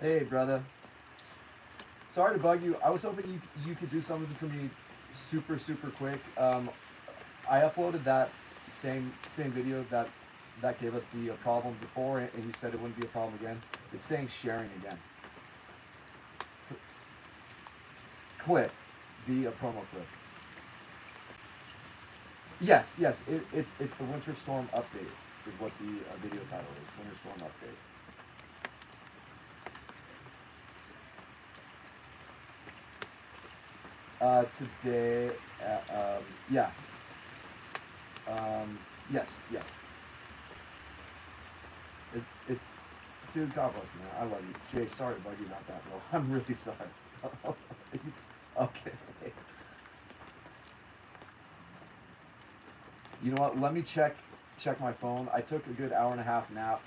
Hey, brother. Sorry to bug you. I was hoping you could do something for me super quick. I uploaded that same video that gave us the problem before, and you said it wouldn't be a problem again. It's saying sharing again. Clip, the promo clip. Yes, it's the Winter Storm update is what the video title is. Winter Storm update. Today, yeah. Yes. It's dude, God bless you, man. I love you. Jay, sorry to bug you about that, bro. I'm really sorry. Okay. You know what? Let me check my phone. I took a good hour-and-a-half nap,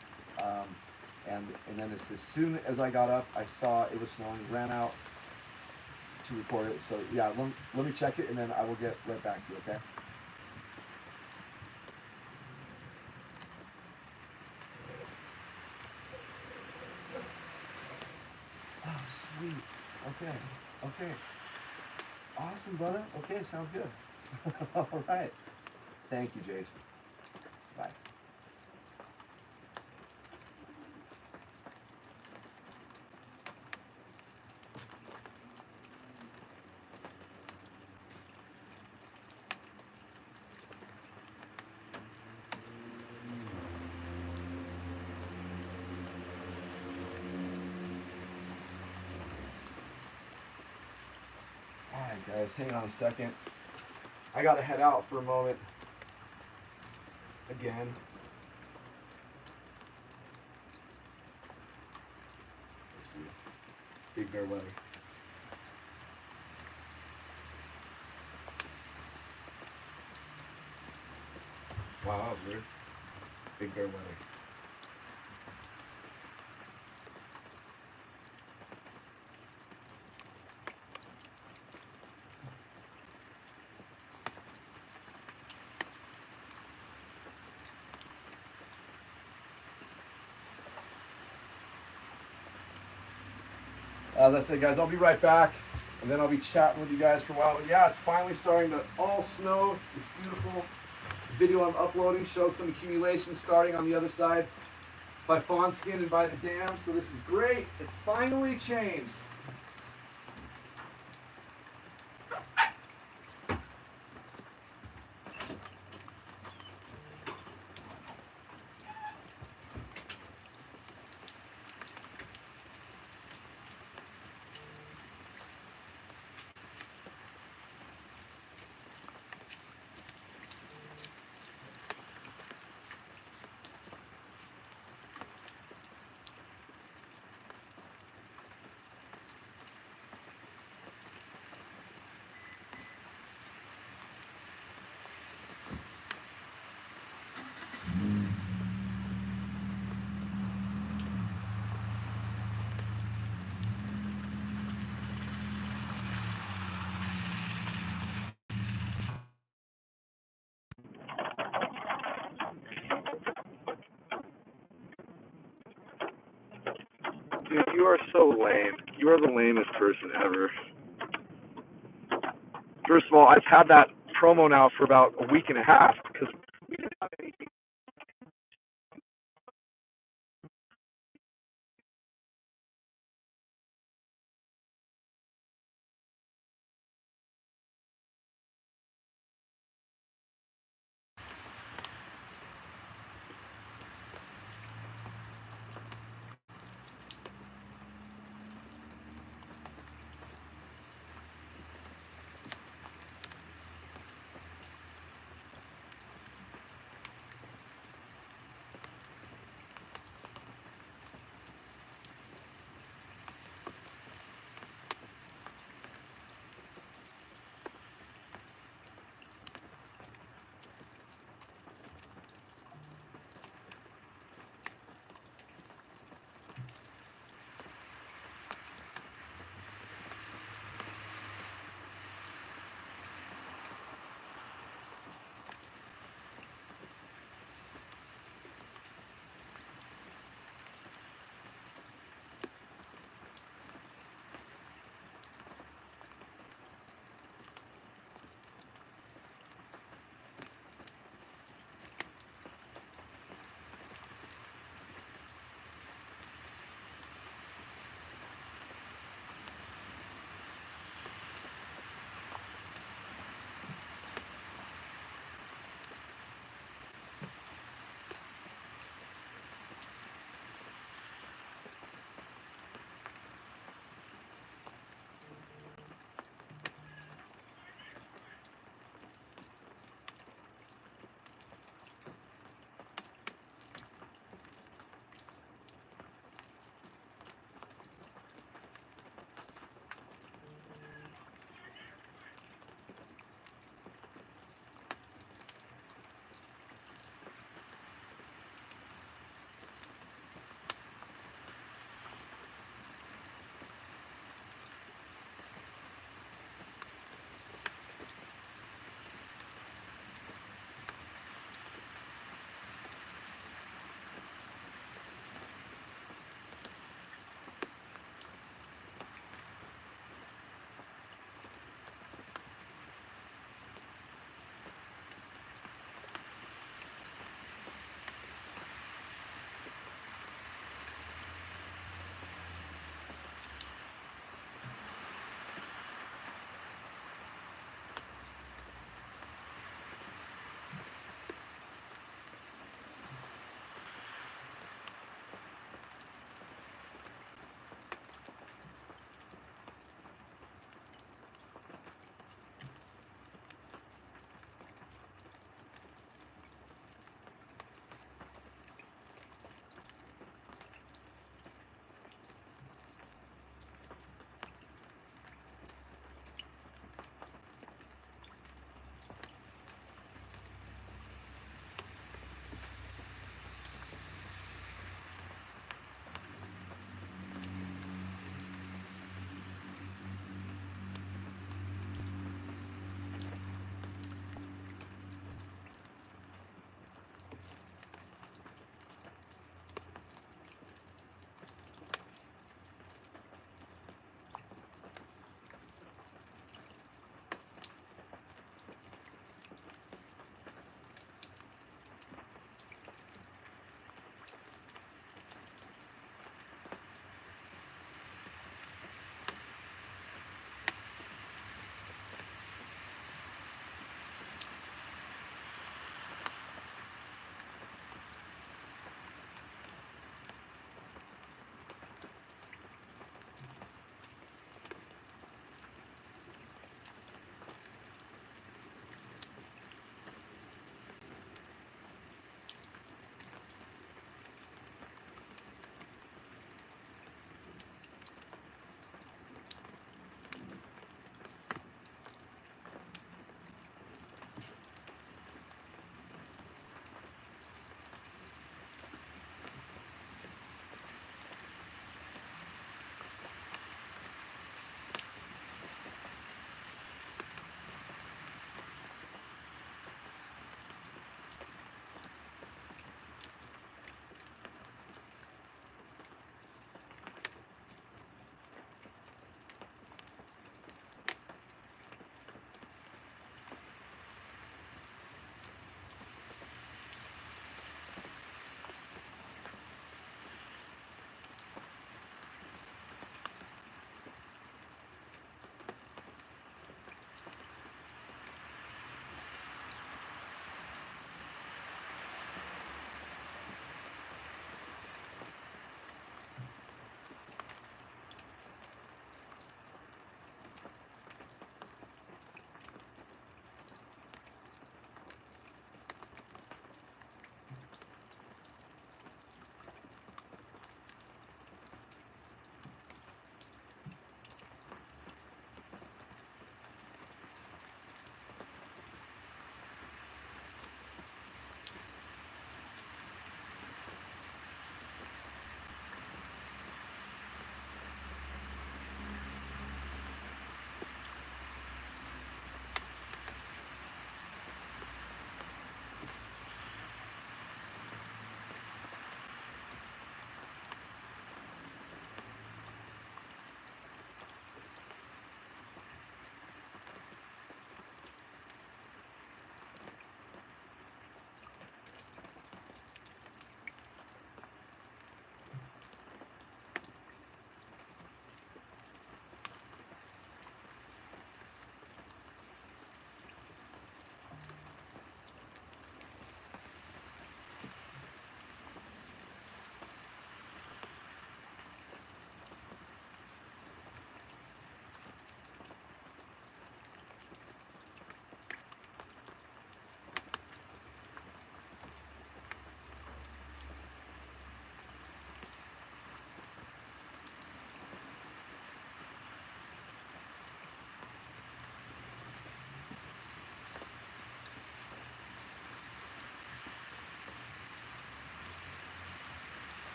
and then as soon as I got up, I saw it was snowing. Ran out to record it. So yeah, let me check it, and then I will get right back to you. Okay. Oh, sweet. Okay. Awesome, brother. Okay, sounds good. All right. Thank you, Jason. Bye. Alright guys, hang on a second. I gotta head out for a moment. Again. Let's see. Big Bear Blvd. Wow, that was weird. Big Bear Blvd. As I said, guys, I'll be right back, and then I'll be chatting with you guys for a while. But yeah, it's finally starting to all snow. It's beautiful. The video I'm uploading shows some accumulation starting on the other side by Fawnskin and by the dam. So this is great. It's finally changed. Dude, you are so lame. You are the lamest person ever. First of all, I've had that promo now for about a week and a half because we didn't have anything.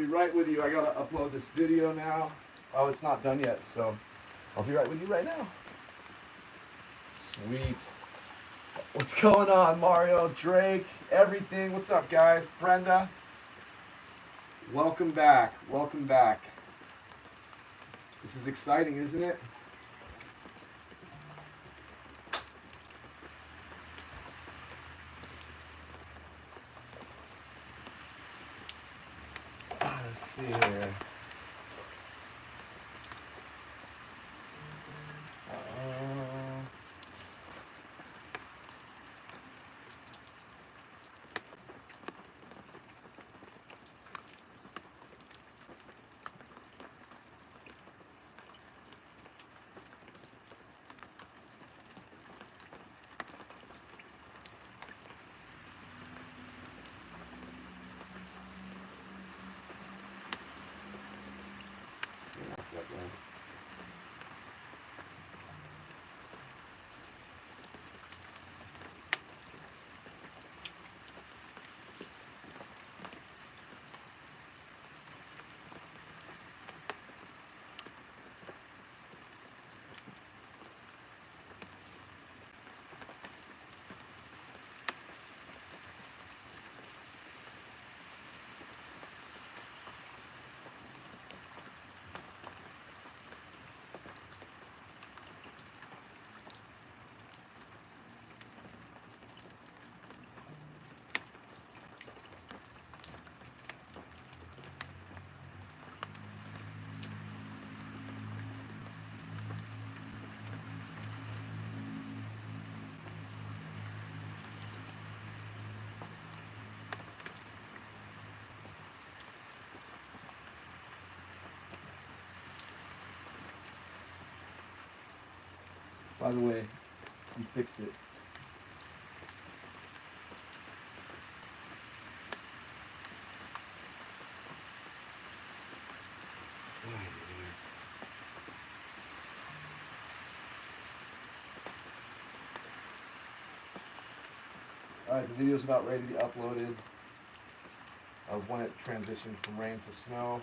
be right with you. I gotta upload this video now. Oh, it's not done yet, so I'll be right with you right now. Sweet. What's going on, Mario, Drake, everything? What's up, guys? Brenda, welcome back. Welcome back. This is exciting, isn't it? Let's see here. Second. By the way, you fixed it. Alright, the video's about ready to be uploaded of when it transitioned from rain to snow.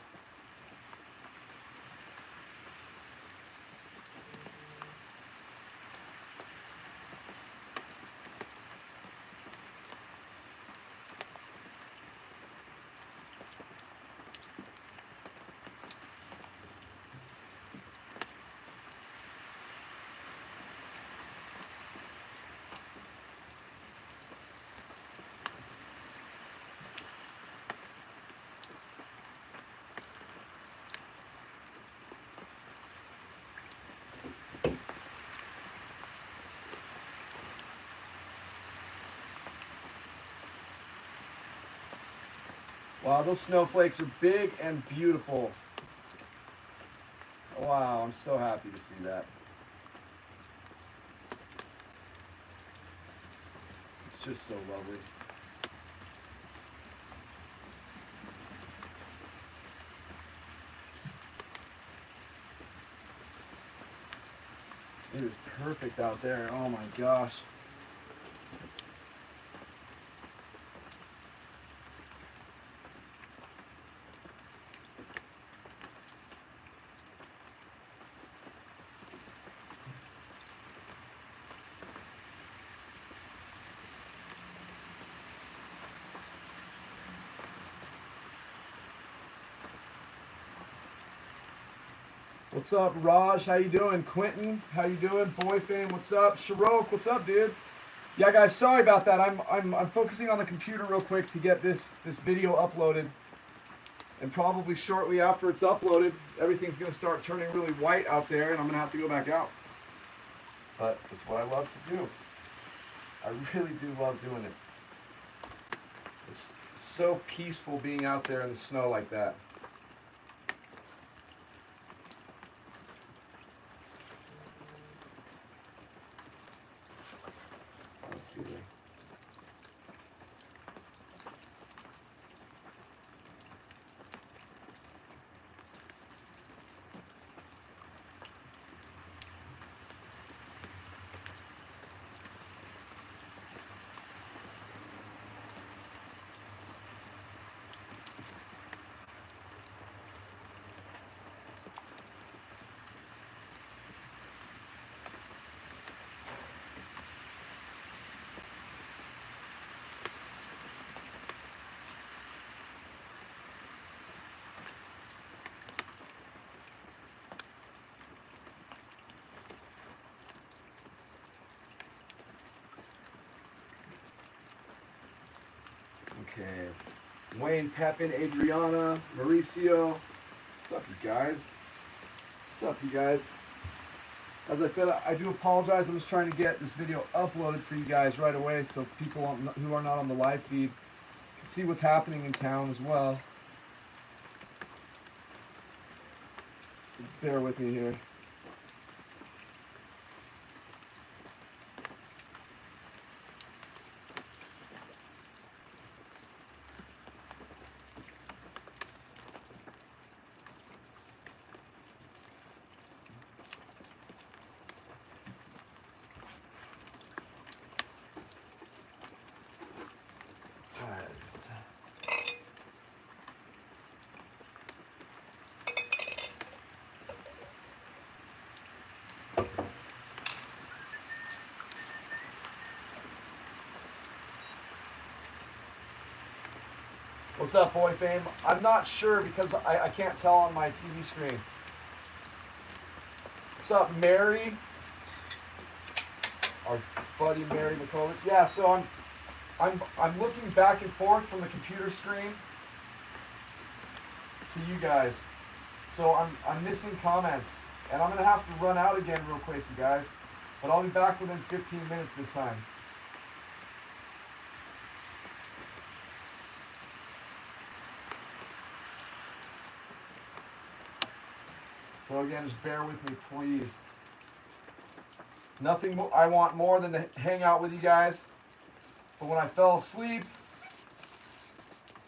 Wow, those snowflakes are big and beautiful. Wow, I'm so happy to see that. It's just so lovely. It is perfect out there. Oh my gosh. What's up, Raj? How you doing? Quentin, how you doing? Boy Fame, what's up? Sharok, what's up, dude? Yeah, guys, sorry about that. I'm focusing on the computer real quick to get this video uploaded, and probably shortly after it's uploaded, everything's gonna start turning really white out there, and I'm gonna have to go back out. But it's what I love to do. I really do love doing it. It's so peaceful being out there in the snow like that. Okay. Wayne, Pepin, Adriana, Mauricio. What's up, you guys? What's up, you guys? As I said, I do apologize. I'm just trying to get this video uploaded for you guys right away so people who are not on the live feed can see what's happening in town as well. Bear with me here. What's up, Boy Fame? I'm not sure because I can't tell on my TV screen. What's up, Mary? Our buddy Mary McCullough. Yeah, so I'm looking back and forth from the computer screen to you guys. So I'm missing comments. And I'm gonna have to run out again real quick, you guys. But I'll be back within 15 minutes this time. So again, just bear with me, please. Nothing I want more than to hang out with you guys. But when I fell asleep,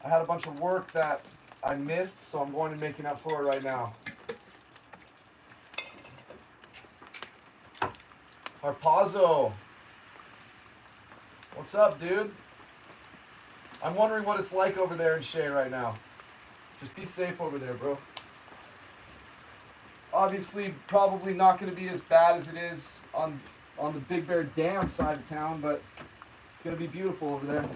I had a bunch of work that I missed, so I'm going to making up for it right now. Harpazo. What's up, dude? I'm wondering what it's like over there in Shea right now. Just be safe over there, bro. Obviously, probably not going to be as bad as it is on the Big Bear Dam side of town, but it's going to be beautiful over there.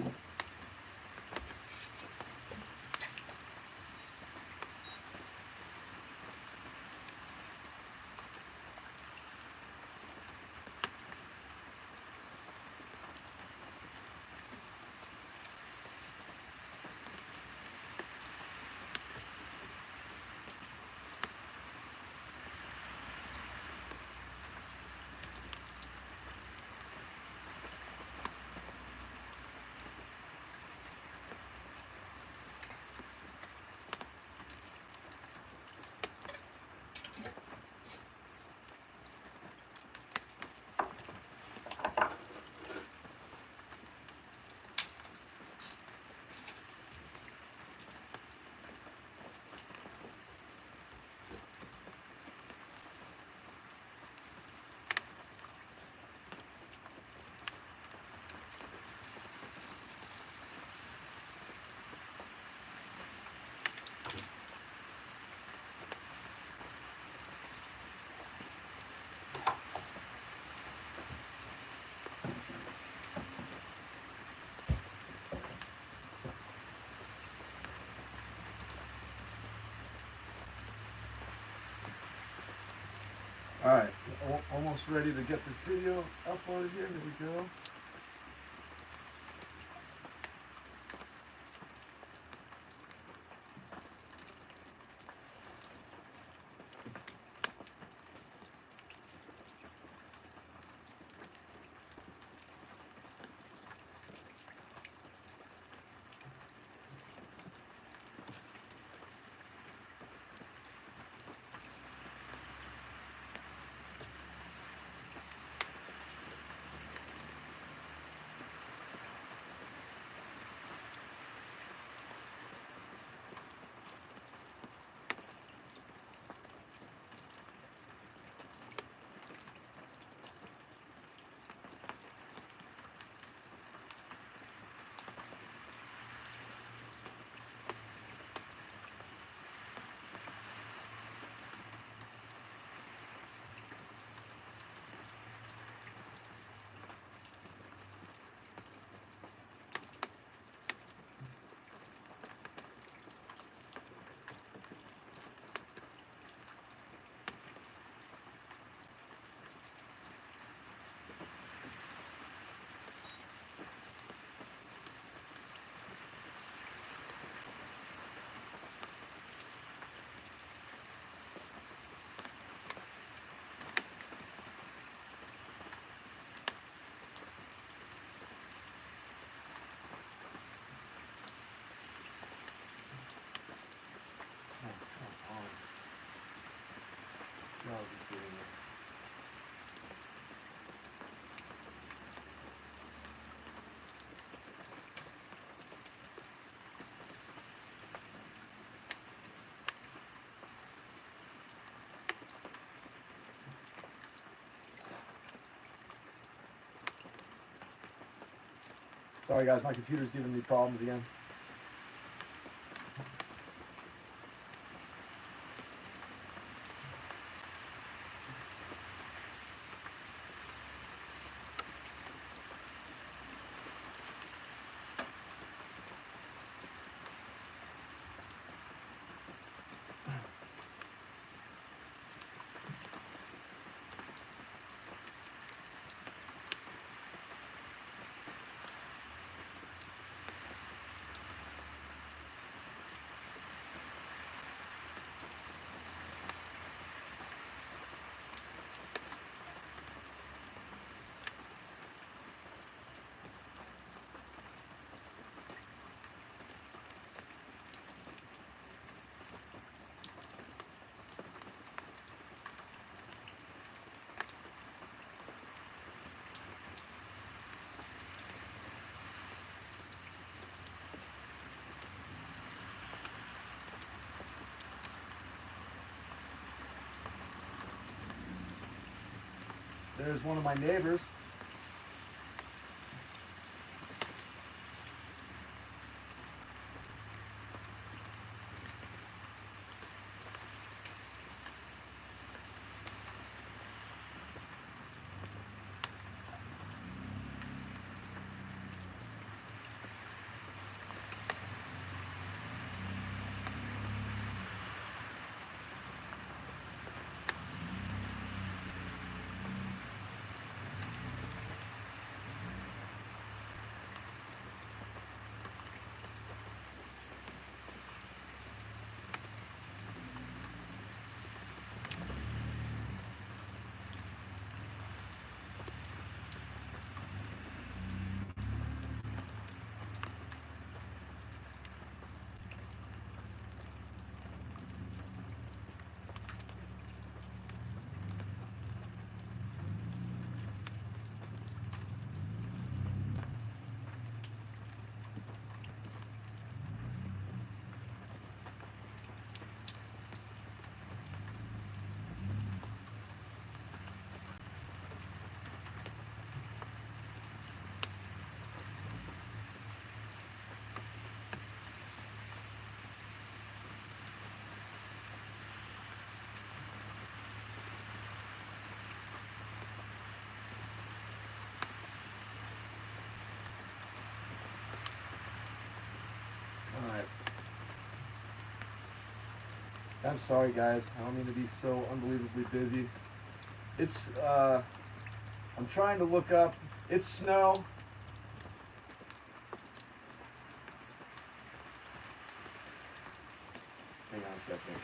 Alright, almost ready to get this video uploaded here. Here we go. Sorry guys, my computer's giving me problems again. There's one of my neighbors. Alright. I'm sorry guys, I don't mean to be so unbelievably busy. It's I'm trying to look up, it's snow. Hang on a second.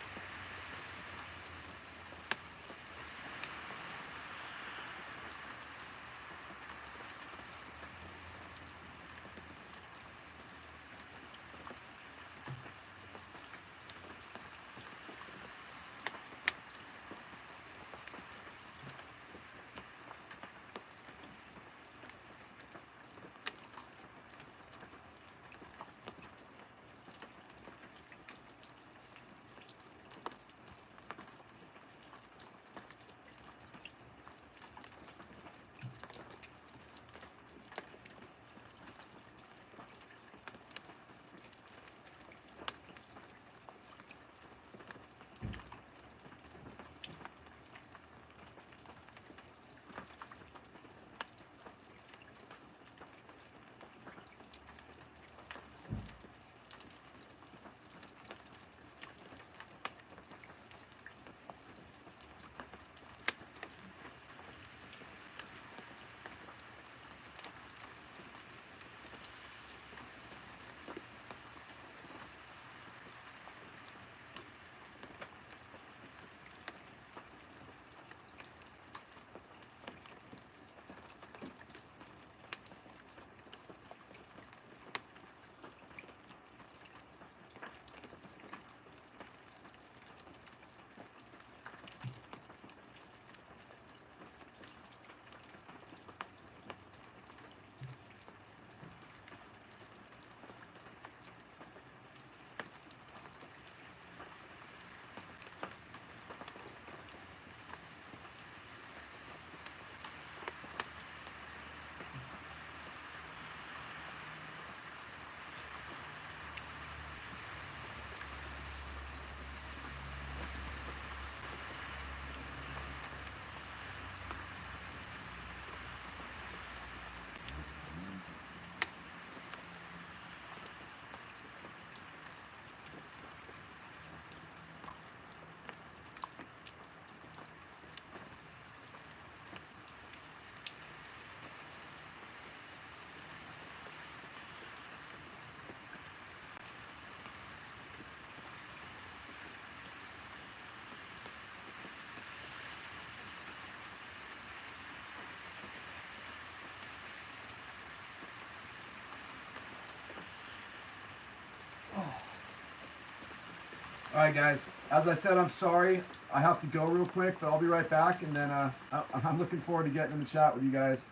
All right, guys. As I said, I'm sorry. I have to go real quick, but I'll be right back. And then I'm looking forward to getting in the chat with you guys.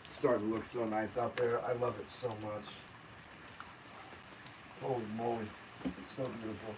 It's starting to look so nice out there. I love it so much. Holy moly. It's so beautiful.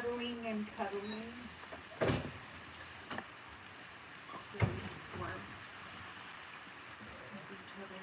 snuggling and cuddling. Really warm with each other.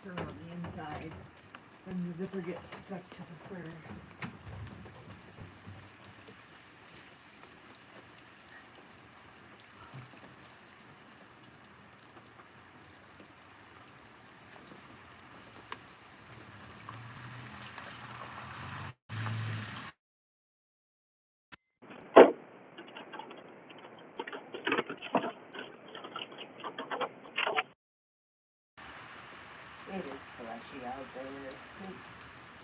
Fur on the inside, then the zipper gets stuck to the fur. It is slushy out there. It's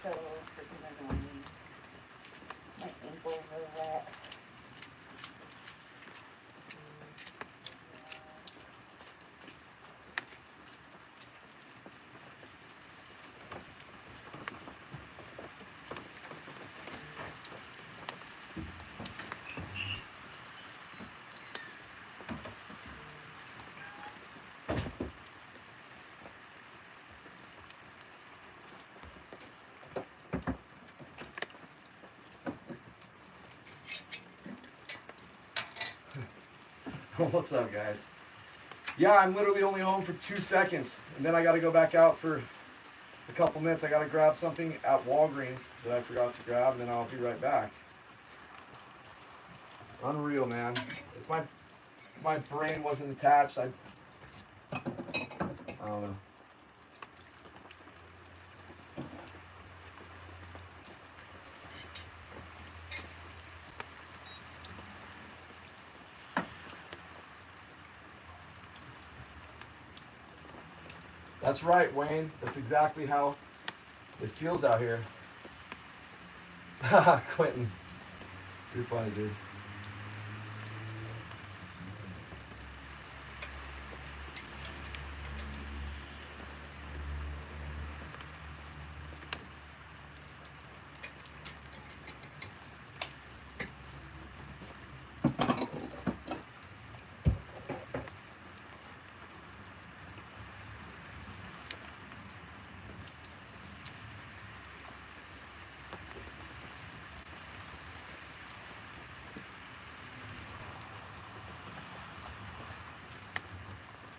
so freaking annoying. My ankles are wet. What's up, guys? Yeah, I'm literally only home for 2 seconds, and then I got to go back out for a couple minutes. I got to grab something at Walgreens that I forgot to grab, and then I'll be right back. Unreal, man. If my brain wasn't attached, I don't know. That's right, Wayne. That's exactly how it feels out here. Quentin. You're funny, dude.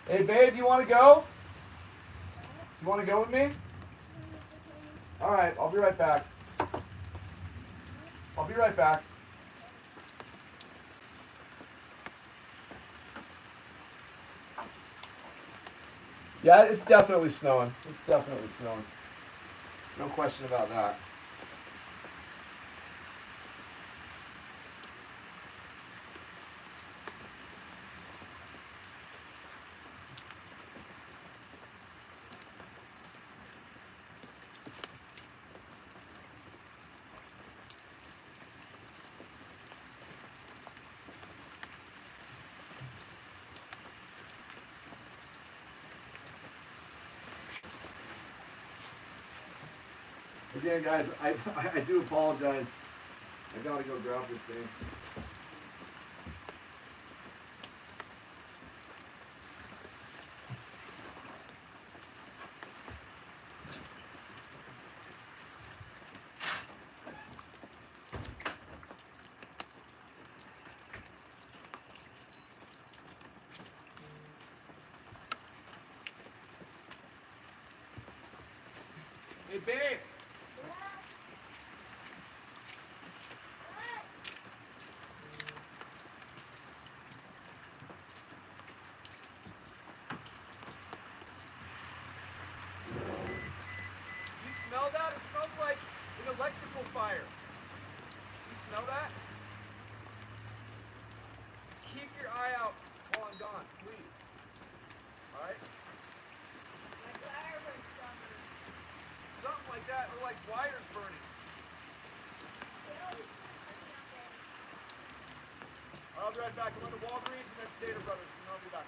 Hey, babe, you want to go? You want to go with me? All right, I'll be right back. I'll be right back. Yeah, it's definitely snowing. It's definitely snowing. No question about that. Again, guys, I do apologize. I gotta go grab this thing. Hey, babe. You smell that? It smells like an electrical fire. You smell that? Keep your eye out while I'm gone, please. Alright? Something like that, or like wires burning. I'll be right back. I'm going to Walgreens and then Stater Brothers, and then I'll be back.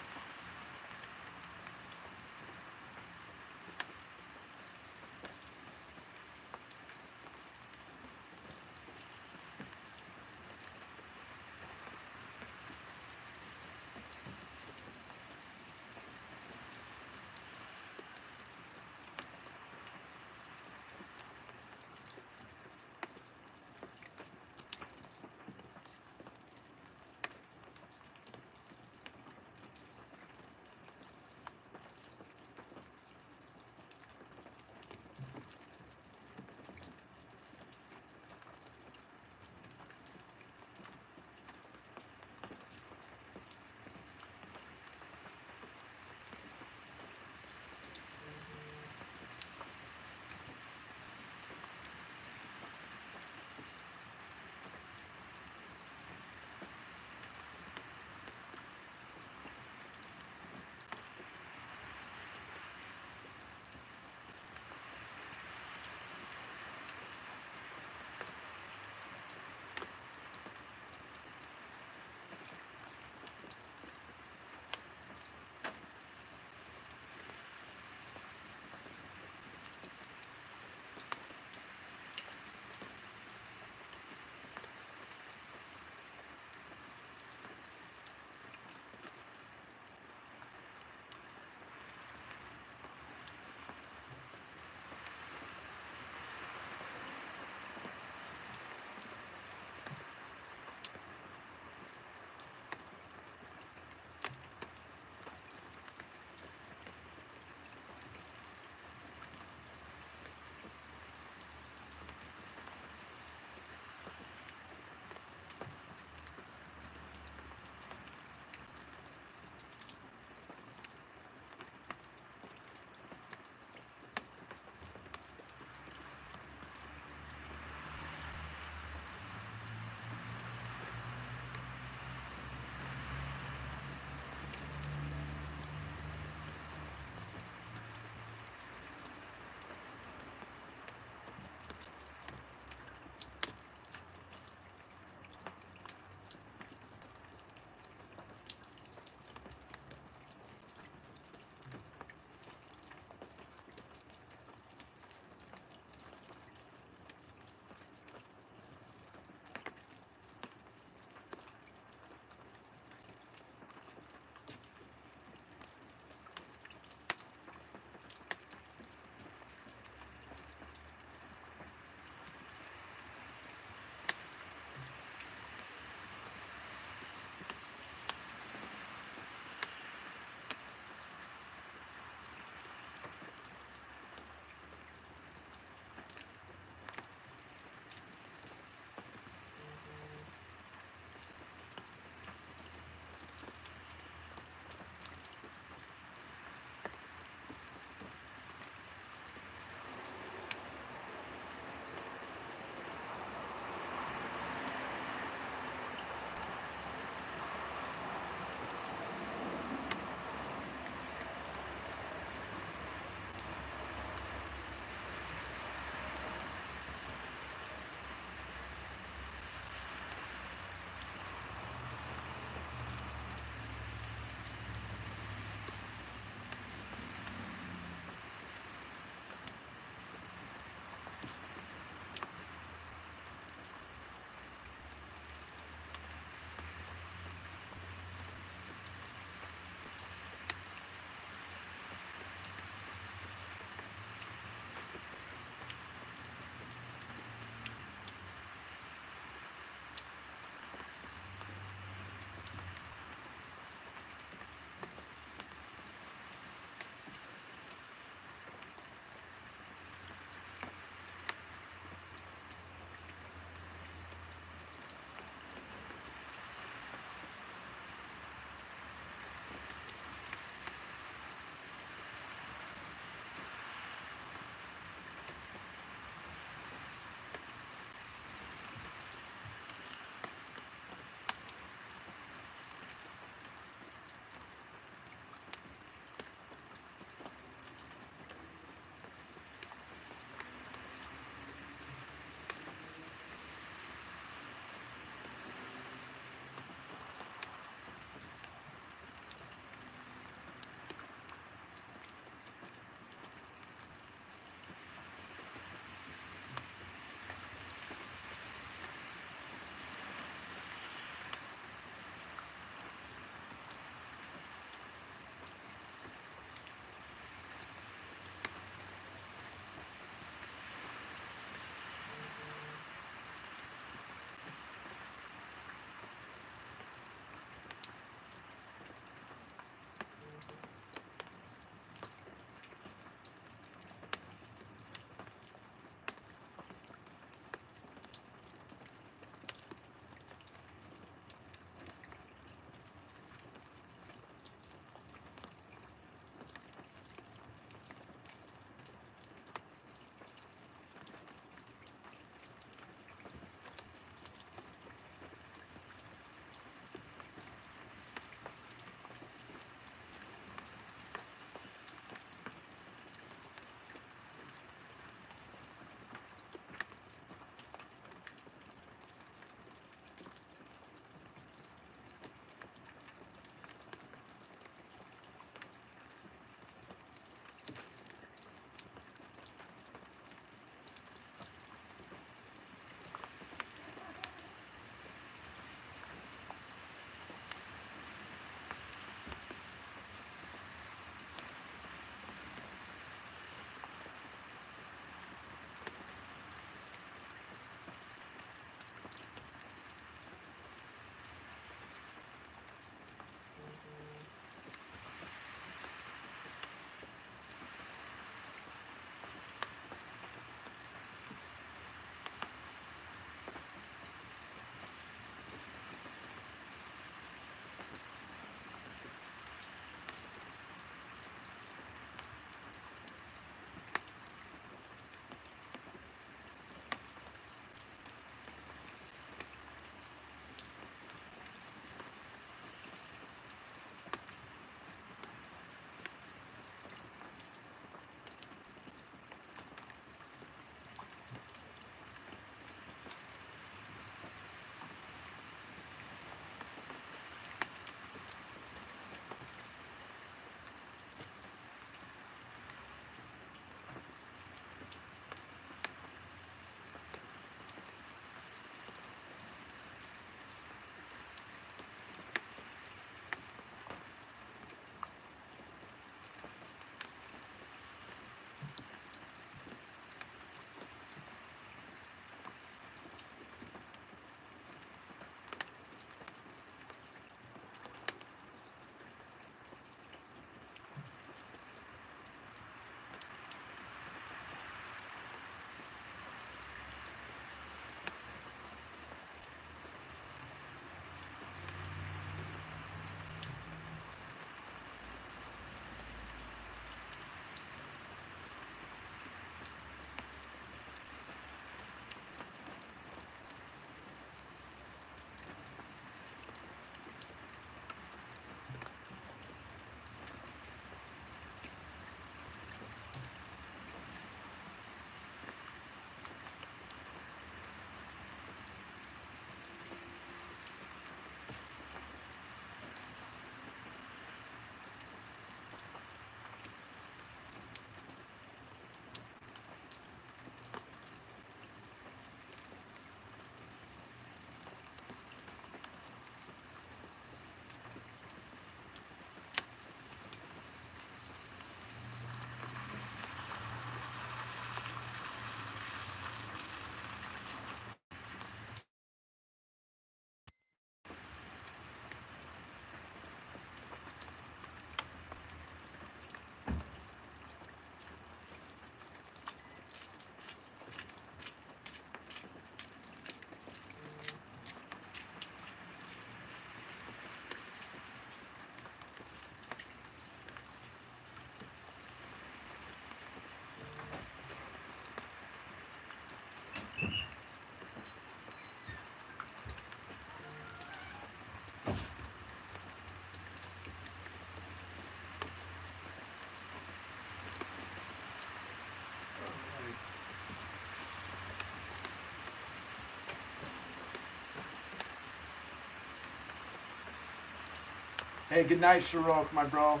Hey, good night, Sharok, my bro.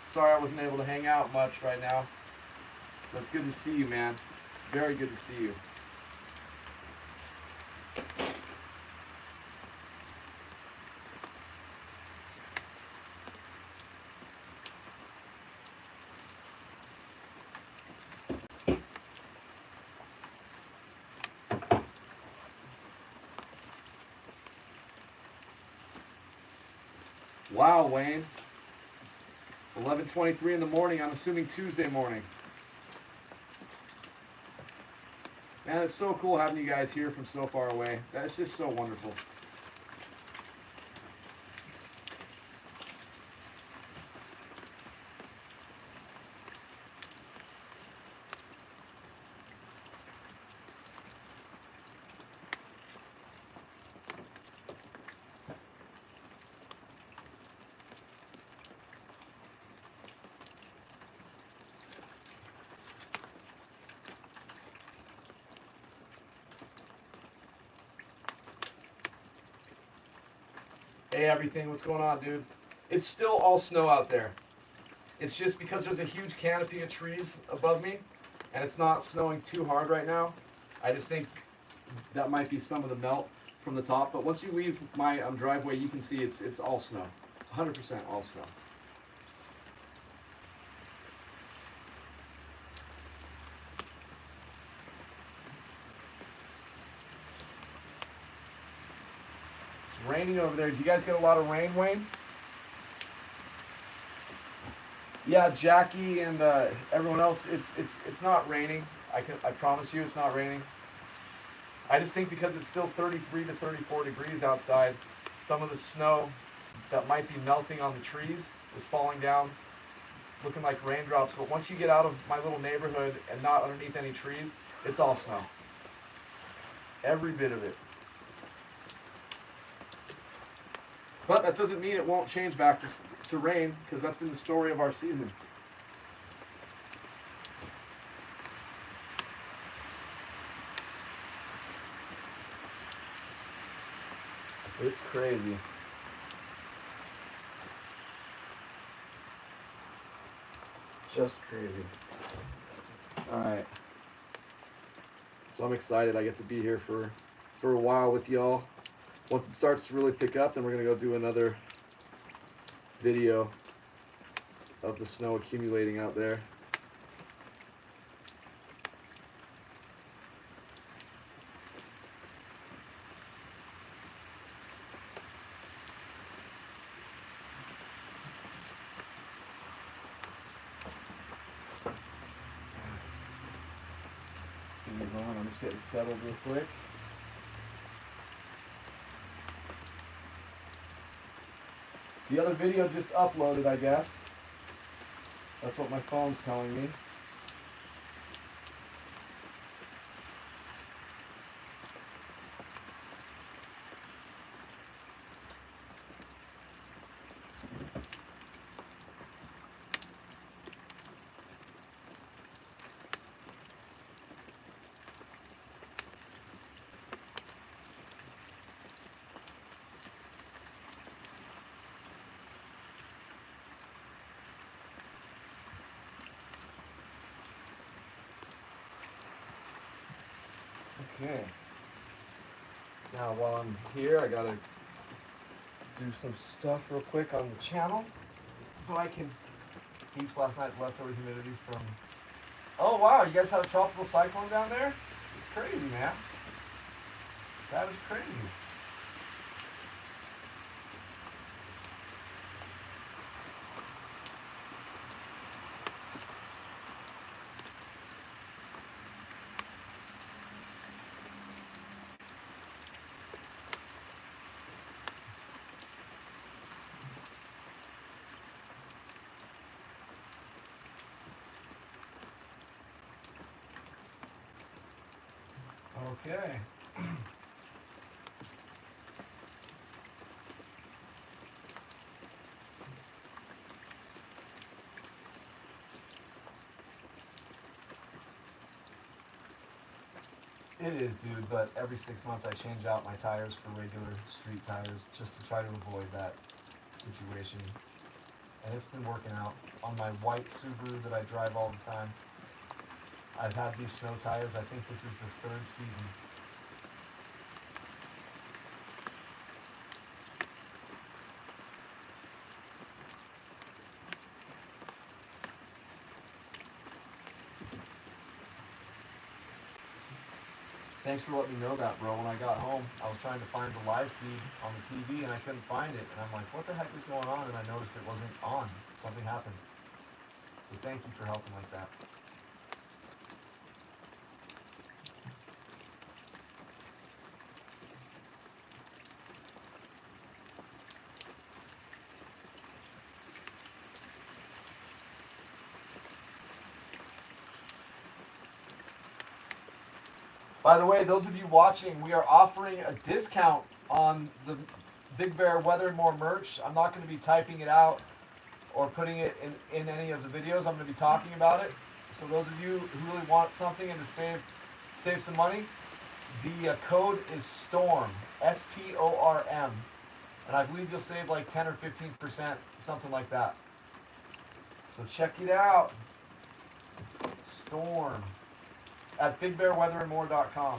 Sorry I wasn't able to hang out much right now. But it's good to see you, man. Very good to see you. Wow, Wayne. 11:23 in the morning. I'm assuming Tuesday morning. Man, it's so cool having you guys here from so far away. That's just so wonderful. Hey, everything, what's going on, dude? It's still all snow out there. It's just because there's a huge canopy of trees above me, and it's not snowing too hard right now. I just think that might be some of the melt from the top. But once you leave my driveway, you can see it's all snow, 100% all snow. It's raining over there. Did you guys get a lot of rain, Wayne? Yeah, Jackie and everyone else. It's not raining. I promise you, it's not raining. I just think because it's still 33 to 34 degrees outside, some of the snow that might be melting on the trees is falling down, looking like raindrops. But once you get out of my little neighborhood and not underneath any trees, it's all snow. Every bit of it. But that doesn't mean it won't change back to rain, because that's been the story of our season. It's crazy. Just crazy. Alright. So I'm excited I get to be here for a while with y'all. Once it starts to really pick up, then we're going to go do another video of the snow accumulating out there. I'm just getting settled real quick. The other video just uploaded, I guess. That's what my phone's telling me. Okay. Now while I'm here, I gotta do some stuff real quick on the channel so I can heaps last night leftover humidity from. Oh wow, you guys had a tropical cyclone down there? It's crazy, man. That is crazy. Okay. It is, dude, but every 6 months I change out my tires for regular street tires just to try to avoid that situation, and it's been working out. On my white Subaru that I drive all the time, I've had these snow tires. I think this is the 3rd season. Thanks for letting me know that, bro. When I got home, I was trying to find the live feed on the TV and I couldn't find it. And I'm like, what the heck is going on? And I noticed it wasn't on. Something happened. So thank you for helping like that. By the way, those of you watching, we are offering a discount on the Big Bear Weather and More merch. I'm not going to be typing it out or putting it in any of the videos. I'm going to be talking about it. So those of you who really want something and to save some money, the code is STORM, S-T-O-R-M. And I believe you'll save like 10 or 15%, something like that. So check it out. STORM. At bigbearweatherandmore.com.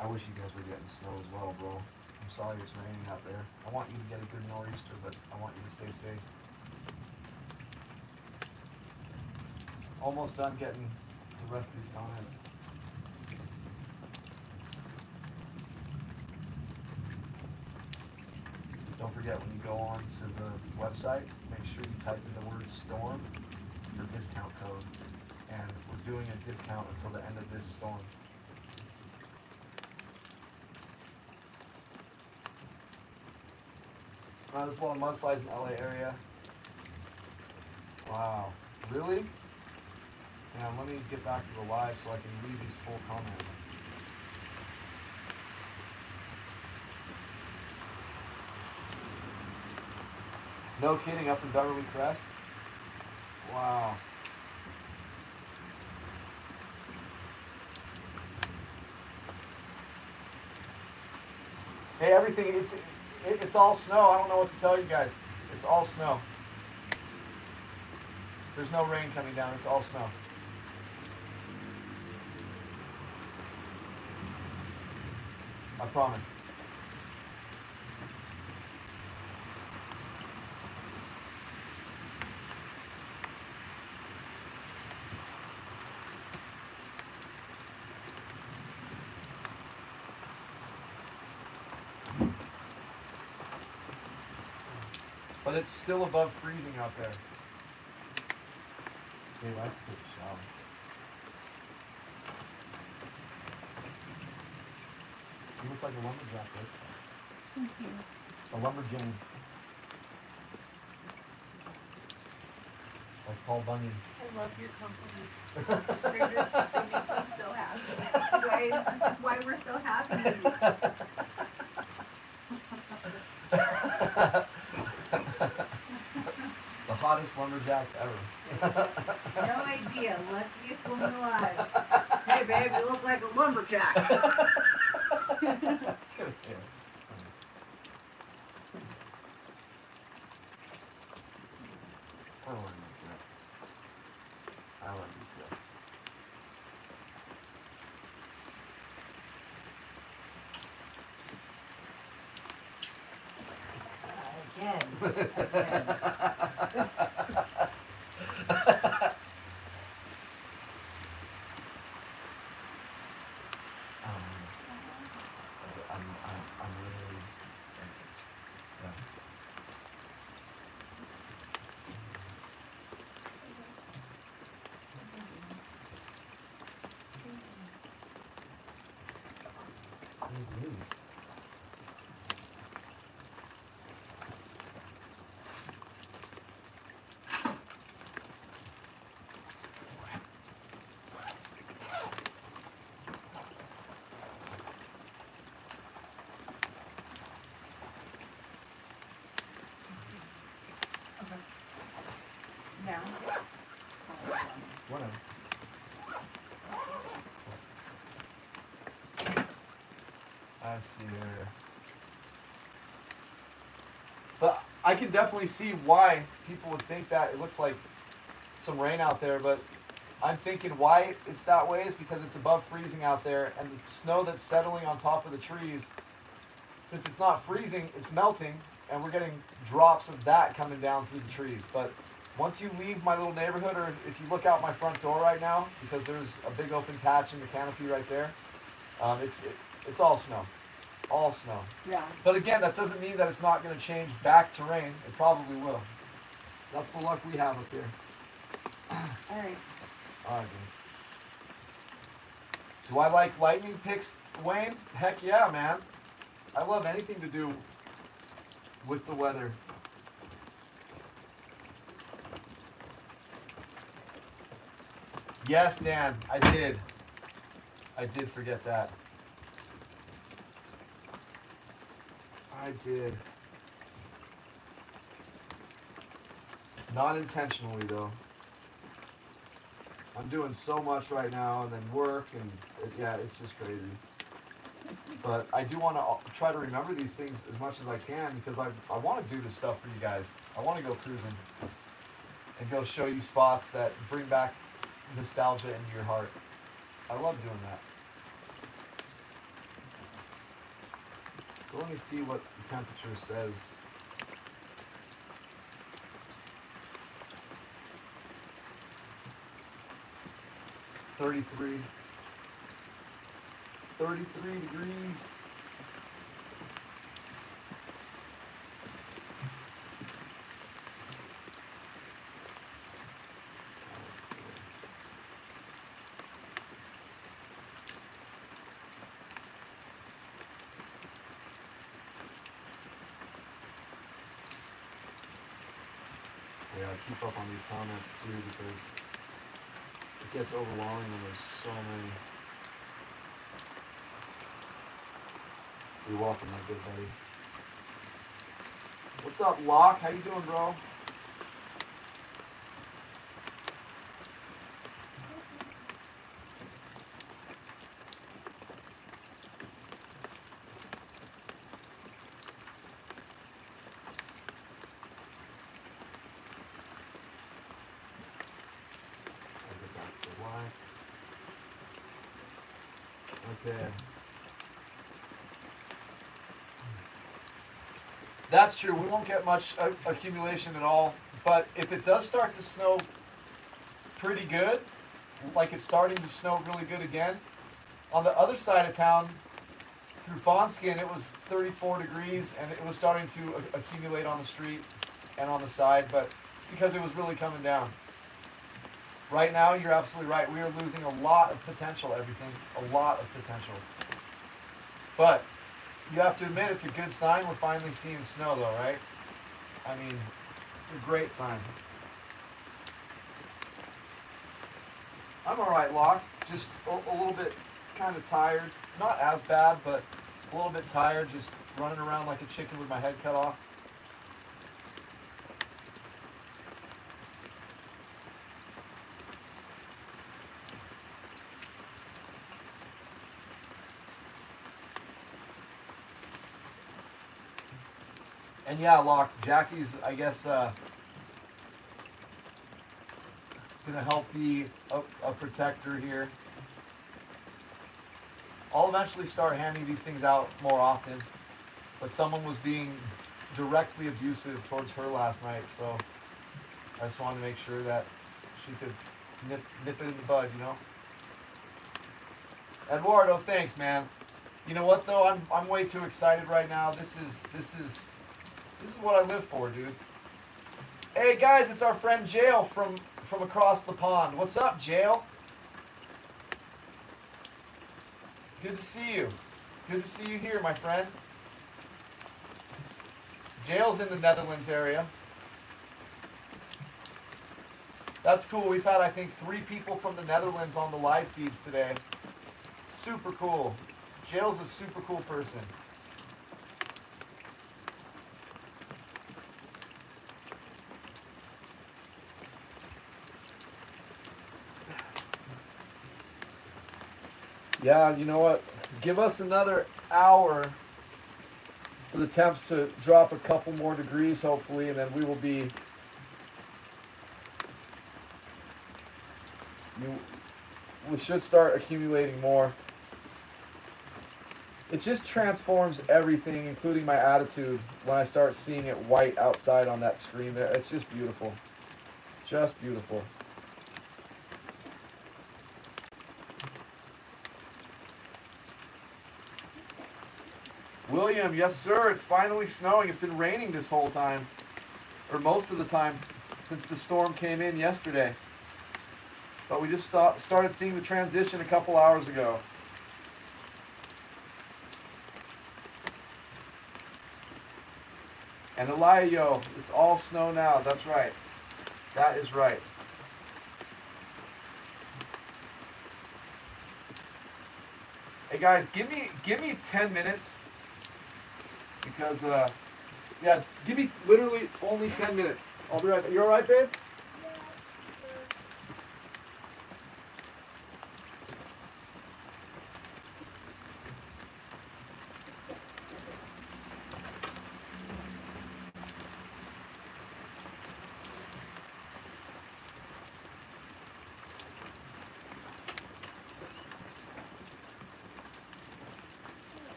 I wish you guys were getting snow as well, bro. I'm sorry it's raining out there. I want you to get a good nor'easter, but I want you to stay safe. Almost done getting the rest of these comments. Don't forget, when you go on to the website, make sure you type in the word STORM for discount code. And we're doing a discount until the end of this storm. There's a lot of mudslides in the LA area. Wow. Really? Yeah, let me get back to the live so I can read these full comments. No kidding, up in Beverly Crest? Wow. Hey, everything, it's all snow. I don't know what to tell you guys. It's all snow. There's no rain coming down. It's all snow. I promise. But it's still above freezing out there. They like to take a shower. You look like a lumberjack, right? Thank you. A lumberjane. Like Paul Bunyan. I love your compliments. They make me so happy. Guys, this is why we're so happy. The hottest lumberjack ever. No idea. Luckiest woman alive. Hey, babe, you look like a lumberjack. I like this guy. Again. I'm really, yeah. Let's see here. But I can definitely see why people would think that it looks like some rain out there, but I'm thinking why it's that way is because it's above freezing out there, and the snow that's settling on top of the trees, since it's not freezing, it's melting, and we're getting drops of that coming down through the trees. But once you leave my little neighborhood, or if you look out my front door right now, because there's a big open patch in the canopy right there, it's all snow. All snow. Yeah. But again, that doesn't mean that it's not going to change back to rain. It probably will. That's the luck we have up here. Alright. Alright, dude. Do I like lightning picks, Wayne? Heck yeah, man. I love anything to do with the weather. Yes, Dan, I did. I did forget that. I did. Not intentionally, though. I'm doing so much right now, and then work, and yeah, it's just crazy. But I do want to try to remember these things as much as I can, because I want to do this stuff for you guys. I want to go cruising and go show you spots that bring back nostalgia into your heart. I love doing that. So let me see what the temperature says. $33 degrees. Yeah, I keep up on these comments too, because it gets overwhelming when there's so many. You're welcome, my good buddy. What's up, Locke? How you doing, bro? Okay. That's true. We won't get much accumulation at all. But if it does start to snow pretty good, like it's starting to snow really good again, on the other side of town, through Fawnskin, it was 34 degrees, and it was starting to accumulate on the street and on the side, but it's because it was really coming down. Right now, you're absolutely right. We are losing a lot of potential, everything. A lot of potential. But you have to admit, it's a good sign we're finally seeing snow, though, right? I mean, it's a great sign. I'm all right, Locke. Just a little bit kind of tired. Not as bad, but a little bit tired, just running around like a chicken with my head cut off. And yeah, Locke, Jackie's, I guess, gonna help be a protector here. I'll eventually start handing these things out more often, but someone was being directly abusive towards her last night, so I just wanted to make sure that she could nip it in the bud, you know? Eduardo, thanks, man. You know what, though? I'm way too excited right now. This is what I live for, dude. Hey guys, it's our friend Jail from across the pond. What's up, Jail? Good to see you. Good to see you here, my friend. Jail's in the Netherlands area. That's cool. We've had, I think, 3 people from the Netherlands on the live feeds today. Super cool. Jail's a super cool person. Yeah, you know what? Give us another hour for the temps to drop a couple more degrees, hopefully, and then we will be. We should start accumulating more. It just transforms everything, including my attitude, when I start seeing it white outside on that screen there. It's just beautiful. Just beautiful. William, yes sir, it's finally snowing. It's been raining this whole time, or most of the time, since the storm came in yesterday. But we just started seeing the transition a couple hours ago. And Eliyo, it's all snow now. That's right. That is right. Hey guys, give me 10 minutes. Because yeah, give me literally only 10 minutes. I'll be right back. You alright, babe?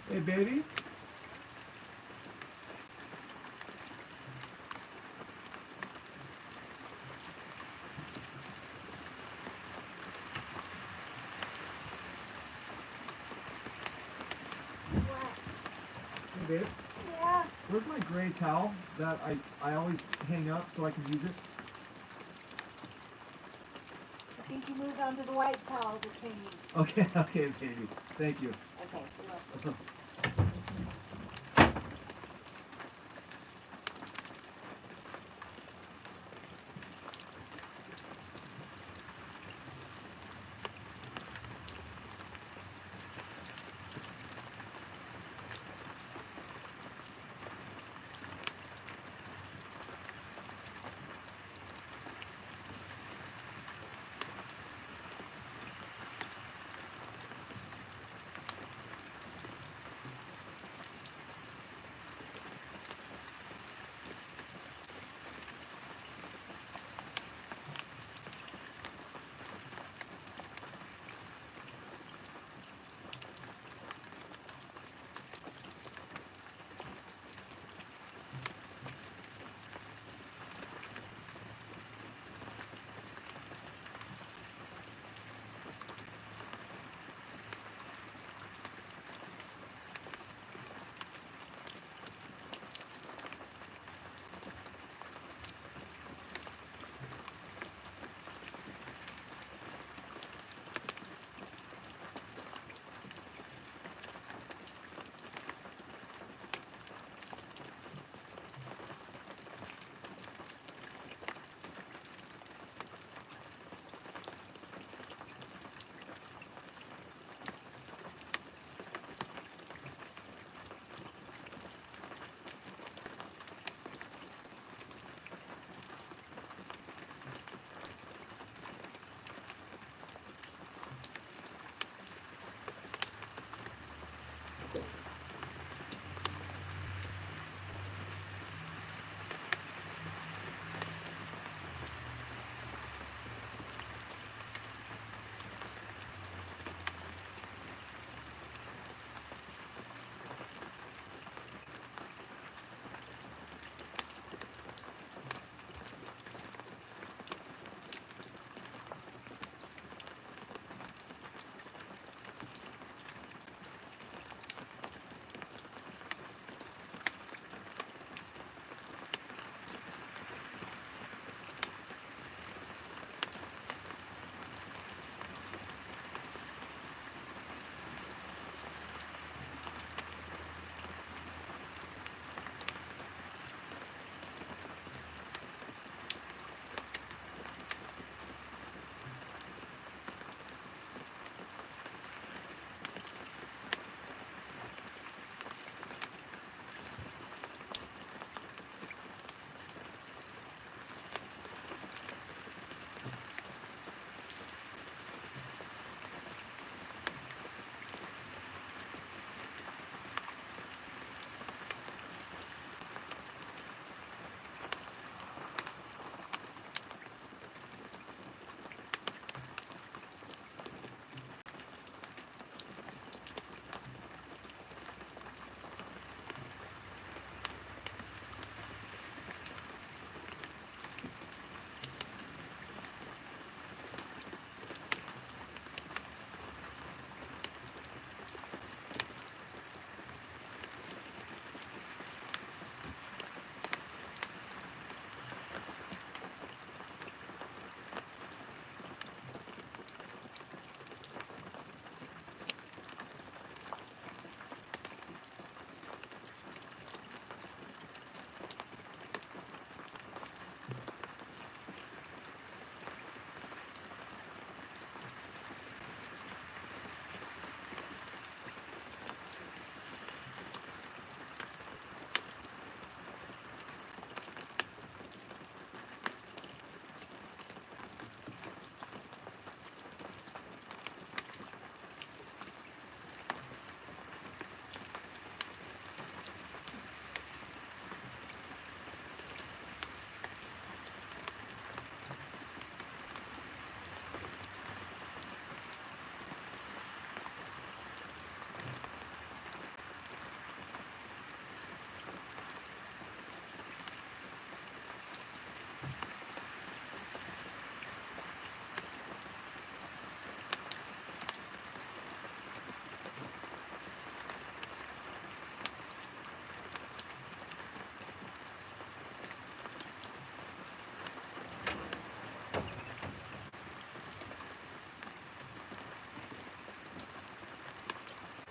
Hey, baby. Hey, babe. Yeah. Where's my gray towel that I always hang up so I can use it? I think you moved on to the white towel that's hanging. Okay, okay, baby. Thank you. Okay, good luck.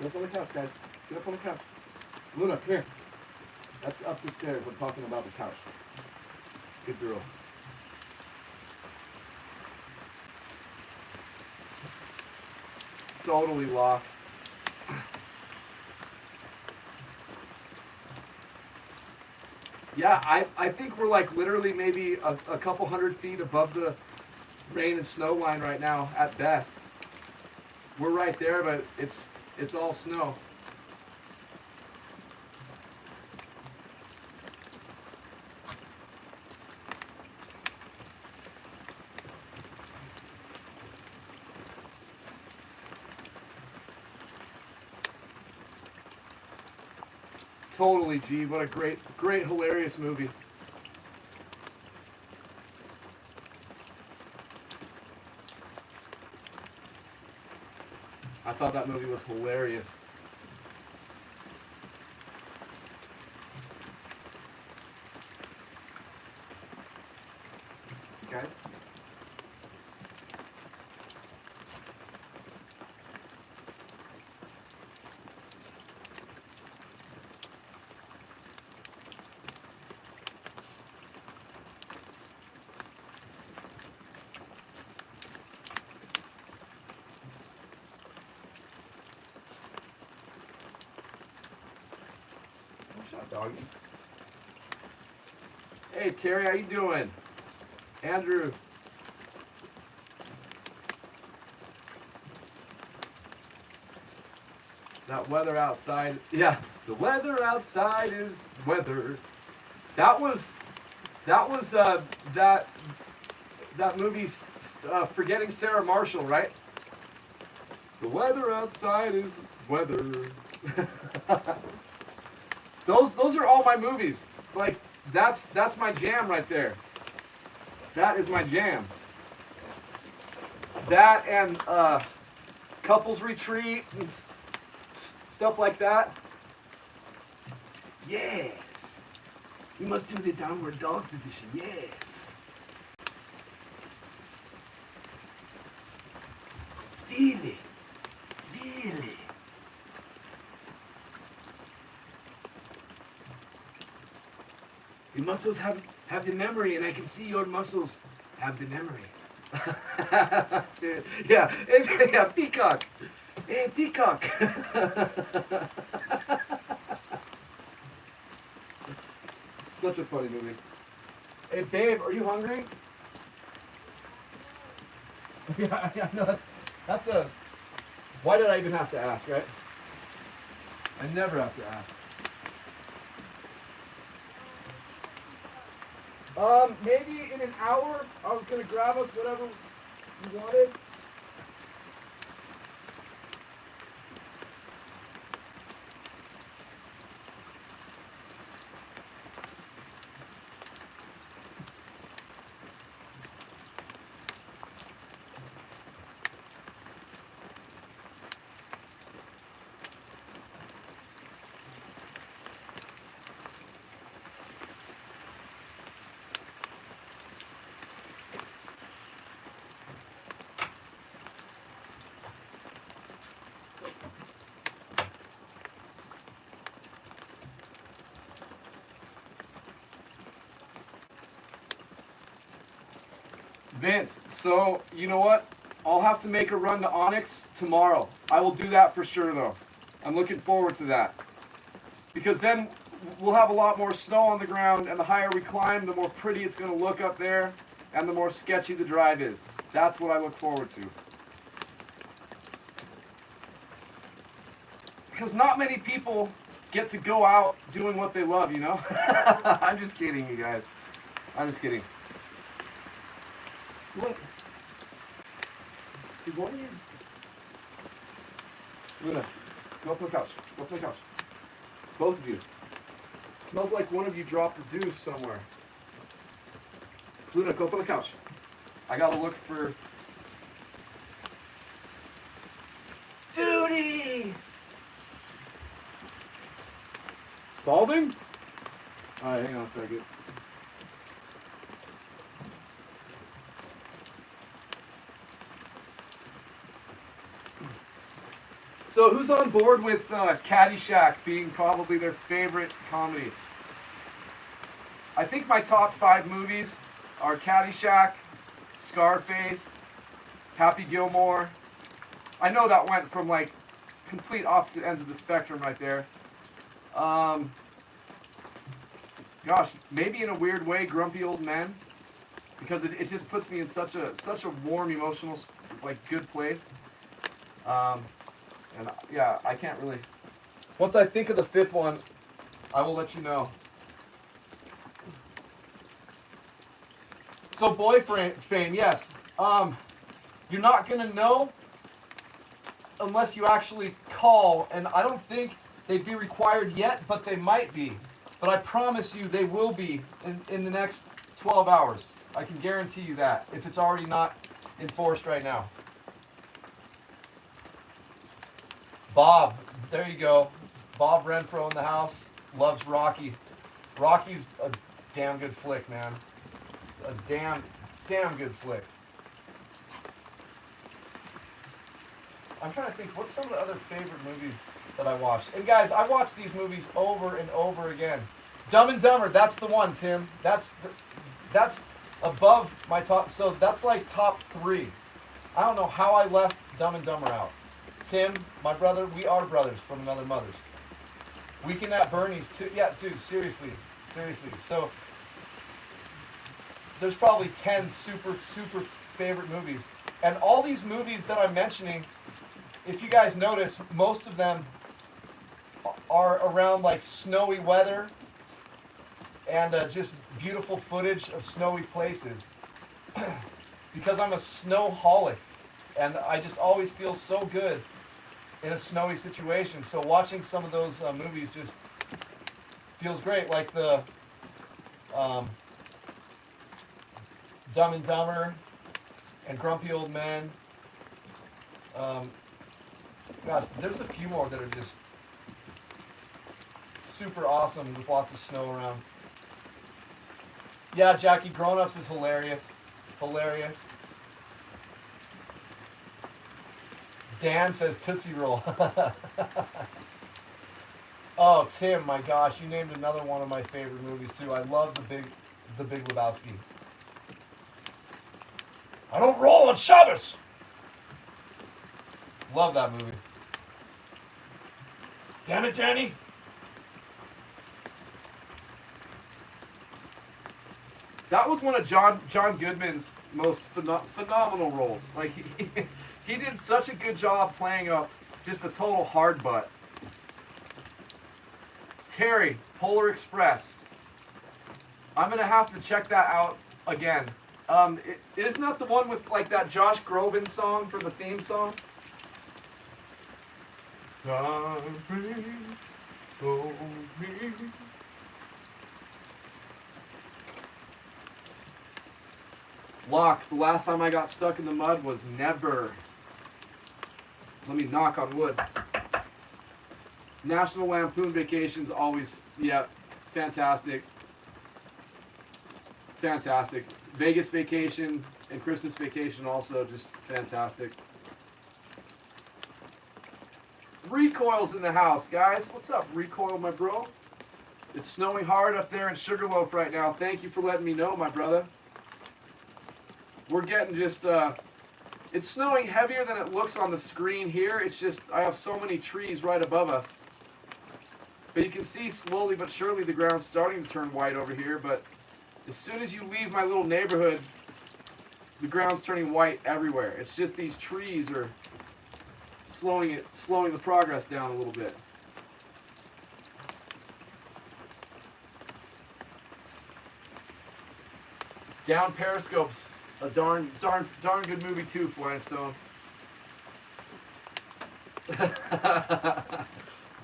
Get up on the couch, guys. Get up on the couch. Luna, come here. That's up the stairs. I'm talking about the couch. Good girl. Totally locked. Yeah, I think we're like literally maybe a couple 100 feet above the rain and snow line right now at best. We're right there, but it's all snow. Totally, G. What a great, hilarious movie. I thought that movie was hilarious. Guys? Doggy. Hey Terry, how you doing? Andrew. That weather outside. Yeah, the weather outside is weather. That was that movie, Forgetting Sarah Marshall, right? The weather outside is weather. Those are all my movies. Like that's my jam right there. That is my jam. That and Couples Retreat and stuff like that. Yes. You must do the downward dog position. Yes. Feel it. Feel it. Your muscles have the memory, and I can see your muscles have the memory. Yeah, yeah, peacock. Hey, peacock. Such a funny movie. Hey, babe, are you hungry? Yeah, I know. That's a... Why did I even have to ask, right? I never have to ask. Maybe in an hour, I was going to grab us whatever you wanted. Vince, so you know what? I'll have to make a run to Onyx tomorrow. I will do that for sure, though. I'm looking forward to that. Because then we'll have a lot more snow on the ground, and the higher we climb, the more pretty it's going to look up there, and the more sketchy the drive is. That's what I look forward to. Because not many people get to go out doing what they love, you know? I'm just kidding, you guys. I'm just kidding. What? Dude, what are you? Luna, go up on the couch. Go up on the couch. Both of you. Smells like one of you dropped a deuce somewhere. Luna, go up on the couch. I gotta look for... Duty! Spalding? Alright, hang on a second. So who's on board with Caddyshack being probably their favorite comedy? I think my top 5 movies are Caddyshack, Scarface, Happy Gilmore. I know that went from like complete opposite ends of the spectrum right there. Gosh, maybe in a weird way, Grumpy Old Men, because it just puts me in such a warm, emotional, like good place. And yeah, I can't really. Once I think of the 5th one, I will let you know. So boyfriend fame, yes. You're not gonna know unless you actually call, and I don't think they'd be required yet, but they might be. But I promise you they will be in the next 12 hours. I can guarantee you that, if it's already not enforced right now. Bob, there you go. Bob Renfro in the house, loves Rocky. Rocky's a damn good flick, man. A damn good flick. I'm trying to think, what's some of the other favorite movies that I watched? And guys, I watch these movies over and over again. Dumb and Dumber, that's the one, Tim. That's above my top, so that's like top 3. I don't know how I left Dumb and Dumber out. Tim, my brother, we are brothers from another mother's. Weekend at Bernie's, too. Yeah, dude, seriously. So, there's probably 10 super favorite movies. And all these movies that I'm mentioning, if you guys notice, most of them are around like snowy weather and just beautiful footage of snowy places. Because I'm a snowholic, and I just always feel so good in a snowy situation. So watching some of those movies just feels great, like the Dumb and Dumber and Grumpy Old Men. Gosh, there's a few more that are just super awesome with lots of snow around. Yeah, Jackie, Grown Ups is hilarious. Hilarious. Dan says Tootsie Roll. Oh, Tim, my gosh, you named another one of my favorite movies too. I love the Big Lebowski. I don't roll on Shabbos. Love that movie. Damn it, Danny. That was one of John Goodman's most phenomenal roles. Like he did such a good job playing just a total hard butt. Terry, Polar Express. I'm gonna have to check that out again. Isn't that the one with like that Josh Groban song for the theme song? Lock, the last time I got stuck in the mud was never. Let me knock on wood. National Lampoon Vacations, always, yeah, fantastic. Fantastic. Vegas Vacation and Christmas Vacation also just fantastic. Recoil's in the house, guys. What's up, Recoil, my bro? It's snowing hard up there in Sugarloaf right now. Thank you for letting me know, my brother. We're getting just, it's snowing heavier than it looks on the screen here. It's just, I have so many trees right above us. But you can see slowly but surely the ground's starting to turn white over here. But as soon as you leave my little neighborhood, the ground's turning white everywhere. It's just these trees are slowing the progress down a little bit. Down Periscope's a darn good movie too, Flying Stone.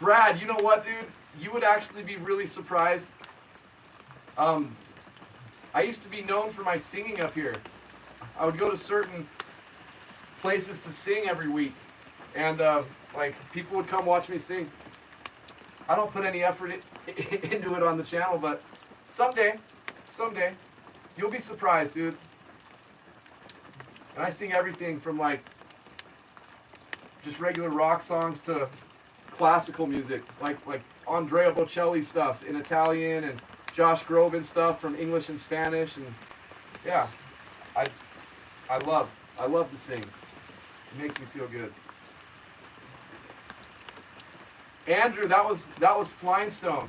Brad, you know what, dude? You would actually be really surprised. I used to be known for my singing up here. I would go to certain places to sing every week, and like people would come watch me sing. I don't put any effort into it on the channel, but someday, you'll be surprised, dude. And I sing everything from like just regular rock songs to classical music, like Andrea Bocelli stuff in Italian and Josh Groban stuff from English and Spanish, and yeah, I love to sing. It makes me feel good. Andrew, that was Flying Stone,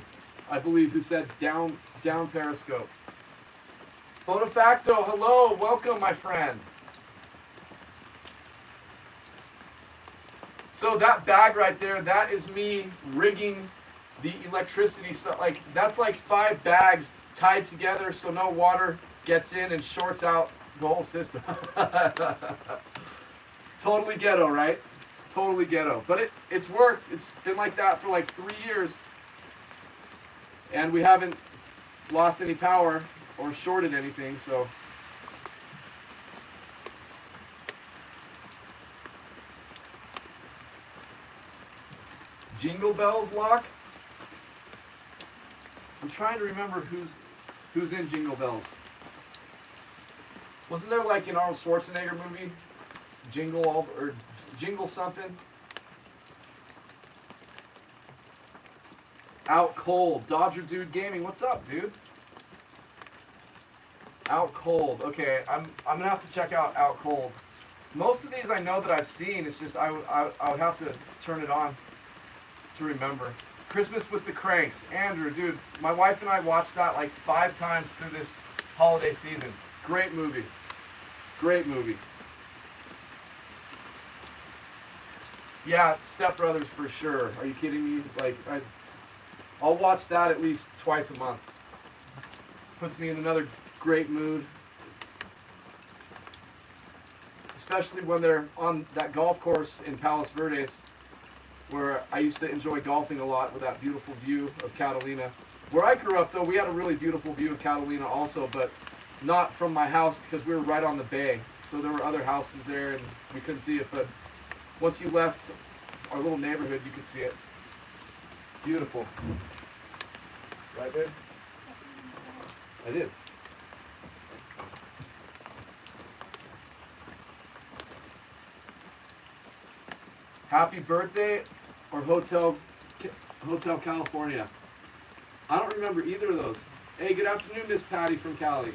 I believe, who said down Periscope. Bonafacto, hello, welcome, my friend. So that bag right there, that is me rigging the electricity stuff. Like, that's like 5 bags tied together so no water gets in and shorts out the whole system. Totally ghetto, right? Totally ghetto. But it's worked. It's been like that for like 3 years. And we haven't lost any power or shorted anything, so. Jingle Bells lock? I'm trying to remember who's in Jingle Bells. Wasn't there like an Arnold Schwarzenegger movie? Jingle something? Out Cold. Dodger Dude Gaming. What's up, dude? Out Cold. Okay, I'm gonna have to check out Cold. Most of these I know that I've seen. It's just I would have to turn it on to remember. Christmas with the Cranks. Andrew, dude, my wife and I watched that like 5 times through this holiday season. Great movie. Great movie. Yeah, Step Brothers for sure. Are you kidding me? Like, I'll watch that at least twice a month. Puts me in another great mood. Especially when they're on that golf course in Palos Verdes, where I used to enjoy golfing a lot with that beautiful view of Catalina. Where I grew up, though, we had a really beautiful view of Catalina also, but not from my house because we were right on the bay. So there were other houses there and we couldn't see it. But once you left our little neighborhood, you could see it. Beautiful. Right, babe? I did. Happy birthday or Hotel California? I don't remember either of those. Hey, good afternoon, Miss Patty from Cali.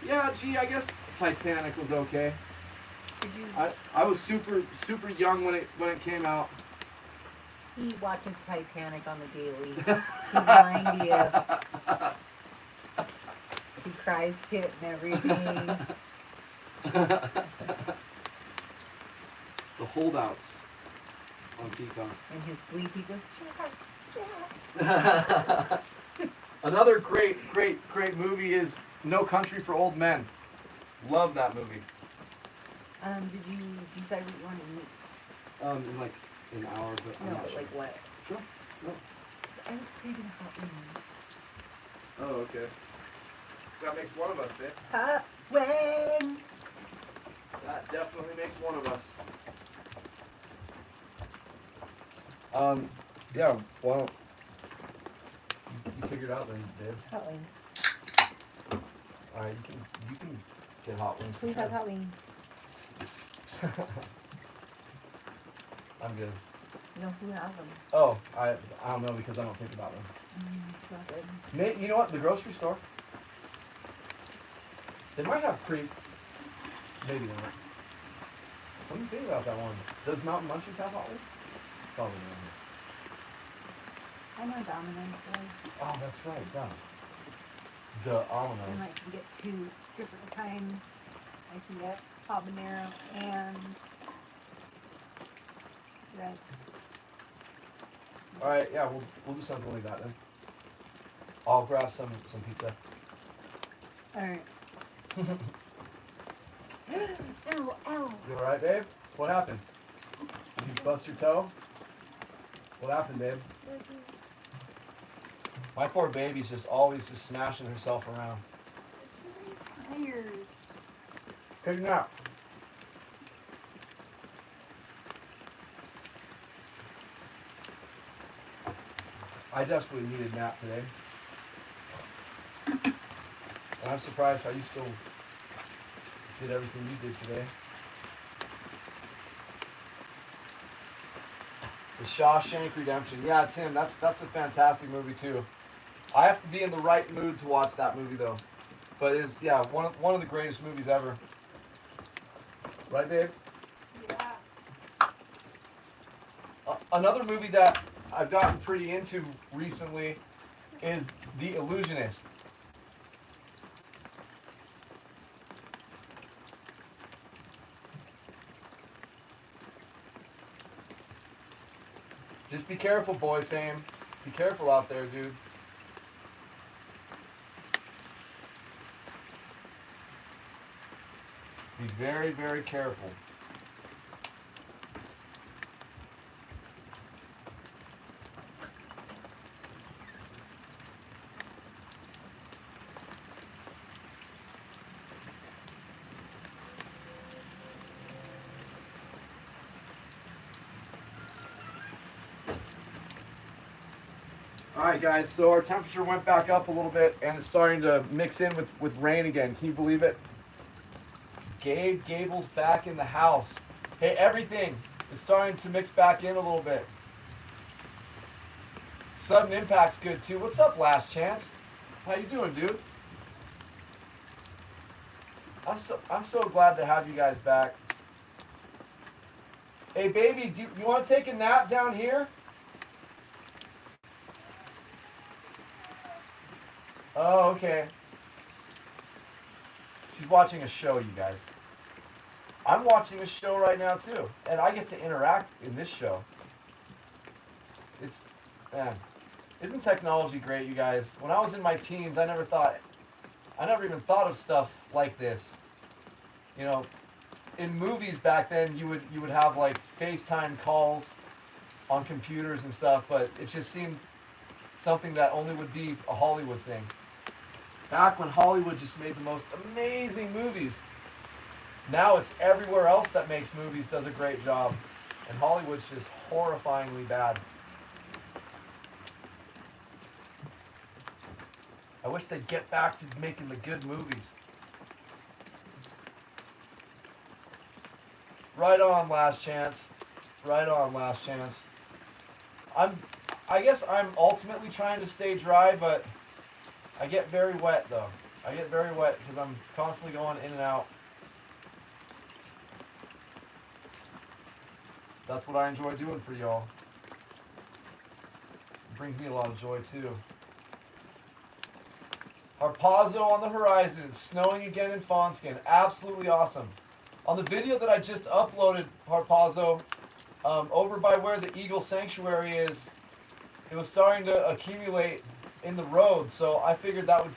Yeah, gee, I guess Titanic was okay. I was super young when it came out. He watches Titanic on the daily. He's lying to you. He cries to it and everything. The Holdouts on Peacock. In his sleep, he goes, Jack. Another great movie is No Country for Old Men. Love that movie. Did you decide what you wanted to eat? In like an hour, but I'm No, not but sure. like what? Sure. No. I was craving hot wings. Oh, okay. That makes one of us, babe. Hot wings! That definitely makes one of us. Yeah, well, you figured out then, Dave. Hot wings. Alright, you can get hot wings. Please have hot wings. I'm good. No, who has them? Oh, I don't know because I don't think about them. It's not good. You know what? The grocery store. They might have maybe not. What do you think about that one? Does Mountain Munchies have hot wings? Probably not. I know Domino's does. Oh, that's right, yeah. The almond. And I can get 2 different kinds. I can get habanero and red. All right, yeah, we'll do something like that then. I'll grab some pizza. All right. Ow, ow. You all right, babe? What happened? Did you bust your toe? What happened, babe? My poor baby's always smashing herself around. I'm tired. Take a nap. I desperately needed a nap today. And I'm surprised how you still did everything you did today. The Shawshank Redemption. Yeah, Tim, that's a fantastic movie too. I have to be in the right mood to watch that movie though. But it's one of the greatest movies ever. Right, babe? Yeah. Another movie that I've gotten pretty into recently is The Illusionist. Just be careful, boy fame. Be careful out there, dude. Be very, very careful. Alright guys, so our temperature went back up a little bit and it's starting to mix in with rain again. Can you believe it? Gable's back in the house. Hey, everything is starting to mix back in a little bit. Sudden Impact's good too. What's up, Last Chance? How you doing, dude? I'm so glad to have you guys back. Hey, baby, do you want to take a nap down here? Oh, okay. She's watching a show, you guys. I'm watching a show right now too, and I get to interact in this show. It's, man, isn't technology great, you guys? When I was in my teens, I never even thought of stuff like this. You know, in movies back then, you would have like FaceTime calls on computers and stuff, but it just seemed something that only would be a Hollywood thing. Back when Hollywood just made the most amazing movies. Now it's everywhere else that makes movies does a great job. And Hollywood's just horrifyingly bad. I wish they'd get back to making the good movies. Right on, Last Chance. Right on, Last Chance. I guess I'm ultimately trying to stay dry, but I get very wet though. I get very wet because I'm constantly going in and out. That's what I enjoy doing for y'all. It brings me a lot of joy too. Harpazo on the horizon. It's snowing again in Fawnskin. Absolutely awesome. On the video that I just uploaded, Harpazo, over by where the Eagle Sanctuary is, it was starting to accumulate in the road, so I figured that would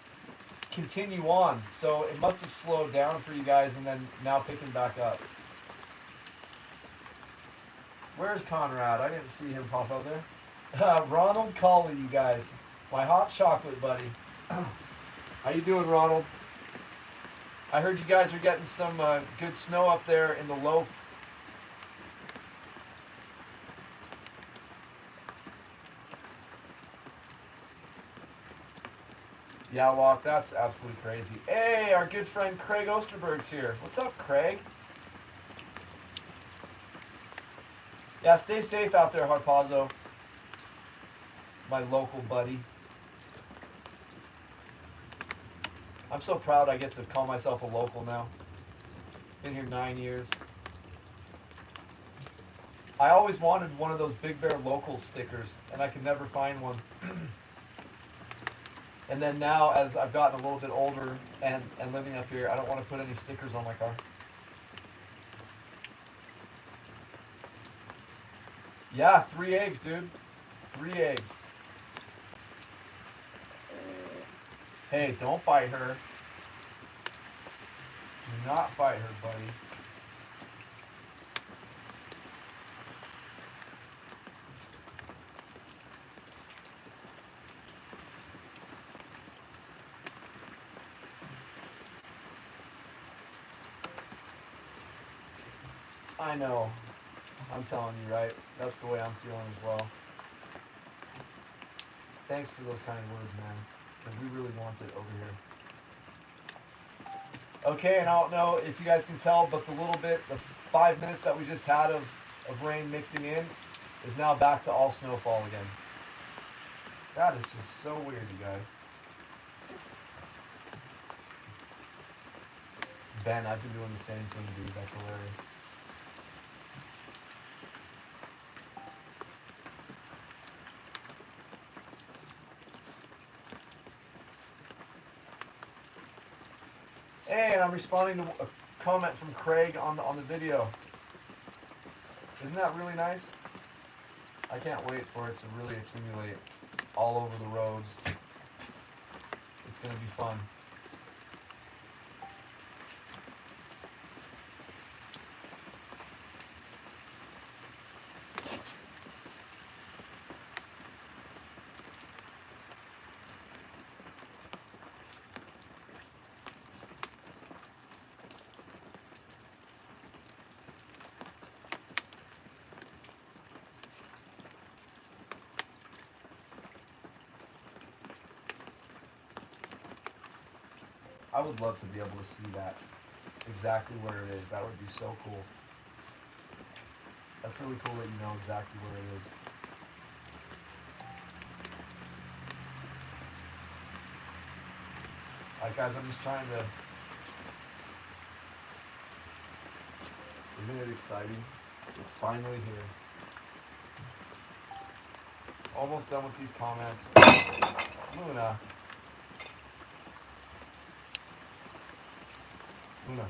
continue on. So it must have slowed down for you guys and then now picking back up. Where's Conrad? I didn't see him pop up there. Ronald Colley, you guys. My hot chocolate buddy. How you doing, Ronald? I heard you guys are getting some good snow up there in the loaf. Yeah, Locke, that's absolutely crazy. Hey, our good friend Craig Osterberg's here. What's up, Craig? Yeah, stay safe out there, Harpazo. My local buddy. I'm so proud I get to call myself a local now. Been here 9 years. I always wanted one of those Big Bear local stickers, and I could never find one. And then now, as I've gotten a little bit older and living up here, I don't want to put any stickers on my car. Yeah, 3 eggs, dude. 3 eggs. Hey, don't bite her. Do not bite her, buddy. I know. I'm telling you, right? That's the way I'm feeling as well. Thanks for those kind words, man. Because we really want it over here. Okay, and I don't know if you guys can tell, but the 5 minutes that we just had of rain mixing in, is now back to all snowfall again. That is just so weird, you guys. Ben, I've been doing the same thing, dude. That's hilarious. Hey, and I'm responding to a comment from Craig on the video. Isn't that really nice? I can't wait for it to really accumulate all over the roads. It's gonna be fun. I would love to be able to see that exactly where it is. That would be so cool. That's really cool that you know exactly where it is. Alright guys, I'm just trying to... Isn't it exciting? It's finally here. Almost done with these comments. Luna. Luna.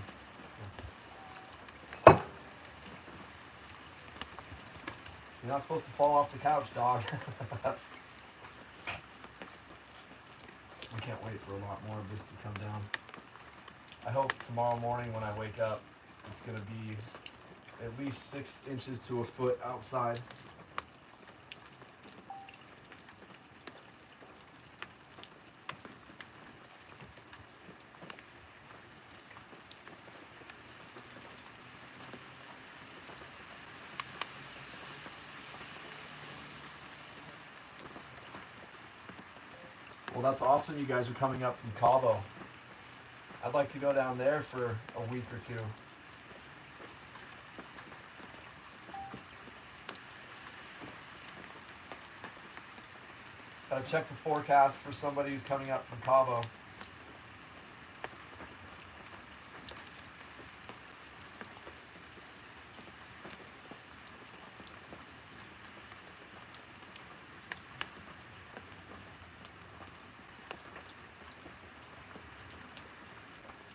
You're not supposed to fall off the couch, dog. I can't wait for a lot more of this to come down. I hope tomorrow morning when I wake up, it's going to be at least 6 inches to a foot outside. Well, that's awesome. You guys are coming up from Cabo. I'd like to go down there for a week or two. Gotta check the forecast for somebody who's coming up from Cabo.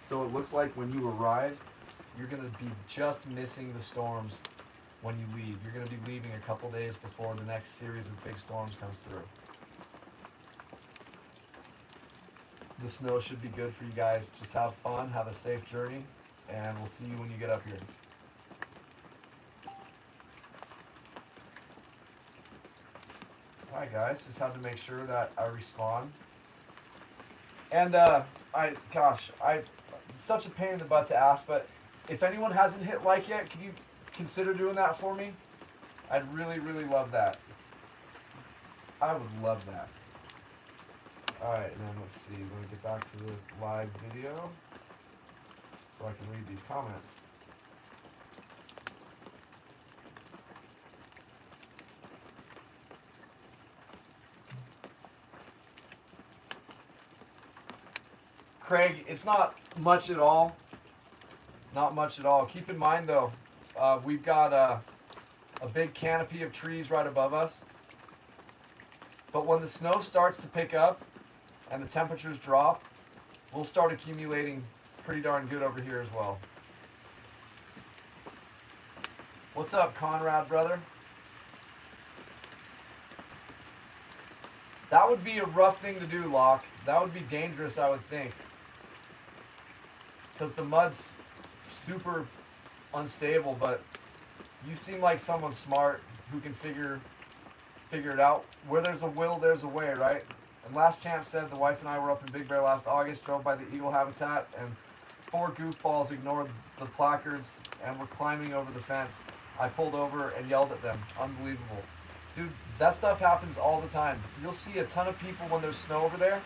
So it looks like when you arrive, you're going to be just missing the storms when you leave. You're going to be leaving a couple days before the next series of big storms comes through. The snow should be good for you guys. Just have fun, have a safe journey, and we'll see you when you get up here. Alright guys, just had to make sure that I respond. And it's such a pain in the butt to ask, but if anyone hasn't hit like yet, can you consider doing that for me? I'd really, really love that. I would love that. Alright, and then let's see. Let me get back to the live video so I can read these comments. Craig, it's not much at all. Not much at all. Keep in mind though, we've got a big canopy of trees right above us. But when the snow starts to pick up and the temperatures drop, we'll start accumulating pretty darn good over here as well. What's up, Conrad, brother? That would be a rough thing to do, Locke. That would be dangerous, I would think. Because the mud's super unstable, but you seem like someone smart who can figure it out. Where there's a will, there's a way, right? And Last Chance said the wife and I were up in Big Bear last August, drove by the eagle habitat, and 4 goofballs ignored the placards and were climbing over the fence. I pulled over and yelled at them. Unbelievable. Dude, that stuff happens all the time. You'll see a ton of people when there's snow over there,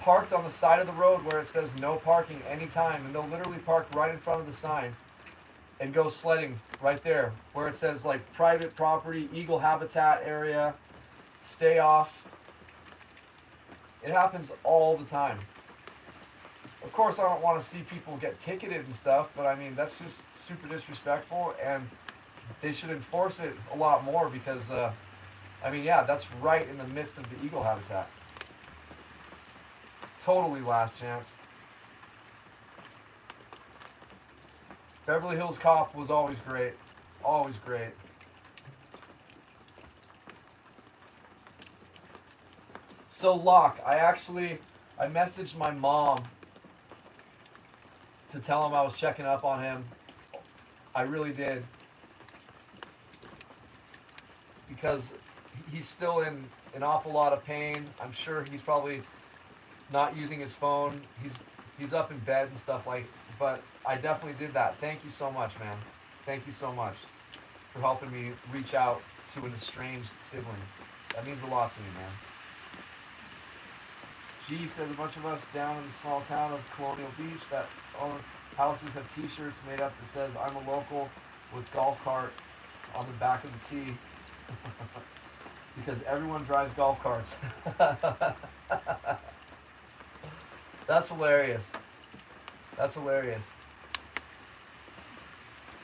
parked on the side of the road where it says no parking anytime, and they'll literally park right in front of the sign and go sledding right there where it says like private property, eagle habitat area, stay off. It happens all the time. Of course, I don't want to see people get ticketed and stuff, but I mean, that's just super disrespectful, and they should enforce it a lot more because, I mean, yeah, that's right in the midst of the eagle habitat. Totally last chance. Beverly Hills Cop was always great. Always great. So, Locke, I messaged my mom to tell him I was checking up on him. I really did. Because he's still in an awful lot of pain. I'm sure he's probably not using his phone. He's up in bed and stuff like, but I definitely did that. Thank you so much, man. Thank you so much for helping me reach out to an estranged sibling. That means a lot to me, man. G says a bunch of us down in the small town of Colonial Beach that own houses have t-shirts made up that says I'm a local with golf cart on the back of the tee. Because everyone drives golf carts. That's hilarious. That's hilarious.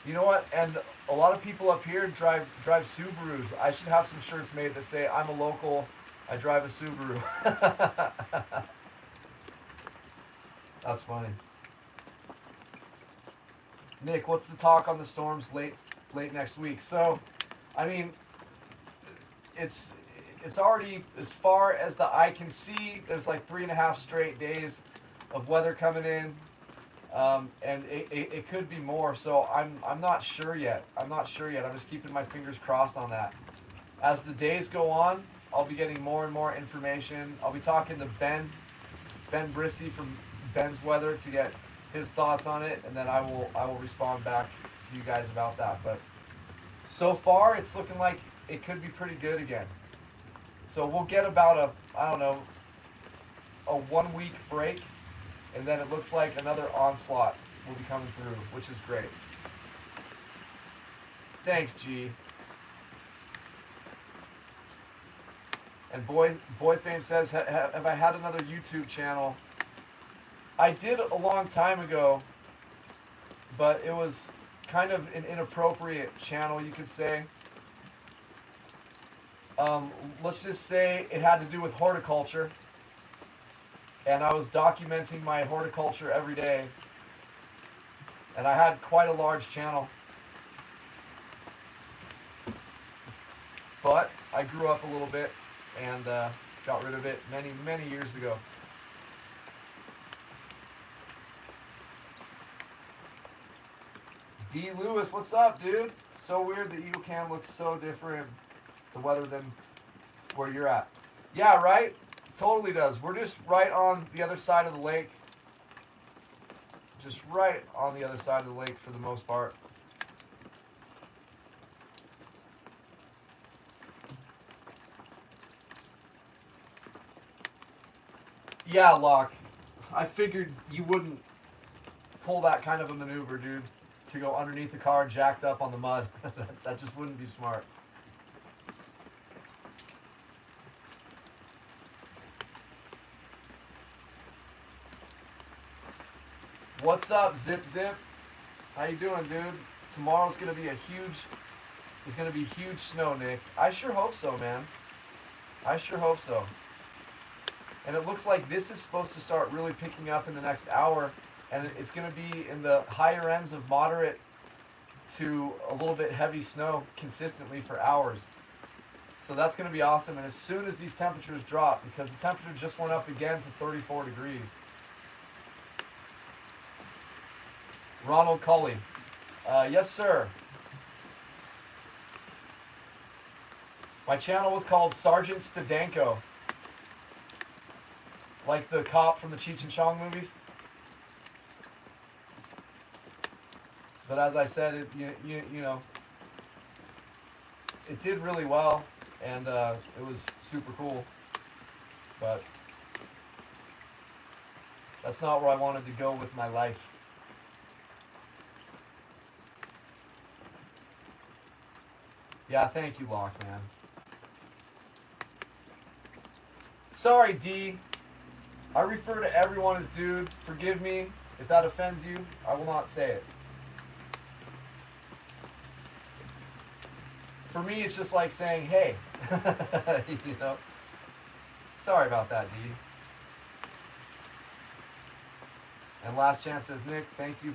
You know what? And a lot of people up here drive Subarus. I should have some shirts made that say I'm a local, I drive a Subaru. That's funny. Nick, what's the talk on the storms late next week? So, I mean, it's already as far as the eye can see. There's like 3.5 straight days of weather coming in, and it could be more. So I'm not sure yet. I'm just keeping my fingers crossed on that. As the days go on, I'll be getting more and more information. I'll be talking to Ben Brissy from Ben's Weather to get his thoughts on it, and then I will respond back to you guys about that. But so far, it's looking like it could be pretty good again. So we'll get about a 1 week break, and then it looks like another onslaught will be coming through, which is great. Thanks, G. And Boy Fame says, have I had another YouTube channel? I did a long time ago, but it was kind of an inappropriate channel, you could say. Let's just say it had to do with horticulture, and I was documenting my horticulture every day, and I had quite a large channel, but I grew up a little bit and got rid of it many years ago. D. Lewis, what's up, dude? So weird that UCAM looks so different, the weather, than where you're at. Yeah, right? Totally does. We're just right on the other side of the lake. Just right on the other side of the lake for the most part. Yeah, Locke. I figured you wouldn't pull that kind of a maneuver, dude, to go underneath the car jacked up on the mud. That just wouldn't be smart. What's up, Zip? How you doing, dude? Tomorrow's gonna be there's gonna be huge snow, Nick. I sure hope so, man. I sure hope so. And it looks like this is supposed to start really picking up in the next hour, and it's gonna be in the higher ends of moderate to a little bit heavy snow consistently for hours. So that's gonna be awesome. And as soon as these temperatures drop, because the temperature just went up again to 34 degrees. Ronald Cully. Yes, sir. My channel was called Sergeant Stadenko. Like the cop from the Cheech and Chong movies. But as I said, it you know, it did really well, and it was super cool. But that's not where I wanted to go with my life. Yeah, thank you, Locke, man. Sorry, D. I refer to everyone as dude. Forgive me if that offends you. I will not say it. For me, it's just like saying, hey. You know? Sorry about that, D. And Last Chance says, Nick, thank you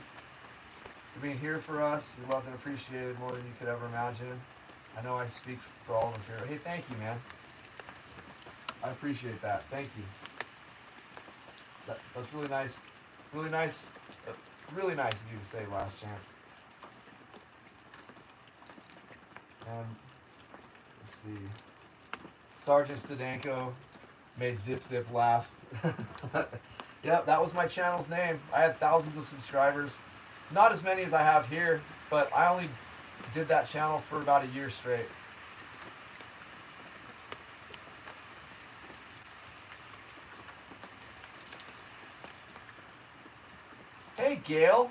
for being here for us. You're loved and appreciated more than you could ever imagine. I know I speak for all of us here. Hey, thank you, man. I appreciate that. Thank you. That's really nice. Really nice. Really nice of you to say, Last Chance. And let's see. Sergeant Stadenko made Zip Zip laugh. Yep, that was my channel's name. I had thousands of subscribers. Not as many as I have here, but I only did that channel for about a year straight. Hey, Gail.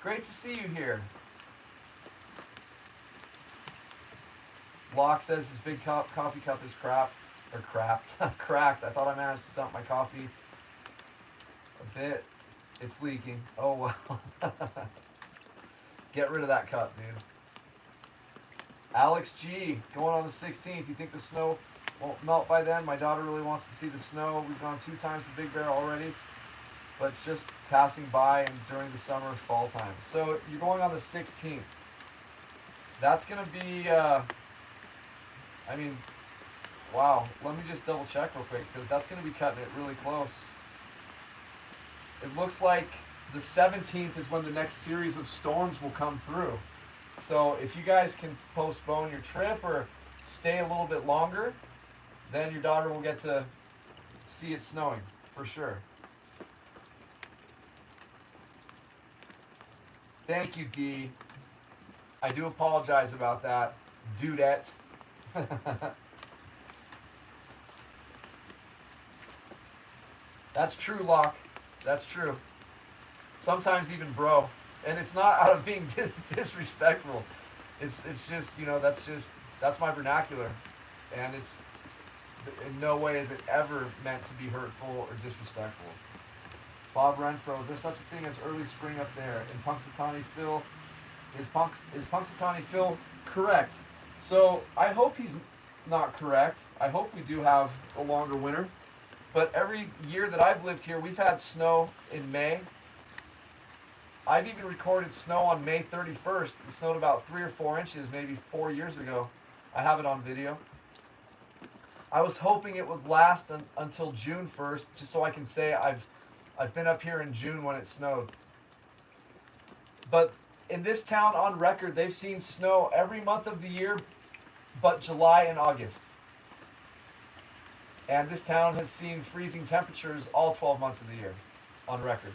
Great to see you here. Locke says his big coffee cup is cracked. Cracked. I thought I managed to dump my coffee a bit. It's leaking. Oh, well. Get rid of that cup, dude. Alex G, going on the 16th. You think the snow won't melt by then? My daughter really wants to see the snow. We've gone 2 times to Big Bear already, but just passing by and during the summer, fall time. So you're going on the 16th. That's going to be, I mean, wow. Let me just double check real quick, because that's going to be cutting it really close. It looks like the 17th is when the next series of storms will come through. So if you guys can postpone your trip or stay a little bit longer, then your daughter will get to see it snowing for sure. Thank you, D. I do apologize about that, dudette. That's true, Locke. That's true. Sometimes even bro. And it's not out of being disrespectful. It's just, you know, that's my vernacular. And it's, in no way is it ever meant to be hurtful or disrespectful. Bob Renfro, is there such a thing as early spring up there? In Punxsutawney Phil, is Punxsutawney Phil correct? So I hope he's not correct. I hope we do have a longer winter. But every year that I've lived here, we've had snow in May. I've even recorded snow on May 31st. It snowed about 3 or 4 inches maybe 4 years ago. I have it on video. I was hoping it would last until June 1st, just so I can say I've been up here in June when it snowed. But in this town, on record, they've seen snow every month of the year but July and August. And this town has seen freezing temperatures all 12 months of the year, on record.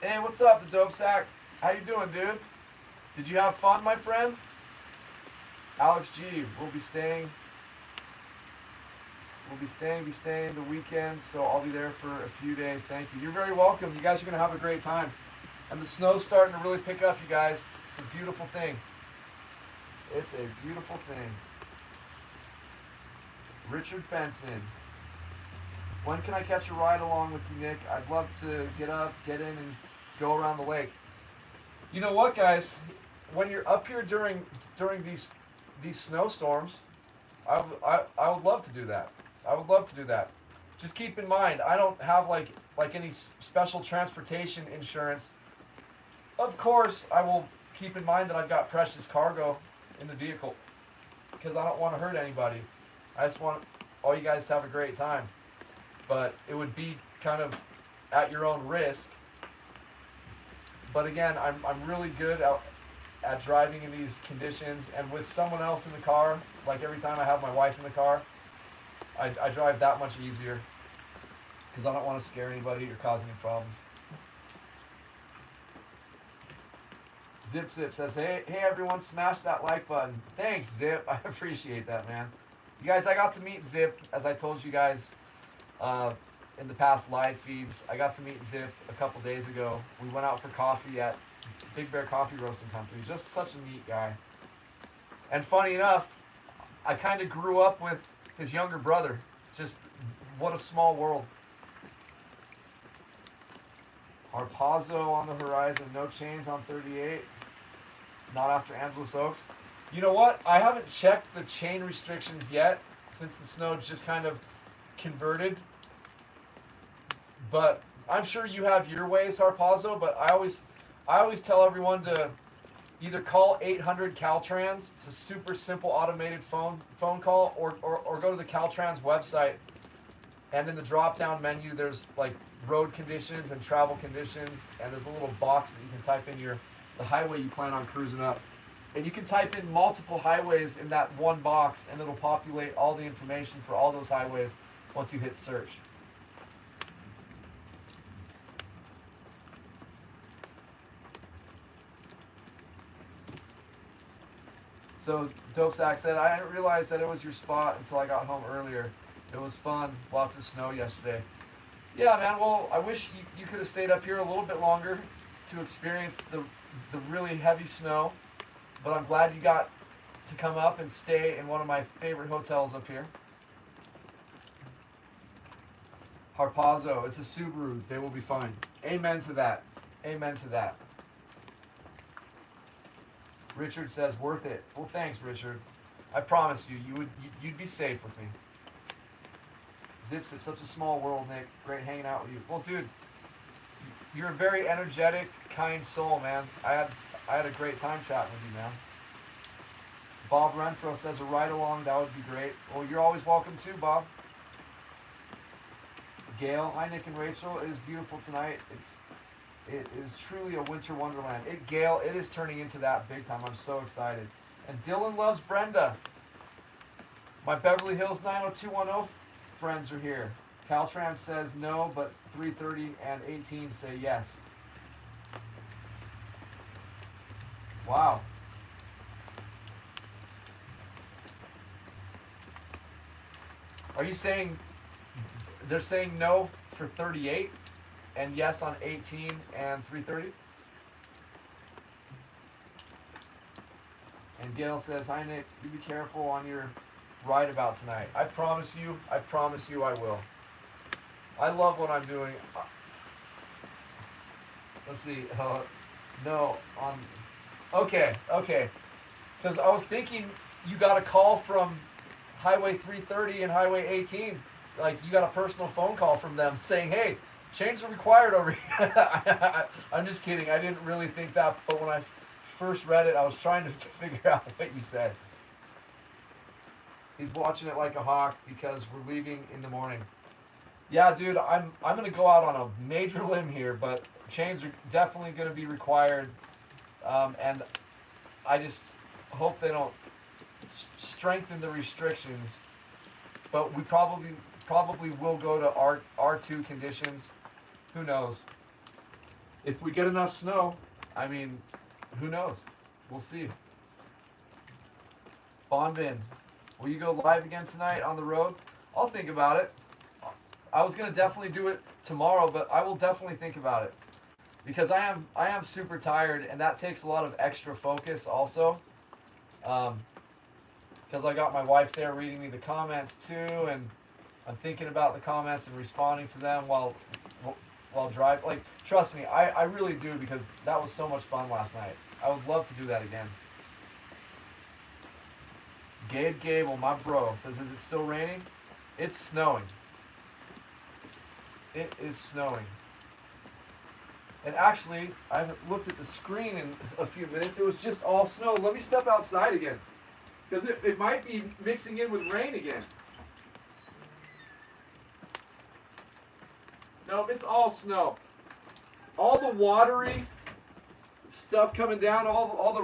Hey, what's up, the dope sack? How you doing, dude? Did you have fun, my friend? Alex G, we'll be staying the weekend, so I'll be there for a few days. Thank you. You're very welcome. You guys are going to have a great time. And the snow's starting to really pick up, you guys. It's a beautiful thing. It's a beautiful thing. Richard Benson. When can I catch a ride along with you, Nick? I'd love to get up, get in, and go around the lake. You know what, guys? When you're up here during these snowstorms, I would love to do that. I would love to do that. Just keep in mind, I don't have like any special transportation insurance. Of course, I will keep in mind that I've got precious cargo in the vehicle because I don't want to hurt anybody. I just want all you guys to have a great time. But it would be kind of at your own risk. But again, I'm really good at driving in these conditions, and with someone else in the car, like every time I have my wife in the car, I drive that much easier because I don't want to scare anybody or cause any problems. Zip Zip says, hey everyone, smash that like button. Thanks, Zip. I appreciate that, man. You guys, I got to meet Zip, as I told you guys in the past live feeds. I got to meet Zip a couple days ago. We went out for coffee at Big Bear Coffee Roasting Company. Just such a neat guy. And funny enough, I kind of grew up with his younger brother. Just what a small world. Harpazo on the horizon. No chains on 38. Not after Angeles Oaks. You know what? I haven't checked the chain restrictions yet since the snow just kind of converted. But I'm sure you have your ways, Harpazo. But I always tell everyone to either call 800 Caltrans. It's a super simple automated phone call, or go to the Caltrans website. And in the drop-down menu, there's like road conditions and travel conditions, and there's a little box that you can type in the highway you plan on cruising up. And you can type in multiple highways in that one box, and it'll populate all the information for all those highways once you hit search. So Dope Sack said, I didn't realize that it was your spot until I got home earlier. It was fun. Lots of snow yesterday. Yeah, man. Well, I wish you could have stayed up here a little bit longer to experience the really heavy snow. But I'm glad you got to come up and stay in one of my favorite hotels up here. Harpazo, it's a Subaru. They will be fine. Amen to that. Amen to that. Richard says, worth it. Well, thanks, Richard. I promise you'd be safe with me. Zips, it's such a small world, Nick. Great hanging out with you. Well, dude, you're a very energetic, kind soul, man. I had a great time chatting with you, man. Bob Renfro says a ride along, that would be great. Well, you're always welcome too, Bob. Gail, hi Nick and Rachel. It is beautiful tonight. It is truly a winter wonderland. Gail, it is turning into that big time. I'm so excited. And Dylan loves Brenda. My Beverly Hills 90210 friends are here. Caltrans says no, but 330 and 18 say yes. Wow. Are you saying they're saying no for 38 and yes on 18 and 330? And Gail says, hi Nick, you be careful on your ride about tonight. I promise you I will. I love what I'm doing. Let's see, no, on, okay. Because I was thinking you got a call from Highway 330 and Highway 18. Like you got a personal phone call from them saying, hey, chains are required over here. I'm just kidding. I didn't really think that, but when I first read it, I was trying to figure out what you said. He's watching it like a hawk because we're leaving in the morning. Yeah, dude, I'm gonna go out on a major limb here, but chains are definitely gonna be required, and I just hope they don't strengthen the restrictions. But we probably will go to R2 conditions. Who knows? If we get enough snow, I mean, who knows? We'll see. Bonvin, will you go live again tonight on the road? I'll think about it. I was gonna definitely do it tomorrow, but I will definitely think about it because I am super tired, and that takes a lot of extra focus also. Because I got my wife there reading me the comments too, and I'm thinking about the comments and responding to them while driving. Like, trust me, I really do, because that was so much fun last night. I would love to do that again. Gabe Gable, my bro, says, is it still raining? It's snowing. It is snowing. And actually, I haven't looked at the screen in a few minutes. It was just all snow. Let me step outside again, because it might be mixing in with rain again. Nope, it's all snow. All the watery stuff coming down, all the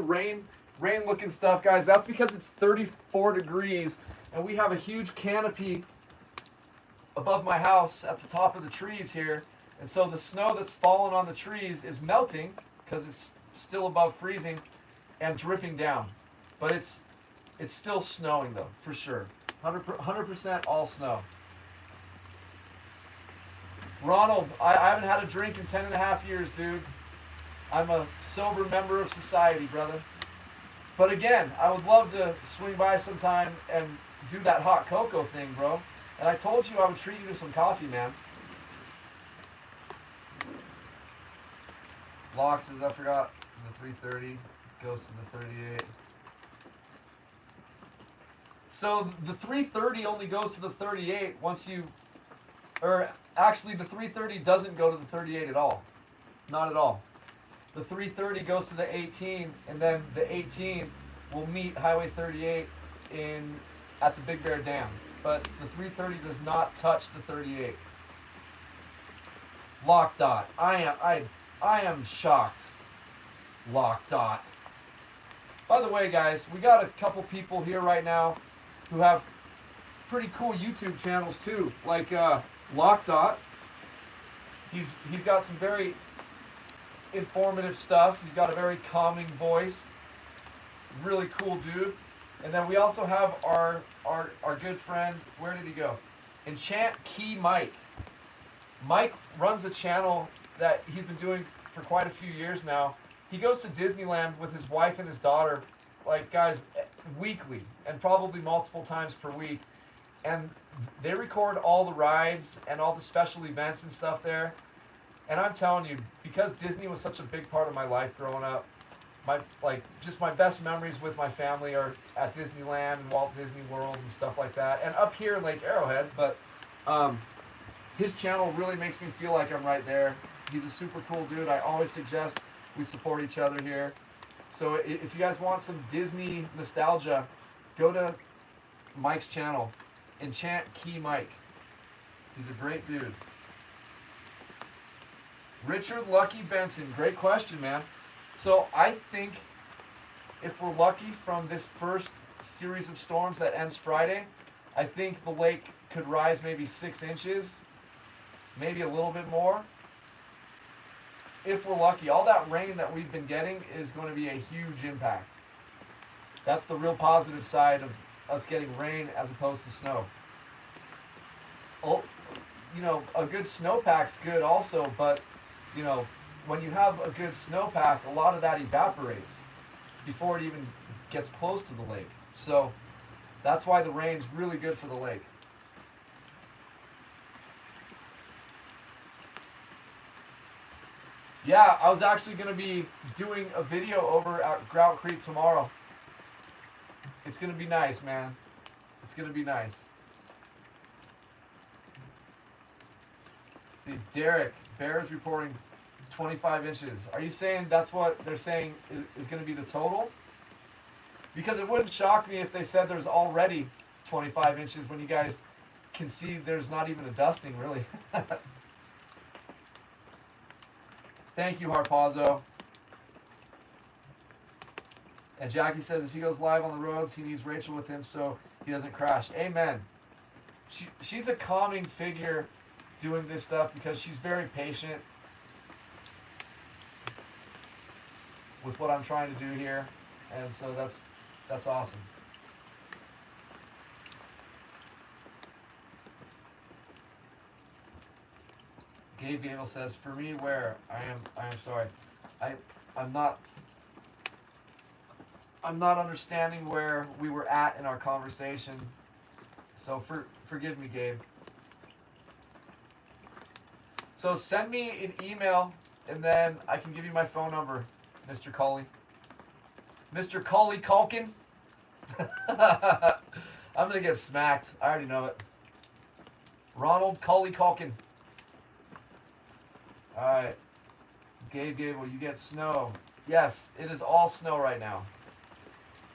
rain-looking stuff, guys, that's because it's 34 degrees, and we have a huge canopy above my house at the top of the trees here. And so the snow that's fallen on the trees is melting because it's still above freezing and dripping down. But it's still snowing though, for sure. 100% all snow. Ronald, I haven't had a drink in 10.5 years, dude. I'm a sober member of society, brother. But again, I would love to swing by sometime and do that hot cocoa thing, bro. And I told you I would treat you to some coffee, man. Locke says, I forgot the 330 goes to the 38. So the 330 only goes to the 38 once you, or actually the 330 doesn't go to the 38 at all. Not at all. The 330 goes to the 18, and then the 18 will meet Highway 38 at the Big Bear Dam. But the 330 does not touch the 38. Lock dot. I am shocked. Lock dot. By the way, guys, we got a couple people here right now who have pretty cool YouTube channels too, like Lock dot. He's got some very informative stuff. He's got a very calming voice. Really cool dude. And then we also have our good friend, where did he go? Enchant Key Mike. Mike runs a channel that he's been doing for quite a few years now. He goes to Disneyland with his wife and his daughter, like, guys, weekly, and probably multiple times per week. And they record all the rides and all the special events and stuff there. And I'm telling you, because Disney was such a big part of my life growing up, my best memories with my family are at Disneyland and Walt Disney World and stuff like that, and up here in Lake Arrowhead. But his channel really makes me feel like I'm right there. He's a super cool dude. I always suggest we support each other here. So if you guys want some Disney nostalgia, go to Mike's channel, Enchant Key Mike. He's a great dude. Richard Lucky Benson, great question, man. So I think if we're lucky from this first series of storms that ends Friday, I think the lake could rise maybe 6 inches, maybe a little bit more. If we're lucky, all that rain that we've been getting is going to be a huge impact. That's the real positive side of us getting rain as opposed to snow. Oh, you know, a good snowpack's good also, but you know, when you have a good snowpack, a lot of that evaporates before it even gets close to the lake. So that's why the rain's really good for the lake. Yeah, I was actually going to be doing a video over at Grout Creek tomorrow. It's going to be nice, man. It's going to be nice. See, Derek, Bears reporting 25 inches. Are you saying that's what they're saying is going to be the total? Because it wouldn't shock me if they said there's already 25 inches when you guys can see there's not even a dusting, really. Thank you, Harpazzo. And Jackie says if he goes live on the roads, he needs Rachel with him so he doesn't crash. Amen. She's a calming figure doing this stuff because she's very patient with what I'm trying to do here. And so that's awesome. Gabe Gable says, for me, where I am sorry. I'm not understanding where we were at in our conversation. So forgive me, Gabe. So send me an email and then I can give you my phone number, Mr. Cully. Mr. Cully Culkin. I'm gonna get smacked. I already know it. Ronald Cully Culkin. Alright. Gabe Gable, you get snow. Yes, it is all snow right now.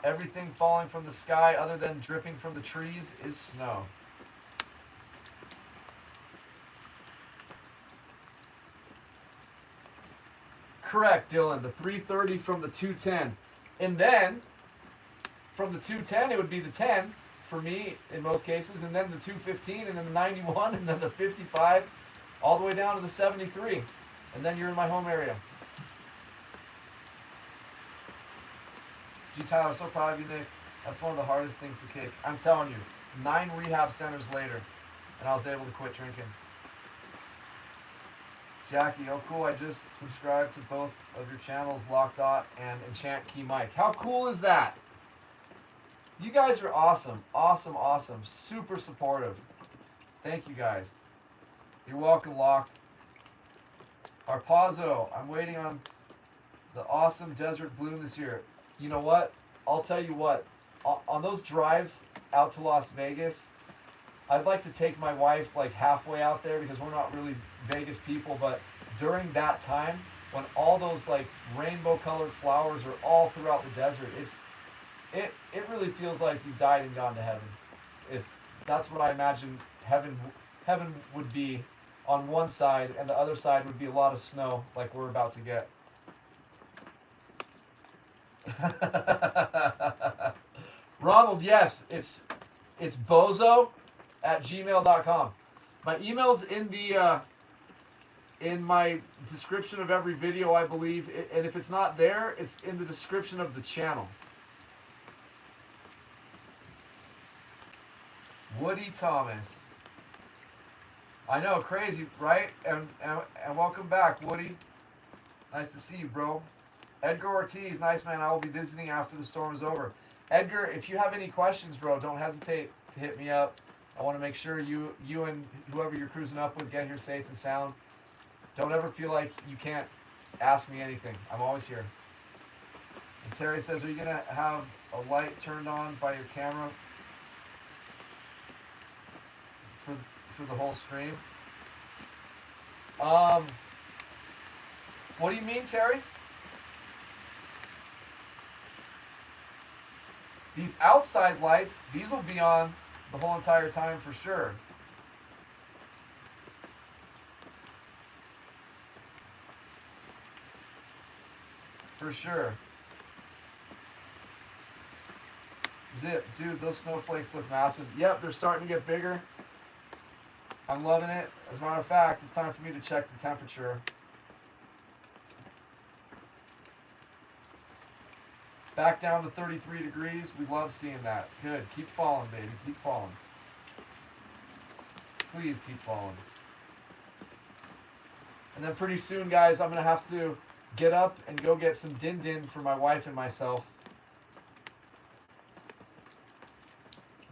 Everything falling from the sky other than dripping from the trees is snow. Correct, Dylan. The 330 from the 210. And then, from the 210, it would be the 10 for me in most cases, and then the 215, and then the 91, and then the 55, all the way down to the 73. And then you're in my home area. Gee, Tyler, I'm so proud of you, Nick. That's one of the hardest things to kick. I'm telling you, 9 rehab centers later, and I was able to quit drinking. Jackie, oh cool, I just subscribed to both of your channels, Lockdot and Enchant Key Mike. How cool is that? You guys are awesome, awesome, awesome. Super supportive. Thank you guys. You're welcome, Lock. Arpazzo, I'm waiting on the awesome Desert Bloom this year. You know what? I'll tell you what. On those drives out to Las Vegas, I'd like to take my wife like halfway out there because we're not really Vegas people, but during that time when all those like rainbow colored flowers are all throughout the desert, it really feels like you've died and gone to heaven. If that's what I imagine heaven would be on one side, and the other side would be a lot of snow like we're about to get. Ronald, yes, it's bozo@gmail.com. My email's in my description of every video, I believe, and if it's not there, it's in the description of the channel. Woody Thomas. I know, crazy, right? And welcome back, Woody. Nice to see you, bro. Edgar Ortiz, nice man. I will be visiting after the storm is over. Edgar, if you have any questions, bro, don't hesitate to hit me up. I want to make sure you and whoever you're cruising up with get here safe and sound. Don't ever feel like you can't ask me anything. I'm always here. And Terry says, are you going to have a light turned on by your camera for the whole stream? What do you mean, Terry? These outside lights, these will be on the whole entire time for sure. For sure. Zip, dude, those snowflakes look massive. Yep, they're starting to get bigger. I'm loving it. As a matter of fact, it's time for me to check the temperature. Back down to 33 degrees. We love seeing that. Good. Keep falling, baby. Keep falling. Please keep falling. And then pretty soon, guys, I'm going to have to get up and go get some din-din for my wife and myself.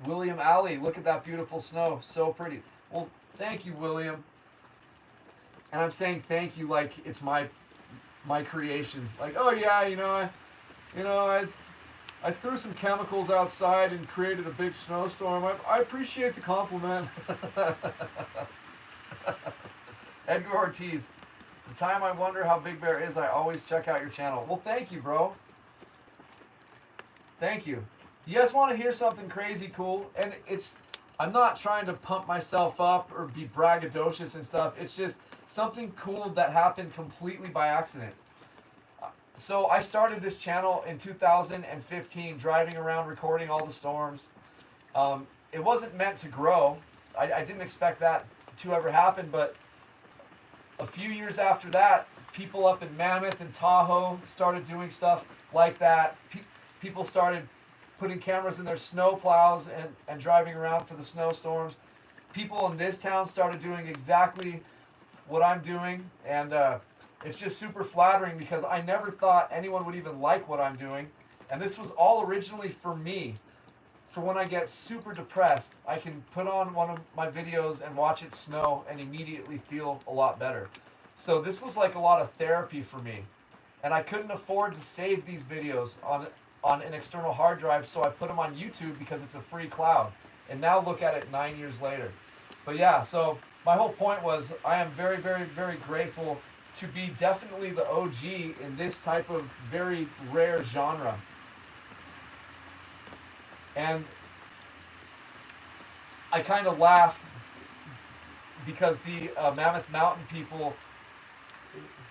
William Alley, look at that beautiful snow. So pretty. Well, thank you, William. And I'm saying thank you like it's my creation. Like, oh yeah, I threw some chemicals outside and created a big snowstorm. I appreciate the compliment. Edgar Ortiz, the time I wonder how Big Bear is, I always check out your channel. Well, thank you, bro. Thank you. You guys want to hear something crazy cool? And I'm not trying to pump myself up or be braggadocious and stuff. It's just something cool that happened completely by accident. So I started this channel in 2015, driving around recording all the storms. It wasn't meant to grow. I didn't expect that to ever happen, but a few years after that, people up in Mammoth and Tahoe started doing stuff like that. People started putting cameras in their snow plows and driving around for the snowstorms. People in this town started doing exactly what I'm doing, and it's just super flattering because I never thought anyone would even like what I'm doing. And this was all originally for me. For when I get super depressed, I can put on one of my videos and watch it snow and immediately feel a lot better. So this was like a lot of therapy for me. And I couldn't afford to save these videos on an external hard drive, so I put them on YouTube because it's a free cloud. And now look at it 9 years later. But yeah, so my whole point was I am very, very, very grateful to be definitely the OG in this type of very rare genre. And I kind of laugh because the Mammoth Mountain people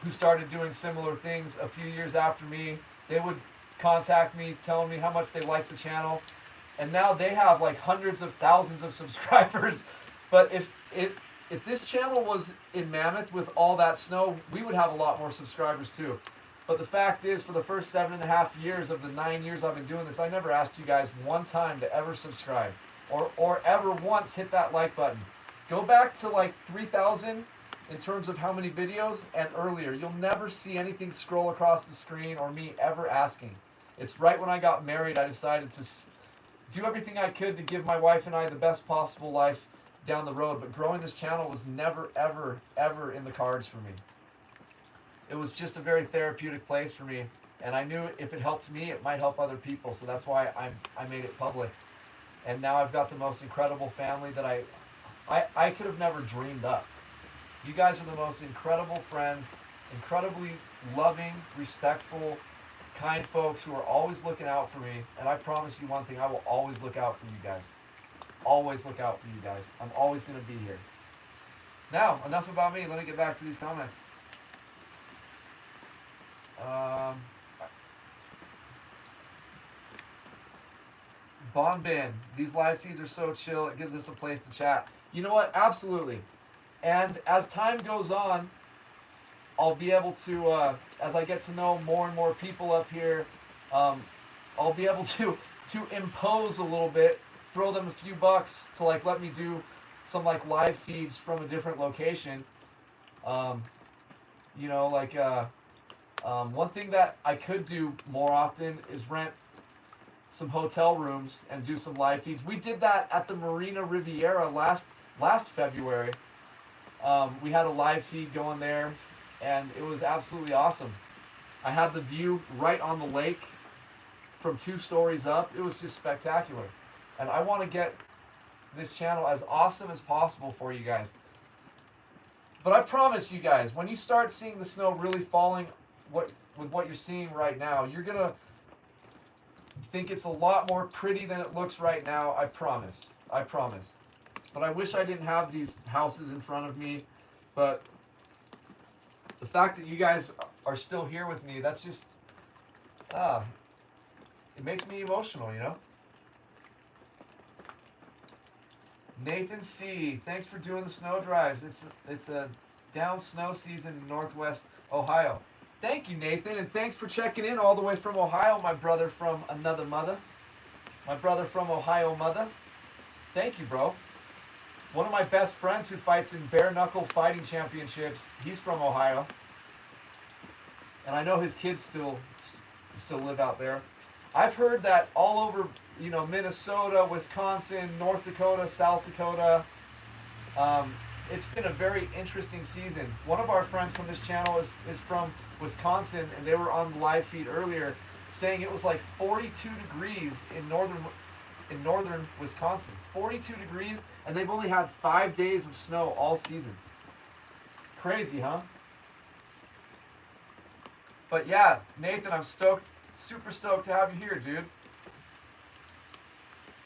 who started doing similar things a few years after me, they would contact me telling me how much they liked the channel. And now they have like hundreds of thousands of subscribers. But if this channel was in Mammoth with all that snow, we would have a lot more subscribers too. But the fact is, for the first 7.5 years of the 9 years I've been doing this, I never asked you guys one time to ever subscribe or ever once hit that like button. Go back to like 3,000 in terms of how many videos and earlier. You'll never see anything scroll across the screen or me ever asking. It's right when I got married, I decided to do everything I could to give my wife and I the best possible life down the road. But growing this channel was never, ever, ever in the cards for me. It was just a very therapeutic place for me, and I knew if it helped me, it might help other people. So that's why I made it public. And now I've got the most incredible family that I could have never dreamed up. You guys are the most incredible friends, incredibly loving, respectful, kind folks who are always looking out for me. And I promise you one thing, I will always look out for you guys. Always look out for you guys. I'm always going to be here. Now, enough about me. Let me get back to these comments. Bonbin, these live feeds are so chill. It gives us a place to chat. You know what? Absolutely. And as time goes on, I'll be able to, as I get to know more and more people up here, I'll be able to impose a little bit, throw them a few bucks to like let me do some like live feeds from a different location. You know, like one thing that I could do more often is rent some hotel rooms and do some live feeds. We did that at the Marina Riviera last February. We had a live feed going there, and it was absolutely awesome. I had the view right on the lake from 2 stories up. It was just spectacular. And I want to get this channel as awesome as possible for you guys. But I promise you guys, when you start seeing the snow really falling with what you're seeing right now, you're going to think it's a lot more pretty than it looks right now. I promise. I promise. But I wish I didn't have these houses in front of me. But the fact that you guys are still here with me, that's just, it makes me emotional, you know? Nathan C., thanks for doing the snow drives. It's a down snow season in Northwest Ohio. Thank you, Nathan, and thanks for checking in all the way from Ohio, my brother from another mother. My brother from Ohio mother. Thank you, bro. One of my best friends who fights in bare knuckle fighting championships, he's from Ohio. And I know his kids still live out there. I've heard that all over, you know, Minnesota, Wisconsin, North Dakota, South Dakota, it's been a very interesting season. One of our friends from this channel is from Wisconsin, and they were on the live feed earlier saying it was like 42 degrees in northern Wisconsin. 42 degrees, and they've only had 5 days of snow all season. Crazy, huh? But yeah, Nathan, I'm stoked, super stoked to have you here, dude.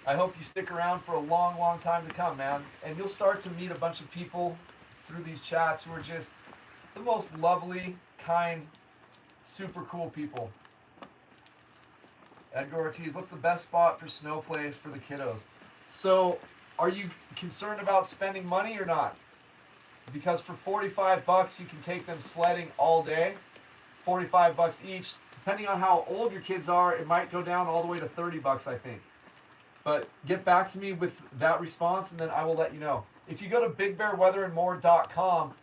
I hope you stick around for a long, long time to come, man. And you'll start to meet a bunch of people through these chats who are just the most lovely, kind, super cool people. Edgar Ortiz, what's the best spot for snow play for the kiddos? So, are you concerned about spending money or not? Because for 45 bucks, you can take them sledding all day. 45 bucks each. Depending on how old your kids are, it might go down all the way to 30 bucks, I think. But get back to me with that response, and then I will let you know. If you go to bigbearweatherandmore.com,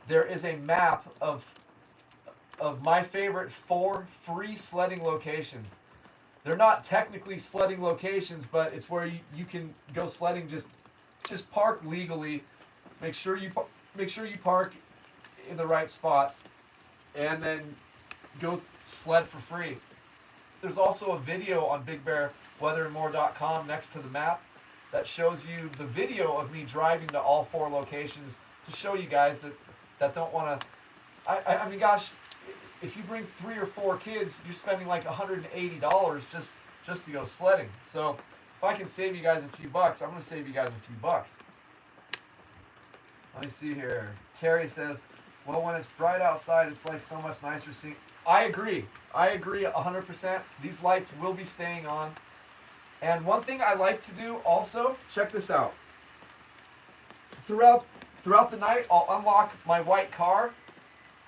there is a map of my favorite 4 free sledding locations. They're not technically sledding locations, but it's where you can go sledding. Just park legally. Make sure you park in the right spots, and then go sled for free. There's also a video on bigbearweatherandmore.com next to the map that shows you the video of me driving to all 4 locations to show you guys that don't want to. I mean, gosh, if you bring 3 or 4 kids, you're spending like $180 just to go sledding. So if I can save you guys a few bucks, I'm going to save you guys a few bucks. Let me see here. Terry says, well, when it's bright outside, it's like so much nicer seeing. I agree 100%. These lights will be staying on. And one thing I like to do also, check this out. Throughout the night, I'll unlock my white car,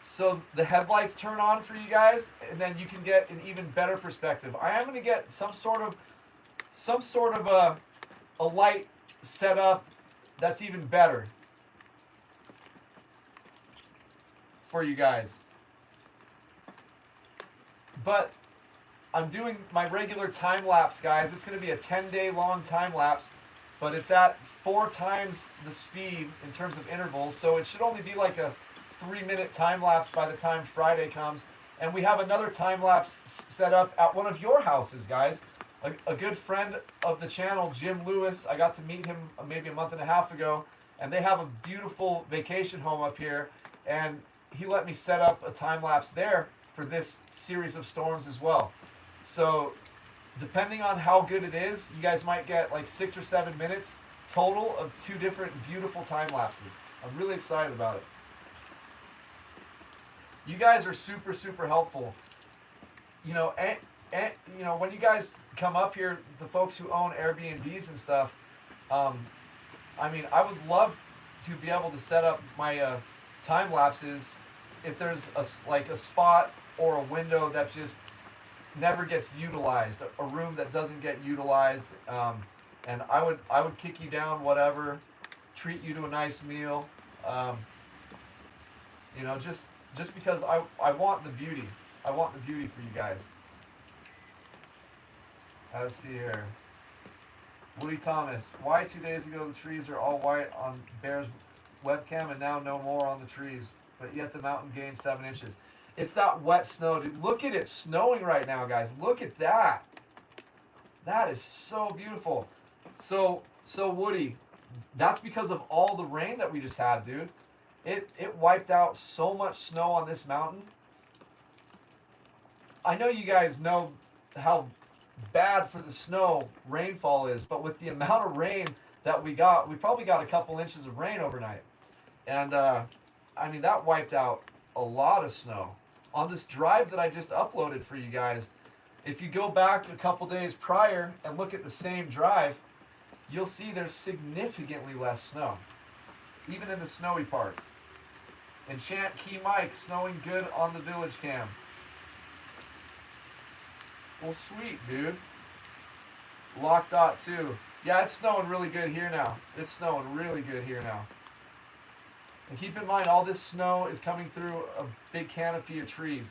so the headlights turn on for you guys, and then you can get an even better perspective. I am going to get some sort of a light set up that's even better for you guys. But I'm doing my regular time lapse, guys. It's going to be a 10-day long time lapse, but it's at 4 times the speed in terms of intervals, so it should only be like a 3-minute time lapse by the time Friday comes. And we have another time lapse set up at one of your houses, guys. A good friend of the channel, Jim Lewis, I got to meet him maybe a month and a half ago, and they have a beautiful vacation home up here, and he let me set up a time lapse there for this series of storms as well. So depending on how good it is, you guys might get like 6 or 7 minutes total of 2 different beautiful time lapses. I'm really excited about it. You guys are super, super helpful. You know, and you know, when you guys come up here, the folks who own Airbnbs and stuff, I mean, I would love to be able to set up my time lapses if there's a spot or a window that just never gets utilized, a room that doesn't get utilized, and I would kick you down, whatever, treat you to a nice meal, you know, just because I want the beauty. I want the beauty for you guys. Let's see here. Woody Thomas, why 2 days ago the trees are all white on Bear's webcam and now no more on the trees, but yet the mountain gained 7 inches. It's that wet snow, dude. Look at it snowing right now, guys. Look at that. That is so beautiful. So Woody, that's because of all the rain that we just had, dude. It wiped out so much snow on this mountain. I know you guys know how bad for the snow rainfall is, but with the amount of rain that we got, we probably got a couple inches of rain overnight. And I mean, that wiped out a lot of snow. On this drive that I just uploaded for you guys, if you go back a couple days prior and look at the same drive, you'll see there's significantly less snow, even in the snowy parts. Enchant Key Mike, snowing good on the village cam. Well, sweet, dude. Lock.2. Yeah, it's snowing really good here now. It's snowing really good here now. And keep in mind, all this snow is coming through a big canopy of trees.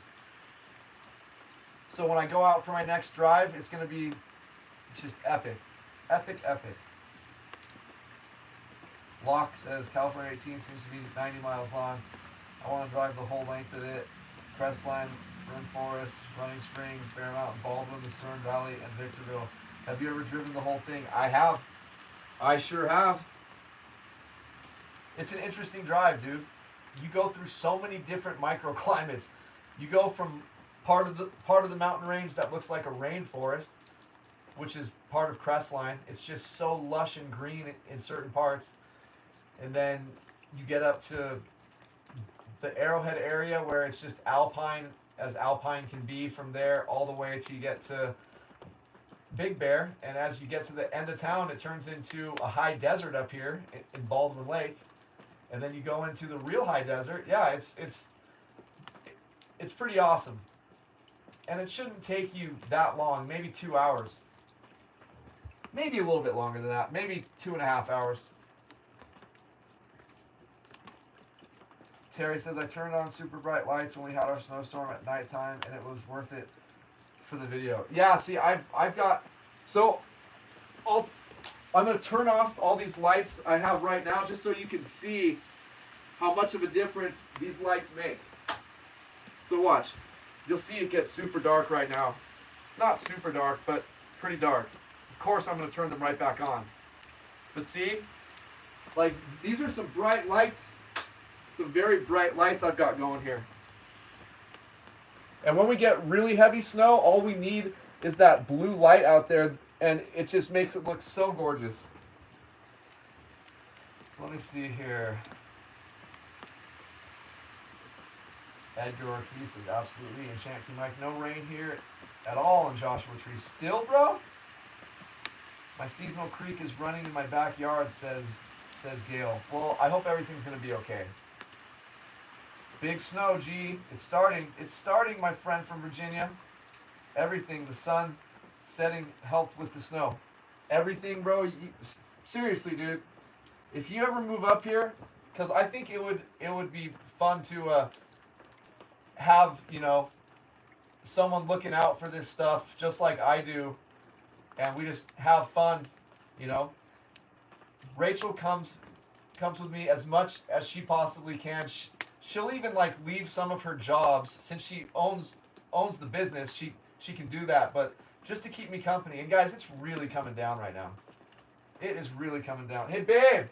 So when I go out for my next drive, it's going to be just epic. Epic, epic. Locke says, California 18 seems to be 90 miles long. I want to drive the whole length of it. Crestline, Burn Forest, Running Springs, Bear Mountain, Baldwin, the Stern Valley, and Victorville. Have you ever driven the whole thing? I have. I sure have. It's an interesting drive, dude. You go through so many different microclimates. You go from part of the mountain range that looks like a rainforest, which is part of Crestline. It's just so lush and green in certain parts. And then you get up to the Arrowhead area where it's just alpine as alpine can be from there all the way till you get to Big Bear. And as you get to the end of town, it turns into a high desert up here in Baldwin Lake. And then you go into the real high desert. Yeah, it's pretty awesome. And it shouldn't take you that long, maybe 2 hours. Maybe a little bit longer than that, maybe 2.5 hours. Terry says, I turned on super bright lights when we had our snowstorm at nighttime, and it was worth it for the video. Yeah, see, I've got, so I'm going to turn off all these lights I have right now just so you can see how much of a difference these lights make. So watch. You'll see it gets super dark right now. Not super dark, but pretty dark. Of course, I'm going to turn them right back on. But see, like, these are some bright lights, some very bright lights I've got going here. And when we get really heavy snow, all we need is that blue light out there, and it just makes it look so gorgeous. Let me see here. Edgar Ortiz says, absolutely. Enchant King Mike, no rain here at all in Joshua Tree. Still, bro? My seasonal creek is running in my backyard, says Gail. Well, I hope everything's going to be okay. Big snow, G. It's starting. It's starting, my friend from Virginia. Everything. The sun setting helped with the snow. Everything, bro. Seriously, dude. If you ever move up here, because I think it would be fun to have, you know, someone looking out for this stuff just like I do, and we just have fun, you know. Rachel comes with me as much as she possibly can. She'll even like leave some of her jobs since she owns the business. She can do that, but just to keep me company. And guys, it's really coming down right now. It is really coming down. Hey, babe.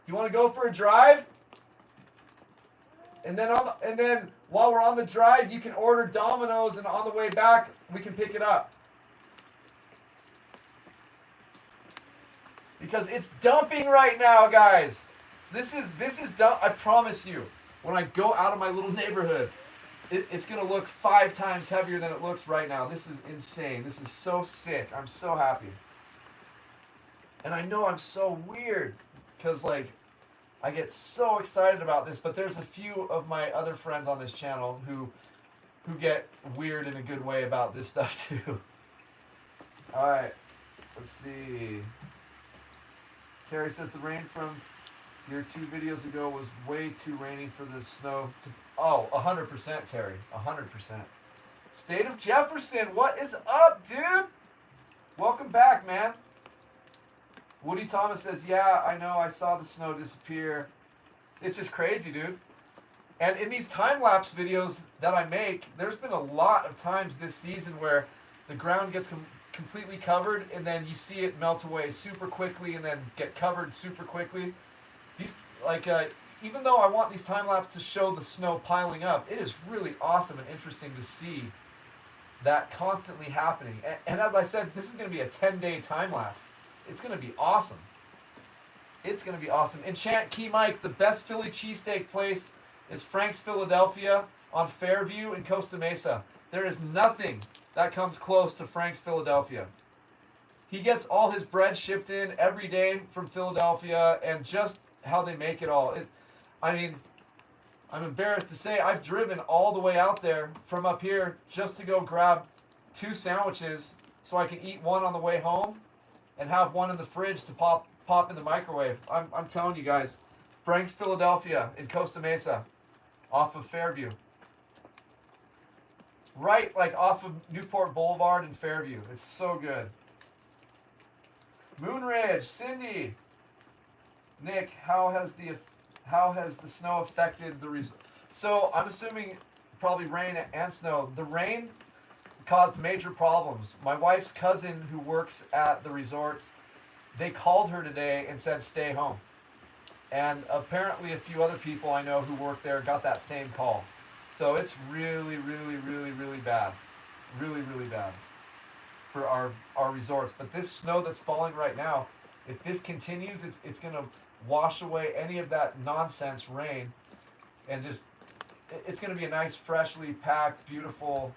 You want to go for a drive? And then while we're on the drive, you can order Domino's, and on the way back, we can pick it up. Because it's dumping right now, guys. This is dump. I promise you. When I go out of my little neighborhood, it's gonna look 5 times heavier than it looks right now. This is insane. This is so sick. I'm so happy. And I know I'm so weird because like I get so excited about this, but there's a few of my other friends on this channel who get weird in a good way about this stuff too. All right, let's see. Terry says the rain from your 2 videos ago was way too rainy for the snow to... Oh, 100%, Terry. 100%. State of Jefferson, what is up, dude? Welcome back, man. Woody Thomas says, yeah, I know, I saw the snow disappear. It's just crazy, dude. And in these time-lapse videos that I make, there's been a lot of times this season where the ground gets completely covered, and then you see it melt away super quickly and then get covered super quickly. These, like, even though I want these time-lapse to show the snow piling up, it is really awesome and interesting to see that constantly happening. And as I said, this is going to be a 10-day time-lapse. It's going to be awesome. It's going to be awesome. Enchant Key Mike, the best Philly cheesesteak place is Frank's Philadelphia on Fairview in Costa Mesa. There is nothing that comes close to Frank's Philadelphia. He gets all his bread shipped in every day from Philadelphia, and just how they make it all. I mean, I'm embarrassed to say I've driven all the way out there from up here just to go grab 2 sandwiches so I can eat one on the way home and have one in the fridge to pop in the microwave. I'm telling you guys, Frank's Philadelphia in Costa Mesa, off of Fairview. Right, like off of Newport Boulevard and Fairview. It's so good. Moonridge, Cindy, Nick, how has the snow affected the resort? So I'm assuming probably rain and snow. The rain caused major problems. My wife's cousin who works at the resorts, they called her today and said stay home. And apparently a few other people I know who work there got that same call. So it's really, really, really, really bad. Really, really bad for our resorts. But this snow that's falling right now, if this continues, it's going to wash away any of that nonsense rain, and just it's going to be a nice, freshly packed, beautiful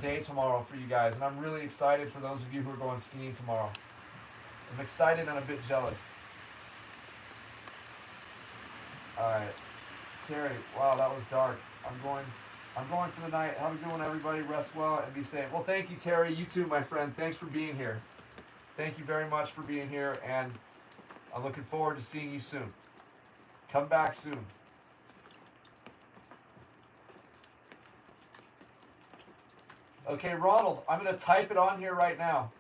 day tomorrow for you guys. And I'm really excited for those of you who are going skiing tomorrow. I'm excited and a bit jealous. All right, Terry, wow, that was dark. I'm going for the night. Have a good one, everybody. Rest well and be safe. Well, thank you, Terry. You too, my friend. Thanks for being here. Thank you very much for being here, and I'm looking forward to seeing you soon. Come back soon. Okay, Ronald, I'm going to type it on here right now.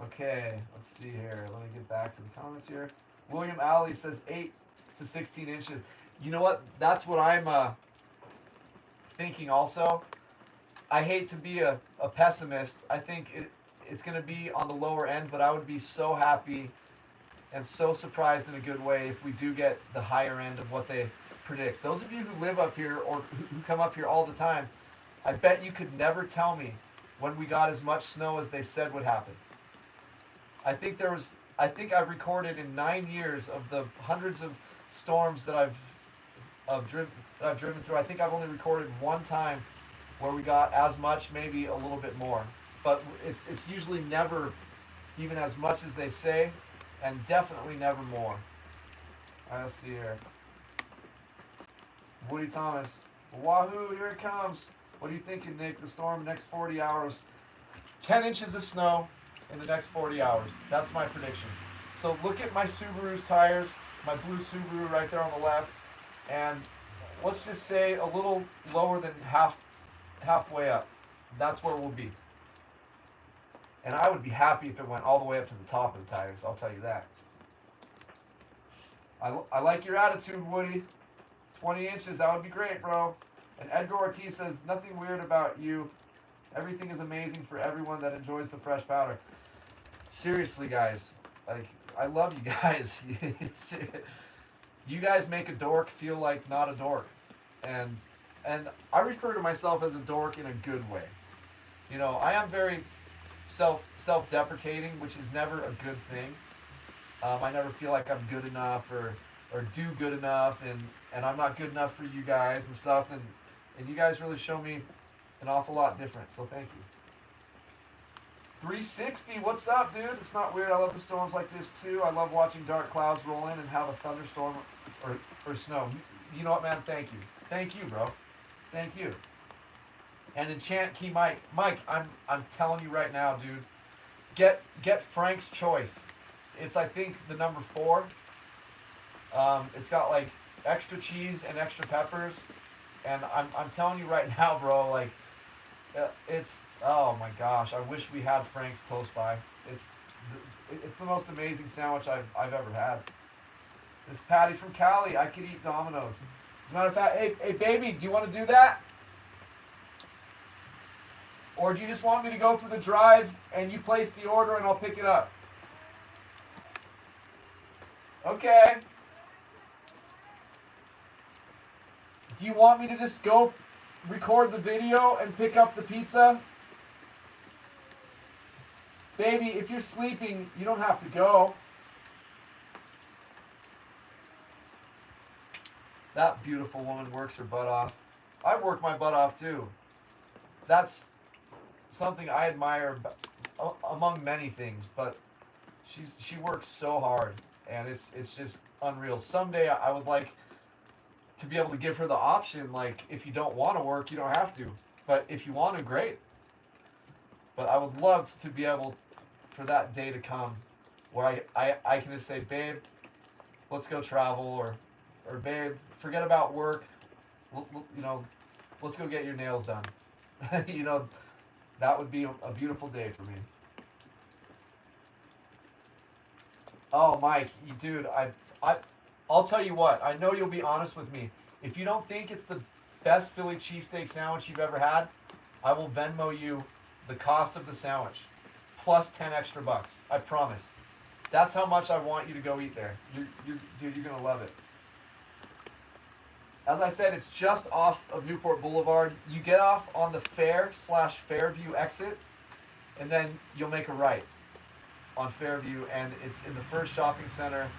Okay, let's see here. Let me get back to the comments here. William Alley says 8 to 16 inches. You know what? That's what I'm thinking also. I hate to be a pessimist. I think it's going to be on the lower end, but I would be so happy and so surprised in a good way if we do get the higher end of what they predict. Those of you who live up here or who come up here all the time, I bet you could never tell me when we got as much snow as they said would happen. I think I've recorded in 9 years of the hundreds of storms that I've driven through. I think I've only recorded one time where we got as much, maybe a little bit more. But it's usually never even as much as they say, and definitely never more. Let's see here. Woody Thomas. Wahoo, here it comes. What are you thinking, Nick? The storm next 40 hours. 10 inches of snow in the next 40 hours. That's my prediction. So look at my Subaru's tires, my blue Subaru right there on the left, and let's just say a little lower than halfway up. That's where we'll be. And I would be happy if it went all the way up to the top of the tires, I'll tell you that. I like your attitude, Woody. 20 inches, that would be great, bro. And Edgar Ortiz says, nothing weird about you. Everything is amazing for everyone that enjoys the fresh powder. Seriously, guys. Like, I love you guys. You guys make a dork feel like not a dork. And I refer to myself as a dork in a good way. You know, I am very self-deprecating, which is never a good thing. I never feel like I'm good enough or do good enough, and I'm not good enough for you guys and stuff. And you guys really show me an awful lot different. So thank you. 360, what's up, dude? It's not weird. I love the storms like this too. I love watching dark clouds roll in and have a thunderstorm or snow. You know what, man? Thank you. Thank you, bro. Thank you. And Enchant Key Mike. Mike, I'm telling you right now, dude. Get Frank's Choice. It's, I think, the number 4. It's got like extra cheese and extra peppers. And I'm telling you right now, bro, like it's, oh my gosh, I wish we had Frank's close by. It's the most amazing sandwich I've ever had. This Patty from Cali, I could eat Domino's. As a matter of fact, hey baby, do you want to do that? Or do you just want me to go for the drive and you place the order and I'll pick it up? Okay. Do you want me to just go record the video and pick up the pizza? Baby, if you're sleeping, you don't have to go. That beautiful woman works her butt off. I work my butt off too. That's something I admire among many things, but she works so hard, and it's just unreal. Someday I would like to be able to give her the option, like, if you don't want to work, you don't have to. But if you want to, great. But I would love to be able for that day to come where I can just say, babe, let's go travel, or babe, forget about work, you know, let's go get your nails done. You know, that would be a beautiful day for me. Oh, Mike, dude, I'll tell you what, I know you'll be honest with me. If you don't think it's the best Philly cheesesteak sandwich you've ever had, I will Venmo you the cost of the sandwich, plus 10 extra bucks. I promise. That's how much I want you to go eat there. Dude, you're going to love it. As I said, it's just off of Newport Boulevard. You get off on the Fair/Fairview exit, and then you'll make a right on Fairview, and it's in the first shopping center,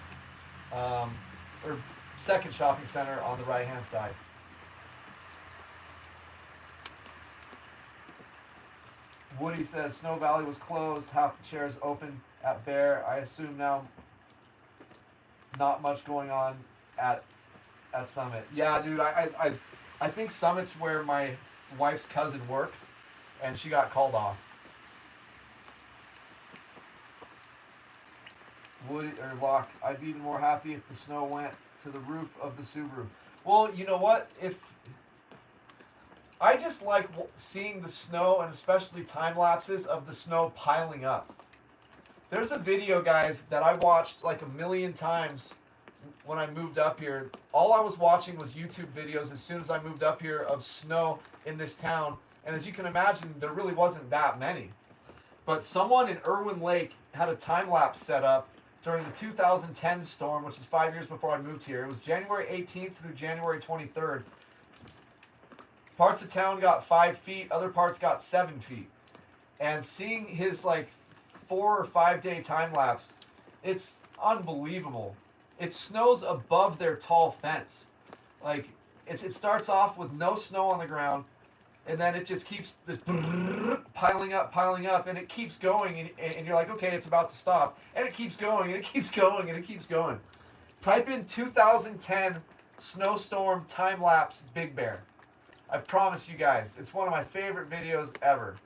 or second shopping center on the right-hand side. Woody says Snow Valley was closed, half the chairs open at Bear. I assume now not much going on at Summit. Yeah, dude, I think Summit's where my wife's cousin works, and she got called off. Woody or Locke, I'd be even more happy if the snow went to the roof of the Subaru. Well, you know what? If I just like seeing the snow, and especially time lapses of the snow piling up. There's a video, guys, that I watched like a million times when I moved up here. All I was watching was YouTube videos as soon as I moved up here of snow in this town. And as you can imagine, there really wasn't that many. But someone in Irwin Lake had a time-lapse set up during the 2010 storm, which is 5 years before I moved here. It was January 18th through January 23rd. Parts of town got 5 feet, other parts got 7 feet. And seeing his like 4 or 5 day time lapse, it's unbelievable. It snows above their tall fence. Like it starts off with no snow on the ground, and then it just keeps this piling up, and it keeps going, and you're like, okay, it's about to stop, and it keeps going, and it keeps going, and it keeps going. Type in 2010 snowstorm time-lapse Big Bear. I promise you guys, it's one of my favorite videos ever.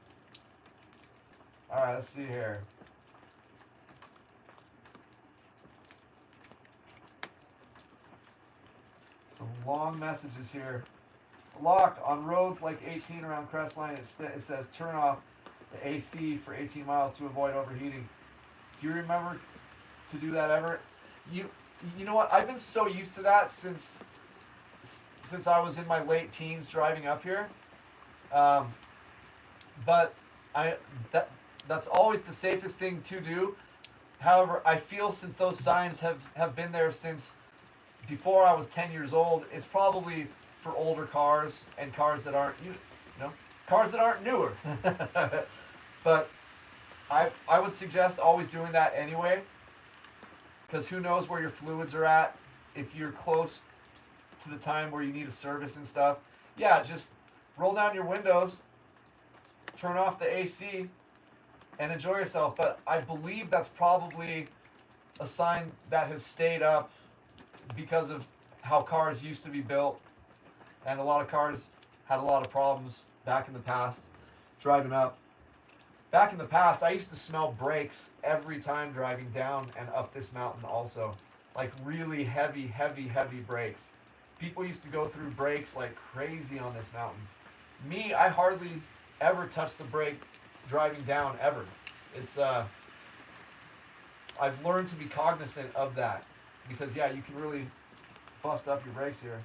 All right, let's see here. Some long messages here. Lock on roads like 18 around Crestline. It says turn off the AC for 18 miles to avoid overheating. Do you remember to do that ever? You know what? I've been so used to that since I was in my late teens driving up here. But that's always the safest thing to do. However, I feel since those signs have been there since before I was 10 years old, it's probably for older cars and cars that aren't, cars that aren't newer. But I would suggest always doing that anyway, because who knows where your fluids are at. If you're close to the time where you need a service and stuff, yeah, just roll down your windows, turn off the AC, and enjoy yourself. But I believe that's probably a sign that has stayed up because of how cars used to be built, and a lot of cars had a lot of problems back in the past driving up. Back in the past, I used to smell brakes every time driving down and up this mountain also. Like really heavy brakes. People used to go through brakes like crazy on this mountain. Me, I hardly ever touch the brake driving down ever. It's I've learned to be cognizant of that, because yeah, you can really bust up your brakes here.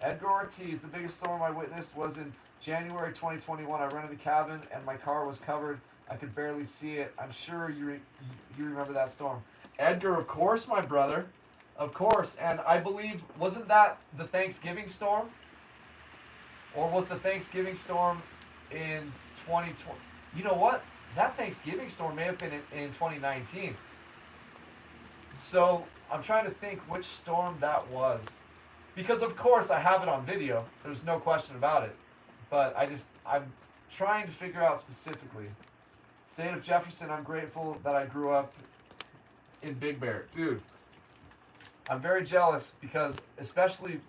Edgar Ortiz, the biggest storm I witnessed was in January 2021. I rented a cabin and my car was covered. I could barely see it. I'm sure you remember that storm. Edgar, of course, my brother. Of course. And I believe, wasn't that the Thanksgiving storm? Or was the Thanksgiving storm in 2020? You know what? That Thanksgiving storm may have been in 2019. So I'm trying to think which storm that was. Because of course I have it on video. There's no question about it. But I'm trying to figure out specifically. State of Jefferson, I'm grateful that I grew up in Big Bear. Dude, I'm very jealous because especially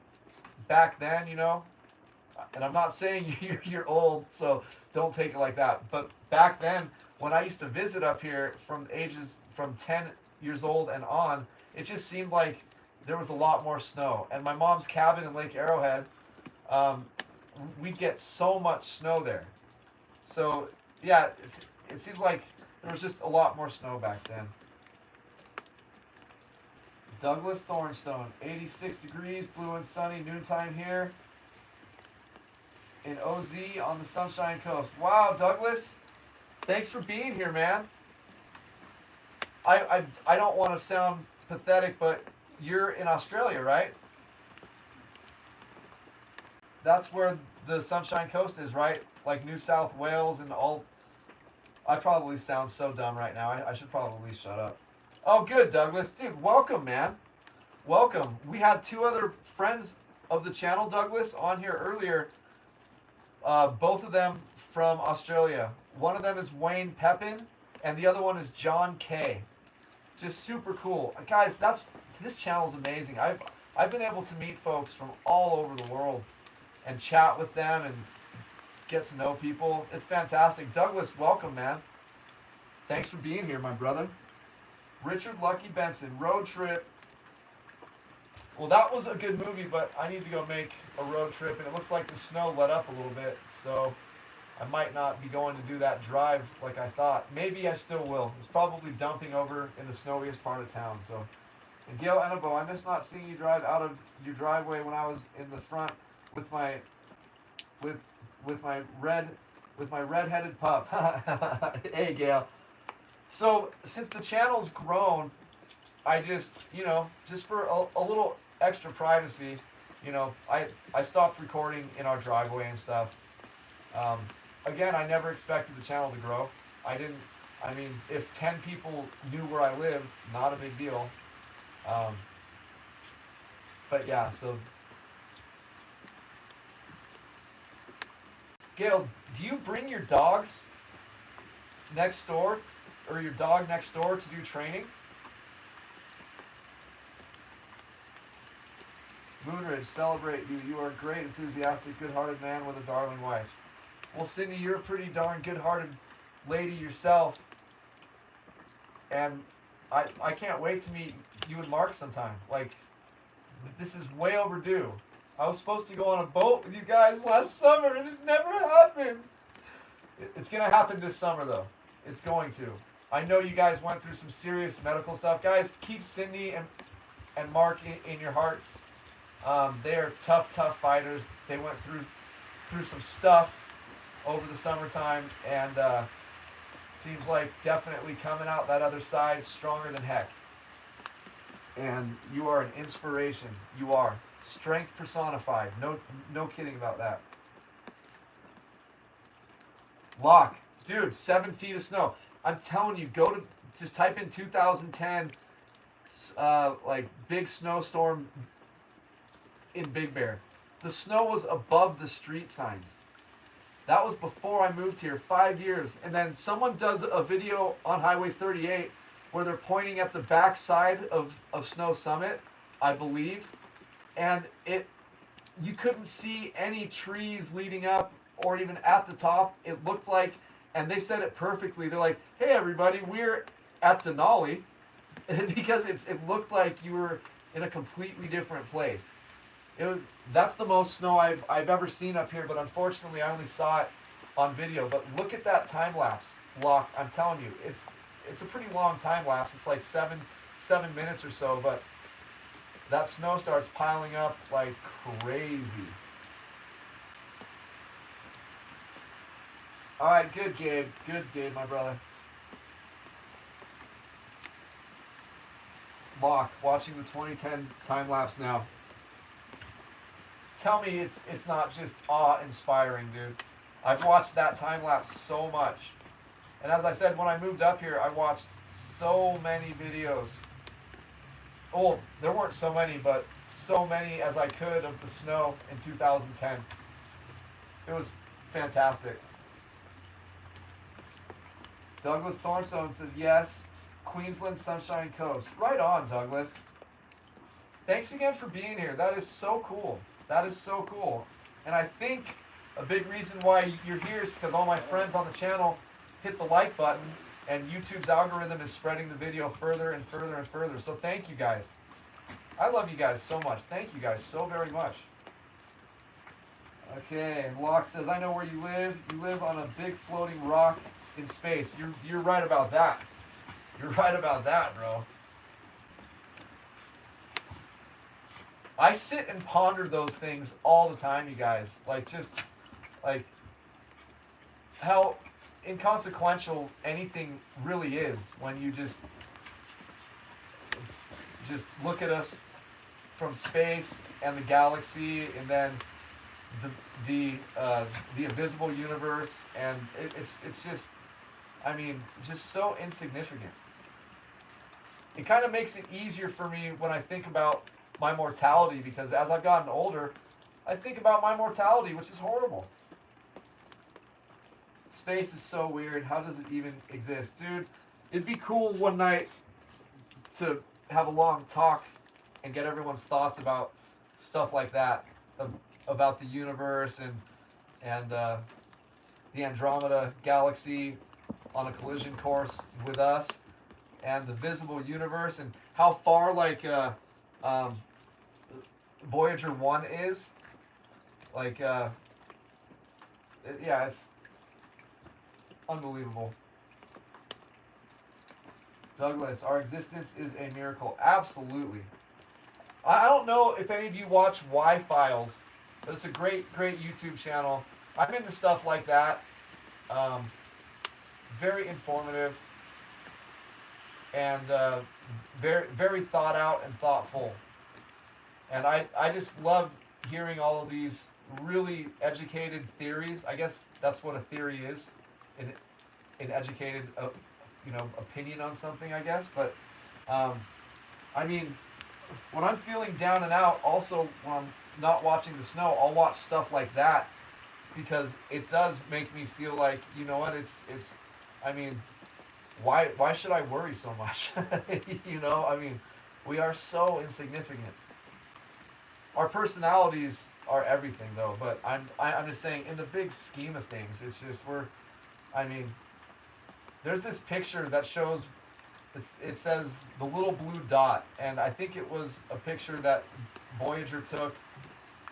back then, and I'm not saying you're old, so don't take it like that. But back then, when I used to visit up here from ages from 10 years old and on, it just seemed like there was a lot more snow. And my mom's cabin in Lake Arrowhead, we'd get so much snow there. So yeah, it seems like there was just a lot more snow back then. Douglas Thornstone, 86 degrees, blue and sunny, noontime here in OZ on the Sunshine Coast. Wow, Douglas, thanks for being here, man. I don't want to sound pathetic, but you're in Australia, right? That's where the Sunshine Coast is, right? Like New South Wales and all. I probably sound so dumb right now. I should probably shut up. Oh, good, Douglas. Dude, welcome, man. Welcome. We had two other friends of the channel, Douglas, on here earlier. Both of them from Australia. One of them is Wayne Pepin, and the other one is John K. Just super cool. Guys, this channel is amazing. I've been able to meet folks from all over the world and chat with them and get to know people. It's fantastic. Douglas, welcome, man. Thanks for being here, my brother. Richard Lucky Benson, Road Trip. Well, that was a good movie, but I need to go make a road trip, and it looks like the snow let up a little bit, so I might not be going to do that drive like I thought. Maybe I still will. It's probably dumping over in the snowiest part of town, so. And Gail Enabo, I miss not seeing you drive out of your driveway when I was in the front with my red-headed pup. Hey, Gail. So since the channel's grown, I just for a little extra privacy, I stopped recording in our driveway and stuff. Again, I never expected the channel to grow. If 10 people knew where I lived, not a big deal. But yeah, so Gail, do you bring your dogs next door, or your dog next door to do training? Moonridge, celebrate you. You are a great, enthusiastic, good-hearted man with a darling wife. Well, Sydney, you're a pretty darn good-hearted lady yourself. And I can't wait to meet you and Mark sometime. Like, this is way overdue. I was supposed to go on a boat with you guys last summer, and it never happened. It's going to happen this summer, though. It's going to. I know you guys went through some serious medical stuff. Guys, keep Cindy and Mark in your hearts. They are tough fighters. They went through some stuff over the summertime, and seems like definitely coming out that other side stronger than heck. And you are an inspiration. You are strength personified. No kidding about that. Lock, dude, 7 feet of snow. I'm telling you, just type in 2010 like big snowstorm in Big Bear. The snow was above the street signs. That was before I moved here, 5 years. And then someone does a video on Highway 38 where they're pointing at the back side of Snow Summit, I believe. And you couldn't see any trees leading up or even at the top. It looked like, and they said it perfectly. They're like, hey everybody, we're at Denali. Because it looked like you were in a completely different place. That's the most snow I've ever seen up here, but unfortunately I only saw it on video. But look at that time lapse, Lock. I'm telling you, it's a pretty long time lapse. It's like seven minutes or so, but that snow starts piling up like crazy. All right, good Gabe, my brother. Lock, watching the 2010 time lapse now. Tell me it's not just awe-inspiring, dude. I've watched that time-lapse so much. And as I said, when I moved up here, I watched so many videos. Oh, there weren't so many, but so many as I could of the snow in 2010. It was fantastic. Douglas Thornstone said, yes, Queensland Sunshine Coast. Right on, Douglas. Thanks again for being here. That is so cool. That is so cool. And I think a big reason why you're here is because all my friends on the channel hit the like button, and YouTube's algorithm is spreading the video further and further and further. So thank you guys. I love you guys so much. Thank you guys so very much. Okay, and Locke says, I know where you live. You live on a big floating rock in space. You're right about that. You're right about that, bro. I sit and ponder those things all the time, you guys. Like, just, like, how inconsequential anything really is when you just look at us from space and the galaxy, and then the invisible universe, and it's just, I mean, just so insignificant. It kind of makes it easier for me when I think about my mortality, because as I've gotten older, I think about my mortality, which is horrible. Space is so weird. How does it even exist? Dude, it'd be cool one night to have a long talk and get everyone's thoughts about stuff like that, about the universe and the Andromeda galaxy on a collision course with us, and the visible universe, and how far, like, Voyager 1 is. Like, yeah, it's unbelievable. Douglas, our existence is a miracle. Absolutely. I don't know if any of you watch Y-Files, but it's a great YouTube channel. I'm into stuff like that. Very informative, and very thought out and thoughtful. And I just love hearing all of these really educated theories. I guess that's what a theory is, an educated opinion on something, I guess. But I mean, when I'm feeling down and out, also when I'm not watching the snow, I'll watch stuff like that, because it does make me feel like, you know what, I mean, why should I worry so much? You know, I mean, we are so insignificant. Our personalities are everything, though. But I'm just saying, in the big scheme of things, it's just I mean, there's this picture that shows. It says the little blue dot, and I think it was a picture that Voyager took,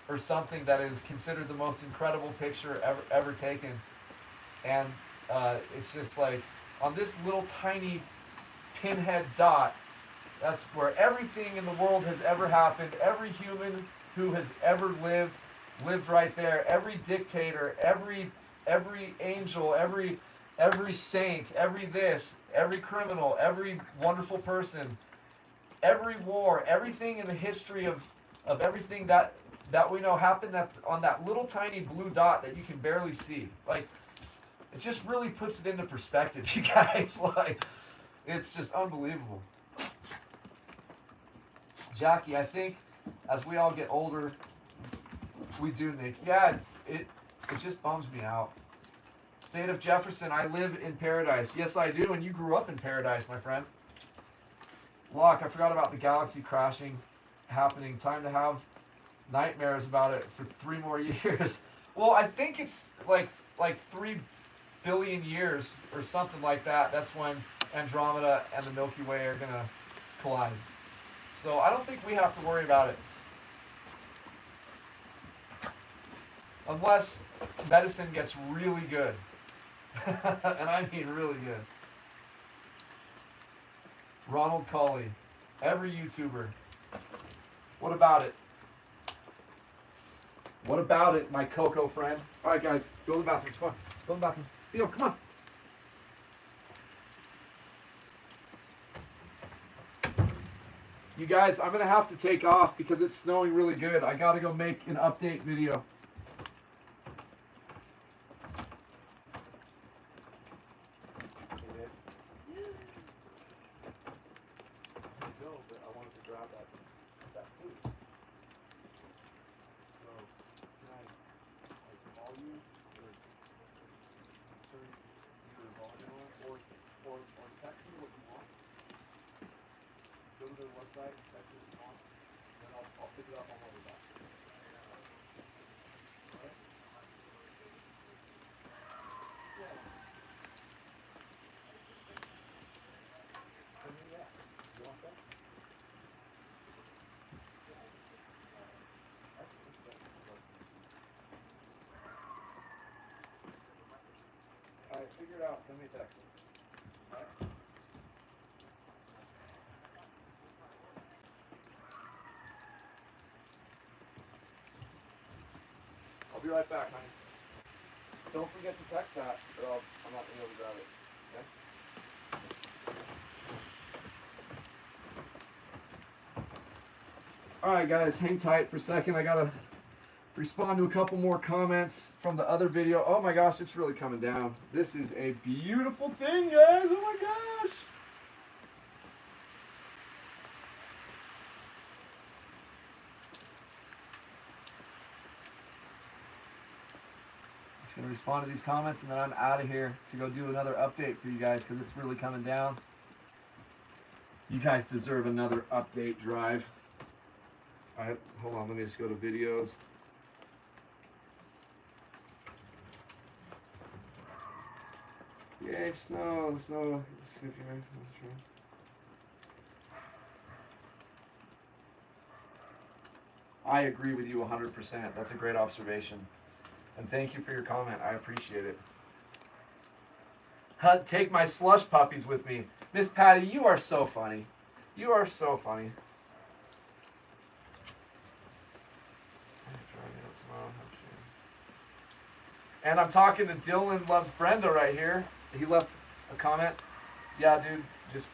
or something, that is considered the most incredible picture ever taken. And it's just like, on this little tiny pinhead dot, that's where everything in the world has ever happened. Every human who has ever lived right there. Every dictator, every angel, every saint, every this, every criminal, every wonderful person, every war, everything in the history of everything that we know happened on that little tiny blue dot that you can barely see. Like, it just really puts it into perspective, you guys. Like, it's just unbelievable. Jackie, I think as we all get older, we do, Nick. Yeah, it just bums me out. State of Jefferson, I live in paradise. Yes, I do, and you grew up in paradise, my friend. Locke, I forgot about the galaxy crashing happening. Time to have nightmares about it for 3 more years. Well, I think it's like 3 billion years or something like that. That's when Andromeda and the Milky Way are going to collide. So I don't think we have to worry about it. Unless medicine gets really good. And I mean really good. Ronald Colley, every YouTuber. What about it? What about it, my Coco friend? All right, guys, go to the bathroom. Come on, go to the bathroom. Theo, come on. You guys, I'm gonna have to take off because it's snowing really good. I gotta go make an update video. Alright, figure it out. Send me a text. Alright? I'll be right back, honey. Don't forget to text that, or else I'm not going to be able to grab it. Okay? Alright, guys, hang tight for a second. I got to respond to a couple more comments from the other video. Oh my gosh, it's really coming down. This is a beautiful thing, guys. Oh my gosh. Just going to respond to these comments, and then I'm out of here to go do another update for you guys because it's really coming down. You guys deserve another update drive. All right, hold on. Let me just go to videos. Yay, snow, snow. I agree with you 100%. That's a great observation. And thank you for your comment. I appreciate it. Take my slush puppies with me. Miss Patty, you are so funny. You are so funny. And I'm talking to Dylan Loves Brenda right here. He left a comment. Yeah, dude, just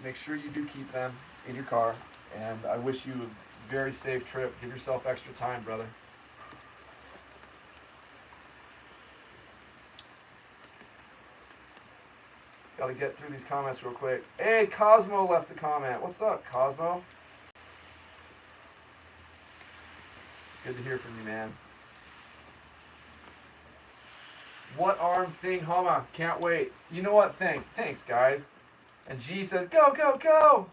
make sure you do keep them in your car. And I wish you a very safe trip. Give yourself extra time, brother. Got to get through these comments real quick. Hey, Cosmo left a comment. What's up, Cosmo? Good to hear from you, man. What arm thing, Hama? Can't wait. You know what? Thanks, guys. And G says, go, go, go.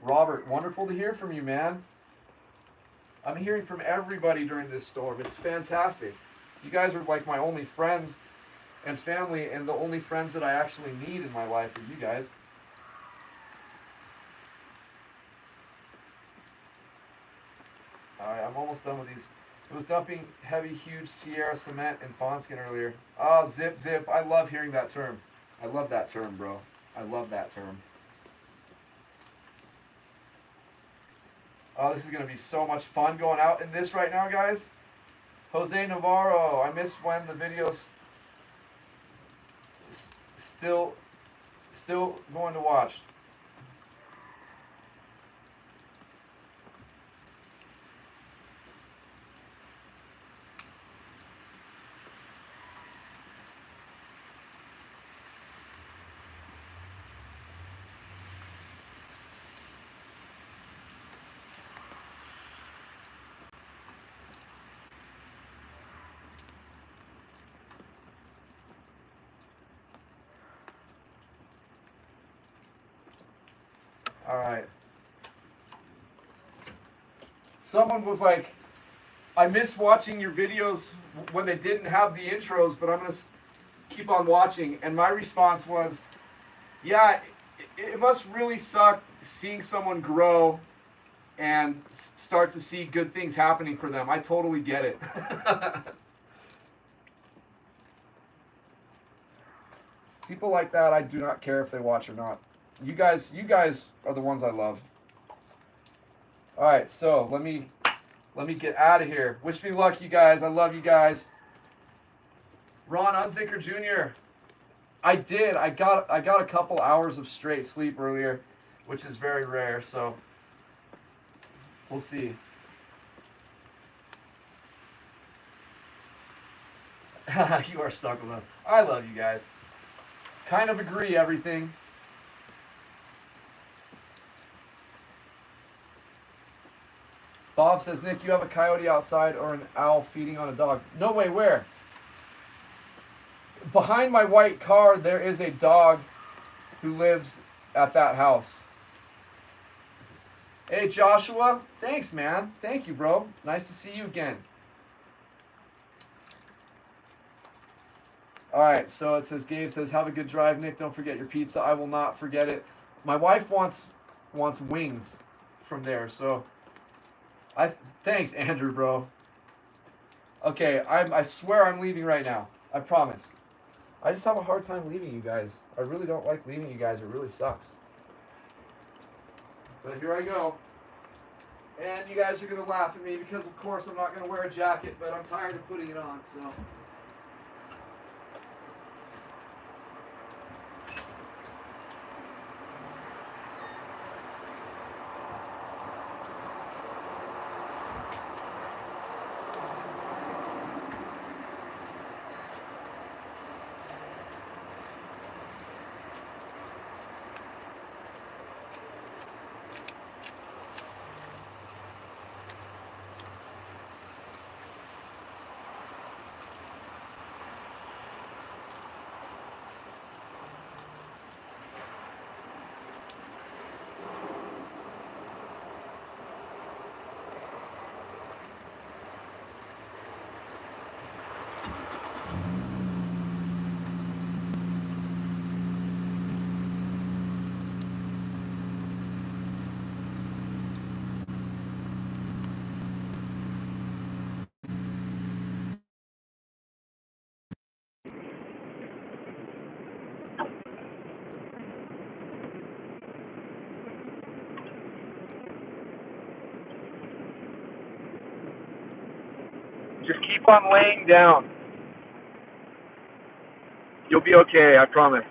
Robert, wonderful to hear from you, man. I'm hearing from everybody during this storm. It's fantastic. You guys are like my only friends and family, and the only friends that I actually need in my life are you guys. Alright, I'm almost done with these. It was dumping heavy, huge Sierra cement in Fawnskin earlier. Oh, zip, zip. I love hearing that term. I love that term, bro. I love that term. Oh, this is going to be so much fun going out in this right now, guys. Jose Navarro, I miss when the videos still going to watch. All right. Someone was like, I miss watching your videos when they didn't have the intros, but I'm going to keep on watching. And my response was, yeah, it must really suck seeing someone grow and start to see good things happening for them. I totally get it. People like that, I do not care if they watch or not. You guys are the ones I love. All right, so let me get out of here. Wish me luck, you guys. I love you guys. Ron Unzicker Jr. I did. I got a couple hours of straight sleep earlier, which is very rare. So we'll see. You are stuck with us. I love you guys. Kind of agree everything. Bob says, Nick, you have a coyote outside or an owl feeding on a dog. No way, where? Behind my white car, there is a dog who lives at that house. Hey, Joshua. Thanks, man. Thank you, bro. Nice to see you again. All right, so it says, Gabe says, have a good drive, Nick. Don't forget your pizza. I will not forget it. My wife wants wings from there, so... Thanks, Andrew, bro. Okay, I swear I'm leaving right now. I promise. I just have a hard time leaving you guys. I really don't like leaving you guys. It really sucks. But here I go. And you guys are going to laugh at me because, of course, I'm not going to wear a jacket, but I'm tired of putting it on, so... Just keep on laying down. You'll be okay, I promise.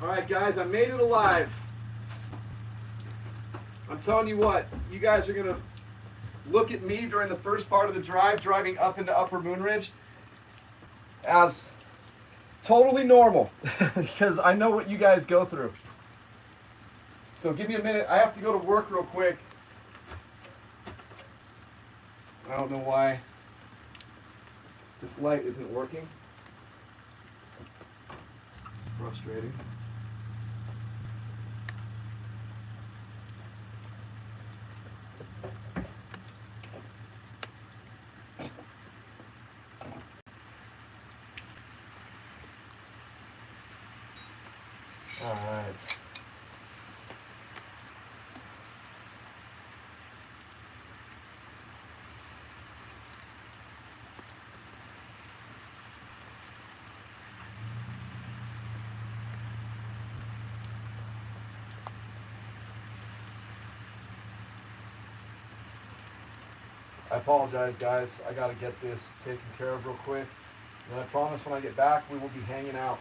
All right, guys, I made it alive. I'm telling you what, you guys are gonna look at me during the first part of the drive, driving up into Upper Moonridge, as totally normal, because I know what you guys go through. So give me a minute. I have to go to work real quick. I don't know why this light isn't working. It's frustrating. All right. I apologize, guys. I gotta get this taken care of real quick. And I promise when I get back, we will be hanging out.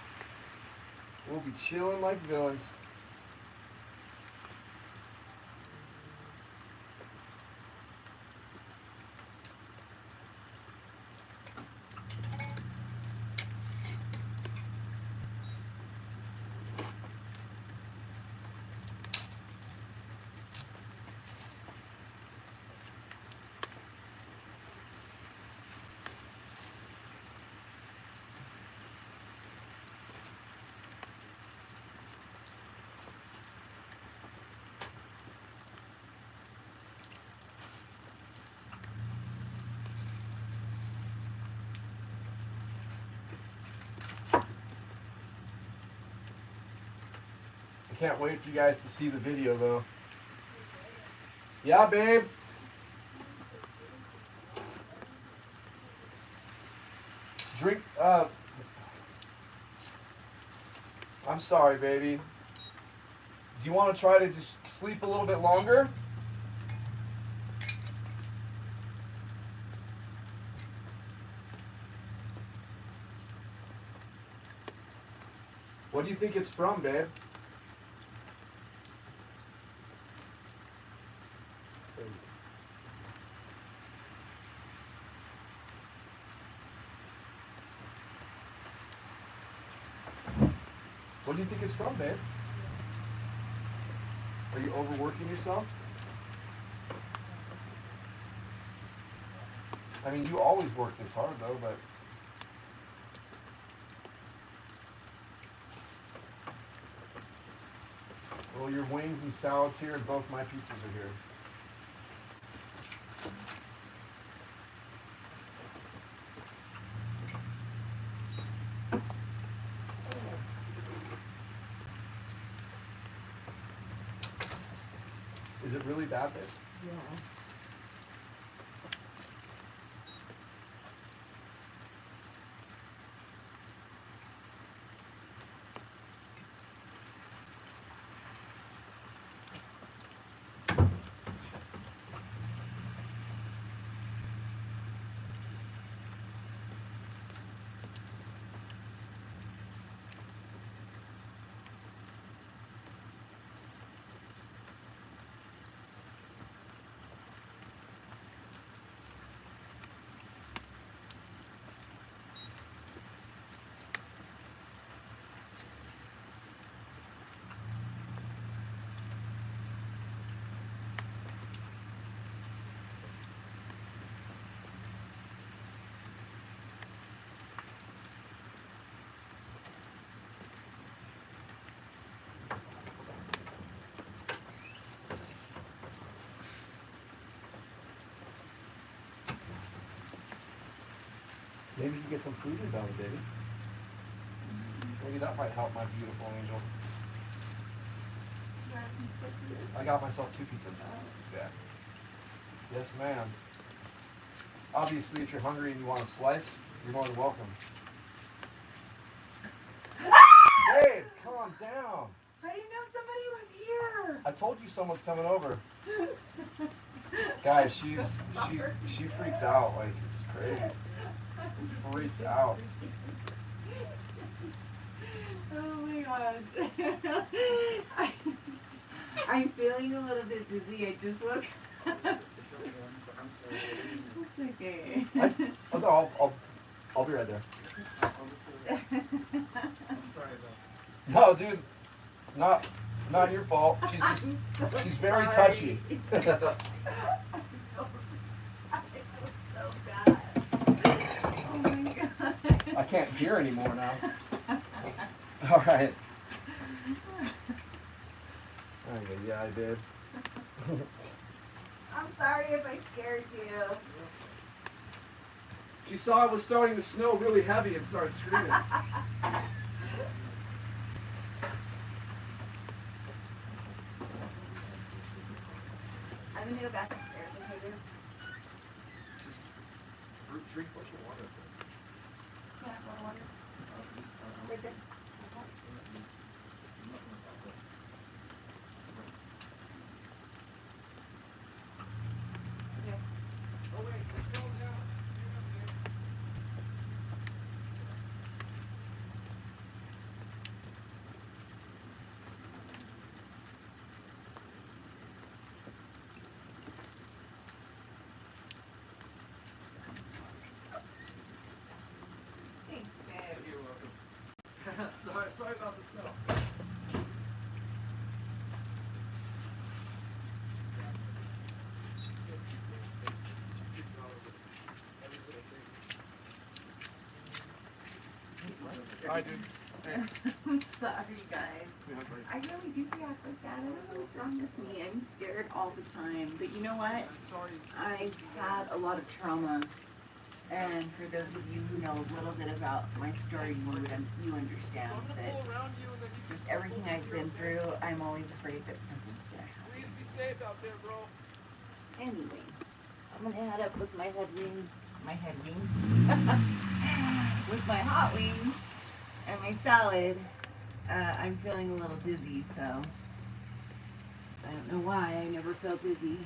We'll be chilling like villains. I can't wait for you guys to see the video though. Yeah, babe. Drink, I'm sorry, baby. Do you want to try to just sleep a little bit longer? What do you think it's from, babe? What do you think it's from, babe? Are you overworking yourself? I mean, you always work this hard, though, but... Well, your wings and salads here, and both my pizzas are here. Is it really that big? Yeah. Maybe you can get some food in your belly, baby. Maybe that might help my beautiful angel. I got myself 2 pizzas. Yeah. Yes, ma'am. Obviously, if you're hungry and you want a slice, you're more than welcome. Babe, calm down. I didn't know somebody was here. I told you someone's coming over. Guys, she freaks out like it's crazy. She freaks out. Oh my god. I'm feeling a little bit dizzy. I just woke up. It's okay. I'm sorry. It's okay. I'll be right there. I'm sorry about No, dude, not your fault. She's very touchy. I feel so bad. Oh my god. I can't hear anymore now. All right. Oh, yeah, I did. I'm sorry if I scared you. She saw it was starting to snow really heavy and started screaming. I'm gonna go back upstairs, okay, dude? Just drink a bunch of water. Yeah, water. Right there. Okay. Oh wait, go now. Thanks, babe. You're welcome. sorry about the snow. Hi, dude. Hey. I'm sorry, guys. I really do react like that. I don't know what's wrong with me. I'm scared all the time. But you know what? Sorry. I've had a lot of trauma. And for those of you who know a little bit about my story, you understand that just everything I've been through, I'm always afraid that something's going to happen. Please be safe out there, bro. Anyway, I'm going to head up with my head wings. With my hot wings and my salad. I'm feeling a little dizzy, so I don't know why. I never felt dizzy.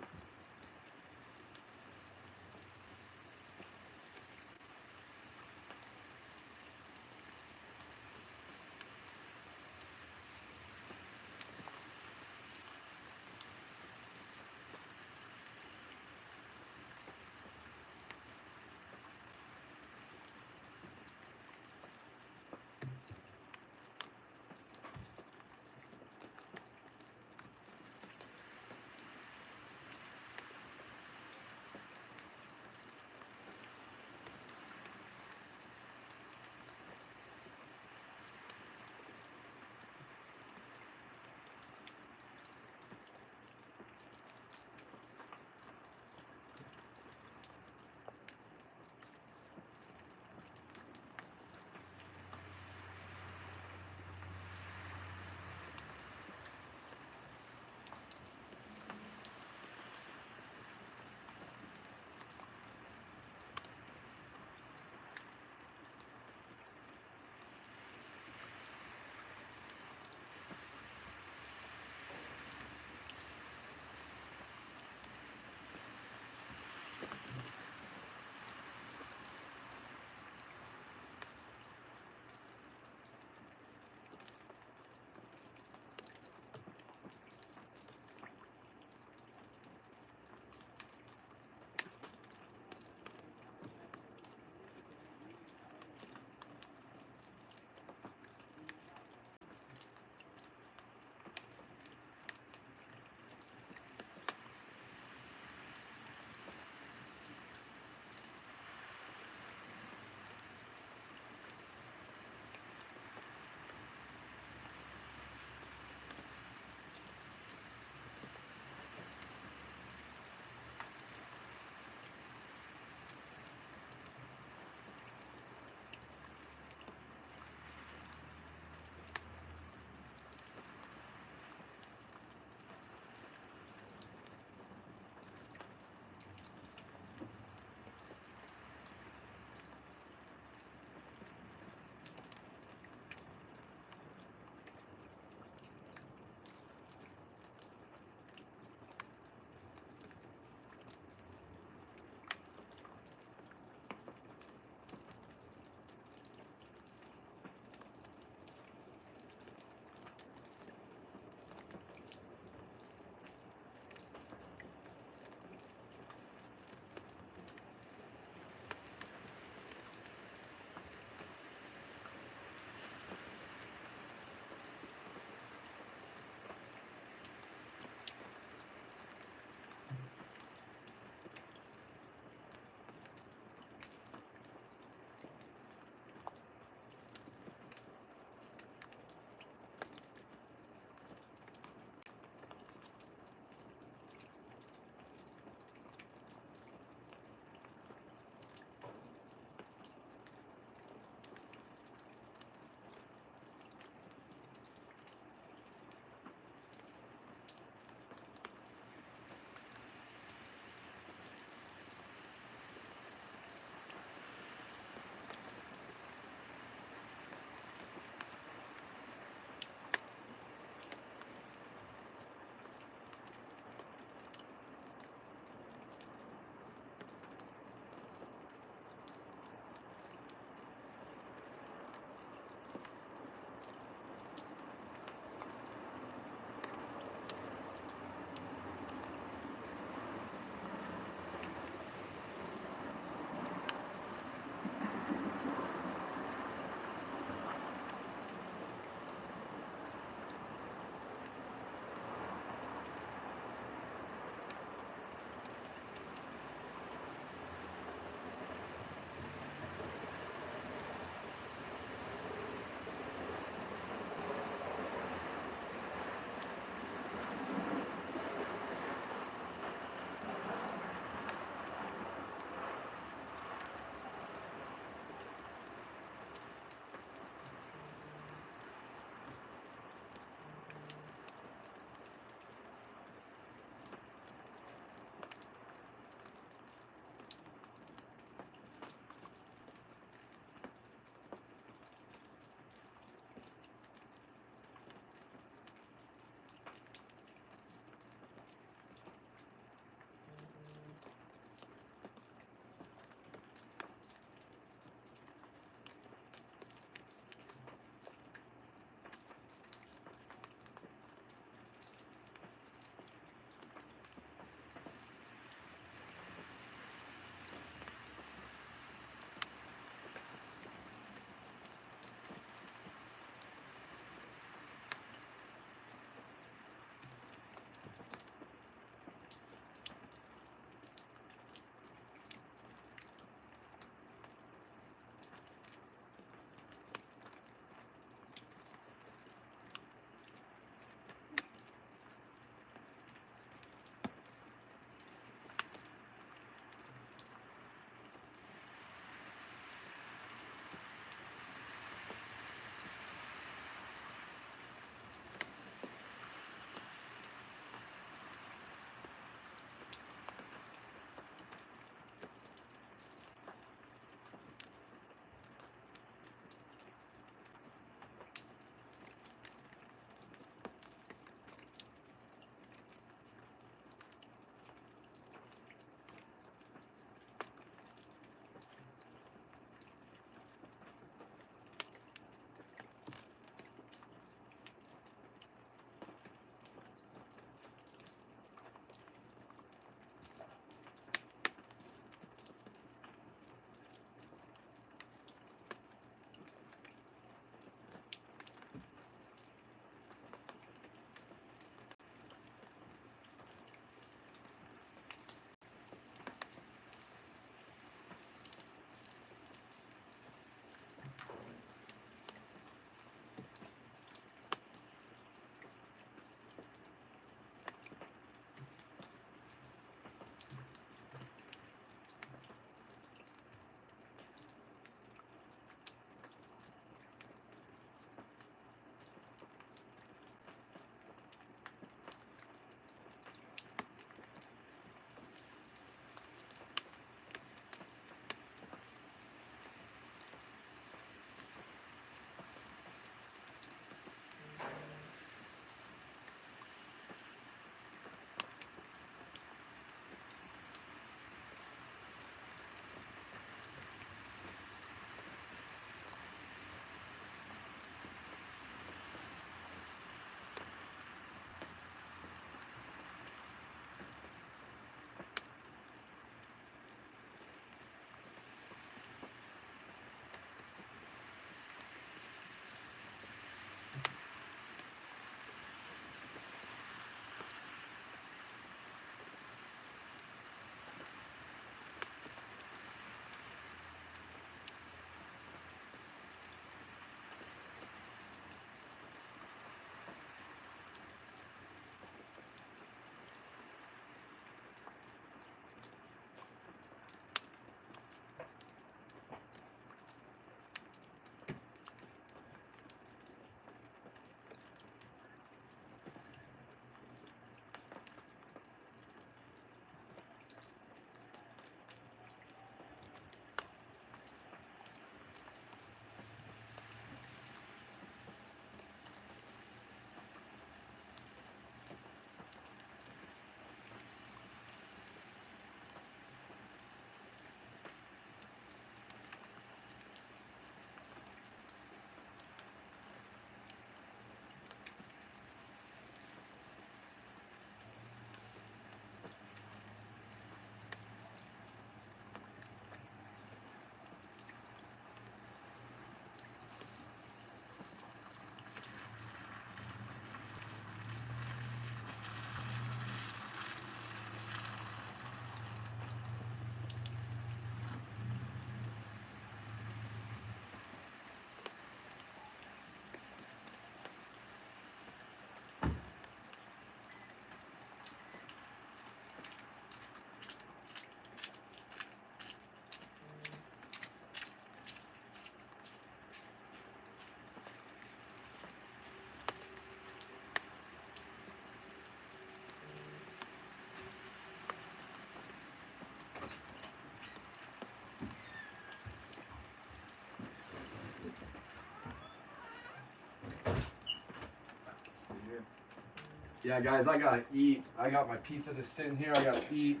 Yeah, guys, I gotta eat. I got my pizza just sitting here. I gotta eat.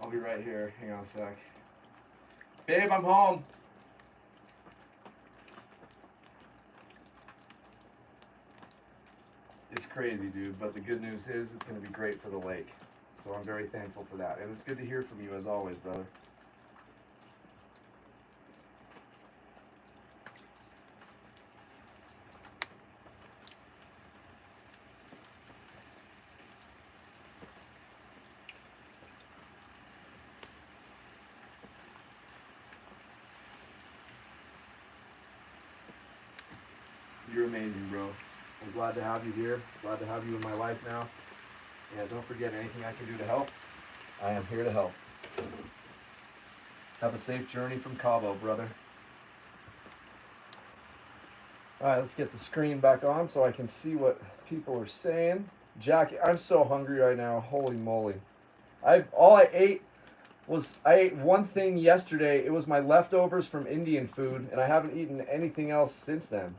I'll be right here. Hang on a sec. Babe, I'm home. It's crazy, dude, but the good news is it's going to be great for the lake. So I'm very thankful for that. And it's good to hear from you as always, brother. You're amazing, bro. I'm glad to have you here. Glad to have you in my life now. Yeah, don't forget, anything I can do to help, I am here to help. Have a safe journey from Cabo, brother. All right, let's get the screen back on so I can see what people are saying. Jackie, I'm so hungry right now. Holy moly. All I ate was, I ate one thing yesterday. It was my leftovers from Indian food, and I haven't eaten anything else since then.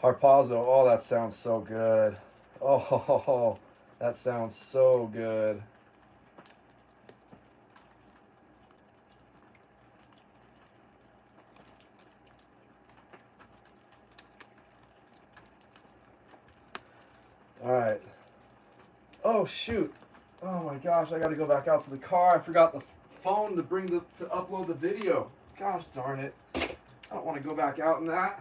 Harpazo, oh, that sounds so good. Oh, that sounds so good. All right. Oh, shoot. Oh my gosh, I gotta go back out to the car. I forgot the phone to upload the video. Gosh darn it. I don't want to go back out in that.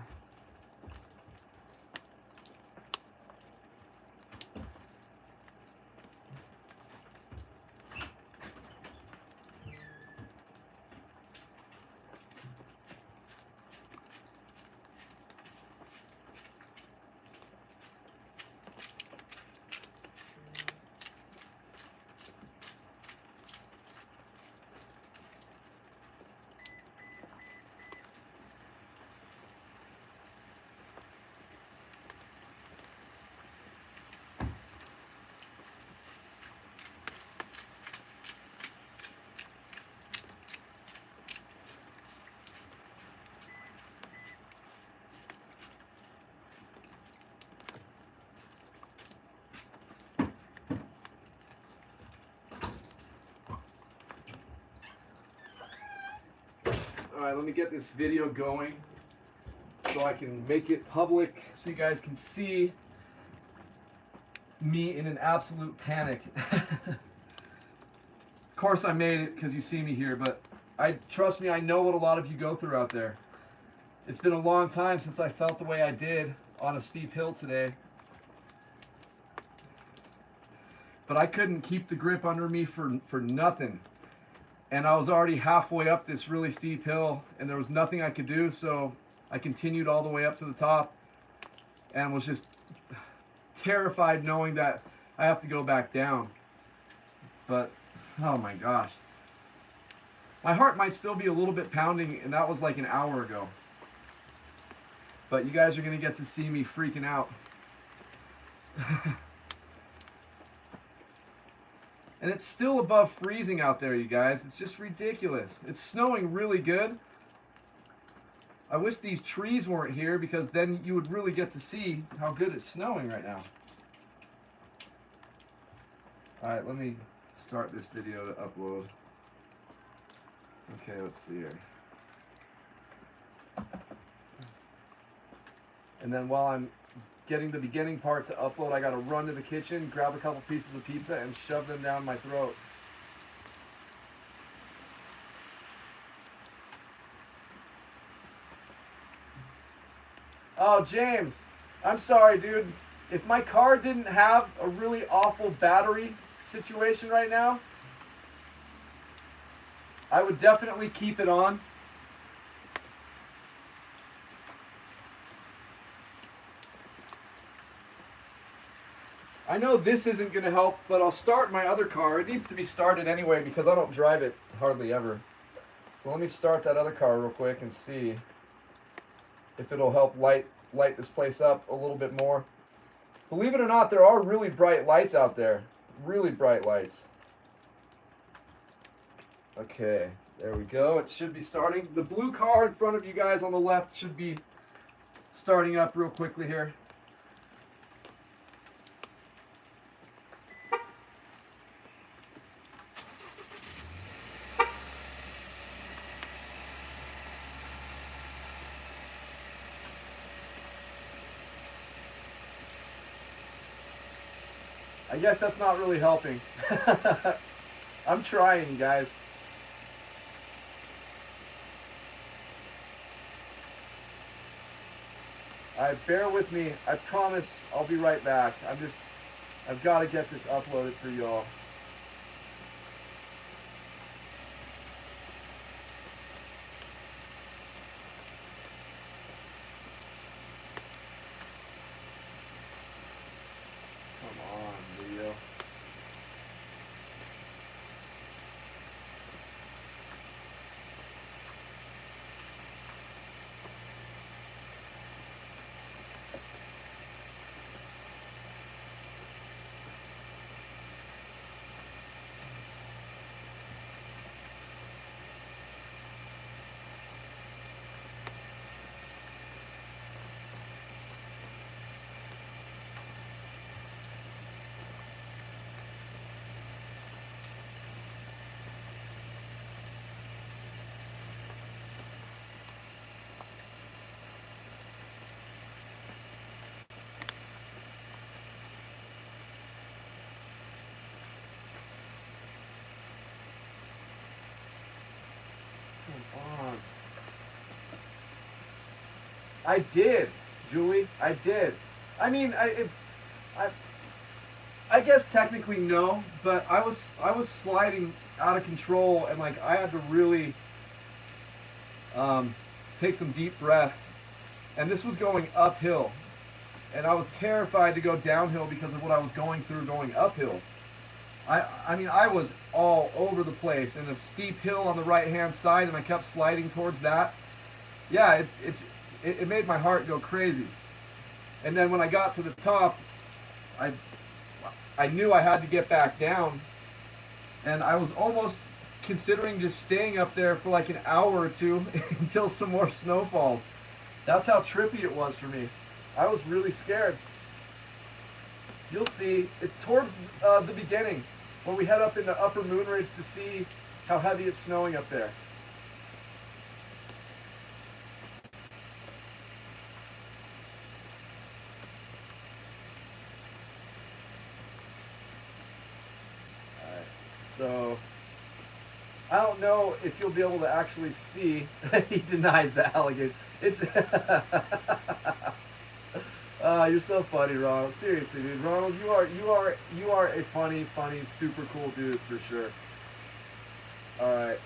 All right, let me get this video going so I can make it public so you guys can see me in an absolute panic. Of course I made it because you see me here, but trust me, I know what a lot of you go through out there. It's been a long time since I felt the way I did on a steep hill today. But I couldn't keep the grip under me for nothing. And I was already halfway up this really steep hill, and there was nothing I could do, so I continued all the way up to the top and was just terrified knowing that I have to go back down. But, oh my gosh. My heart might still be a little bit pounding, and that was like an hour ago. But you guys are going to get to see me freaking out. And it's still above freezing out there, you guys. It's just ridiculous. It's snowing really good. I wish these trees weren't here because then you would really get to see how good it's snowing right now. All right, let me start this video to upload. Okay, let's see here. And then while I'm getting the beginning part to upload, I gotta run to the kitchen, grab a couple pieces of pizza, and shove them down my throat. Oh, James, I'm sorry, dude. If my car didn't have a really awful battery situation right now, I would definitely keep it on. I know this isn't going to help, but I'll start my other car. It needs to be started anyway because I don't drive it hardly ever. So let me start that other car real quick and see if it'll help light this place up a little bit more. Believe it or not, there are really bright lights out there. Really bright lights. Okay, There we go. It should be starting. The blue car in front of you guys on the left should be starting up real quickly here. I guess that's not really helping. I'm trying, guys. Bear with me. I promise I'll be right back. I've got to get this uploaded for y'all. Come on, video. Come on. I did, Julie. I did. I mean, I guess technically no, but I was sliding out of control, and like I had to really take some deep breaths, and this was going uphill, and I was terrified to go downhill because of what I was going through going uphill. I mean, I was all over the place, and a steep hill on the right-hand side, and I kept sliding towards that. Yeah, it made my heart go crazy. And then when I got to the top, I knew I had to get back down, and I was almost considering just staying up there for like an hour or two until some more snow falls. That's how trippy it was for me. I was really scared. You'll see, it's towards the beginning when we head up into Upper Moon Ridge to see how heavy it's snowing up there. Alright, so I don't know if you'll be able to actually see. He denies the allegation. It's you're so funny, Ronald. Seriously, dude. Ronald, you are a funny, super cool dude for sure. All right.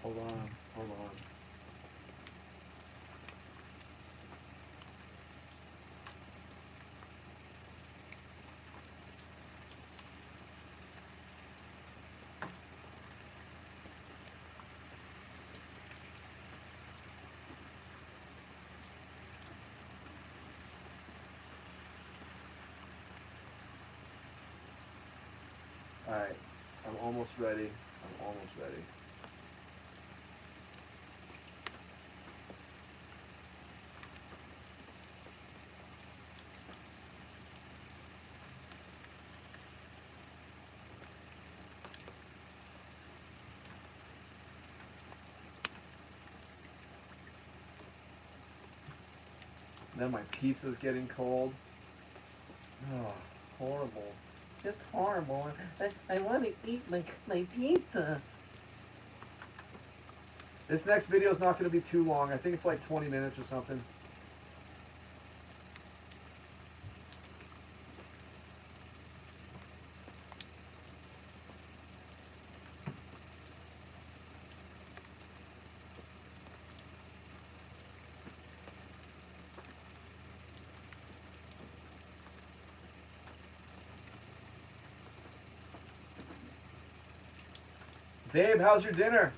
Hold on. All right, I'm almost ready. And then my pizza's getting cold. Oh, horrible. It's just horrible. I want to eat my pizza. This next video is not going to be too long. I think it's like 20 minutes or something. Babe, how's your dinner?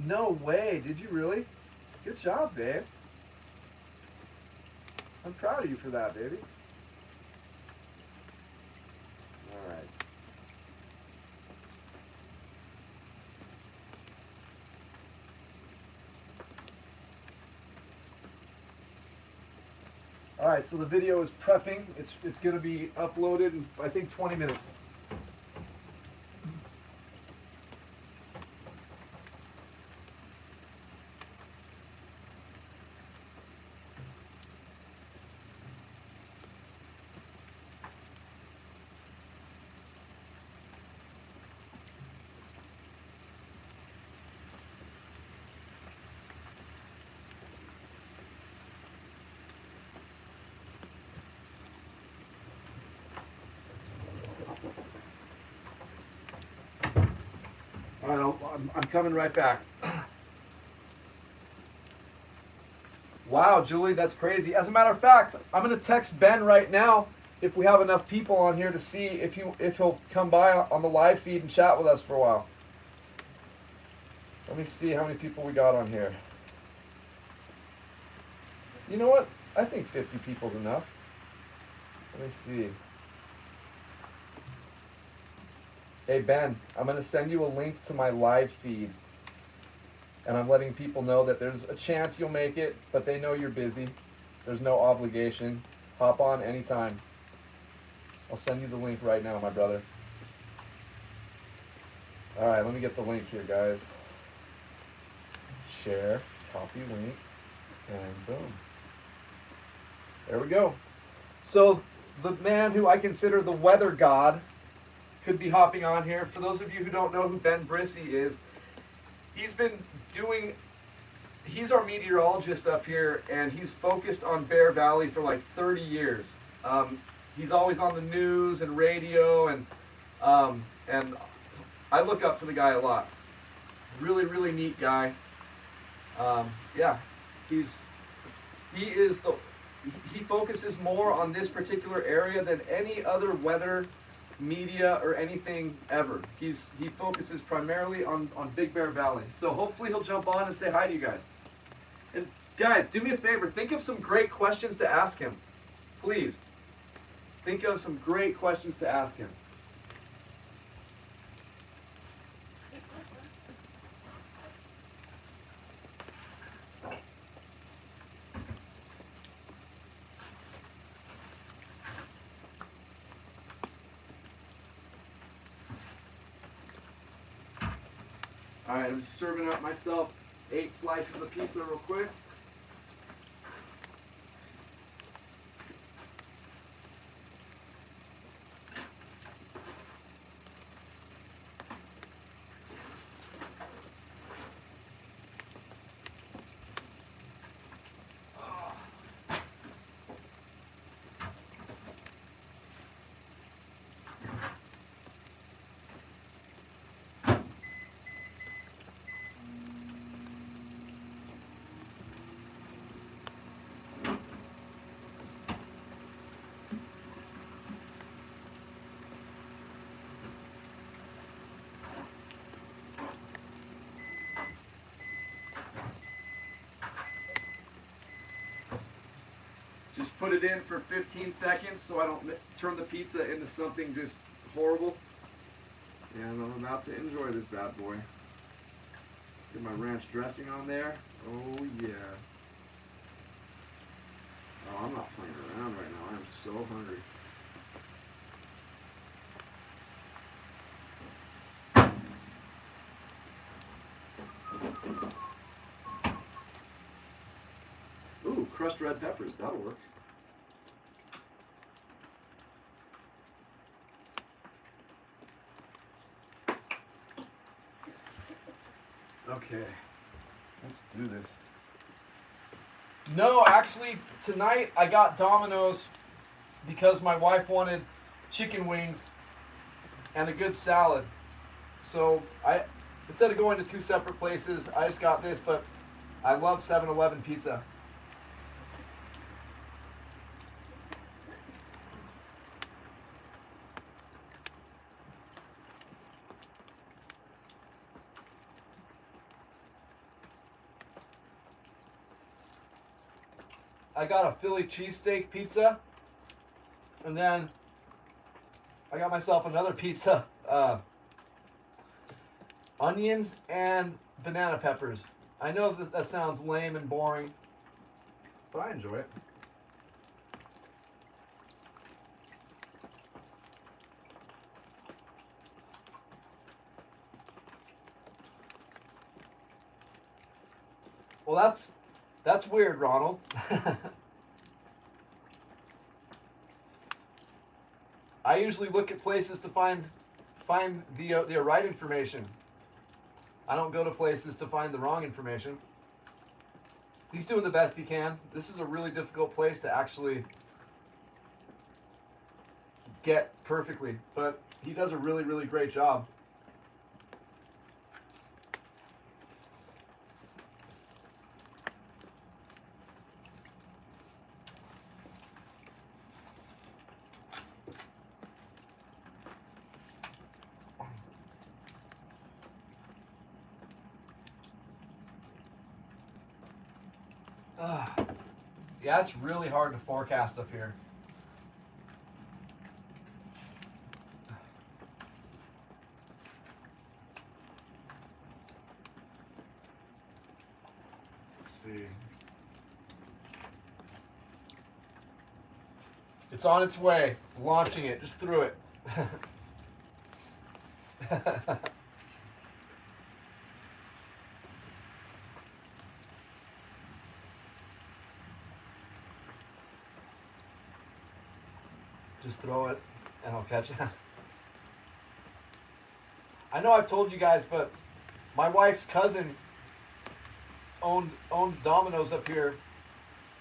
No way, did you really? Good job, babe. I'm proud of you for that, baby. All right. All right, so the video is prepping. It's going to be uploaded in, I think, 20 minutes. All right, I'm coming right back. Wow, Julie, that's crazy. As a matter of fact, I'm going to text Ben right now if we have enough people on here to see if he'll come by on the live feed and chat with us for a while. Let me see how many people we got on here. You know what? I think 50 people's enough. Let me see. Hey Ben, I'm going to send you a link to my live feed. And I'm letting people know that there's a chance you'll make it, but they know you're busy. There's no obligation. Hop on anytime. I'll send you the link right now, my brother. Alright, let me get the link here, guys. Share, copy link, and boom. There we go. So, the man who I consider the weather god could be hopping on here. For those of you who don't know who Ben Brissy is, he's our meteorologist up here, and he's focused on Bear Valley for like 30 years. He's always on the news and radio, and I look up to the guy a lot. Really, really neat guy. Yeah, he focuses more on this particular area than any other weather media or anything ever. He focuses primarily on Big Bear Valley. So hopefully he'll jump on and say hi to you guys. And guys, do me a favor, think of some great questions to ask him. Please. Think of some great questions to ask him. All right, I'm just serving up myself 8 slices of pizza real quick. Just put it in for 15 seconds so I don't turn the pizza into something just horrible. And I'm about to enjoy this bad boy. Get my ranch dressing on there. Oh yeah. Oh, I'm not playing around right now. I'm so hungry. crushed red peppers. That'll work. Okay, let's do this. No, actually, tonight I got Domino's because my wife wanted chicken wings and a good salad. So instead of going to two separate places, I just got this, but I love 7-Eleven pizza. I got a Philly cheesesteak pizza, and then I got myself another pizza, onions and banana peppers. I know that sounds lame and boring, but I enjoy it. Well, that's weird, Ronald. I usually look at places to find the right information. I don't go to places to find the wrong information. He's doing the best he can. This is a really difficult place to actually get perfectly, but he does a really, really great job. Yeah, it's really hard to forecast up here. Let's see. It's on its way. Launching it. Just threw it. Just throw it and I'll catch it. I know I've told you guys, but my wife's cousin owned Domino's up here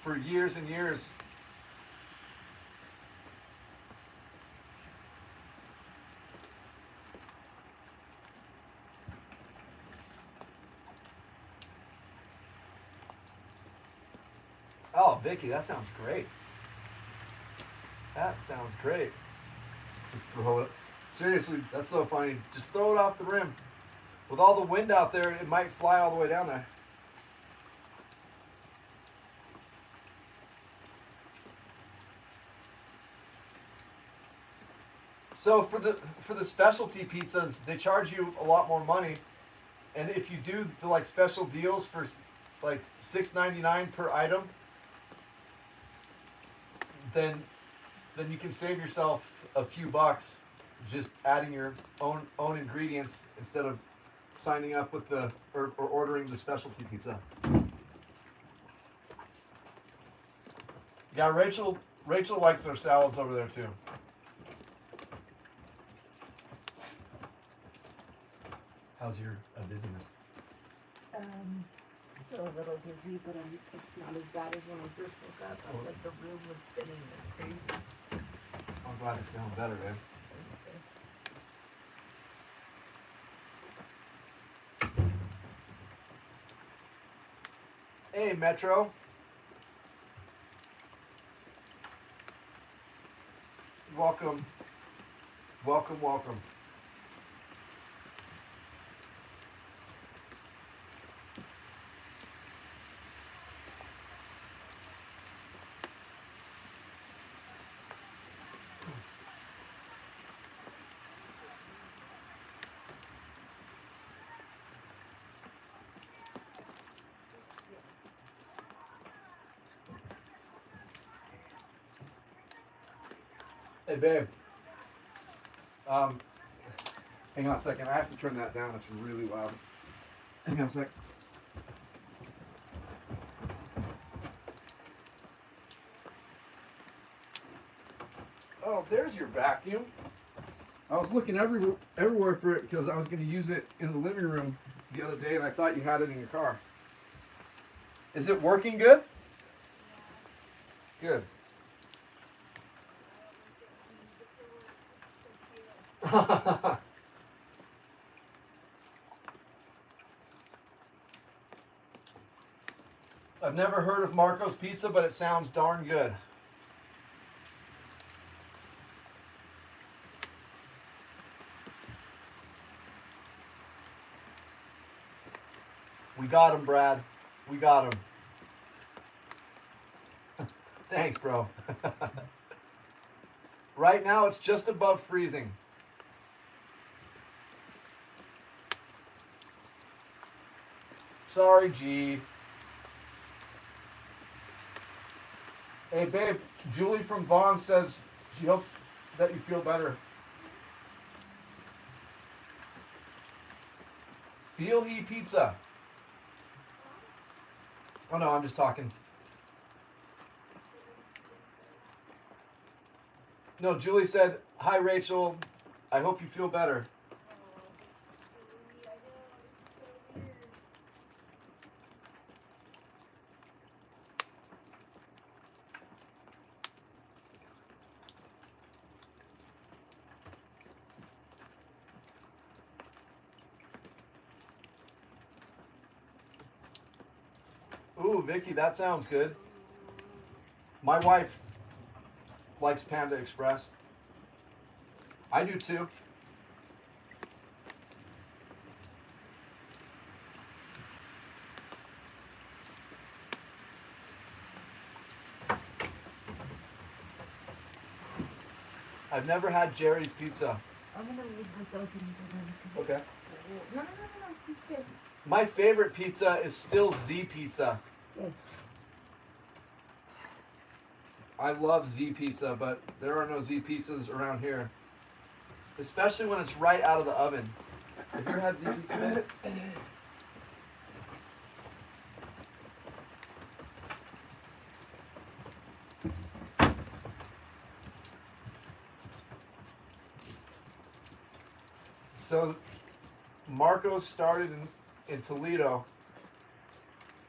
for years and years. Oh, Vicky, that sounds great. That sounds great. Just throw it. Seriously, that's so funny. Just throw it off the rim. With all the wind out there, it might fly all the way down there. So for the specialty pizzas, they charge you a lot more money. And if you do the like special deals for like $6.99 per item, then you can save yourself a few bucks just adding your own ingredients instead of signing up with or ordering the specialty pizza. Yeah, Rachel likes their salads over there too. How's your busyness? Still a little dizzy, but it's not as bad as when I first woke up. Like the room was spinning. It was crazy. I'm glad you're feeling better, babe. Hey, Metro. Welcome. Welcome, welcome. Hey, babe. Hang on a second. I have to turn that down. It's really loud. Hang on a sec. Oh, there's your vacuum. I was looking everywhere for it because I was going to use it in the living room the other day, and I thought you had it in your car. Is it working good? Good. I've never heard of Marco's Pizza, but it sounds darn good. We got him, Brad. We got him. Thanks, bro. Right now, it's just above freezing. Sorry, G. Hey, babe, Julie from Vaughn says she hopes that you feel better. Feel he pizza. Oh no, I'm just talking. No, Julie said, hi Rachel, I hope you feel better. Ooh, Vicky, that sounds good. My wife likes Panda Express. I do too. I've never had Jerry's Pizza. I'm gonna leave this open for them. Okay. No, he's good. My favorite pizza is still Z Pizza. Good. I love Z Pizza, but there are no Z Pizzas around here. Especially when it's right out of the oven. Have you ever had Z Pizza? So, Marco's started in Toledo,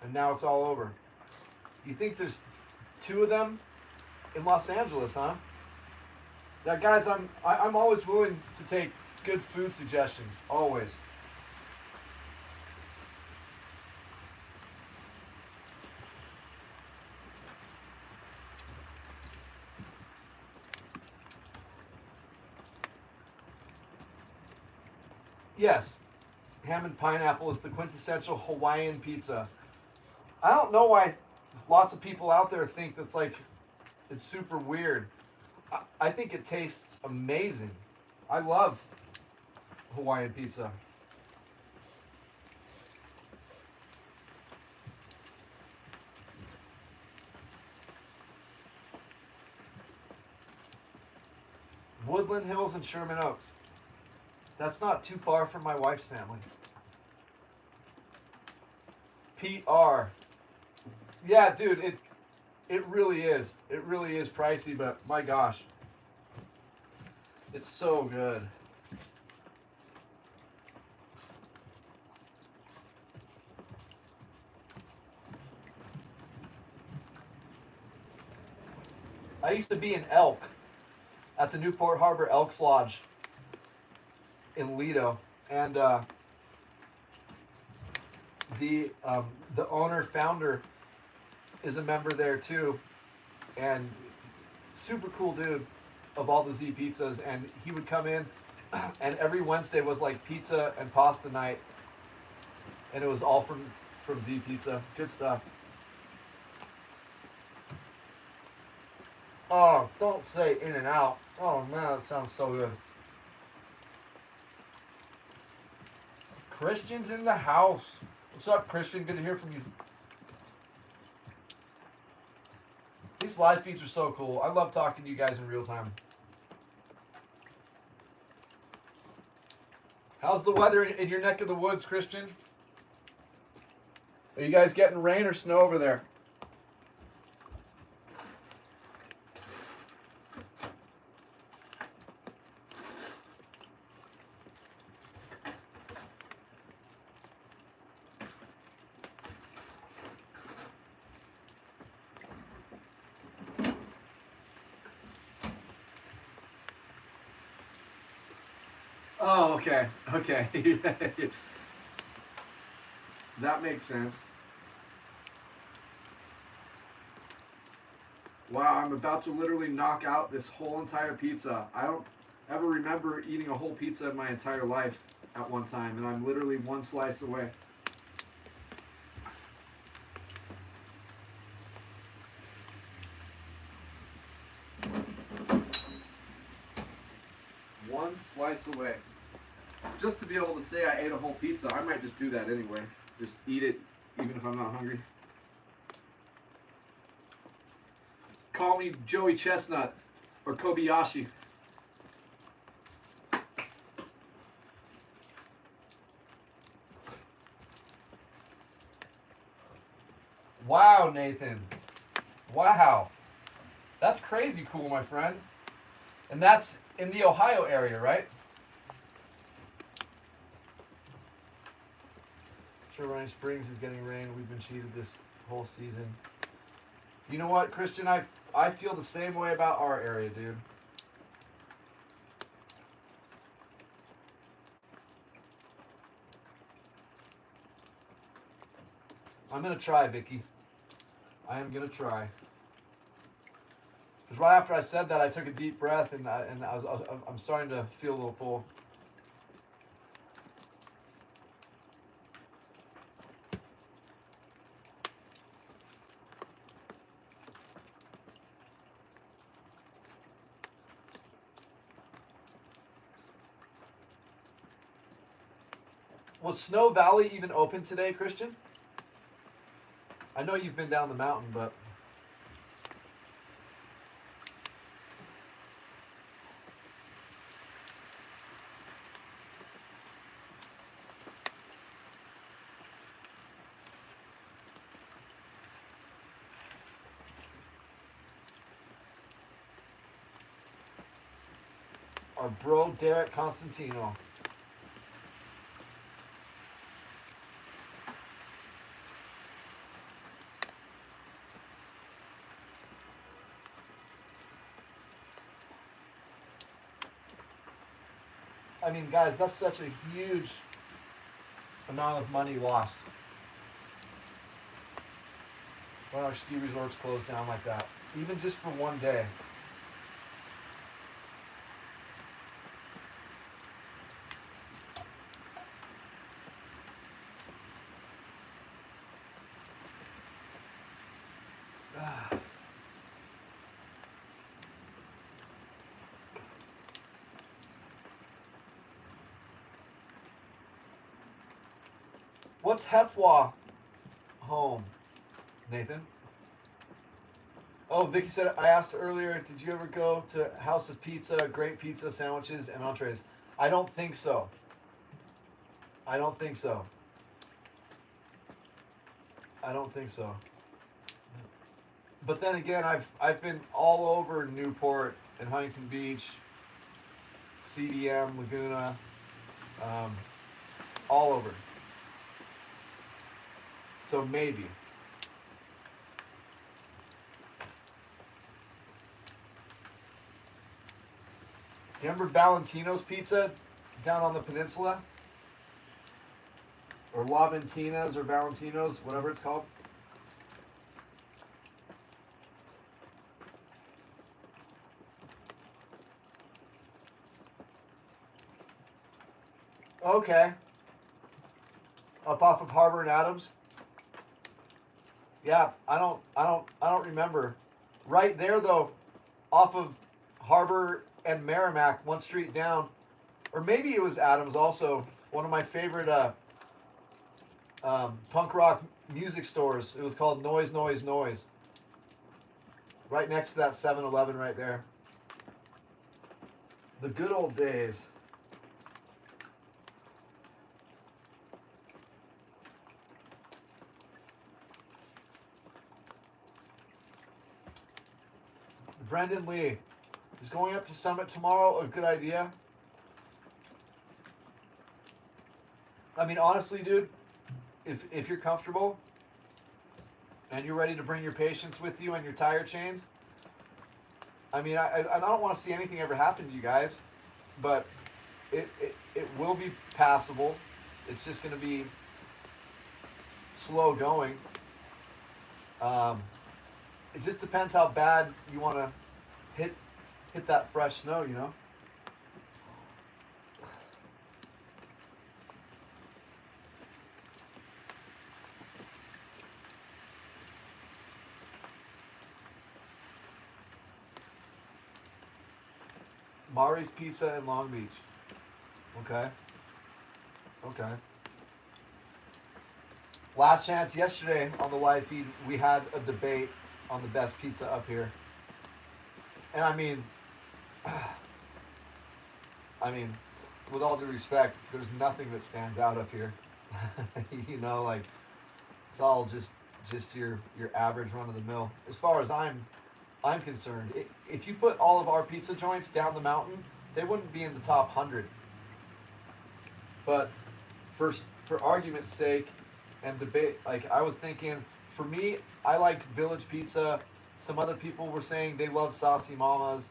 and now it's all over. You think there's 2 of them in Los Angeles, huh? Yeah, guys, I'm always willing to take good food suggestions, always. Yes, ham and pineapple is the quintessential Hawaiian pizza. I don't know why lots of people out there think that's like, it's super weird. I think it tastes amazing. I love Hawaiian pizza. Woodland Hills and Sherman Oaks. That's not too far from my wife's family. Pete R. Yeah, dude, it really is. It really is pricey, but my gosh. It's so good. I used to be an elk at the Newport Harbor Elks Lodge in Lido, and the owner founder is a member there too, and super cool dude of all the Z pizzas. And he would come in, and every Wednesday was like pizza and pasta night, and it was all from Z Pizza. Good stuff. Oh, don't say In and Out. Oh man, that sounds so good. Christian's in the house. What's up, Christian? Good to hear from you. These live feeds are so cool. I love talking to you guys in real time. How's the weather in your neck of the woods, Christian? Are you guys getting rain or snow over there? Oh, okay. Okay. That makes sense. Wow, I'm about to literally knock out this whole entire pizza. I don't ever remember eating a whole pizza in my entire life at one time, and I'm literally one slice away. One slice away. Just to be able to say I ate a whole pizza, I might just do that anyway. Just eat it, even if I'm not hungry. Call me Joey Chestnut or Kobayashi. Wow, Nathan. Wow. That's crazy cool, my friend. And that's in the Ohio area, right? Sure, Running Springs is getting rain. We've been cheated this whole season. You know what, Christian? I feel the same way about our area, dude. I'm gonna try, Vicky. I am gonna try. Because right after I said that, I took a deep breath, and I'm starting to feel a little full. Was Snow Valley even open today, Christian? I know you've been down the mountain, but... Our bro, Derek Constantino. I mean, guys, that's such a huge amount of money lost when our ski resorts close down like that, even just for one day. What's Hefwa home, Nathan? Oh, Vicky said, I asked earlier, did you ever go to House of Pizza, great pizza, sandwiches, and entrees? I don't think so. I don't think so. I don't think so. But then again, I've been all over Newport and Huntington Beach, CDM, Laguna, all over. So maybe. You remember Valentino's Pizza down on the peninsula? Or La Ventina's or Valentino's, whatever it's called? Okay. Up off of Harbor and Adams? Yeah, I don't remember. Right there though, off of Harbor and Merrimack, one street down, or maybe it was Adams also. One of my favorite punk rock music stores. It was called Noise Noise Noise. Right next to that 7-Eleven right there. The good old days. Brendan Lee, is going up to Summit tomorrow a good idea? I mean, honestly, dude, if you're comfortable and you're ready to bring your patience with you and your tire chains, I mean, I don't want to see anything ever happen to you guys, but it will be passable. It's just going to be slow going. It just depends how bad you want to hit that fresh snow, you know. Mari's Pizza in Long Beach. Okay. Okay. Last chance yesterday on the live feed, we had a debate on the best pizza up here. And I mean, with all due respect, there's nothing that stands out up here. You know, like it's all just your average run of the mill. As far as I'm concerned, if you put all of our pizza joints down the mountain, they wouldn't be in the top 100. But for argument's sake and debate, like I was thinking, for me, I like Village Pizza. Some other people were saying they love Saucy Mamas.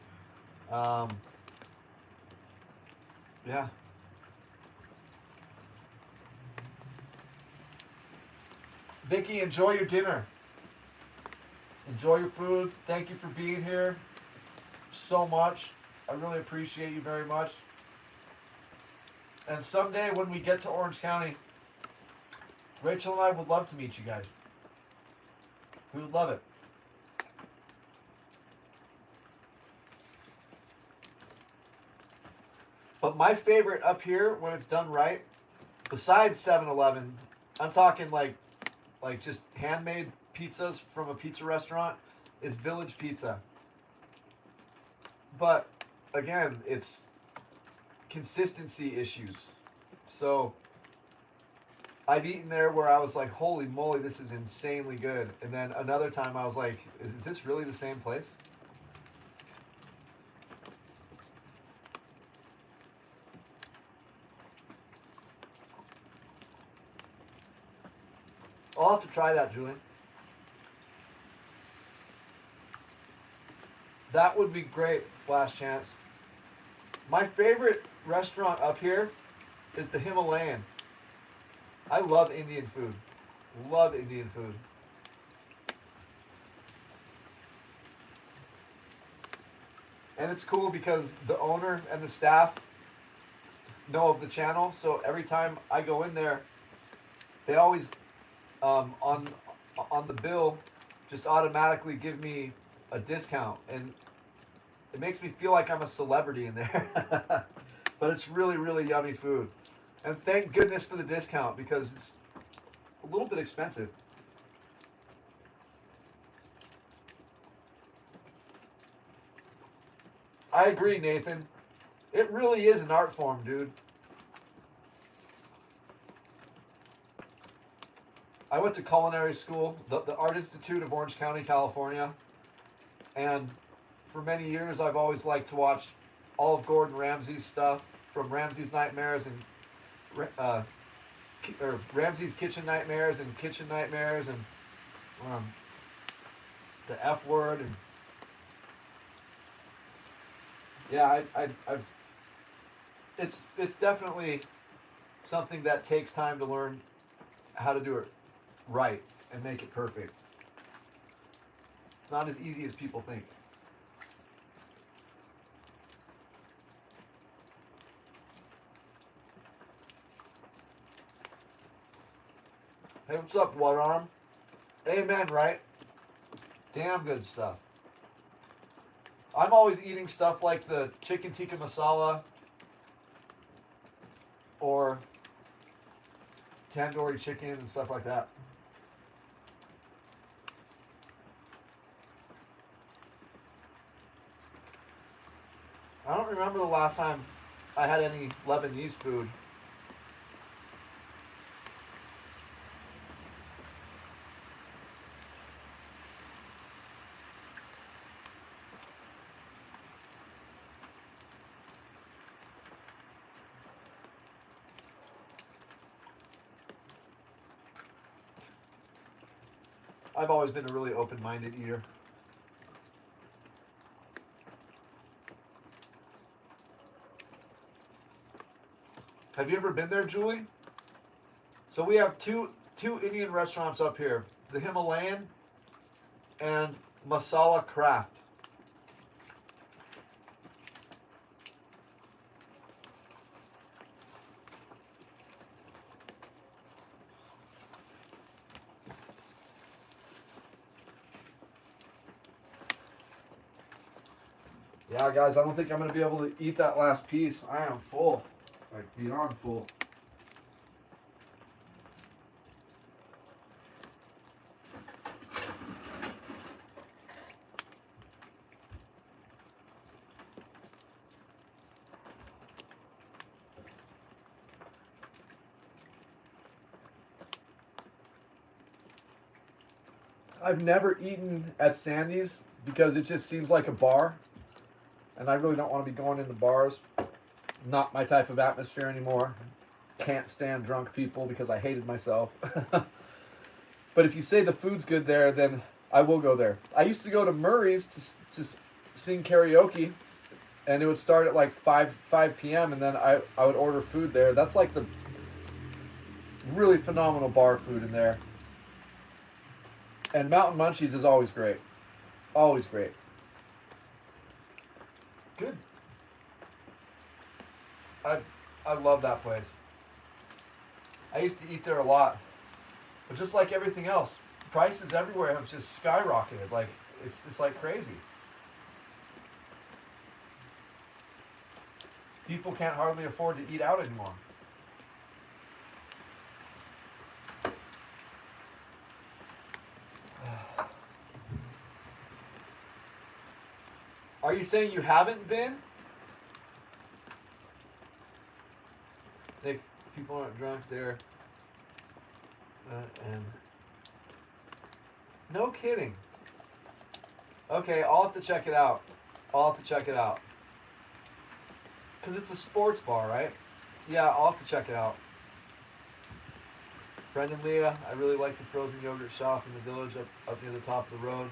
Yeah. Vicky, enjoy your dinner. Enjoy your food. Thank you for being here so much. I really appreciate you very much. And someday when we get to Orange County, Rachel and I would love to meet you guys. We would love it. But my favorite up here, when it's done right, besides 7-Eleven, I'm talking like just handmade pizzas from a pizza restaurant, is Village Pizza. But again, it's consistency issues. So I've eaten there where I was like, holy moly, this is insanely good. And then another time I was like, is this really the same place? I'll have to try that, Julian. That would be great, last chance. My favorite restaurant up here is the Himalayan. I love Indian food. Love Indian food. And it's cool because the owner and the staff know of the channel. So every time I go in there, they always, on the bill, just automatically give me a discount. And it makes me feel like I'm a celebrity in there. But it's really, really yummy food. And thank goodness for the discount because it's a little bit expensive. I agree, Nathan. It really is an art form, dude. I went to culinary school, the Art Institute of Orange County, California. And for many years, I've always liked to watch all of Gordon Ramsay's stuff, from Ramsay's Nightmares and or Ramsay's Kitchen Nightmares and Kitchen Nightmares and the F Word and yeah, I've it's definitely something that takes time to learn how to do it right and make it perfect. It's not as easy as people think. Hey, what's up, One Arm? Amen, right? Damn good stuff. I'm always eating stuff like the chicken tikka masala or tandoori chicken and stuff like that. I don't remember the last time I had any Lebanese food. I've always been a really open-minded eater. Have you ever been there, Julie? So we have two Indian restaurants up here, the Himalayan and Masala Craft. Yeah, guys, I don't think I'm going to be able to eat that last piece. I am full, like beyond full. I've never eaten at Sandy's because it just seems like a bar. And I really don't want to be going into bars. Not my type of atmosphere anymore. Can't stand drunk people because I hated myself. But if you say the food's good there, then I will go there. I used to go to Murray's to sing karaoke. And it would start at like 5 p.m. and then I would order food there. That's like the really phenomenal bar food in there. And Mountain Munchies is always great. Always great. Good. I love that place. I used to eat there a lot. But just like everything else, prices everywhere have just skyrocketed. Like it's like crazy. People can't hardly afford to eat out anymore. Are you saying you haven't been? They, people aren't drunk there. And no kidding. Okay, I'll have to check it out. I'll have to check it out. Because it's a sports bar, right? Yeah, I'll have to check it out. Brendan Leah, I really like the frozen yogurt shop in the village up near the top of the road.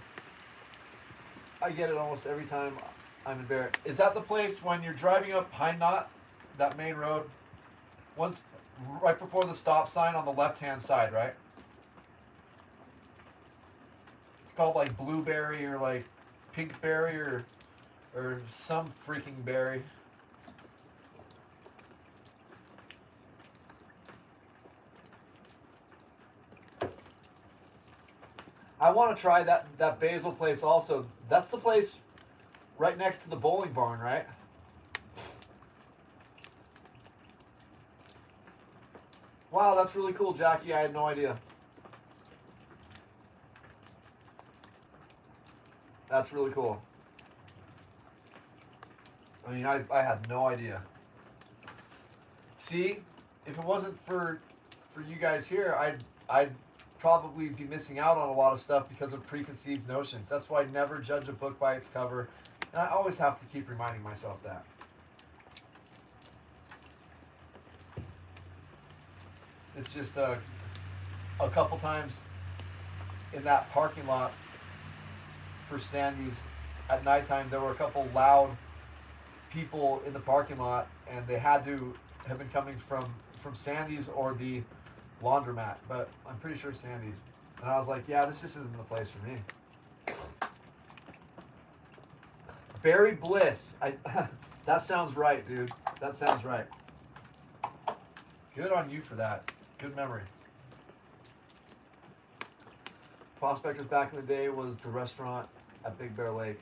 I get it almost every time I'm in Barrett. Is that the place when you're driving up High Knot, that main road? Once, right before the stop sign on the left-hand side, right? It's called like Blueberry or like Pinkberry or some freaking berry. I want to try that basil place also. That's the place right next to the bowling barn, right? Wow, that's really cool, Jackie. I had no idea. That's really cool. I mean, I had no idea. See, if it wasn't for you guys here, I'd probably be missing out on a lot of stuff because of preconceived notions. That's why I never judge a book by its cover. And I always have to keep reminding myself that. It's just a couple times in that parking lot for Sandy's at nighttime, there were a couple loud people in the parking lot, and they had to have been coming from Sandy's or the laundromat, but I'm pretty sure Sandy's. And I was like, yeah, this just isn't the place for me. Barry Bliss. That sounds right, dude. That sounds right. Good on you for that. Good memory. Prospectors back in the day was the restaurant at Big Bear Lake.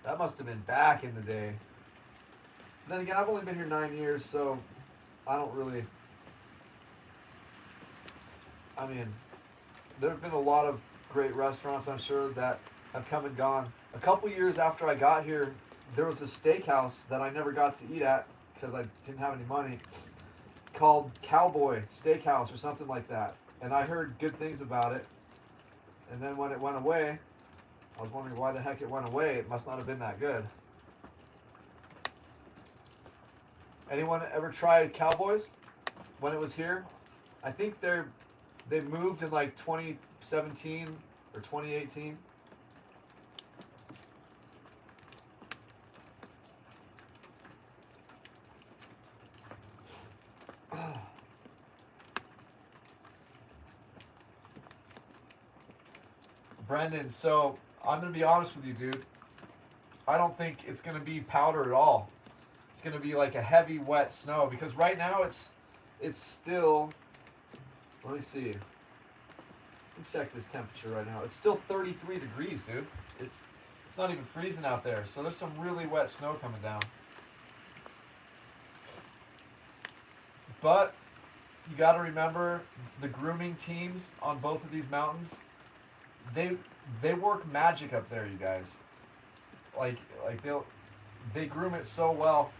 That must have been back in the day. Then again, I've only been here 9 years, so I don't really... I mean, there have been a lot of great restaurants, I'm sure, that have come and gone. A couple years after I got here, there was a steakhouse that I never got to eat at because I didn't have any money, called Cowboy Steakhouse or something like that. And I heard good things about it. And then when it went away, I was wondering why the heck it went away. It must not have been that good. Anyone ever tried Cowboys when it was here? I think they moved in like 2017 or 2018. Brendan, so I'm going to be honest with you, dude. I don't think it's going to be powder at all. It's going to be like a heavy, wet snow because right now it's still, let me see. Let me check this temperature right now. It's still 33 degrees, dude. It's not even freezing out there. So there's some really wet snow coming down. But you got to remember the grooming teams on both of these mountains. They work magic up there, you guys. Like they groom it so well.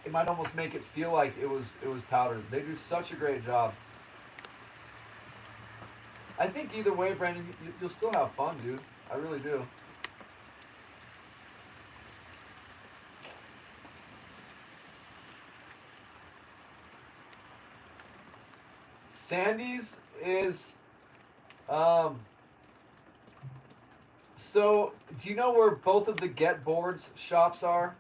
It might almost make it feel like it was powdered. They do such a great job. I think either way, Brandon, you'll still have fun, dude. I really do. Sandy's is, so do you know where both of the Getboards shops are?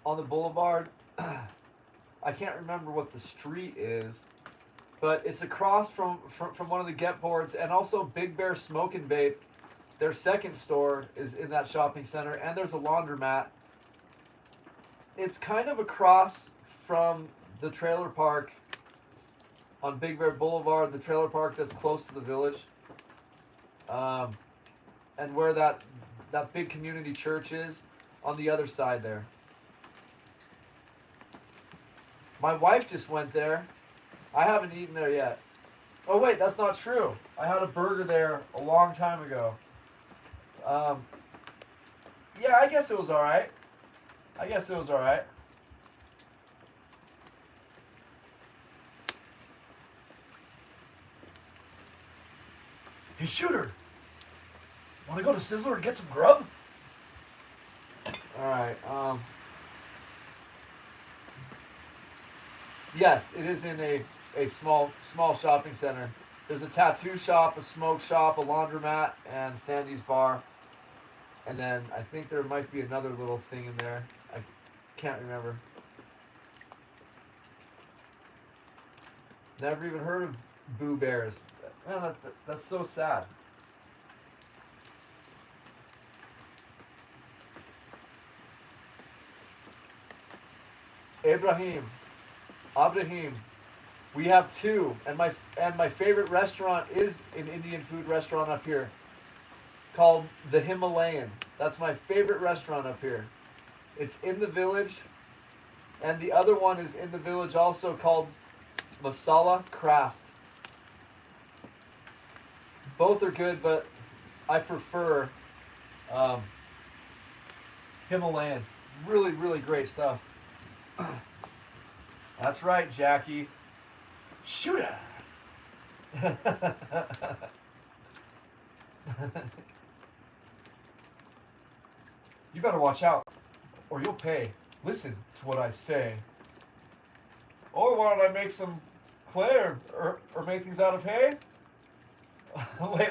On the boulevard? I can't remember what the street is, but it's across from one of the Getboards, and also Big Bear Smoke and Vape. Their second store is in that shopping center, and there's a laundromat. It's kind of across from the trailer park on Big Bear Boulevard, the trailer park that's close to the village, and where that big community church is on the other side there. My wife just went there. I haven't eaten there yet. Oh wait, that's not true. I had a burger there a long time ago. Yeah, I guess it was alright. Hey, Shooter! Wanna go to Sizzler and get some grub? Alright, yes, it is in a small shopping center. There's a tattoo shop, a smoke shop, a laundromat, and Sandy's bar. And then I think there might be another little thing in there. I can't remember. Never even heard of Boo Bears. Man, that's so sad. Ibrahim, we have two, and my favorite restaurant is an Indian food restaurant up here, called the Himalayan. That's my favorite restaurant up here. It's in the village, and the other one is in the village also, called Masala Craft. Both are good, but I prefer Himalayan. Really, really great stuff. That's right, Jackie. Shooter! You better watch out, or you'll pay. Listen to what I say. Or why don't I make some clay or make things out of hay? Wait,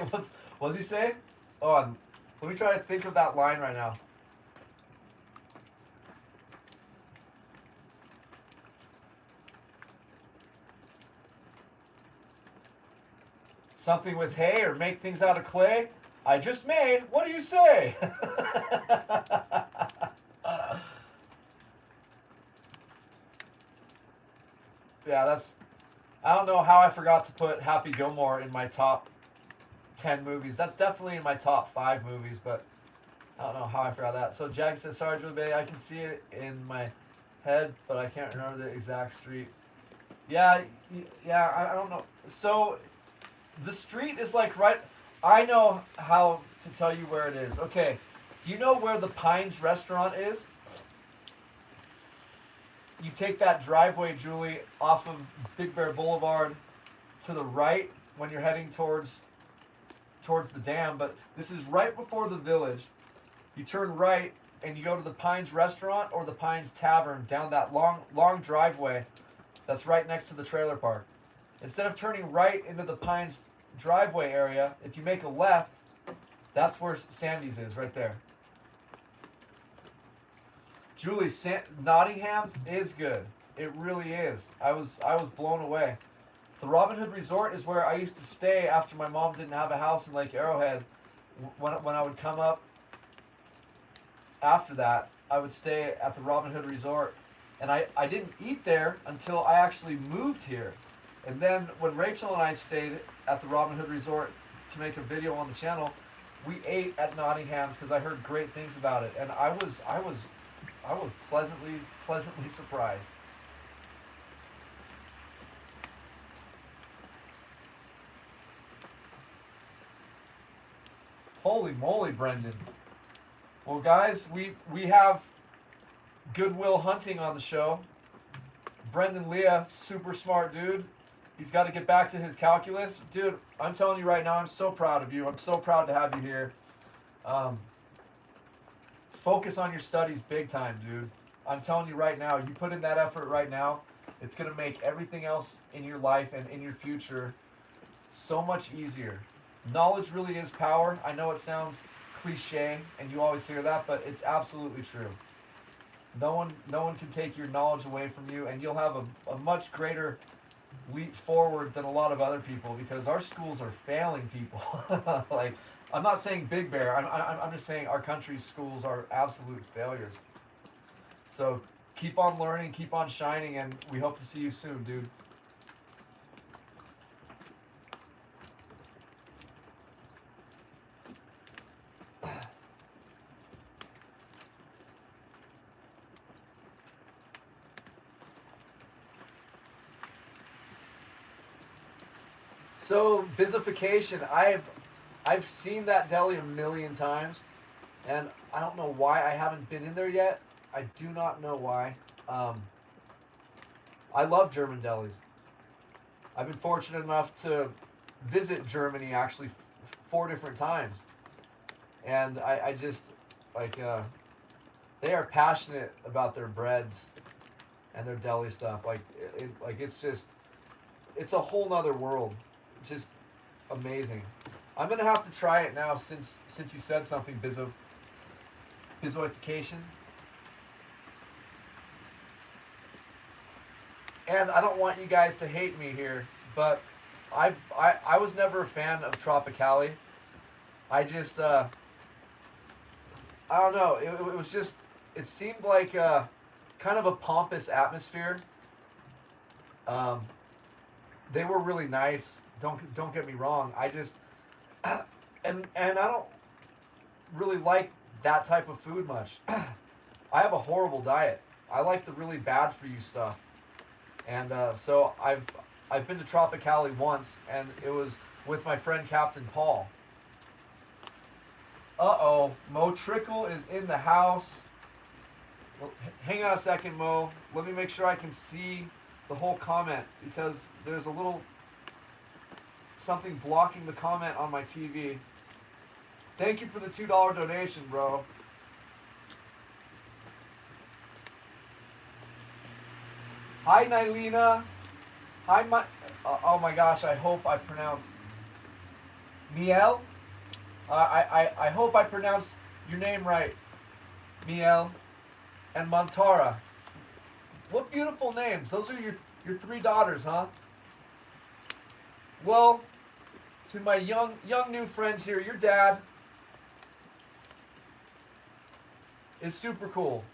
what does he say? Hold on. Let me try to think of that line right now. Something with hay or make things out of clay? I just may. What do you say? Yeah, that's... I don't know how I forgot to put Happy Gilmore in my top 10 movies. That's definitely in my top 5 movies, but I don't know how I forgot that. So Jack says, sorry, Julie Bay, I can see it in my head, but I can't remember the exact street. Yeah, I don't know. So the street is like right... I know how to tell you where it is. Okay, do you know where the Pines restaurant is? You take that driveway, Julie, off of Big Bear Boulevard to the right when you're heading towards the dam, but this is right before the village. You turn right and you go to the Pines restaurant or the Pines Tavern down that long driveway that's right next to the trailer park. Instead of turning right into the Pines driveway area, if you make a left, that's where Sandy's is, right there. Julie, Nottingham's is good. It really is. I was blown away. The Robin Hood Resort is where I used to stay after my mom didn't have a house in Lake Arrowhead. When I would come up after that, I would stay at the Robin Hood Resort. And I didn't eat there until I actually moved here. And then when Rachel and I stayed at the Robin Hood Resort to make a video on the channel, we ate at Nottingham's because I heard great things about it. And I was pleasantly surprised. Holy moly, Brendan. Well, guys, we have Goodwill Hunting on the show. Brendan Leah, super smart dude. He's got to get back to his calculus. Dude, I'm telling you right now, I'm so proud of you. I'm so proud to have you here. Focus on your studies big time, dude. I'm telling you right now, you put in that effort right now, it's going to make everything else in your life and in your future so much easier. Knowledge really is power. I know it sounds cliche and you always hear that, but it's absolutely true. No one can take your knowledge away from you, and you'll have a much greater leap forward than a lot of other people, because our schools are failing people. Like, I'm not saying Big Bear. I'm just saying our country's schools are absolute failures. So keep on learning, keep on shining, and we hope to see you soon, dude. So bizification, I've seen that deli a million times, and I don't know why I haven't been in there yet. I do not know why. I love German delis. I've been fortunate enough to visit Germany actually 4 different times, and I just like they are passionate about their breads and their deli stuff. Like it's a whole nother world. Just amazing. I'm gonna have to try it now since you said something, bizoification. And I don't want you guys to hate me here, but I was never a fan of Tropicali. I just I don't know. It was just, it seemed like kind of a pompous atmosphere. They were really nice. Don't get me wrong. I just and I don't really like that type of food much. I have a horrible diet. I like the really bad for you stuff. And so I've been to Tropicali once, and it was with my friend Captain Paul. Uh-oh, Mo Trickle is in the house. Well, hang on a second, Mo. Let me make sure I can see the whole comment, because there's a little something blocking the comment on my TV. Thank you for the $2 donation, bro. Hi, Nylena. Hi, oh my gosh, I hope I pronounced Miel. I hope I pronounced your name right, Miel. And Montara. What beautiful names. Those are your 3 daughters, huh? Well, to my young new friends here, your dad is super cool.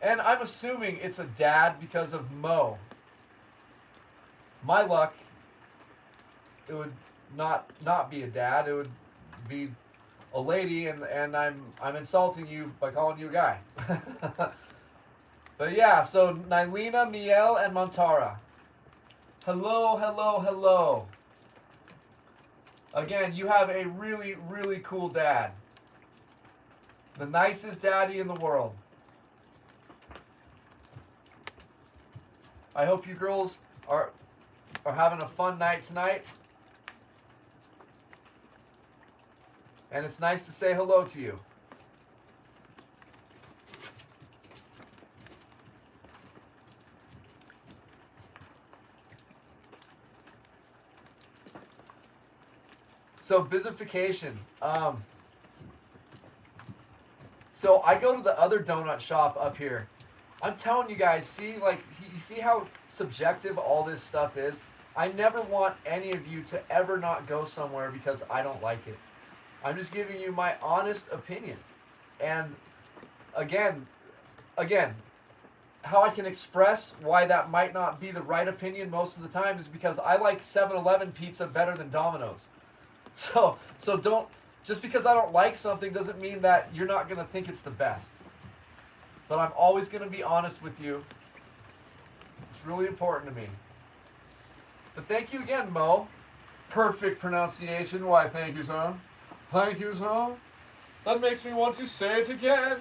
And I'm assuming it's a dad because of Mo. My luck, it would not be a dad. It would be a lady, and I'm insulting you by calling you a guy. But yeah, so Nylena, Miel, and Montara. Hello, hello, hello. Again, you have a really, really cool dad. The nicest daddy in the world. I hope you girls are having a fun night tonight. And it's nice to say hello to you. So bizification. So I go to the other donut shop up here, I'm telling you guys, see, like, you see how subjective all this stuff is? I never want any of you to ever not go somewhere because I don't like it. I'm just giving you my honest opinion. And again, how I can express why that might not be the right opinion most of the time is because I like 7-Eleven pizza better than Domino's. So don't, just because I don't like something doesn't mean that you're not going to think it's the best. But I'm always going to be honest with you. It's really important to me. But thank you again, Mo. Perfect pronunciation. Why, thank you, son. Thank you, son. That makes me want to say it again.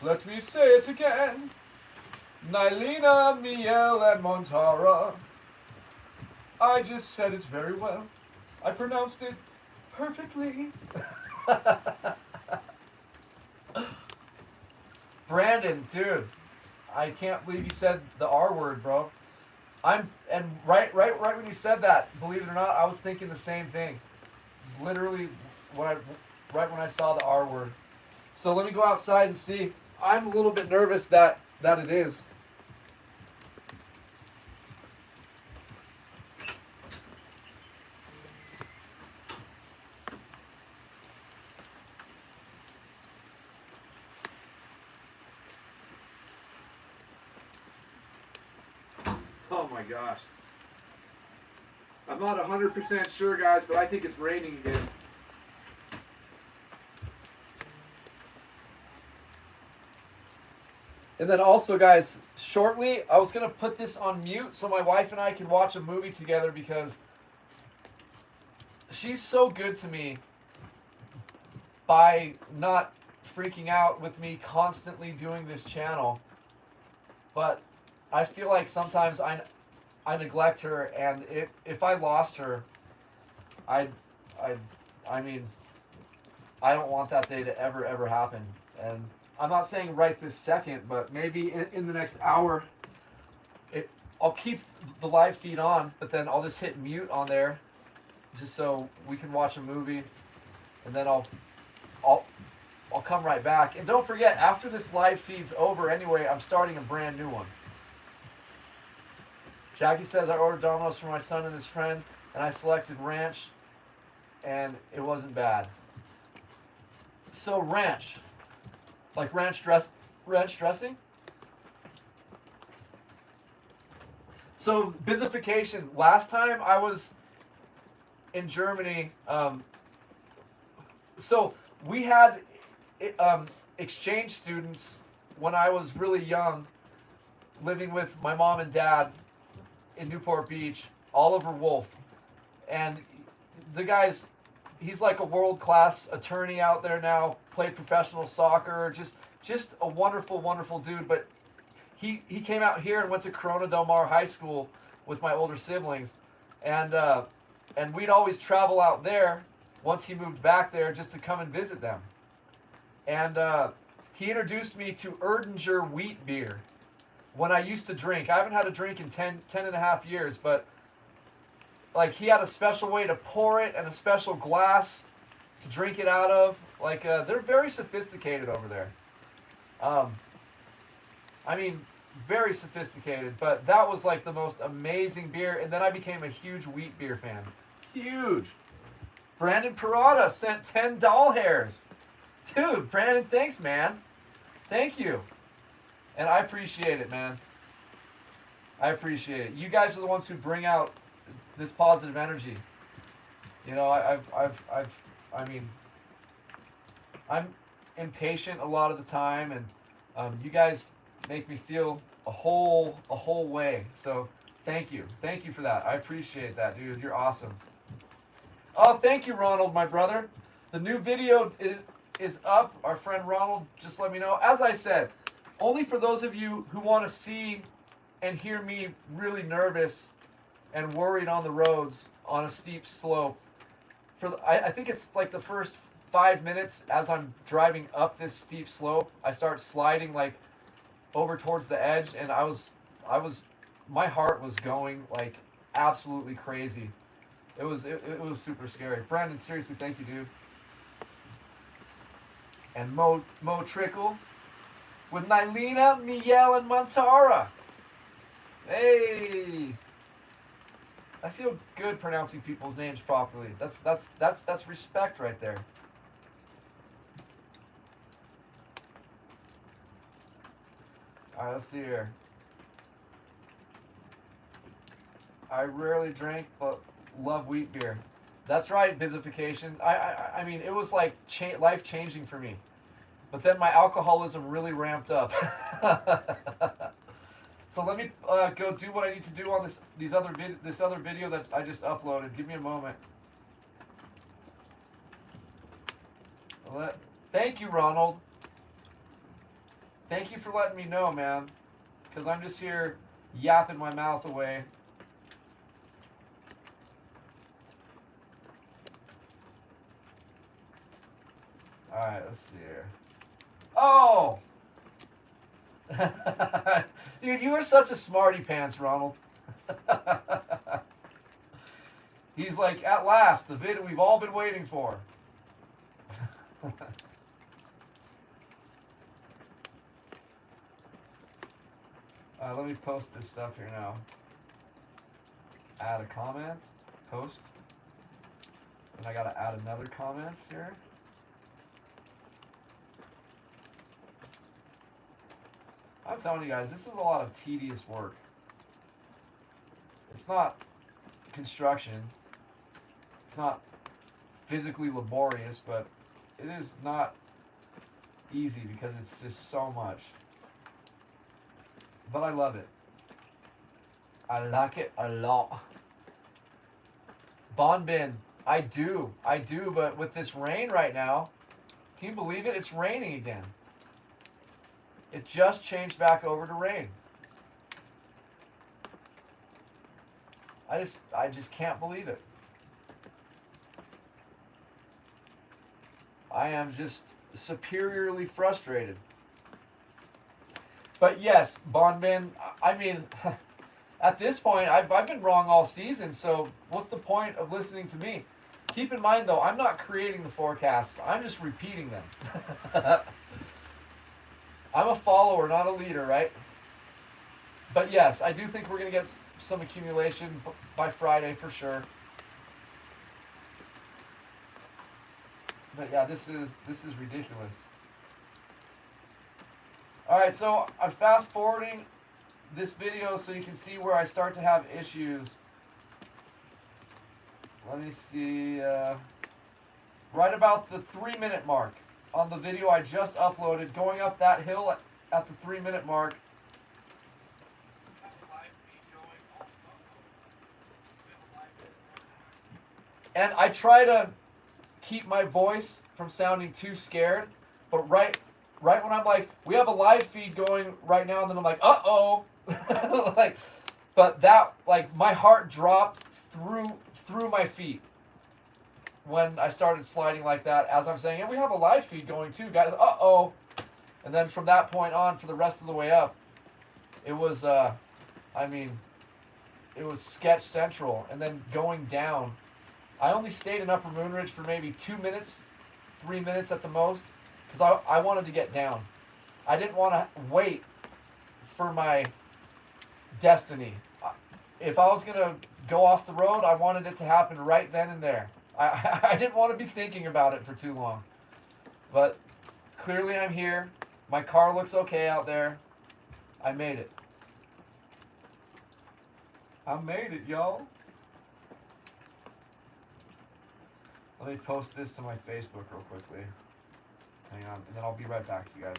Let me say it again. Nylena, Miel, and Montara. I just said it very well. I pronounced it perfectly. Brandon, dude, I can't believe you said the R word, bro. Right when you said that, believe it or not, I was thinking the same thing. Literally, right when I saw the R word. So let me go outside and see. I'm a little bit nervous that it is. Oh my gosh. I'm not 100% sure, guys, but I think it's raining again. And then also, guys, shortly, I was going to put this on mute so my wife and I can watch a movie together because she's so good to me by not freaking out with me constantly doing this channel. But I feel like sometimes I neglect her, and if I lost her, I mean, I don't want that day to ever happen. And I'm not saying right this second, but maybe in the next hour, I'll keep the live feed on, but then I'll just hit mute on there, just so we can watch a movie, and then I'll come right back. And don't forget, after this live feed's over anyway, I'm starting a brand new one. Jackie says, I ordered Domino's for my son and his friends, and I selected ranch, and it wasn't bad. So ranch, like ranch dressing? So bizzification, last time I was in Germany, so we had exchange students when I was really young, living with my mom and dad in Newport Beach, Oliver Wolf. And the guy's, he's like a world-class attorney out there now, played professional soccer, just a wonderful dude. But he came out here and went to Corona Del Mar High School with my older siblings. And we'd always travel out there once he moved back there just to come and visit them. And he introduced me to Erdinger wheat beer. When I used to drink, I haven't had a drink in 10 and a half years, but like he had a special way to pour it and a special glass to drink it out of. Like they're very sophisticated over there. I mean, very sophisticated, but that was like the most amazing beer. And then I became a huge wheat beer fan. Huge. Brandon Parada sent 10 doll hairs. Dude, Brandon, thanks, man. Thank you. And I appreciate it, man. I appreciate it. You guys are the ones who bring out this positive energy. You know, I mean, I'm impatient a lot of the time, and you guys make me feel a whole way. So thank you for that. I appreciate that, dude. You're awesome. Oh, thank you, Ronald, my brother. The new video is up. Our friend Ronald just let me know. As I said, only for those of you who want to see and hear me really nervous and worried on the roads on a steep slope. I think it's like the first 5 minutes as I'm driving up this steep slope, I start sliding like over towards the edge, and my heart was going like absolutely crazy. It was super scary. Brandon, seriously, thank you, dude. And Mo Trickle. with Nylena, Miguel, and Montara. Hey, I feel good pronouncing people's names properly. That's respect right there. All right, let's see here. I rarely drink, but love wheat beer. That's right, Bizification. I mean, it was like life changing for me. But then my alcoholism really ramped up. So let me go do what I need to do on this other video that I just uploaded. Give me a moment. Thank you, Ronald. Thank you for letting me know, man. Because I'm just here yapping my mouth away. Alright, let's see here. Oh! Dude, you are such a smarty pants, Ronald. He's like, at last, the vid we've all been waiting for. Let me post this stuff here now. Add a comment, post. And I gotta add another comment here. I'm telling you guys, this is a lot of tedious work. It's not construction. It's not physically laborious, but it is not easy because it's just so much. But I love it. I like it a lot. Bonbin, I do, but with this rain right now, can you believe it? It's raining again. It just changed back over to rain. I just can't believe it. I am just superiorly frustrated. But yes, Bonbin, I mean, at this point, I've been wrong all season, so what's the point of listening to me? Keep in mind, though, I'm not creating the forecasts. I'm just repeating them. I'm a follower, not a leader, right? But yes, I do think we're going to get some accumulation by Friday for sure. But yeah, this is ridiculous. All right, so I'm fast forwarding this video so you can see where I start to have issues. Let me see, right about the 3-minute mark on the video I just uploaded, going up that hill at the 3-minute mark. And I try to keep my voice from sounding too scared, but right when I'm like, we have a live feed going right now, and then I'm like, uh-oh. But that, like, my heart dropped through my feet when I started sliding like that, as I'm saying, and we have a live feed going too, guys, uh-oh. And then from that point on, for the rest of the way up, it was, it was sketch central. And then going down, I only stayed in Upper Moonridge for maybe 2 minutes, 3 minutes at the most, because I wanted to get down. I didn't want to wait for my destiny. If I was going to go off the road, I wanted it to happen right then and there. I didn't want to be thinking about it for too long. But clearly I'm here. My car looks okay out there. I made it. I made it, y'all. Let me post this to my Facebook real quickly. Hang on, and then I'll be right back to you guys.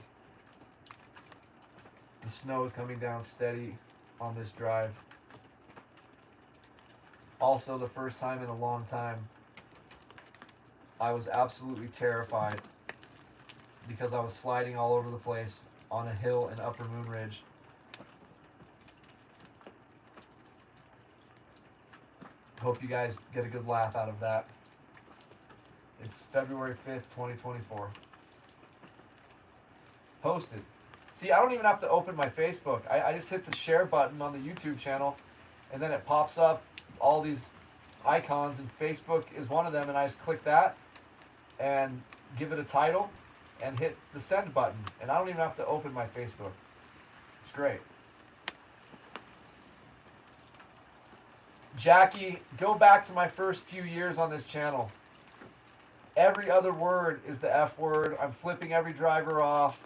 The snow is coming down steady on this drive. Also, the first time in a long time, I was absolutely terrified because I was sliding all over the place on a hill in Upper Moonridge. Hope you guys get a good laugh out of that. It's February 5th, 2024. Posted. See, I don't even have to open my Facebook. I just hit the share button on the YouTube channel, and then it pops up all these icons, and Facebook is one of them, and I just click that and give it a title, and hit the send button. And I don't even have to open my Facebook. It's great. Jackie, go back to my first few years on this channel. Every other word is the F word. I'm flipping every driver off.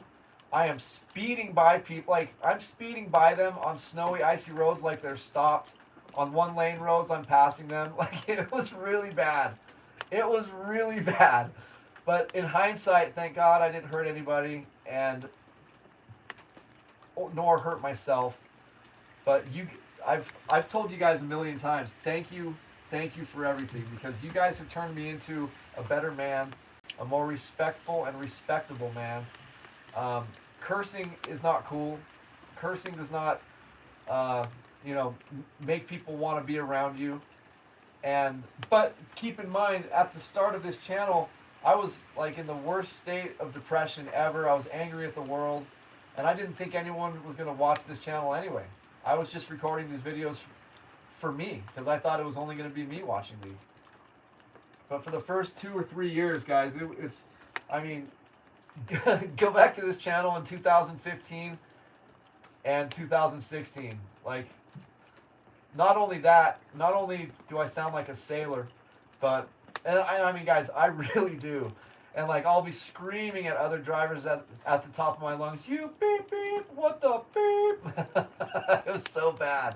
I am speeding by people. Like, I'm speeding by them on snowy, icy roads like they're stopped. On one-lane roads, I'm passing them. Like, it was really bad. It was really bad. But in hindsight, thank God I didn't hurt anybody, and nor hurt myself. But I've told you guys a million times, thank you for everything, because you guys have turned me into a better man, a more respectful and respectable man. Cursing is not cool. Cursing does not, make people want to be around you. But keep in mind, at the start of this channel, I was like in the worst state of depression ever. I was angry at the world, and I didn't think anyone was going to watch this channel anyway. I was just recording these videos for me, because I thought it was only going to be me watching these. But for the first 2 or 3 years, guys, go back to this channel in 2015 and 2016. Like, not only do I sound like a sailor, but, guys, I really do. And, like, I'll be screaming at other drivers at the top of my lungs, you beep, beep, what the beep? It was so bad.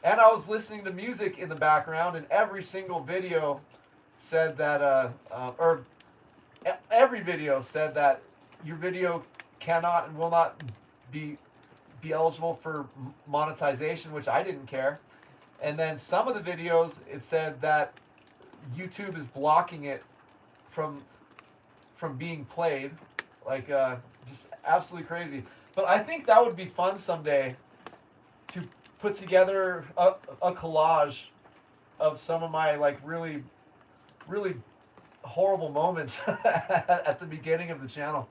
And I was listening to music in the background, and every single video said that, every video said that your video cannot and will not be eligible for monetization, which I didn't care. And then some of the videos, it said that YouTube is blocking it from being played. Like, just absolutely crazy. But I think that would be fun someday, to put together a collage of some of my, like, really, really horrible moments at the beginning of the channel.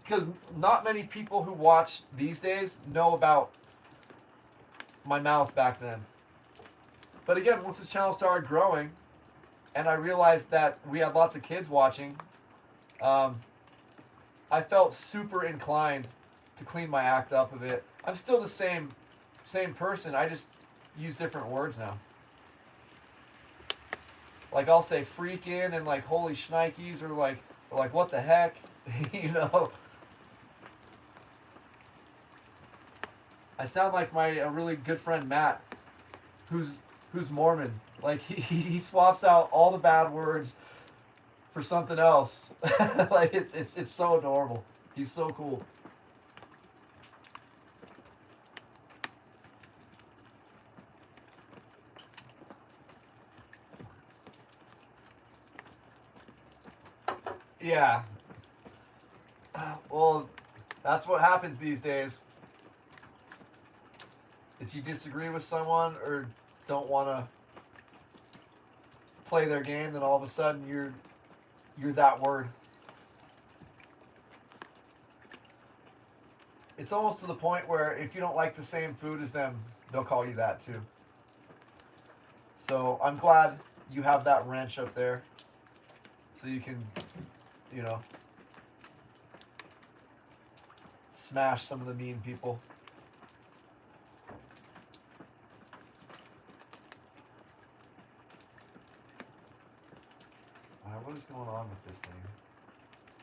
Because not many people who watch these days know about my mouth back then. But again, once the channel started growing, and I realized that we had lots of kids watching, I felt super inclined to clean my act up a bit. I'm still the same person. I just use different words now. Like, I'll say freaking and like holy shnikes, or like what the heck, you know. I sound like a really good friend Matt, who's Mormon. Like, he swaps out all the bad words for something else. Like, it's so adorable. He's so cool. Yeah. Well, that's what happens these days. If you disagree with someone or don't want to play their game, then all of a sudden you're that word. It's almost to the point where if you don't like the same food as them, they'll call you that too. So I'm glad you have that wrench up there, so you can, you know, smash some of the mean people. Alright, what is going on with this thing?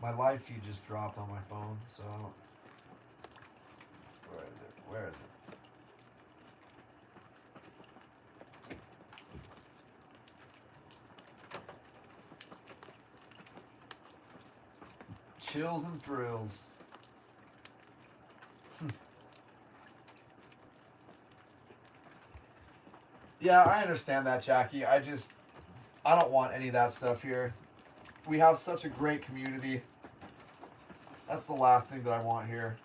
My live feed just dropped on my phone, so I don't... Where is it? Where is it? Chills and thrills. Yeah, I understand that, Jackie. I don't want any of that stuff here. We have such a great community. That's the last thing that I want here.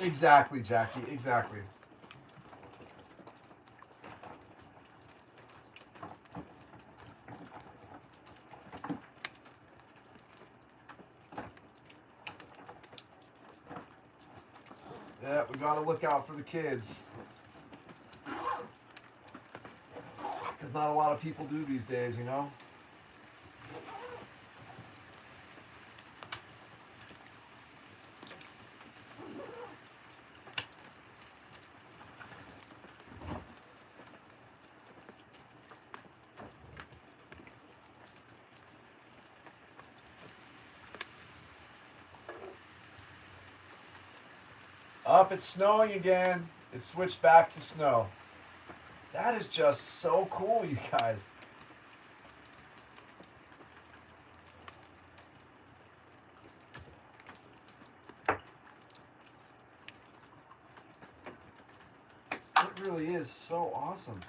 Exactly, Jackie, exactly. Yeah, we gotta look out for the kids. Because not a lot of people do these days, you know? Up, it's snowing again. It switched back to snow. That is just so cool, you guys. It really is so awesome.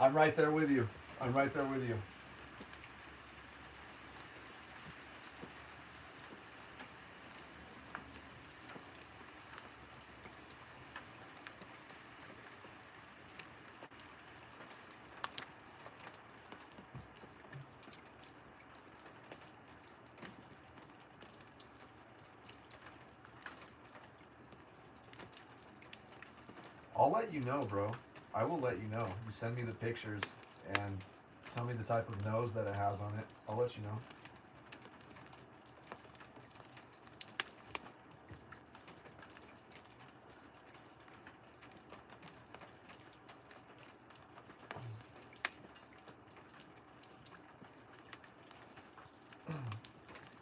I'm right there with you. I'm right there with you. I'll let you know, bro. I will let you know. You send me the pictures and tell me the type of nose that it has on it. I'll let you know.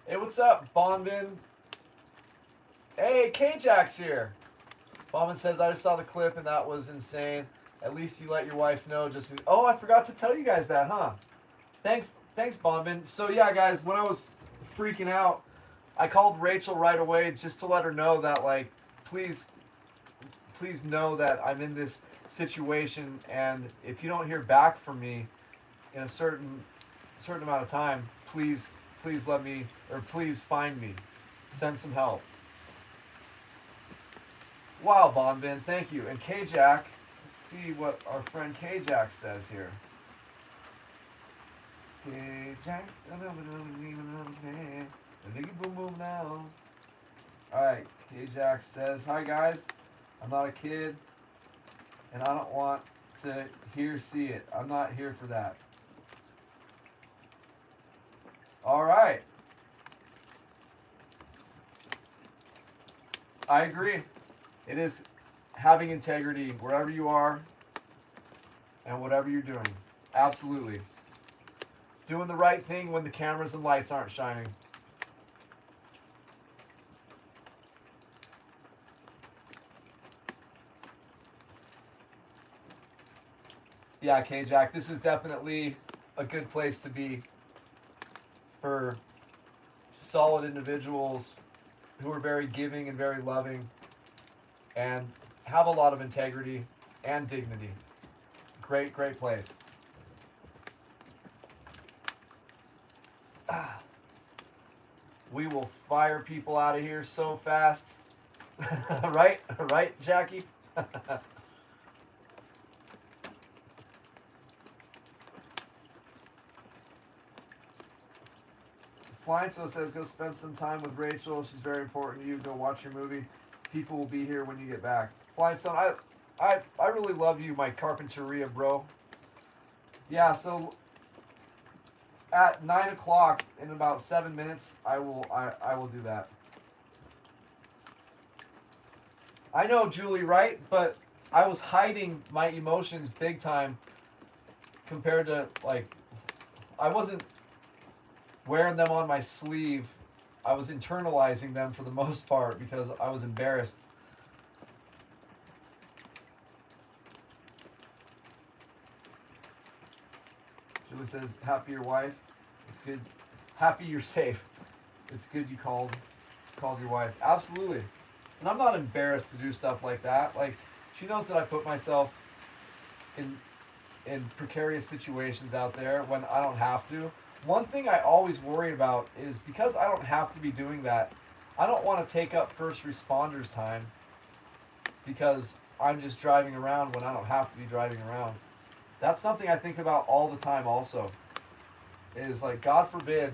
Hey, what's up, Bonvin? Hey, K-Jack's here. Bonvin says, I just saw the clip and that was insane. At least you let your wife know. Just oh, I forgot to tell you guys that, huh? Thanks, Bonvin. So yeah, guys, when I was freaking out, I called Rachel right away just to let her know that, like, please know that I'm in this situation, and if you don't hear back from me in a certain amount of time, please let me, or please find me, send some help. Wow, Bonvin, thank you. And K-Jack, let's see what our friend K-Jack says here. K-Jack, boom boom now. Alright, K-Jack says, hi guys, I'm not a kid, and I don't want to see it. I'm not here for that. Alright. I agree. It is having integrity wherever you are and whatever you're doing. Absolutely. Doing the right thing when the cameras and lights aren't shining. Yeah, K-Jack, this is definitely a good place to be for solid individuals who are very giving and very loving and have a lot of integrity and dignity. Great place. We will fire people out of here so fast. Right, Jackie? Flying So says, go spend some time with Rachel. She's very important to you. Go watch your movie. People will be here when you get back. Flying Stone, I really love you, my Carpinteria bro. Yeah, so at 9 o'clock in about 7 minutes, I will do that. I know, Julie, right? But I was hiding my emotions big time compared to, like, I wasn't wearing them on my sleeve. I was internalizing them for the most part because I was embarrassed. Julie says, happy your wife. It's good. Happy you're safe. It's good you called your wife. Absolutely. And I'm not embarrassed to do stuff like that. Like, she knows that I put myself in precarious situations out there when I don't have to. One thing I always worry about is because I don't have to be doing that, I don't want to take up first responders' time because I'm just driving around when I don't have to be driving around. That's something I think about all the time also. Is like, God forbid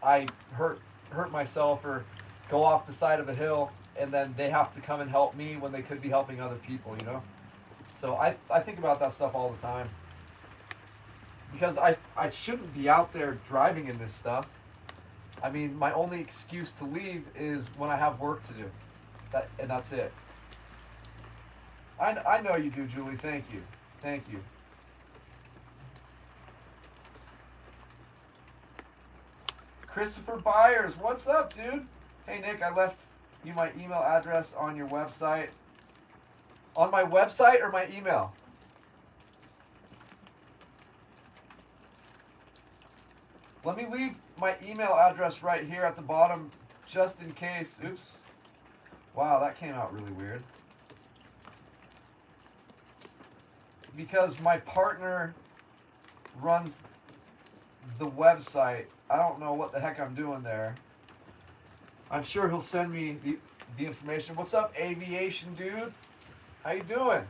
I hurt myself or go off the side of a hill and then they have to come and help me when they could be helping other people, you know? So I think about that stuff all the time. Because I shouldn't be out there driving in this stuff. I mean, my only excuse to leave is when I have work to do. And that's it. I know you do, Julie. Thank you. Thank you. Christopher Byers, what's up, dude? Hey, Nick, I left you my email address on your website. On my website or my email? Let me leave my email address right here at the bottom just in case. Oops. Wow, that came out really weird. Because my partner runs the website. I don't know what the heck I'm doing there. I'm sure he'll send me the information. What's up, aviation dude? How you doing?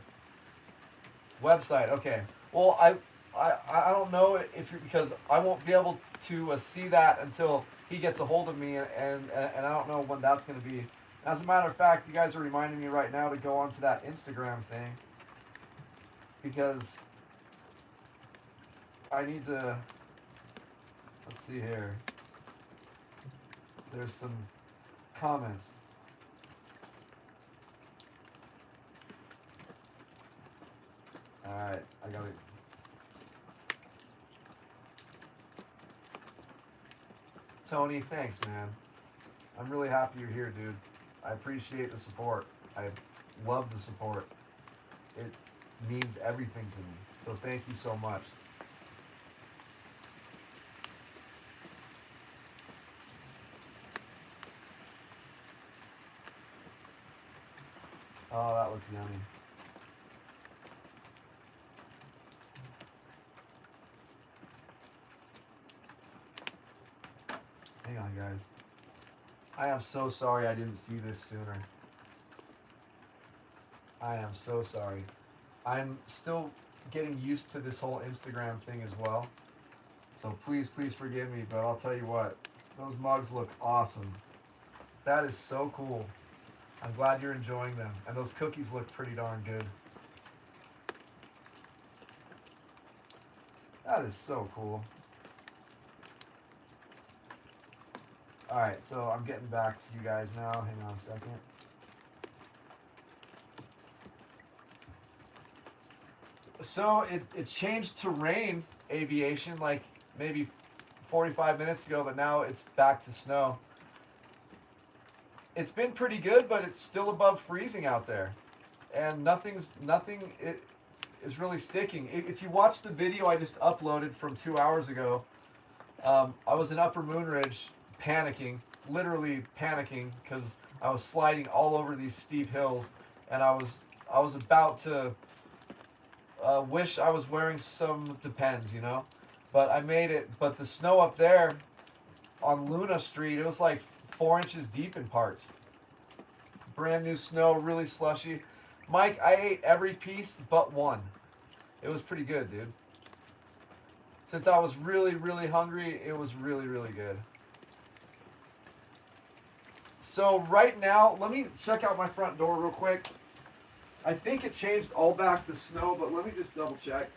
Website, okay. Well, I don't know if you're, because I won't be able to see that until he gets a hold of me, and I don't know when that's going to be. As a matter of fact, you guys are reminding me right now to go onto that Instagram thing, because I need to, let's see here. There's some comments. Alright, I got it. Tony, thanks, man. I'm really happy you're here, dude. I appreciate the support. I love the support. It means everything to me. So thank you so much. Oh, that looks yummy. Hang on, guys. I am so sorry I didn't see this sooner. I am so sorry. I'm still getting used to this whole Instagram thing as well. So please, please forgive me, but I'll tell you what. Those mugs look awesome. That is so cool. I'm glad you're enjoying them. And those cookies look pretty darn good. That is so cool. Alright, so I'm getting back to you guys now. Hang on a second. So it changed to rain, aviation, like maybe 45 minutes ago, but now it's back to snow. It's been pretty good, but it's still above freezing out there. And nothing is really sticking. If you watch the video I just uploaded from 2 hours ago, I was in Upper Moonridge panicking, literally panicking, because I was sliding all over these steep hills, and I was about to wish I was wearing some Depends, you know, but I made it. But the snow up there on Luna Street, it was like 4 inches deep in parts. Brand new snow, really slushy. Mike, I ate every piece but one. It was pretty good, dude. Since I was really, really hungry, it was really, really good. So right now, let me check out my front door real quick. I think it changed all back to snow, but let me just double check.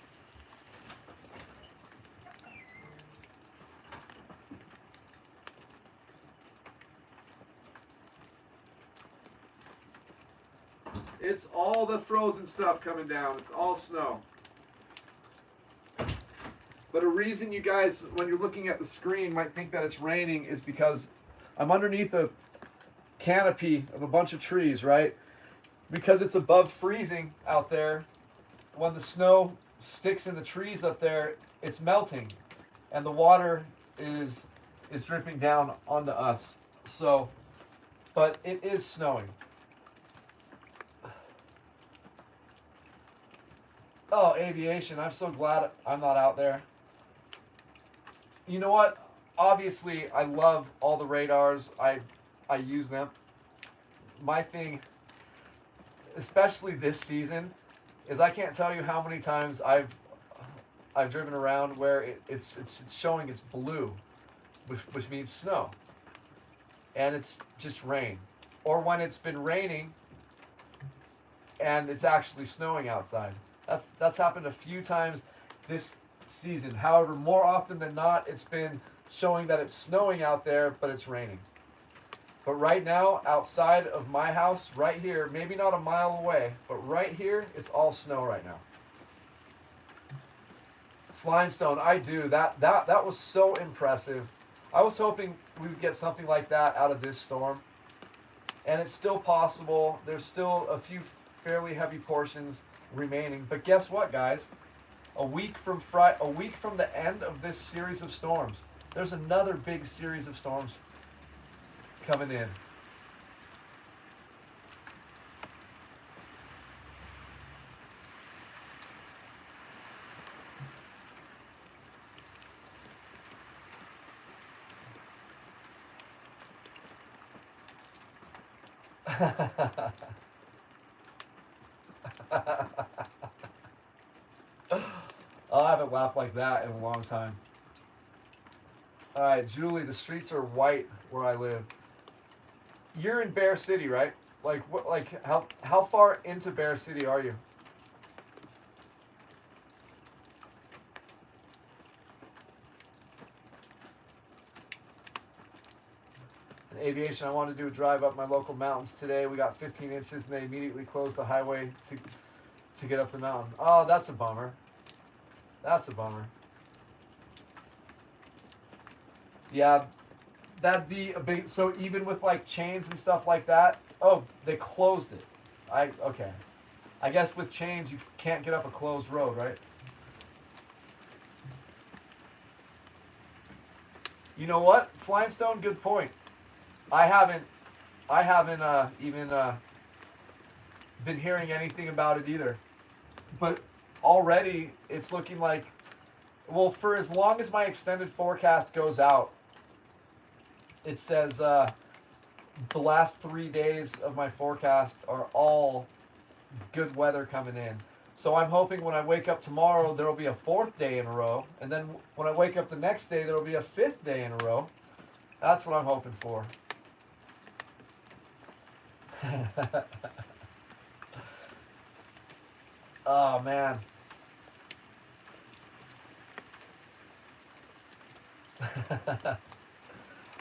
It's all the frozen stuff coming down. It's all snow. But a reason you guys, when you're looking at the screen, might think that it's raining is because I'm underneath a canopy of a bunch of trees, right? Because it's above freezing out there, when the snow sticks in the trees up there, it's melting, and the water is dripping down onto us. So, but it is snowing. Oh, aviation, I'm so glad I'm not out there. You know what? Obviously, I love all the radars. I use them. My thing, especially this season, is I can't tell you how many times I've driven around where it's showing it's blue, which means snow, and it's just rain, or when it's been raining and it's actually snowing outside. That's happened a few times this season. However, more often than not, it's been showing that it's snowing out there, but it's raining. But right now, outside of my house, right here, maybe not a mile away, but right here, it's all snow right now. Flying stone, I do. That was so impressive. I was hoping we would get something like that out of this storm. And it's still possible. There's still a few fairly heavy portions remaining. But guess what, guys? A week from the end of this series of storms, there's another big series of storms coming in. Oh, I haven't laughed like that in a long time. All right, Julie, the streets are white where I live. You're in Bear City, right? Like what? Like how far into Bear City are you? In aviation, I want to do a drive up my local mountains today. We got 15 inches, and they immediately closed the highway to get up the mountain. Oh, that's a bummer. That's a bummer. Yeah, that'd be a big. So even with like chains and stuff like that, oh, they closed it. Okay. I guess with chains you can't get up a closed road, right? You know what, Flying Stone? Good point. I haven't even been hearing anything about it either. But already it's looking like, well, for as long as my extended forecast goes out, it says the last 3 days of my forecast are all good weather coming in. So I'm hoping when I wake up tomorrow, there will be a 4th day in a row. And then when I wake up the next day, there will be a 5th day in a row. That's what I'm hoping for. Oh, man.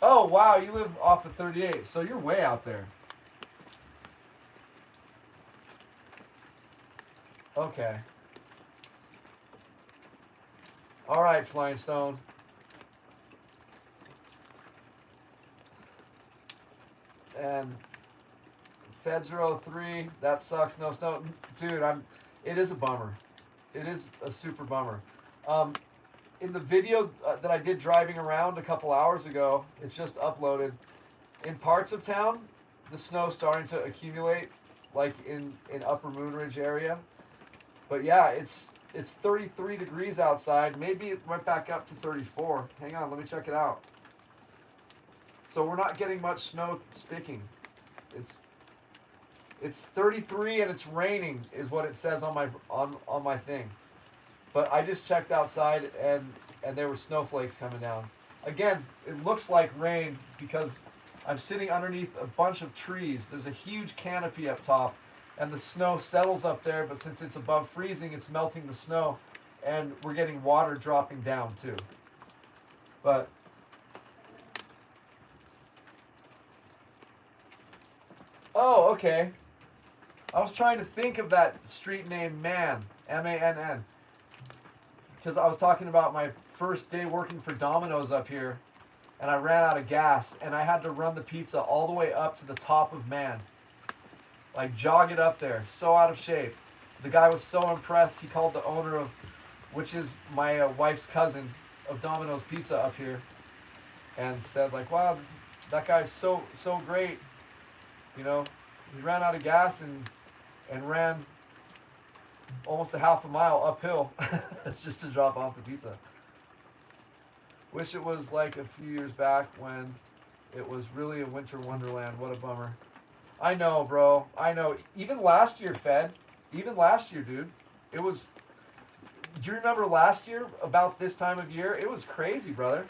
Oh, wow, you live off the 38, so you're way out there. Okay. All right, Flying Stone. And Fed 03, that sucks, no snow. Dude, it is a bummer. It is a super bummer. In the video that I did driving around a couple hours ago, it's just uploaded. In parts of town, the snow's starting to accumulate, like in Upper Moonridge area. But yeah, it's 33 degrees outside. Maybe it went back up to 34. Hang on, let me check it out. So we're not getting much snow sticking. It's 33 and it's raining is what it says on my thing. But I just checked outside and there were snowflakes coming down. Again, it looks like rain because I'm sitting underneath a bunch of trees. There's a huge canopy up top and the snow settles up there, but since it's above freezing, it's melting the snow and we're getting water dropping down too. But oh, okay. I was trying to think of that street name, Mann, M-A-N-N, because I was talking about my first day working for Domino's up here, and I ran out of gas, and I had to run the pizza all the way up to the top of Mann, like jog it up there, so out of shape. The guy was so impressed, he called the owner of, which is my wife's cousin, of Domino's Pizza up here, and said like, wow, that guy's so great, you know. He ran out of gas and ran almost a half a mile uphill just to drop off the pizza. Wish it was like a few years back when it was really a winter wonderland. What a bummer. I know, bro. I know. Even last year, Fed, Even last year, dude. It was. Do you remember last year about this time of year? It was crazy, brother.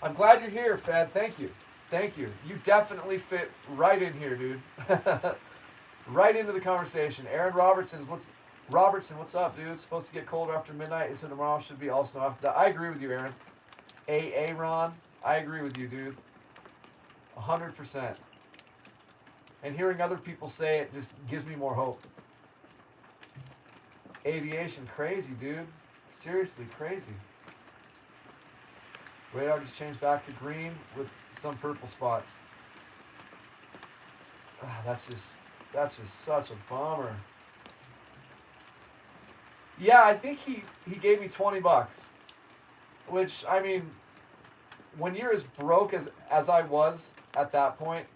I'm glad you're here, Fed. Thank you. Thank you. You definitely fit right in here, dude. Right into the conversation. Aaron Robertson, what's up, dude? It's supposed to get colder after midnight into tomorrow. Should be all snow after that. I agree with you, Aaron. Ron, I agree with you, dude. 100%. And hearing other people say it just gives me more hope. Aviation, crazy, dude. Seriously, crazy. Radar just changed back to green with some purple spots. That's just such a bummer. Yeah, I think he gave me $20, which, I mean, when you're as broke as I was at that point,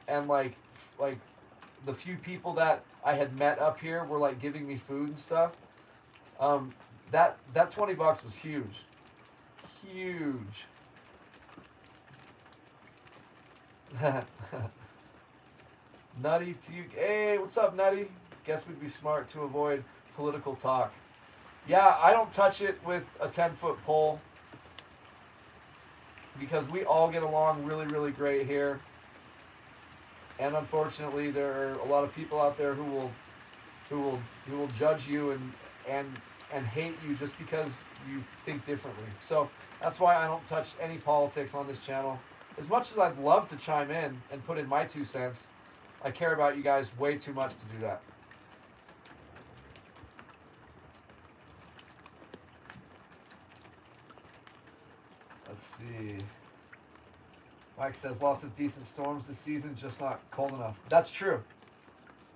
and like the few people that I had met up here were like giving me food and stuff, that $20 was huge. Huge. Nutty to you. Hey, what's up, Nutty? Guess we'd be smart to avoid political talk. Yeah, I don't touch it with a 10-foot pole because we all get along really, really great here. And unfortunately, there are a lot of people out there who will judge you and hate you just because you think differently. So that's why I don't touch any politics on this channel. As much as I'd love to chime in and put in my 2 cents, I care about you guys way too much to do that. Let's see. Mike says lots of decent storms this season, just not cold enough. That's true.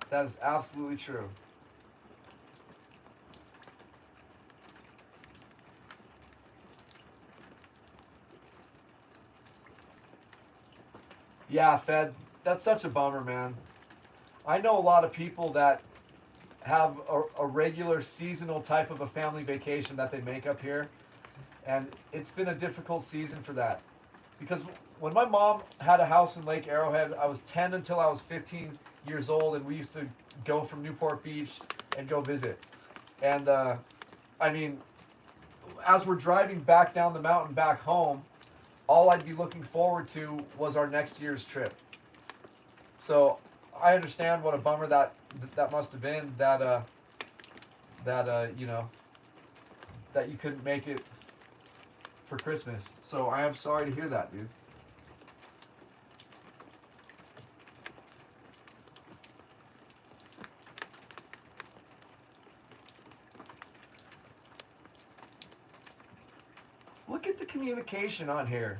That is absolutely true. Yeah, Fed, that's such a bummer, man. I know a lot of people that have a regular seasonal type of a family vacation that they make up here, and it's been a difficult season for that. Because when my mom had a house in Lake Arrowhead, I was 10 until I was 15 years old, and we used to go from Newport Beach and go visit. And I mean, as we're driving back down the mountain back home, all I'd be looking forward to was our next year's trip. So I understand what a bummer that must have been, that you know, that you couldn't make it for Christmas. So I am sorry to hear that, dude. Look at the communication on here.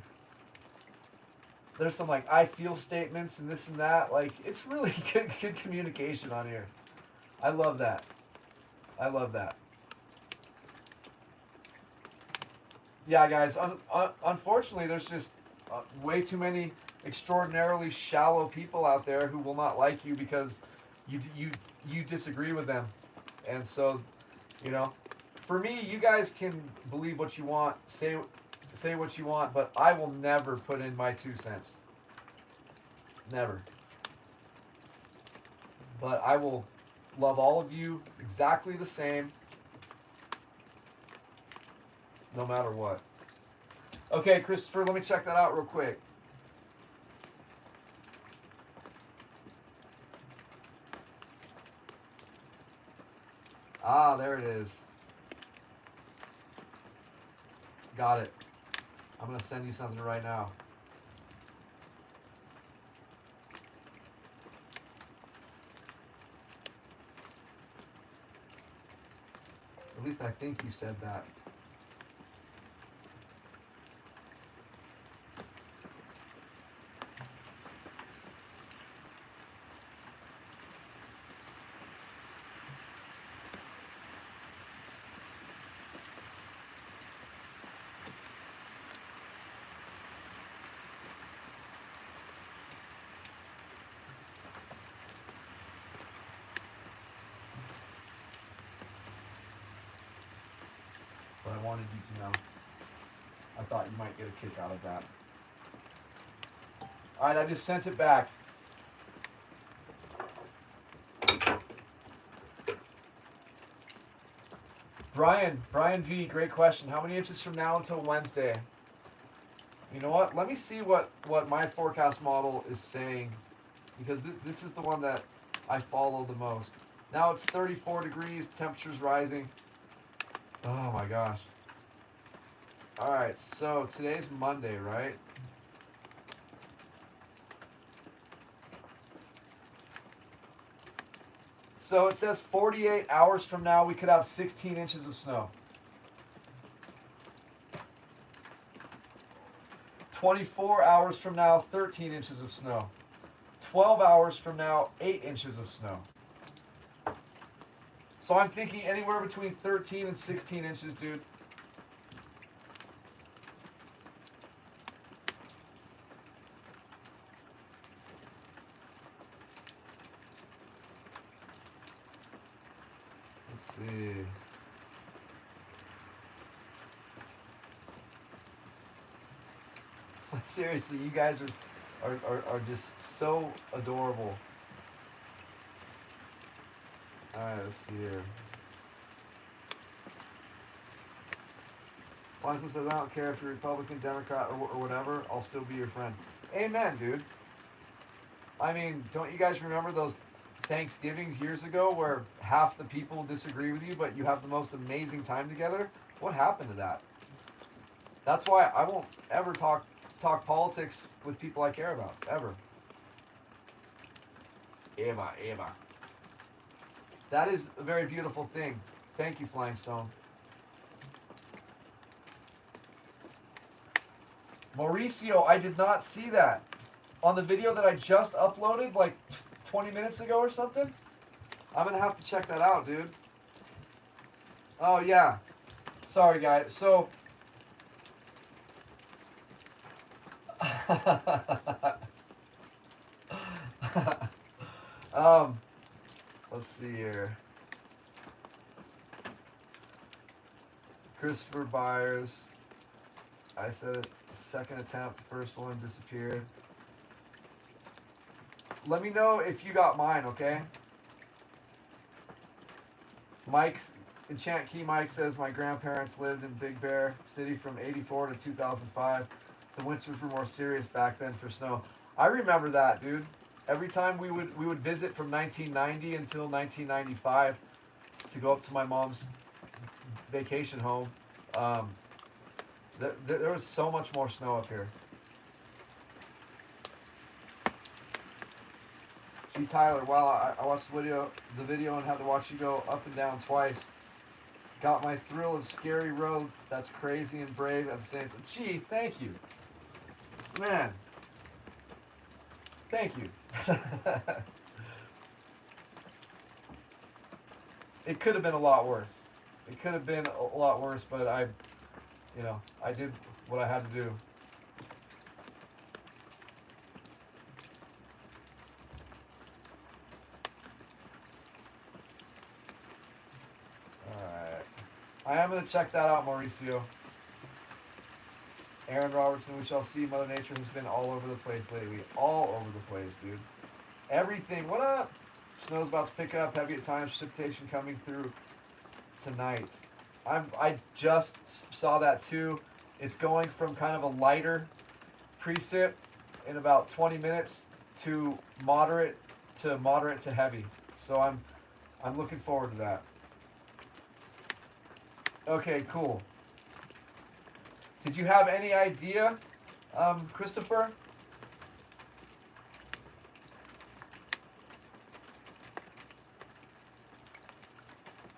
There's some like I feel statements and this and that. Like, it's really good communication on here. I love that. I love that. Yeah, guys, unfortunately, there's just way too many extraordinarily shallow people out there who will not like you because you disagree with them. And so, you know, for me, you guys can believe what you want, say what you want, but I will never put in my 2 cents. Never. But I will love all of you exactly the same, no matter what. Okay, Christopher, let me check that out real quick. Ah, there it is. Got it. I'm going to send you something right now. At least I think you said that. But I wanted you to know. I thought you might get a kick out of that. Alright, I just sent it back. Brian V, great question. How many inches from now until Wednesday? You know what? Let me see what my forecast model is saying, because this is the one that I follow the most. Now it's 34 degrees, temperature's rising. Oh my gosh. All right, so today's Monday, right? So it says 48 hours from now we could have 16 inches of snow. 24 hours from now, 13 inches of snow. 12 hours from now, 8 inches of snow. So I'm thinking anywhere between 13 and 16 inches, dude. Let's see. Seriously, you guys are just so adorable. Alright, let's see here. Watson says, I don't care if you're Republican, Democrat, or whatever, I'll still be your friend. Amen, dude. I mean, don't you guys remember those Thanksgivings years ago where half the people disagree with you, but you have the most amazing time together? What happened to that? That's why I won't ever talk politics with people I care about, ever. Eva. That is a very beautiful thing. Thank you, Flying Stone. Mauricio, I did not see that. On the video that I just uploaded like 20 minutes ago or something? I'm going to have to check that out, dude. Oh, yeah. Sorry, guys. So... let's see here. Christopher Byers. I said it, second attempt, first one disappeared. Let me know if you got mine, okay? Enchant Key Mike says, my grandparents lived in Big Bear City from 84 to 2005. The winters were more serious back then for snow. I remember that, dude. Every time we would visit from 1990 until 1995 to go up to my mom's vacation home. There was so much more snow up here. Gee, Tyler, wow, I watched the video and had to watch you go up and down twice. Got my thrill of scary road. That's crazy and brave at the same time. Gee, thank you. Man. Thank you. It could have been a lot worse. It could have been a lot worse, but I did what I had to do. Alright. I am going to check that out, Mauricio. Aaron Robertson, we shall see. Mother Nature has been all over the place lately. All over the place, dude. Everything. What up? Snow's about to pick up. Heavy at times. Precipitation coming through tonight. I just saw that too. It's going from kind of a lighter precip in about 20 minutes to moderate to heavy. So I'm looking forward to that. Okay, cool. Did you have any idea, Christopher?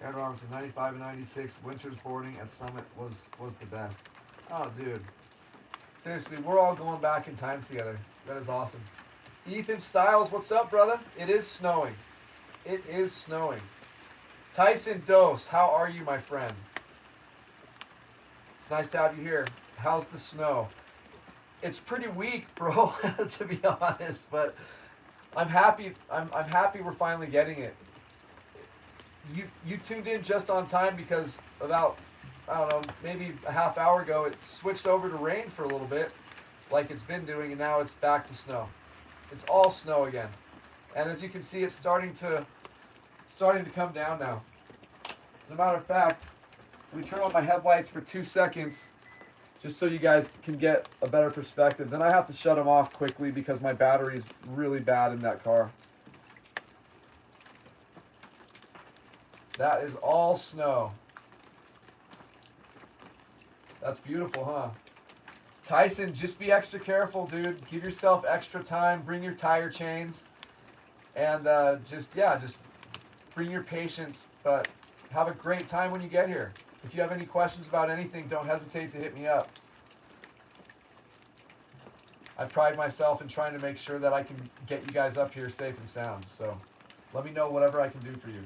Aaron Robinson, 95 and 96, winter's boarding at Summit was the best. Oh, dude. Seriously, we're all going back in time together. That is awesome. Ethan Stiles, what's up, brother? It is snowing. It is snowing. Tyson Dose, how are you, my friend? It's nice to have you here. How's the snow? It's pretty weak, bro, to be honest, but I'm happy. I'm happy we're finally getting it. You tuned in just on time because about, I don't know, maybe a half hour ago it switched over to rain for a little bit, like it's been doing, and now it's back to snow. It's all snow again, and as you can see, it's starting to come down now. As a matter of fact, Let me turn on my headlights for 2 seconds just so you guys can get a better perspective. Then I have to shut them off quickly because my battery is really bad in that car. That is all snow. That's beautiful, huh? Tyson, just be extra careful, dude. Give yourself extra time. Bring your tire chains. And just bring your patience. But have a great time when you get here. If you have any questions about anything, don't hesitate to hit me up. I pride myself in trying to make sure that I can get you guys up here safe and sound. So let me know whatever I can do for you.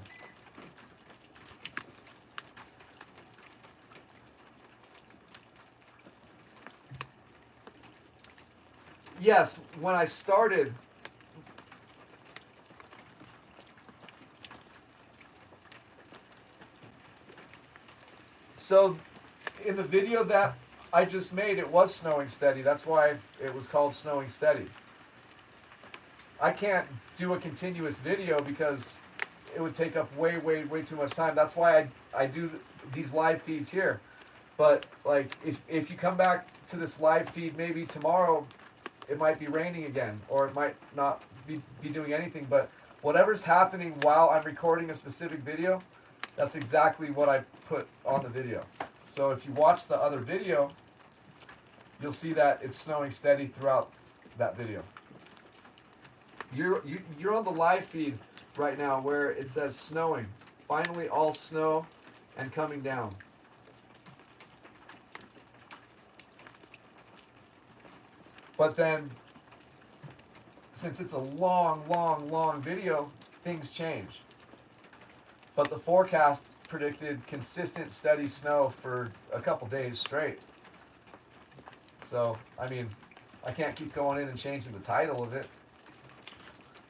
Yes, when I started, so in the video that I just made, it was snowing steady. That's why it was called Snowing Steady. I can't do a continuous video because it would take up way too much time. That's why I do these live feeds here. But like if you come back to this live feed maybe tomorrow, it might be raining again, or it might not be doing anything, but whatever's happening while I'm recording a specific video, that's exactly what I put on the video. So if you watch the other video, you'll see that it's snowing steady throughout that video. You're on the live feed right now where it says snowing. Finally all snow and coming down. But then, since it's a long video, things change. But the forecast predicted consistent, steady snow for a couple days straight. So, I mean, I can't keep going in and changing the title of it.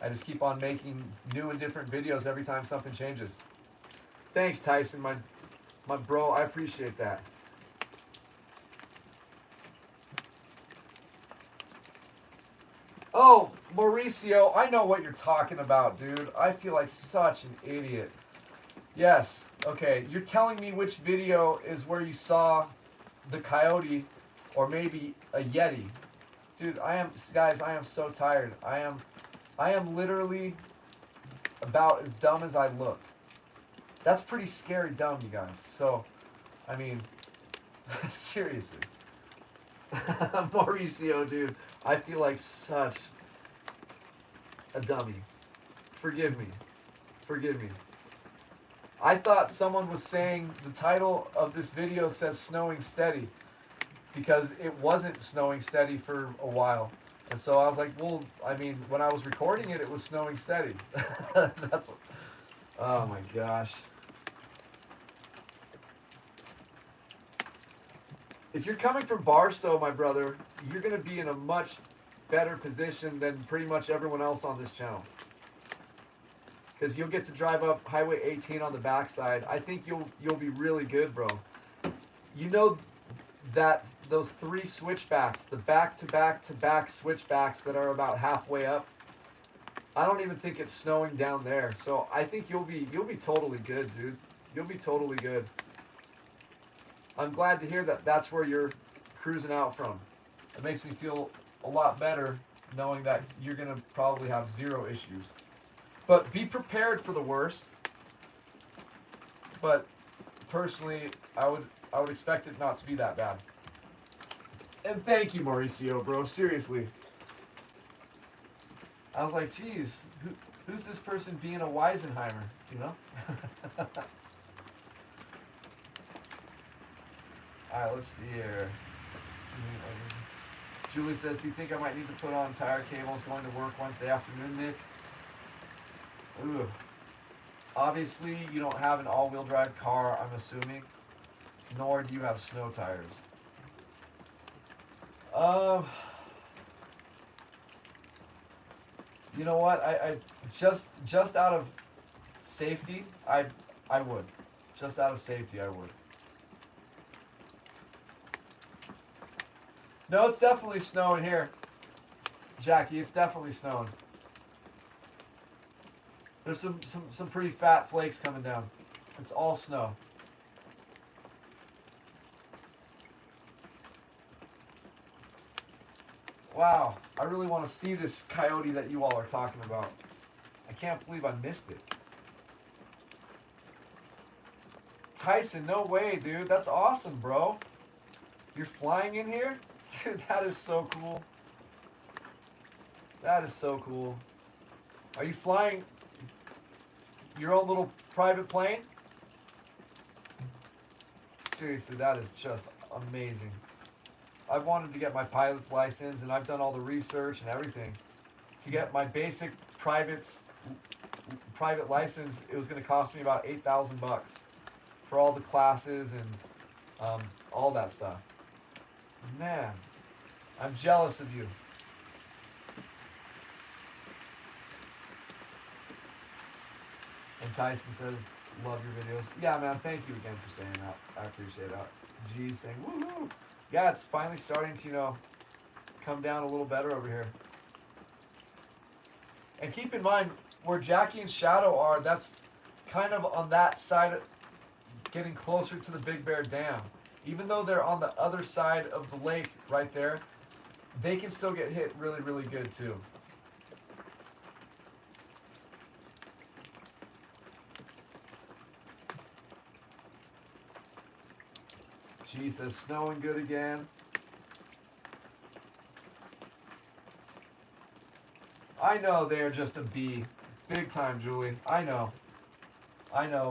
I just keep on making new and different videos every time something changes. Thanks, Tyson, my bro. I appreciate that. Oh, Mauricio, I know what you're talking about, dude. I feel like such an idiot. Yes, okay. You're telling me which video is where you saw the Coyote or maybe a Yeti. Dude, guys, I am so tired. I am literally about as dumb as I look. That's pretty scary dumb, you guys. So, I mean, seriously. Mauricio, dude, I feel like such a dummy. Forgive me. Forgive me. I thought someone was saying the title of this video says Snowing Steady because it wasn't snowing steady for a while. And so I was like, well, I mean, when I was recording it, it was snowing steady. That's, oh my gosh. If you're coming from Barstow, my brother, you're going to be in a much better position than pretty much everyone else on this channel. Because you'll get to drive up Highway 18 on the backside. I think you'll be really good, bro. You know that those 3 switchbacks, the back-to-back-to-back switchbacks that are about halfway up, I don't even think it's snowing down there. So I think you'll be totally good, dude. You'll be totally good. I'm glad to hear that that's where you're cruising out from. It makes me feel a lot better knowing that you're going to probably have 0 issues. But be prepared for the worst. But personally, I would expect it not to be that bad. And thank you, Mauricio, bro. Seriously. I was like, geez, who's this person being a Weisenheimer, you know? Alright, let's see here. Julie says, do you think I might need to put on tire cables going to work Wednesday afternoon, Nick? Ooh. Obviously, you don't have an all-wheel drive car, I'm assuming. Nor do you have snow tires. You know what? I just out of safety, I would. Just out of safety, I would. No, it's definitely snowing here. Jackie, it's definitely snowing. There's some pretty fat flakes coming down. It's all snow. Wow, I really want to see this coyote that you all are talking about. I can't believe I missed it. Tyson, no way, dude. That's awesome, bro. You're flying in here? Dude, that is so cool. That is so cool. Are you flying your own little private plane? Seriously, that is just amazing. I've wanted to get my pilot's license, and I've done all the research and everything. To get my basic private license, it was going to cost me about $8,000 for all the classes and all that stuff. Man, I'm jealous of you. And Tyson says, love your videos. Yeah, man, thank you again for saying that. I appreciate that. G's saying, woohoo. Yeah, it's finally starting to, you know, come down a little better over here. And keep in mind, where Jackie and Shadow are, that's kind of on that side, getting closer to the Big Bear Dam. Even though they're on the other side of the lake right there, they can still get hit really, really good too. She says, snowing good again. I know they're just a B. Big time, Julie. I know,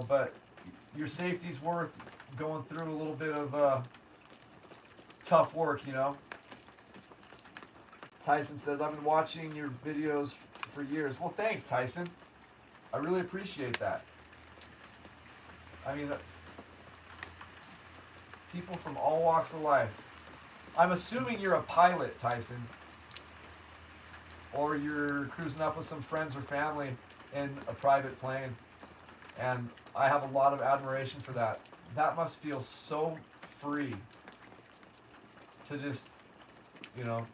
but your safety's worth going through a little bit of tough work, you know. Tyson says, I've been watching your videos for years. Well, thanks, Tyson. I really appreciate that. I mean, people from all walks of life. I'm assuming you're a pilot, Tyson. Or you're cruising up with some friends or family in a private plane. And I have a lot of admiration for that. That must feel so free to just, you know,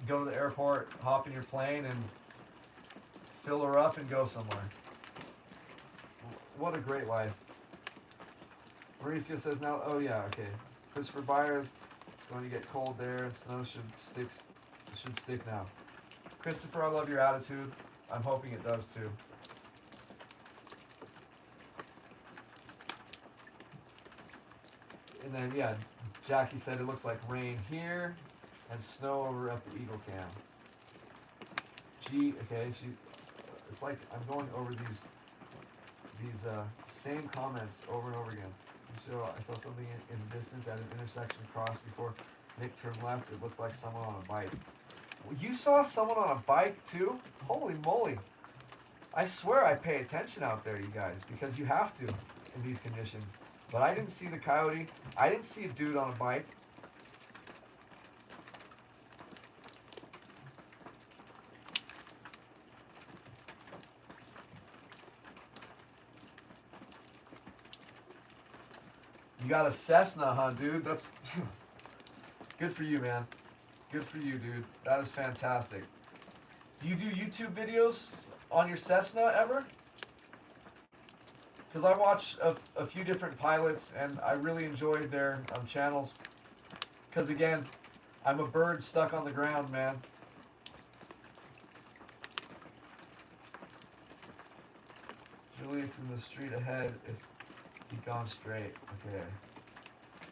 go to the airport, hop in your plane, and fill her up and go somewhere. What a great life. Mauricio says now, oh yeah, okay. Christopher Byers, it's going to get cold there. Snow should stick now. Christopher, I love your attitude. I'm hoping it does too. And then, yeah, Jackie said it looks like rain here and snow over at the Eagle Cam. Gee, okay, it's like I'm going over these same comments over and over again. So I saw something in the distance at an intersection across before Nick turned left. It looked like someone on a bike. Well, you saw someone on a bike too? Holy moly. I swear I pay attention out there, you guys, because you have to in these conditions. But I didn't see the coyote. I didn't see a dude on a bike. You got a Cessna, huh, dude? That's good for you, man. Good for you, dude. That is fantastic. Do you do YouTube videos on your Cessna ever? Because I watch a few different pilots, and I really enjoyed their channels. Because, again, I'm a bird stuck on the ground, man. Juliet's in the street ahead if he'd gone straight. Okay.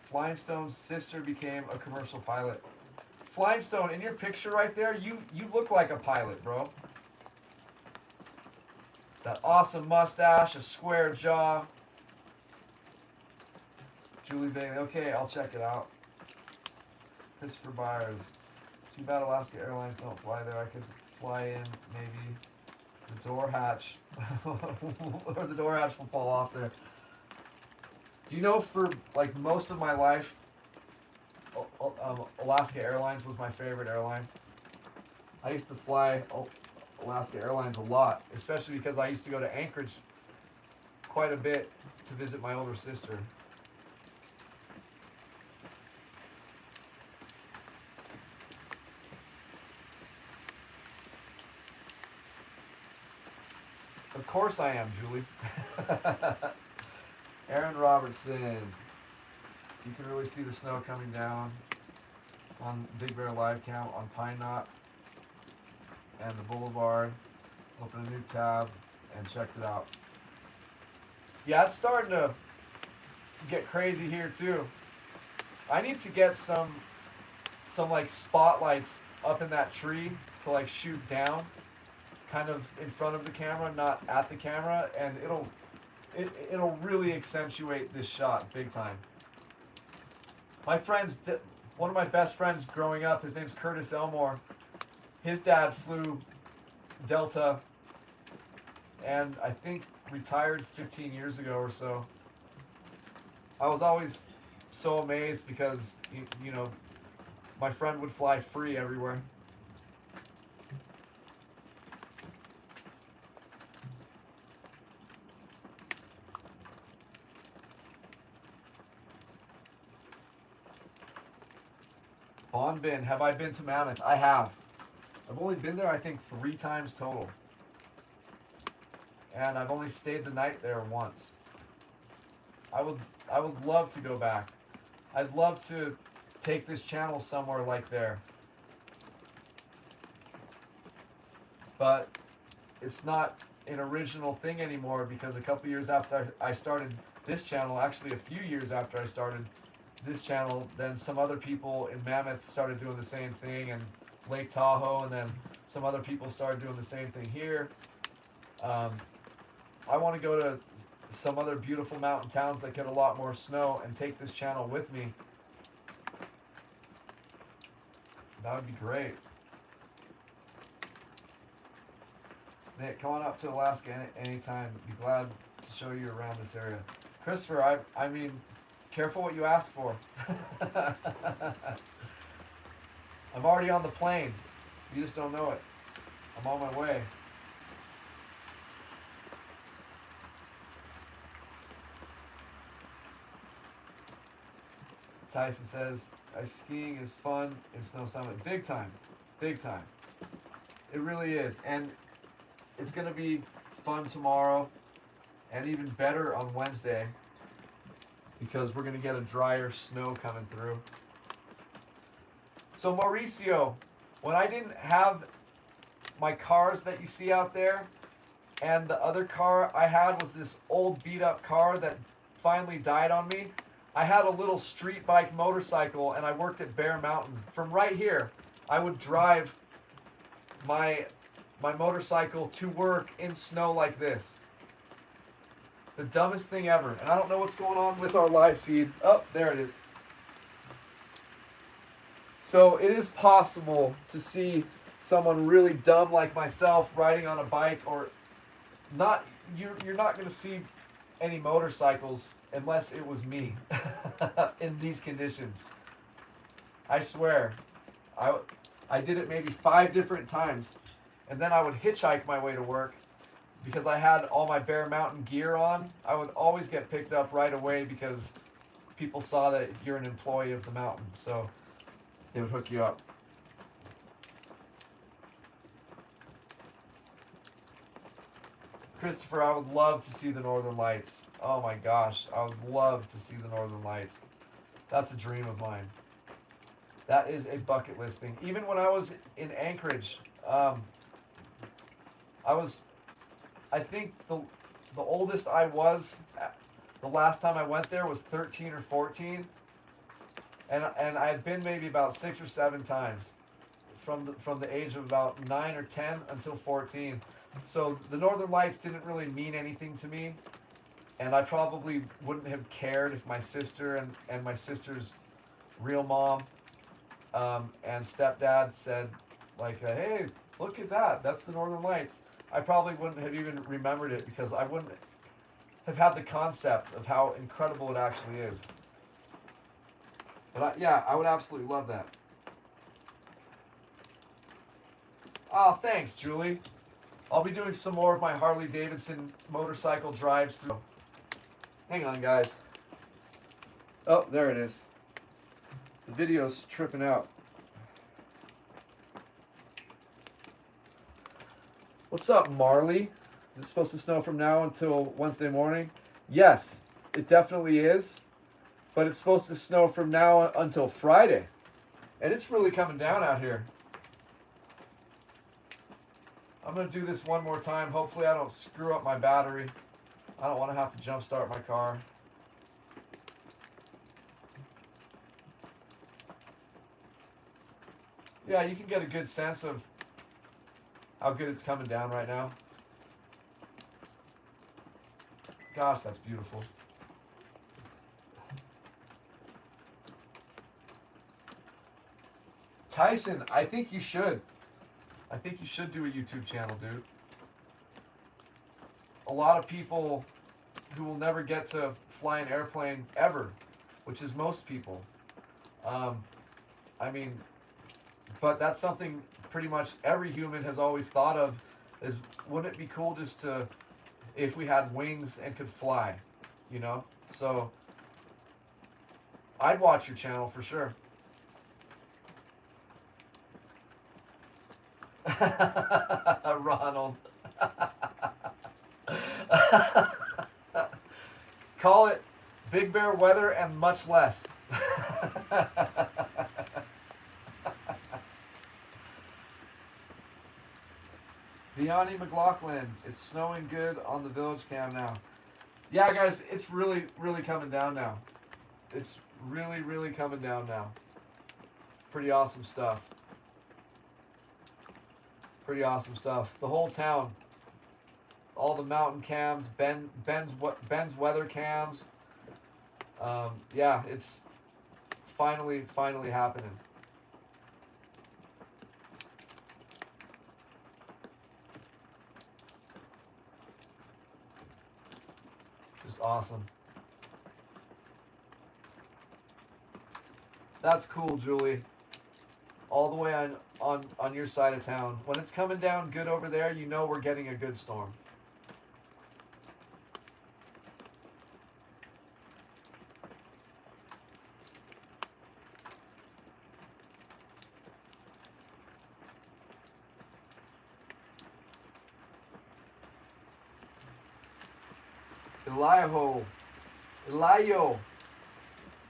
Flying Stone's sister became a commercial pilot. Flying Stone, in your picture right there, you look like a pilot, bro. That awesome mustache, a square jaw. Julie Bailey, okay, I'll check it out. Christopher Byers. Too bad Alaska Airlines don't fly there. I could fly in, maybe. The door hatch. Or the door hatch will fall off there. Do you know, for like most of my life, Alaska Airlines was my favorite airline. I used to fly Alaska Airlines a lot, especially because I used to go to Anchorage quite a bit to visit my older sister. Of course I am, Julie. Errand Robertson. You can really see the snow coming down. on Big Bear Live Cam on Pine Knot and the Boulevard. Open a new tab and checked it out. Yeah, it's starting to get crazy here too. I need to get some like spotlights up in that tree to like shoot down, kind of in front of the camera, not at the camera, and it'll really accentuate this shot big time. My friends, one of my best friends growing up, his name's Curtis Elmore. His dad flew Delta, and I think retired 15 years ago or so. I was always so amazed because, you know, my friend would fly free everywhere. Bonbin, have I been to Mammoth? I have. I've only been there, I think, 3 times total. And I've only stayed the night there once. I would love to go back. I'd love to take this channel somewhere like there. But it's not an original thing anymore because a couple years after I started this channel, actually a few years after I started this channel, then some other people in Mammoth started doing the same thing, and Lake Tahoe, and then some other people started doing the same thing here. I want to go to some other beautiful mountain towns that get a lot more snow and take this channel with me. That would be great. Nick, come on up to Alaska anytime. I'd be glad to show you around this area. Christopher, I mean, careful what you ask for. I'm already on the plane. You just don't know it. I'm on my way. Tyson says, ice skiing is fun in Snow Summit. Big time. Big time. It really is. And it's going to be fun tomorrow and even better on Wednesday because we're going to get a drier snow coming through. So Mauricio, when I didn't have my cars that you see out there, and the other car I had was this old beat up car that finally died on me, I had a little street bike motorcycle and I worked at Bear Mountain. From right here, I would drive my motorcycle to work in snow like this. The dumbest thing ever. And I don't know what's going on with our live feed. Oh, there it is. So it is possible to see someone really dumb like myself riding on a bike, or not. You're not going to see any motorcycles unless it was me in these conditions. I swear. I did it maybe 5 different times, and then I would hitchhike my way to work because I had all my Bear Mountain gear on. I would always get picked up right away because people saw that you're an employee of the mountain, so they would hook you up. Christopher, I would love to see the Northern Lights. Oh my gosh, I would love to see the Northern Lights. That's a dream of mine. That is a bucket list thing. Even when I was in Anchorage, I think the oldest I was the last time I went there was 13 or 14. And I had been maybe about 6 or 7 times from the age of about 9 or 10 until 14. So the Northern Lights didn't really mean anything to me, and I probably wouldn't have cared if my sister and my sister's real mom and stepdad said, like, hey, look at that, that's the Northern Lights. I probably wouldn't have even remembered it because I wouldn't have had the concept of how incredible it actually is. But yeah, I would absolutely love that. Oh, thanks, Julie. I'll be doing some more of my Harley Davidson motorcycle drives through. Hang on, guys. Oh, there it is. The video's tripping out. What's up, Marley? Is it supposed to snow from now until Wednesday morning? Yes, it definitely is. But it's supposed to snow from now until Friday. And it's really coming down out here. I'm going to do this one more time. Hopefully I don't screw up my battery. I don't want to have to jump start my car. Yeah, you can get a good sense of how good it's coming down right now. Gosh, that's beautiful. Tyson, I think you should. I think you should do a YouTube channel, dude. A lot of people who will never get to fly an airplane ever, which is most people. I mean, but that's something pretty much every human has always thought of, is wouldn't it be cool just to, if we had wings and could fly, you know? So I'd watch your channel for sure. Ronald. Call it Big Bear weather and much less. Vianney McLaughlin, it's snowing good on the village cam now. Yeah, guys, it's really, really coming down now. It's really, really coming down now. Pretty awesome stuff. Pretty awesome stuff. The whole town. All the mountain cams, Ben's weather cams. Yeah, it's finally happening. Just awesome. That's cool, Julie. All the way on your side of town. When it's coming down good over there, you know we're getting a good storm.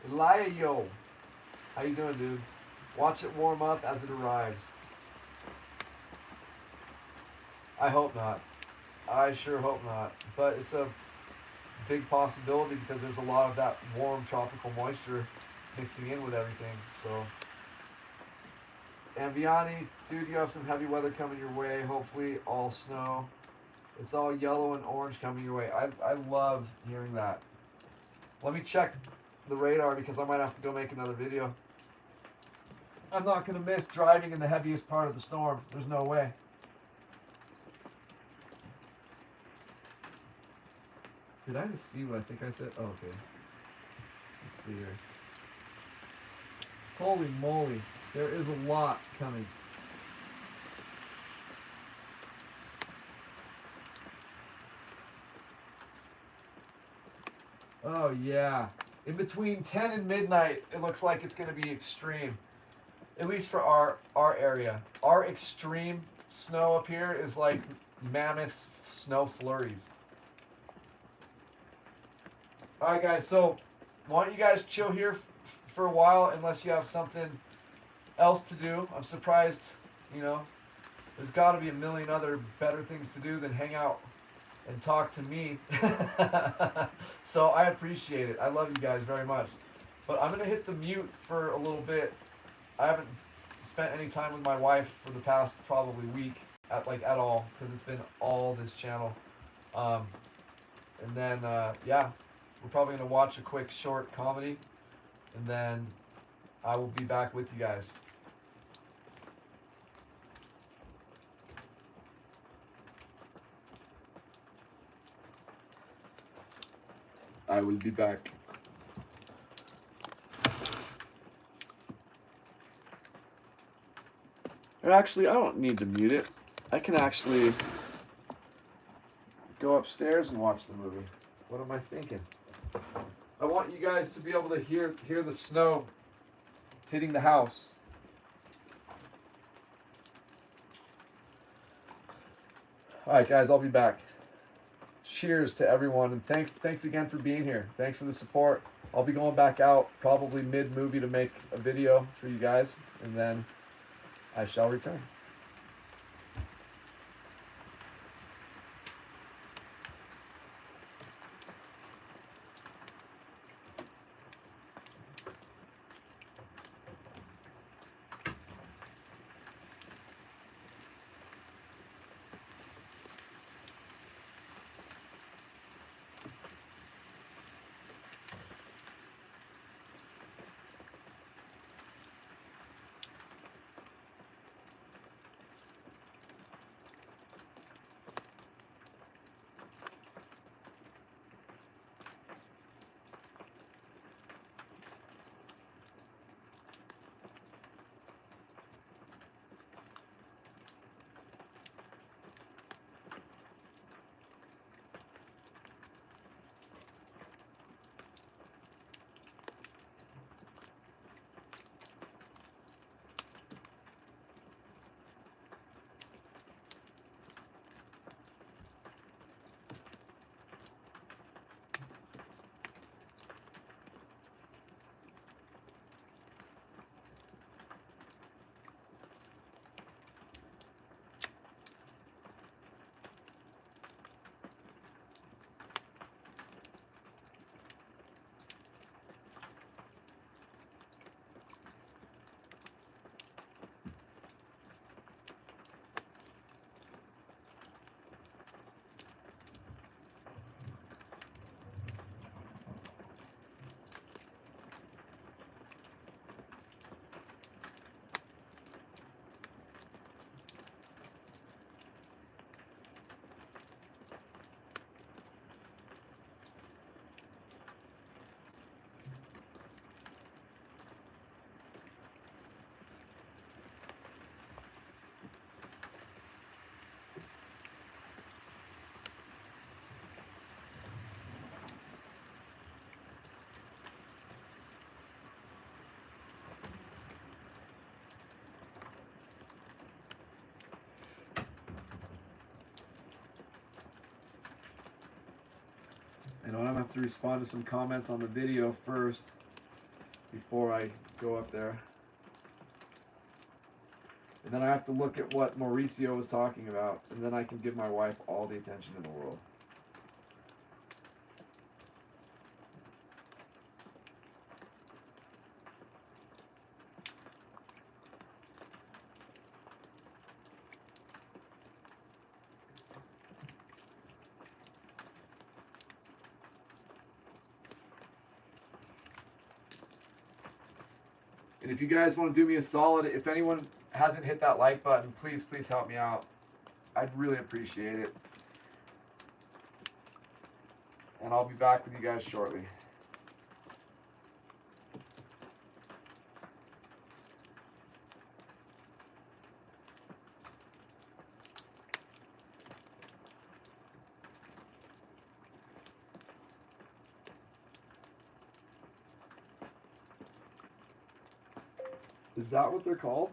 Eliayo. How you doing, dude? Watch it warm up as it arrives. I hope not. I sure hope not. But it's a big possibility because there's a lot of that warm tropical moisture mixing in with everything. So, and Vianney, dude, you have some heavy weather coming your way. Hopefully all snow. It's all yellow and orange coming your way. I love hearing that. Let me check the radar because I might have to go make another video. I'm not going to miss driving in the heaviest part of the storm. There's no way. Did I just see what I think I said? Oh, okay. Let's see here. Holy moly. There is a lot coming. Oh, yeah. In between 10 and midnight, it looks like it's going to be extreme. At least for our area. Our extreme snow up here is like mammoth snow flurries. Alright guys, so why don't you guys chill here for a while unless you have something else to do. I'm surprised, you know, there's got to be a million other better things to do than hang out and talk to me. So I appreciate it. I love you guys very much. But I'm going to hit the mute for a little bit. I haven't spent any time with my wife for the past probably week at all because it's been all this channel. And then yeah, we're probably going to watch a quick short comedy and then I will be back with you guys. I will be back. Or actually, I don't need to mute it. I can actually go upstairs and watch the movie. What am I thinking? I want you guys to be able to hear the snow hitting the house. All right, guys, I'll be back. Cheers to everyone, and thanks again for being here. Thanks for the support. I'll be going back out probably mid-movie to make a video for you guys, and then I shall return. And I'm gonna have to respond to some comments on the video first before I go up there. And then I have to look at what Mauricio was talking about, and then I can give my wife all the attention in the world. And if you guys want to do me a solid, if anyone hasn't hit that like button, please help me out. I'd really appreciate it. And I'll be back with you guys shortly. Is that what they're called?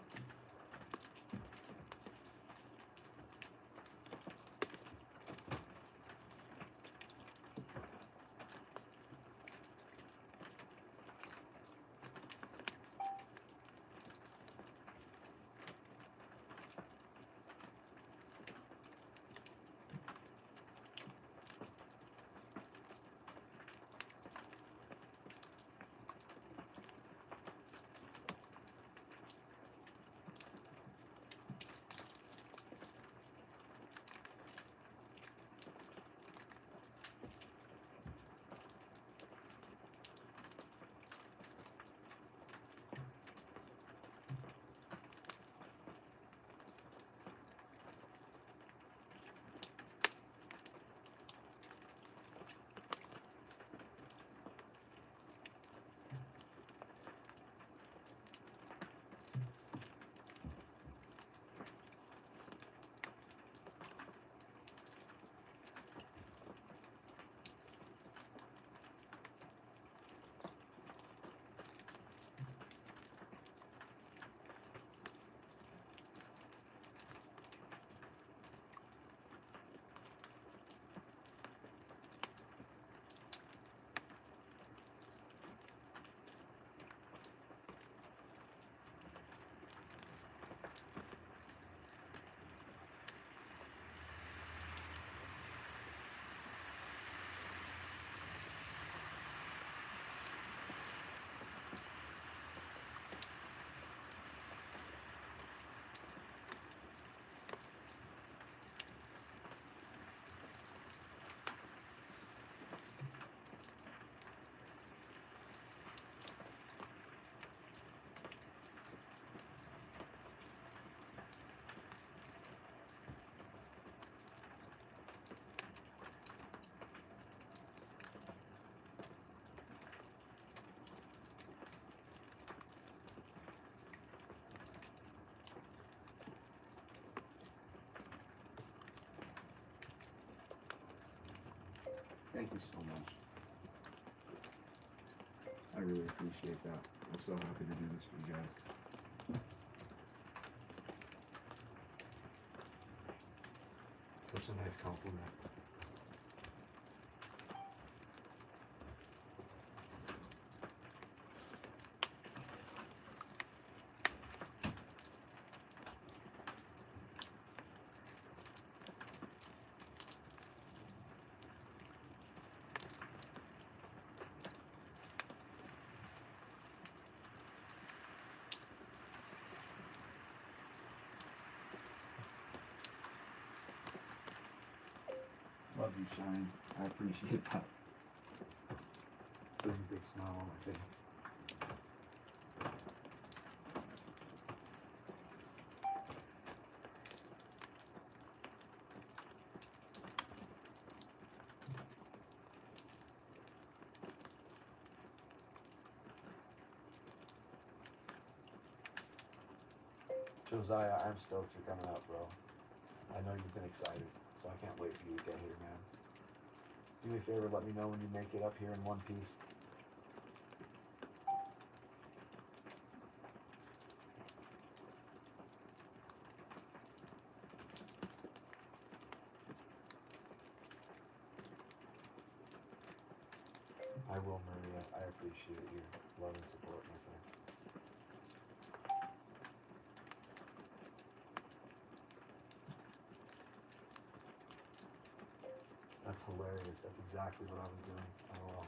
Thank you so much. I really appreciate that. I'm so happy to do this for you guys. Such a nice compliment. Love you, Shine. I appreciate that. Putting a big smile on my face. Josiah, I'm stoked you're coming out, bro. I know you've been excited, so I can't wait for you to get here, man. Do me a favor, let me know when you make it up here in one piece. I will, Maria. I appreciate your love and support, my friend. That's hilarious. That's exactly what I was doing. LOL.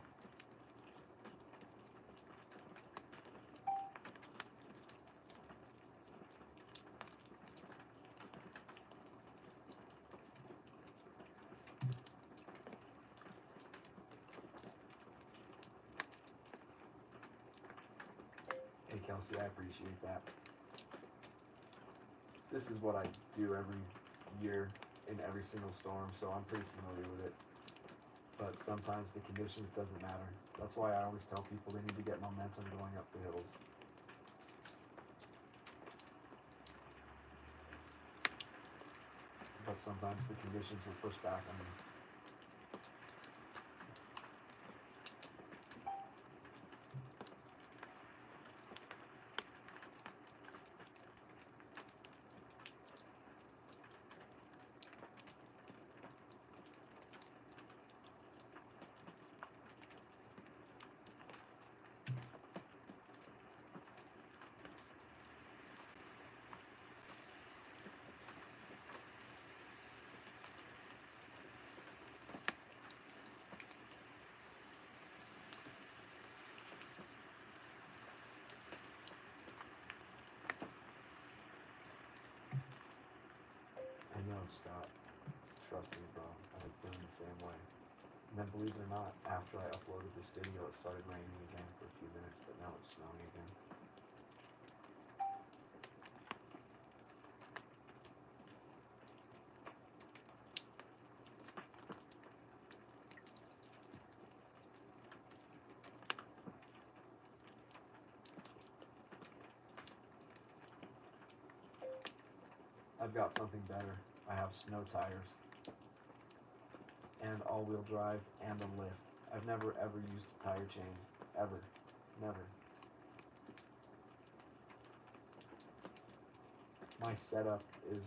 Hey Kelsey, I appreciate that. This is what I do every year in every single storm, so I'm pretty familiar with it. But sometimes the conditions doesn't matter. That's why I always tell people they need to get momentum going up the hills. But sometimes the conditions will push back on you. I know, Scott. Trust me, bro. I've been feeling the same way. And then, believe it or not, after I uploaded this video, it started raining again for a few minutes, but now it's snowing again. I've got something better. I have snow tires and all-wheel drive and a lift. I've never ever used tire chains, ever, never. My setup is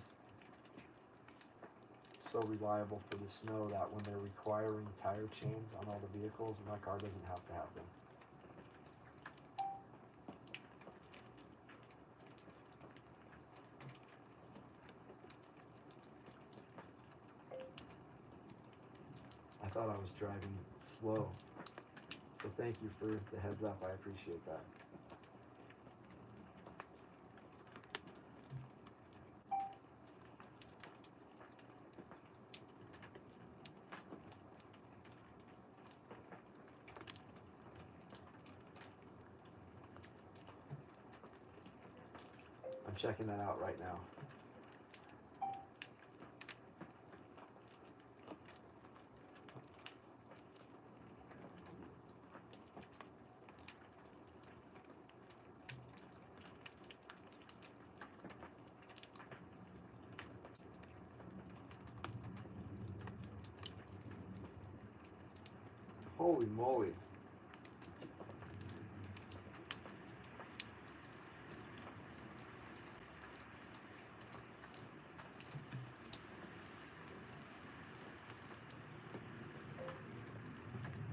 so reliable for the snow that when they're requiring tire chains on all the vehicles, my car doesn't have to have them. I thought I was driving slow. So thank you for the heads up. I appreciate that. I'm checking that out right now. Holy moly.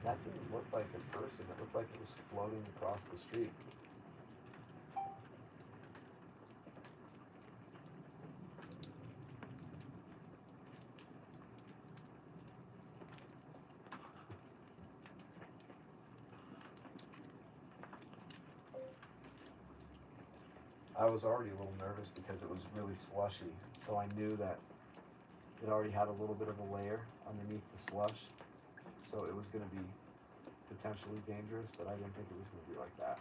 That didn't look like a person. It looked like it was floating across the street. I was already a little nervous because it was really slushy, so I knew that it already had a little bit of a layer underneath the slush, so it was going to be potentially dangerous, but I didn't think it was going to be like that.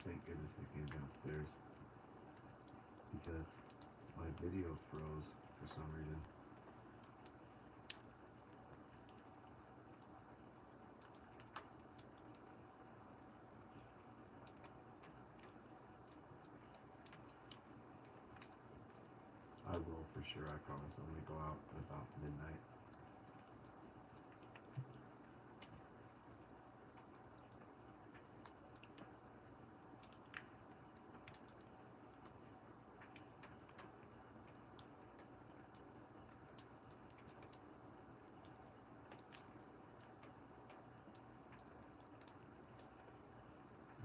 Thank goodness I came downstairs because my video froze for some reason. I will for sure, I promise. I'm gonna go out at about midnight.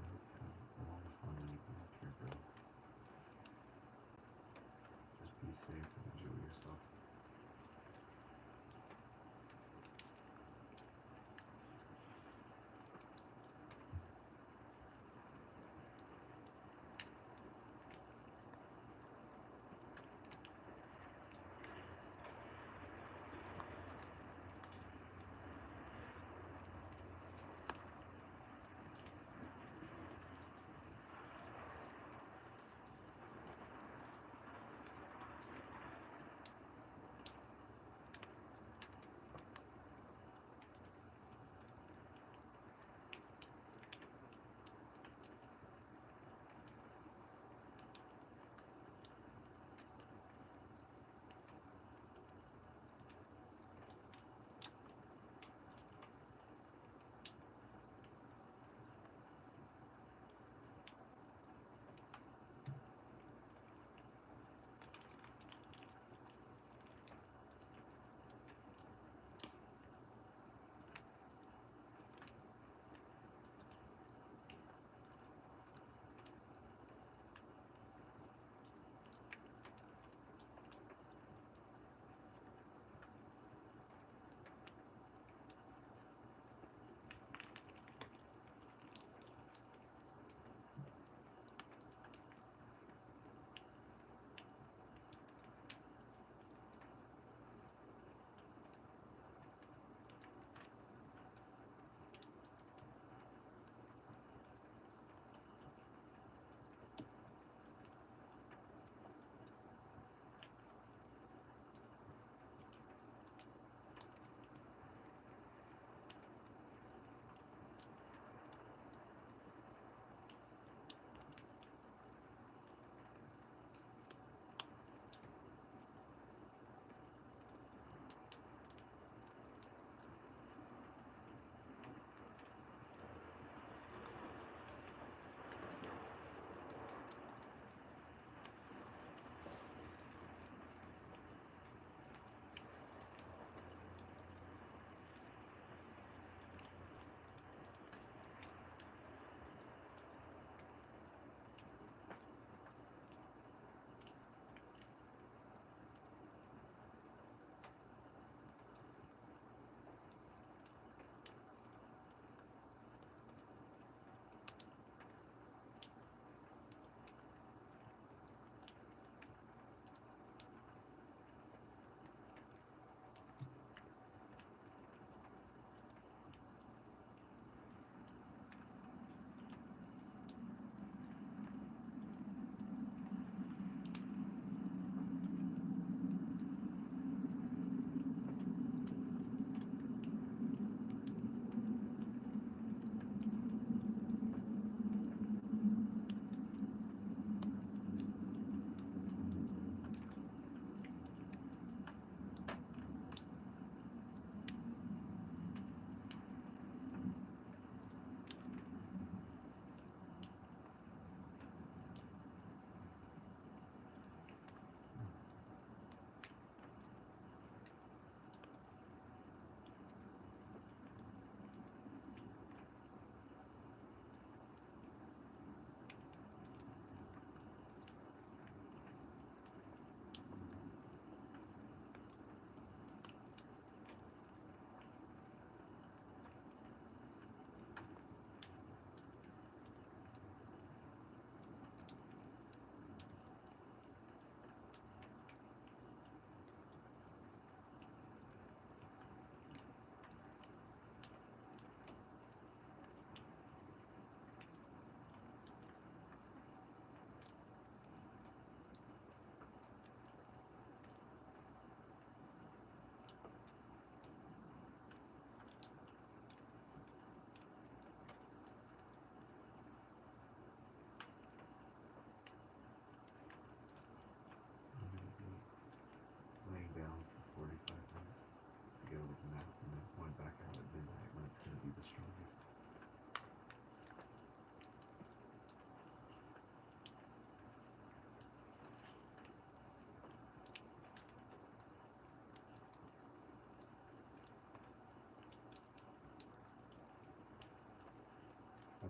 A lot of fun when you come up here, bro. Just be safe and enjoy yourself.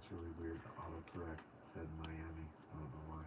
That's really weird. The autocorrect said Miami. I don't know why.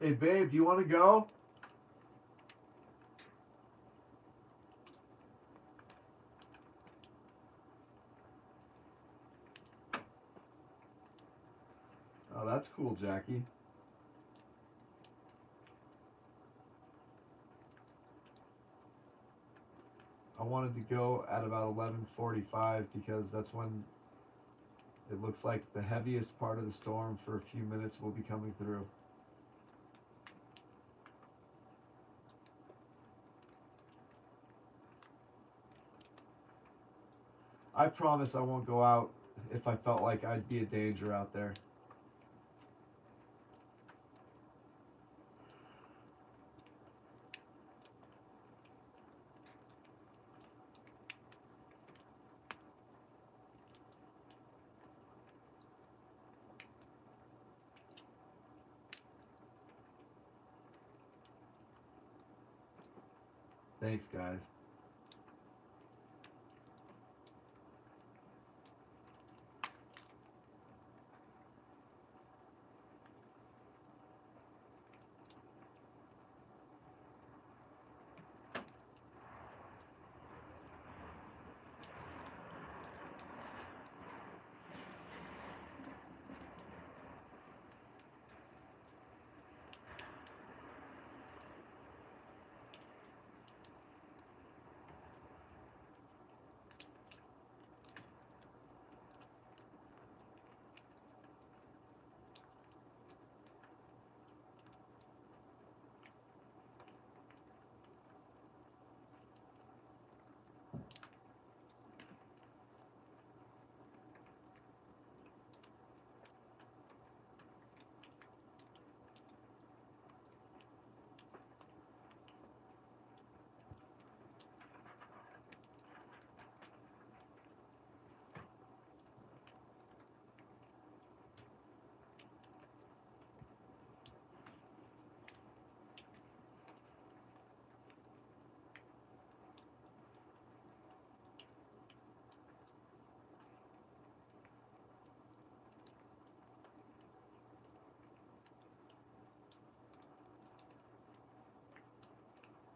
Hey, babe, do you want to go? Oh, that's cool, Jackie. I wanted to go at about 11:45 because that's when it looks like the heaviest part of the storm for a few minutes will be coming through. I promise I won't go out if I felt like I'd be a danger out there. Thanks, guys.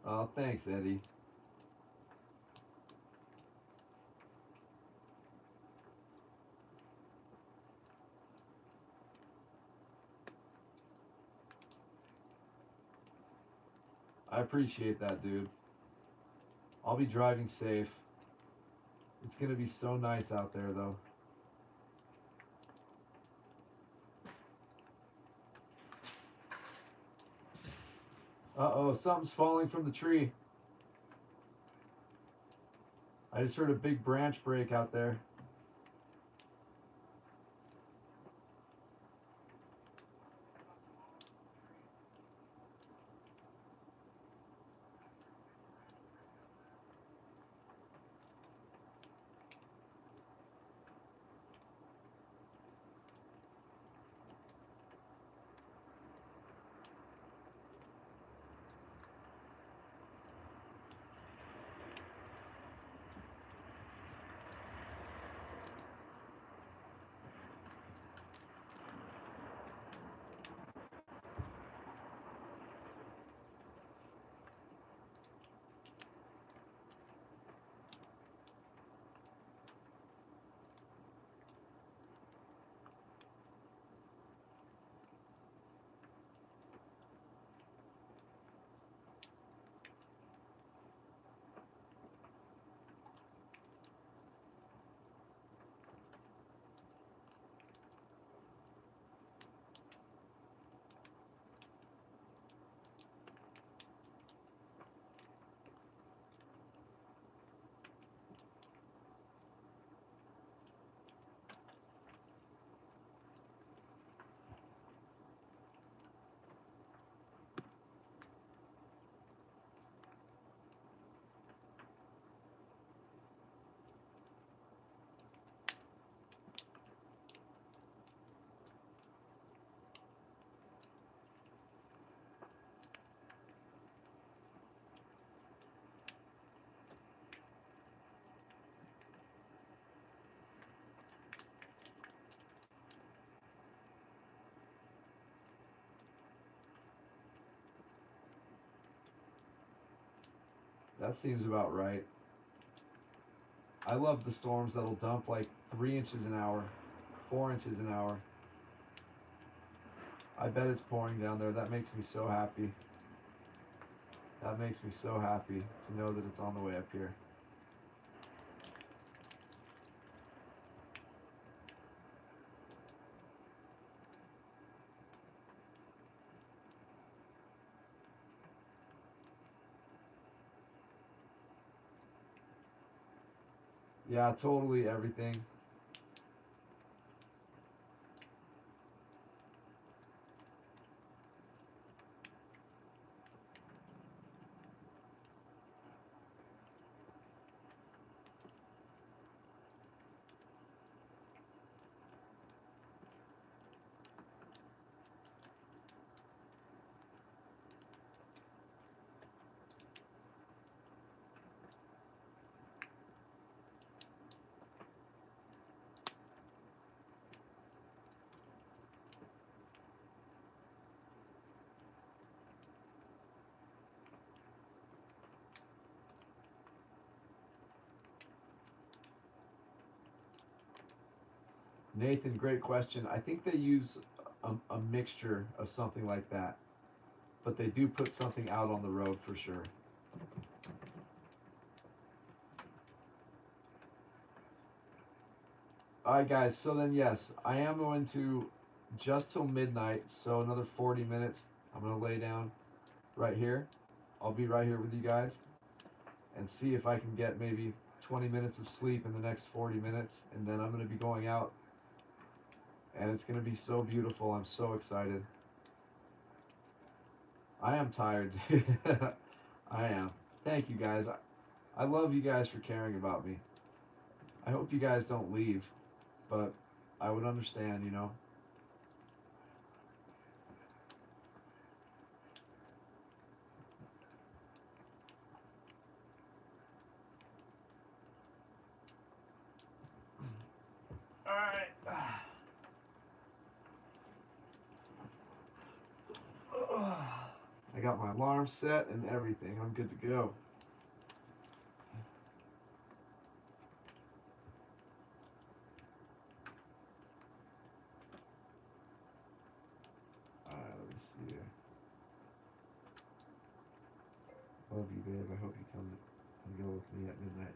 Oh, thanks, Eddie. I appreciate that, dude. I'll be driving safe. It's gonna be so nice out there, though. Uh-oh, something's falling from the tree. I just heard a big branch break out there. That seems about right. I love the storms that'll dump like 3 inches an hour, 4 inches an hour. I bet it's pouring down there. That makes me so happy. That makes me so happy to know that it's on the way up here. Yeah, totally everything. Nathan, great question. I think they use a mixture of something like that, but they do put something out on the road for sure. Alright guys, so then yes, I am going to just till midnight, so another 40 minutes. I'm going to lay down right here. I'll be right here with you guys and see if I can get maybe 20 minutes of sleep in the next 40 minutes, and then I'm going to be going out, and it's going to be so beautiful. I'm so excited. I am tired, dude. I am. Thank you guys. I love you guys for caring about me. I hope you guys don't leave, but I would understand, you know. All right. I got my alarm set and everything. I'm good to go. Alright, let me see here. Love you, babe. I hope you come and go with me at midnight.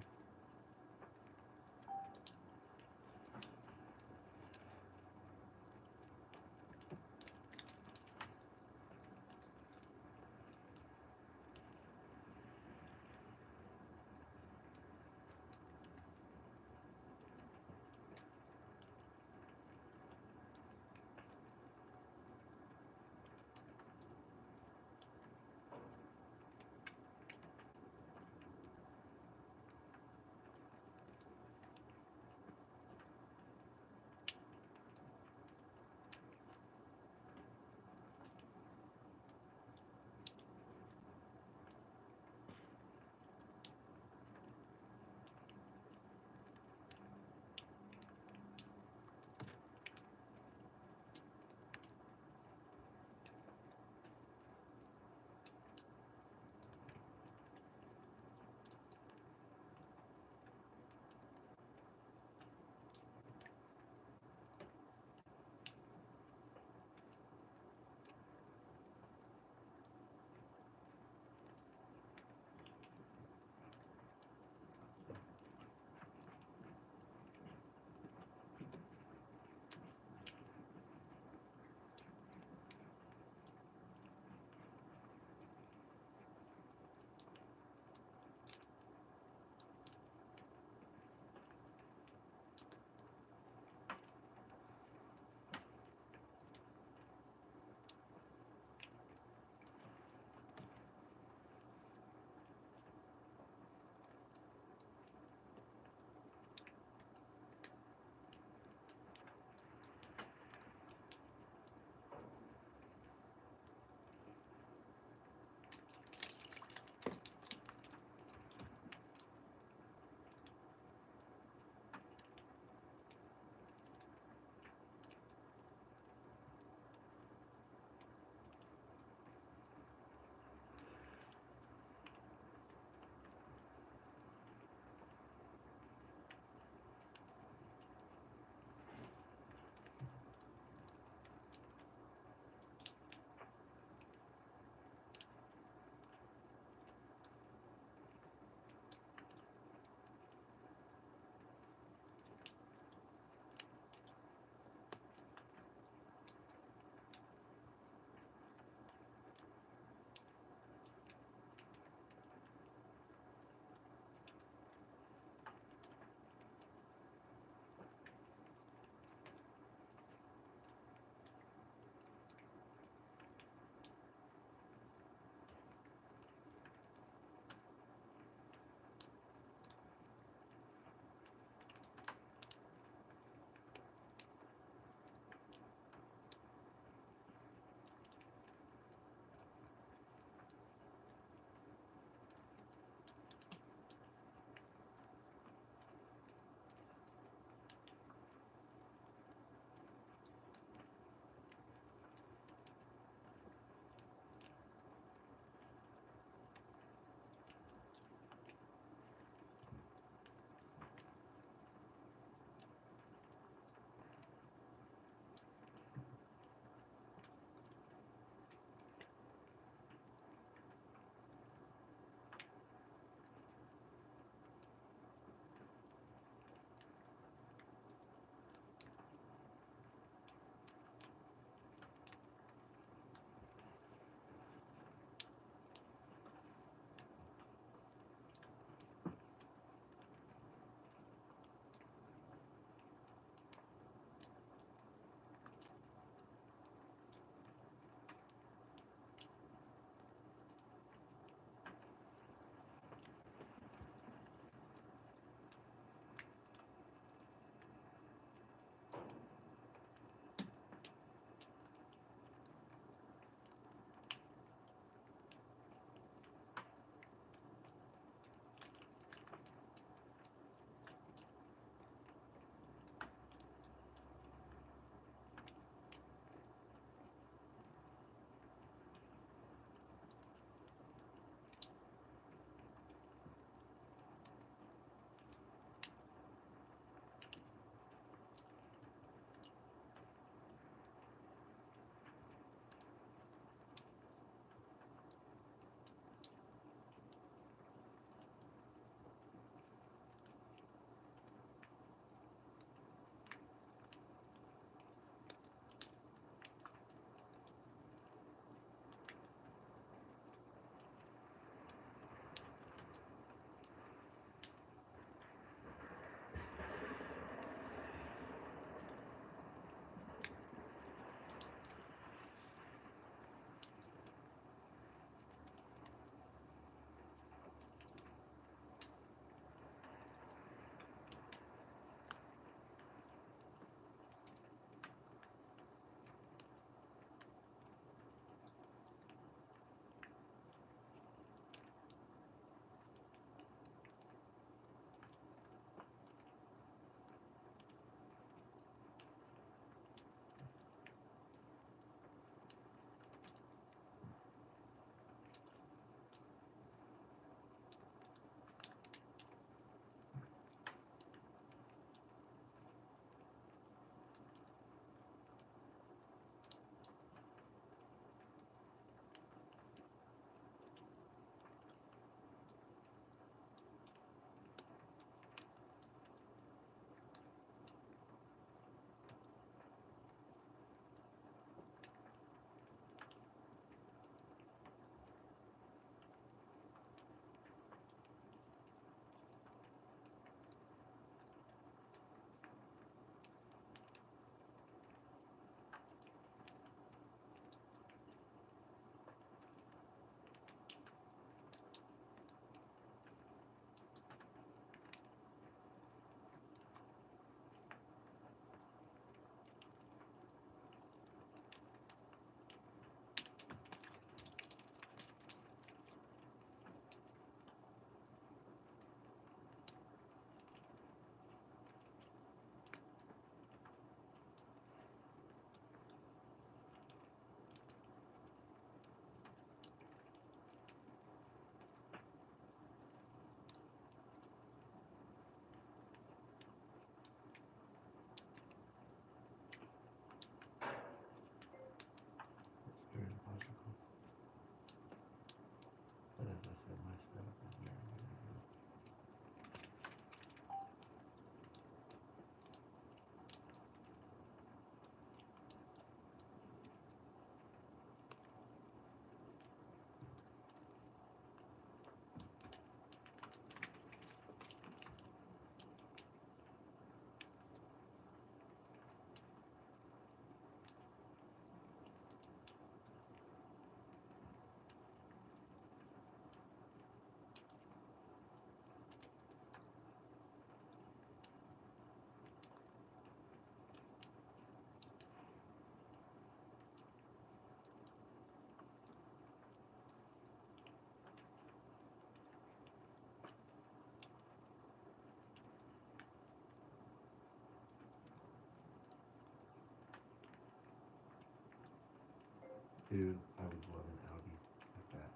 Dude, I would love an Audi like that.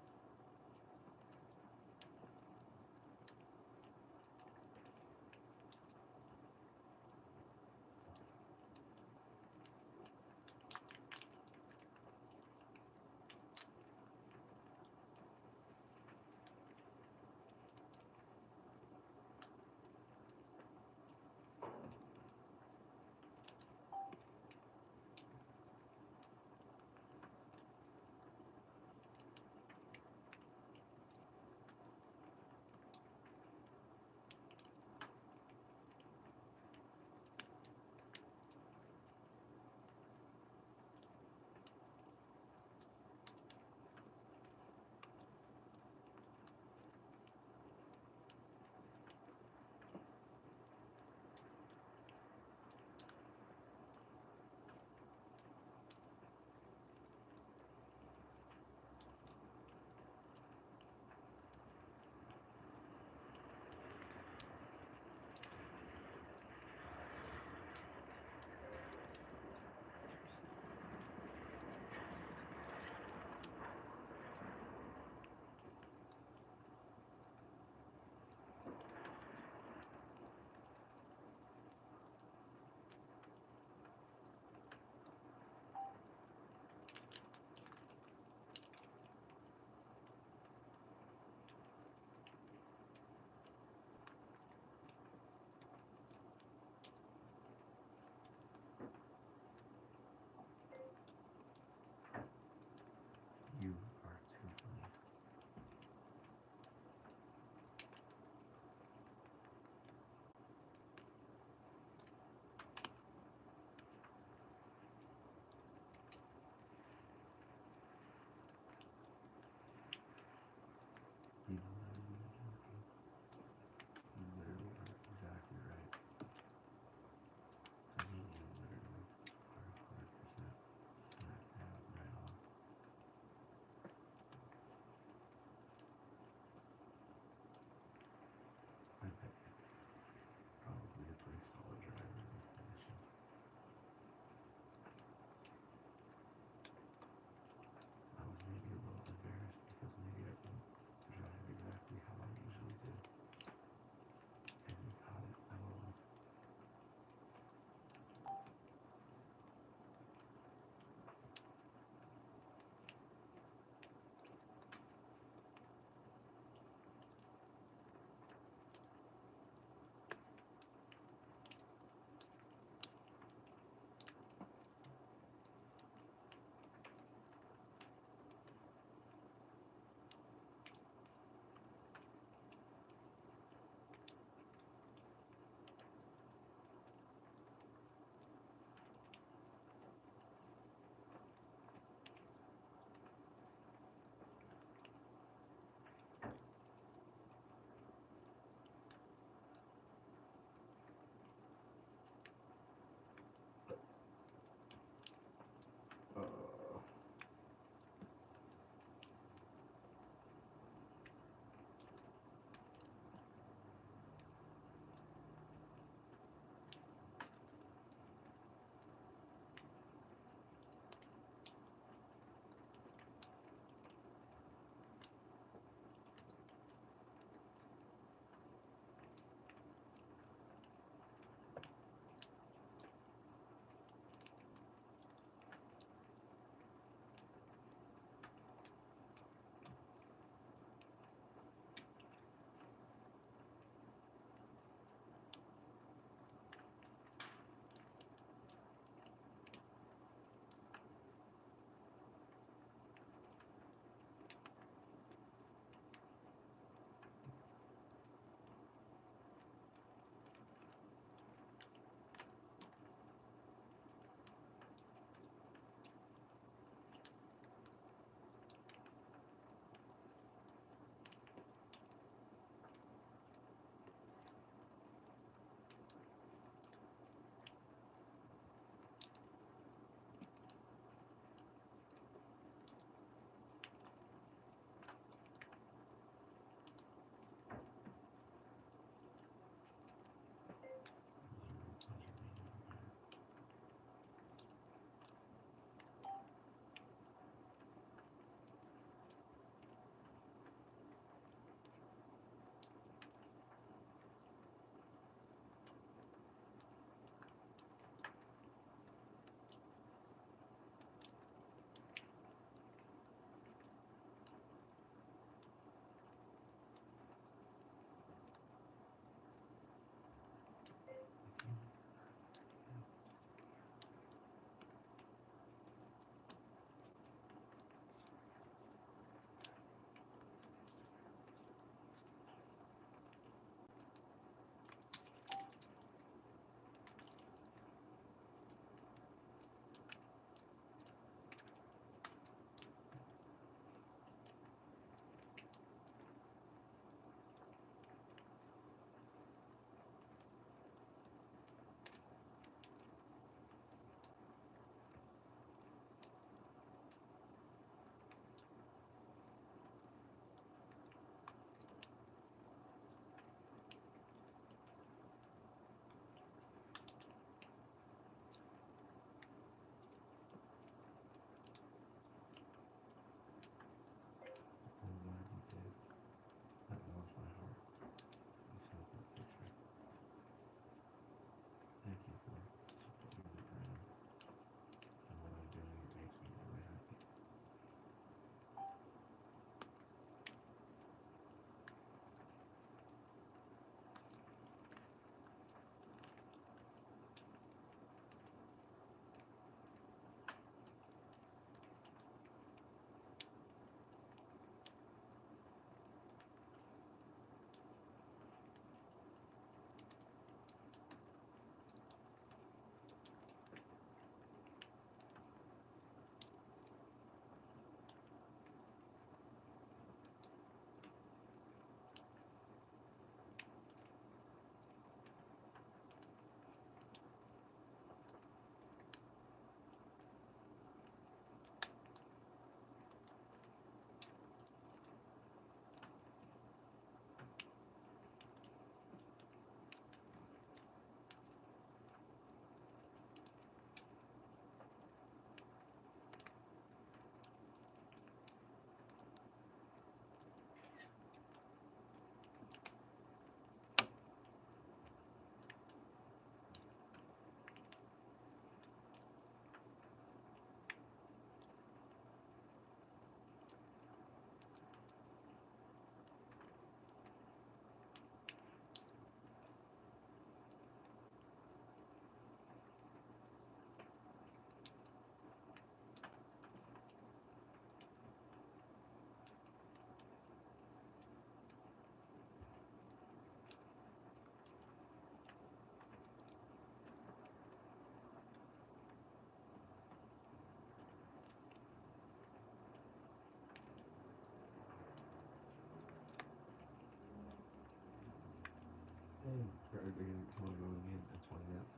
they're going to want to go with me in 20 minutes.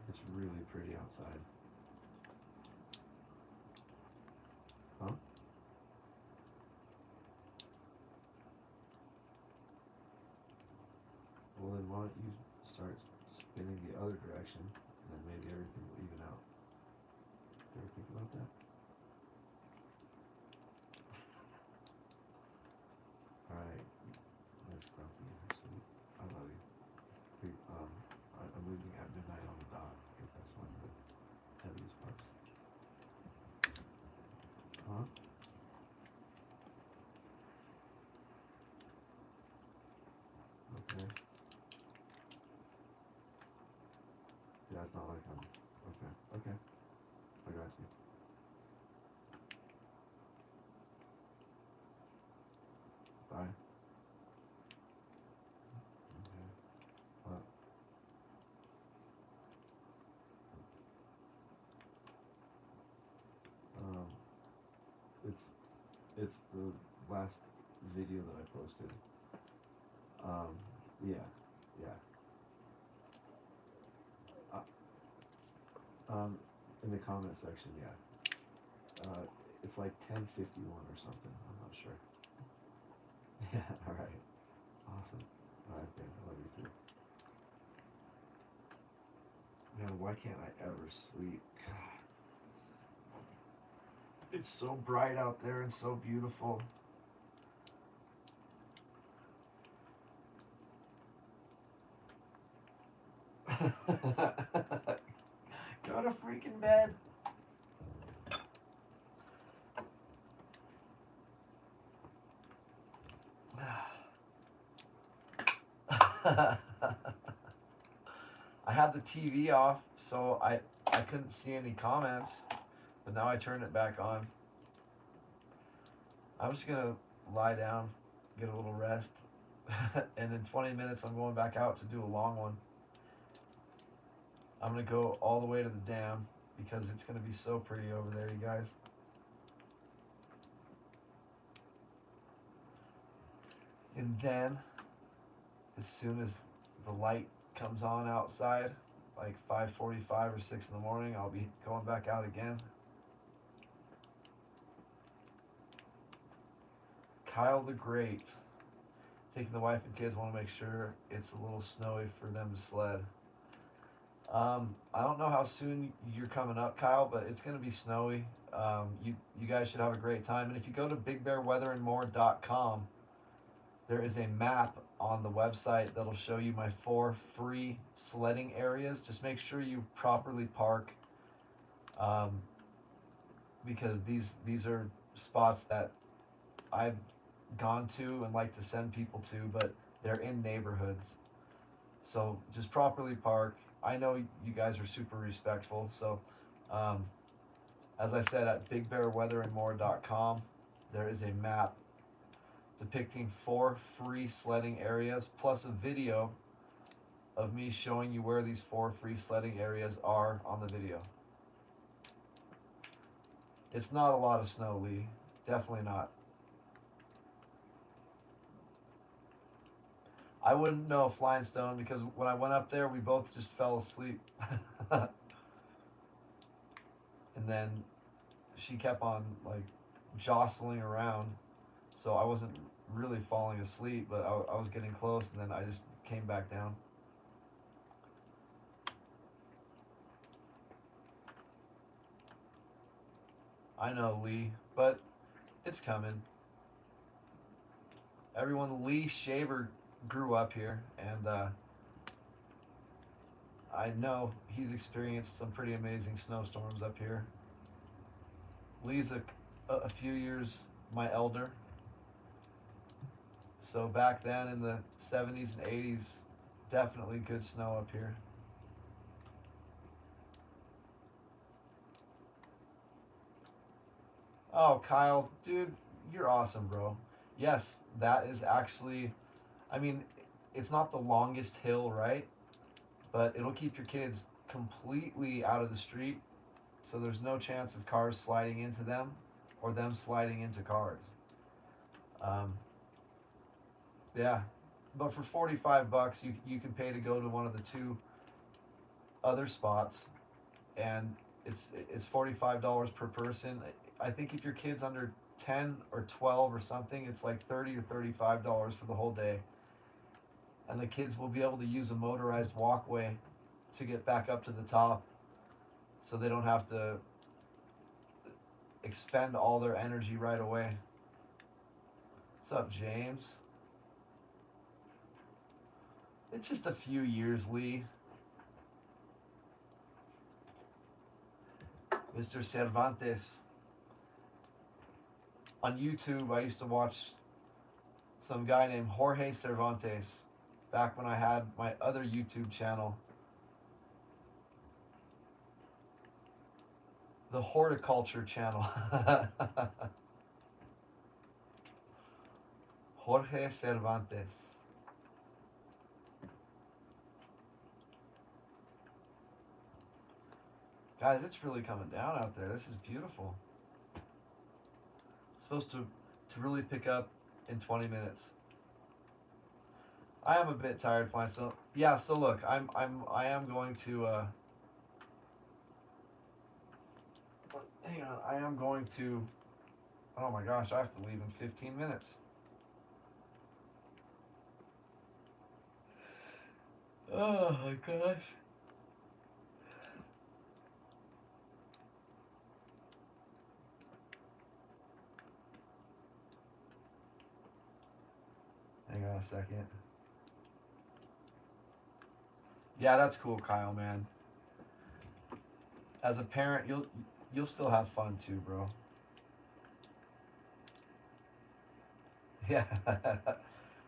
It's really pretty outside. Huh? Well, then why don't you start spinning the other direction, and then maybe everything will even out. You ever think about that? Alright. Nice grumpy. Sweet. I love you. I'm leaving at midnight on the dot, because that's one of the heaviest parts. Huh? Okay. Yeah, it's not like I'm... Okay, okay. I got you. Bye. Okay. What? It's the last video that I posted. Yeah, yeah. In the comment section, yeah. It's like 10:51 or something. I'm not sure. Yeah. All right. Awesome. All right, babe. I love you too. Man, why can't I ever sleep? God. It's so bright out there and so beautiful. Go to freaking bed. I had the TV off, so I couldn't see any comments, but now I turned it back on. I'm just gonna lie down, get a little rest, and in 20 minutes I'm going back out to do a long one. I'm gonna go all the way to the dam because it's gonna be so pretty over there, you guys. And then, as soon as the light comes on outside, like 5:45 or 6 in the morning, I'll be going back out again. Kyle the Great, taking the wife and kids, want to make sure it's a little snowy for them to sled. I don't know how soon you're coming up, Kyle, but it's going to be snowy. You guys should have a great time. And if you go to bigbearweatherandmore.com, there is a map on the website that'll show you my 4 free sledding areas. Just make sure you properly park, because these are spots that I've gone to and like to send people to, but they're in neighborhoods. So just properly park. I know you guys are super respectful, so as I said, at bigbearweatherandmore.com, there is a map depicting 4 free sledding areas, plus a video of me showing you where these 4 free sledding areas are on the video. It's not a lot of snow, Lee. Definitely not. I wouldn't know Flying Stone, because when I went up there, we both just fell asleep. And then she kept on like jostling around, so I wasn't really falling asleep, but I was getting close, and then I just came back down. I know, Lee, but it's coming. Everyone, Lee Shaver grew up here, and I know he's experienced some pretty amazing snowstorms up here. Lee's a few years my elder, so back then in the 70s and 80s, definitely good snow up here. Oh, Kyle, dude, you're awesome, bro. Yes, that is actually, I mean, it's not the longest hill, right? But it'll keep your kids completely out of the street, so there's no chance of cars sliding into them or them sliding into cars. Yeah, but for 45 bucks, you can pay to go to one of the two other spots, and it's $45 per person. I think if your kid's under 10 or 12 or something, it's like 30 or $35 for the whole day. And the kids will be able to use a motorized walkway to get back up to the top, so they don't have to expend all their energy right away. What's up, James? It's just a few years, Lee. Mr. Cervantes. On YouTube, I used to watch some guy named Jorge Cervantes back when I had my other YouTube channel, the Horticulture channel. Jorge Cervantes. Guys, it's really coming down out there. This is beautiful. It's supposed to really pick up in 20 minutes. I am a bit tired flying, so yeah, so look, I am going to hang on, I am going to, oh my gosh, I have to leave in 15 minutes. Oh my gosh. Hang on a second. Yeah, that's cool, Kyle, man. As a parent, you'll still have fun too, bro. Yeah.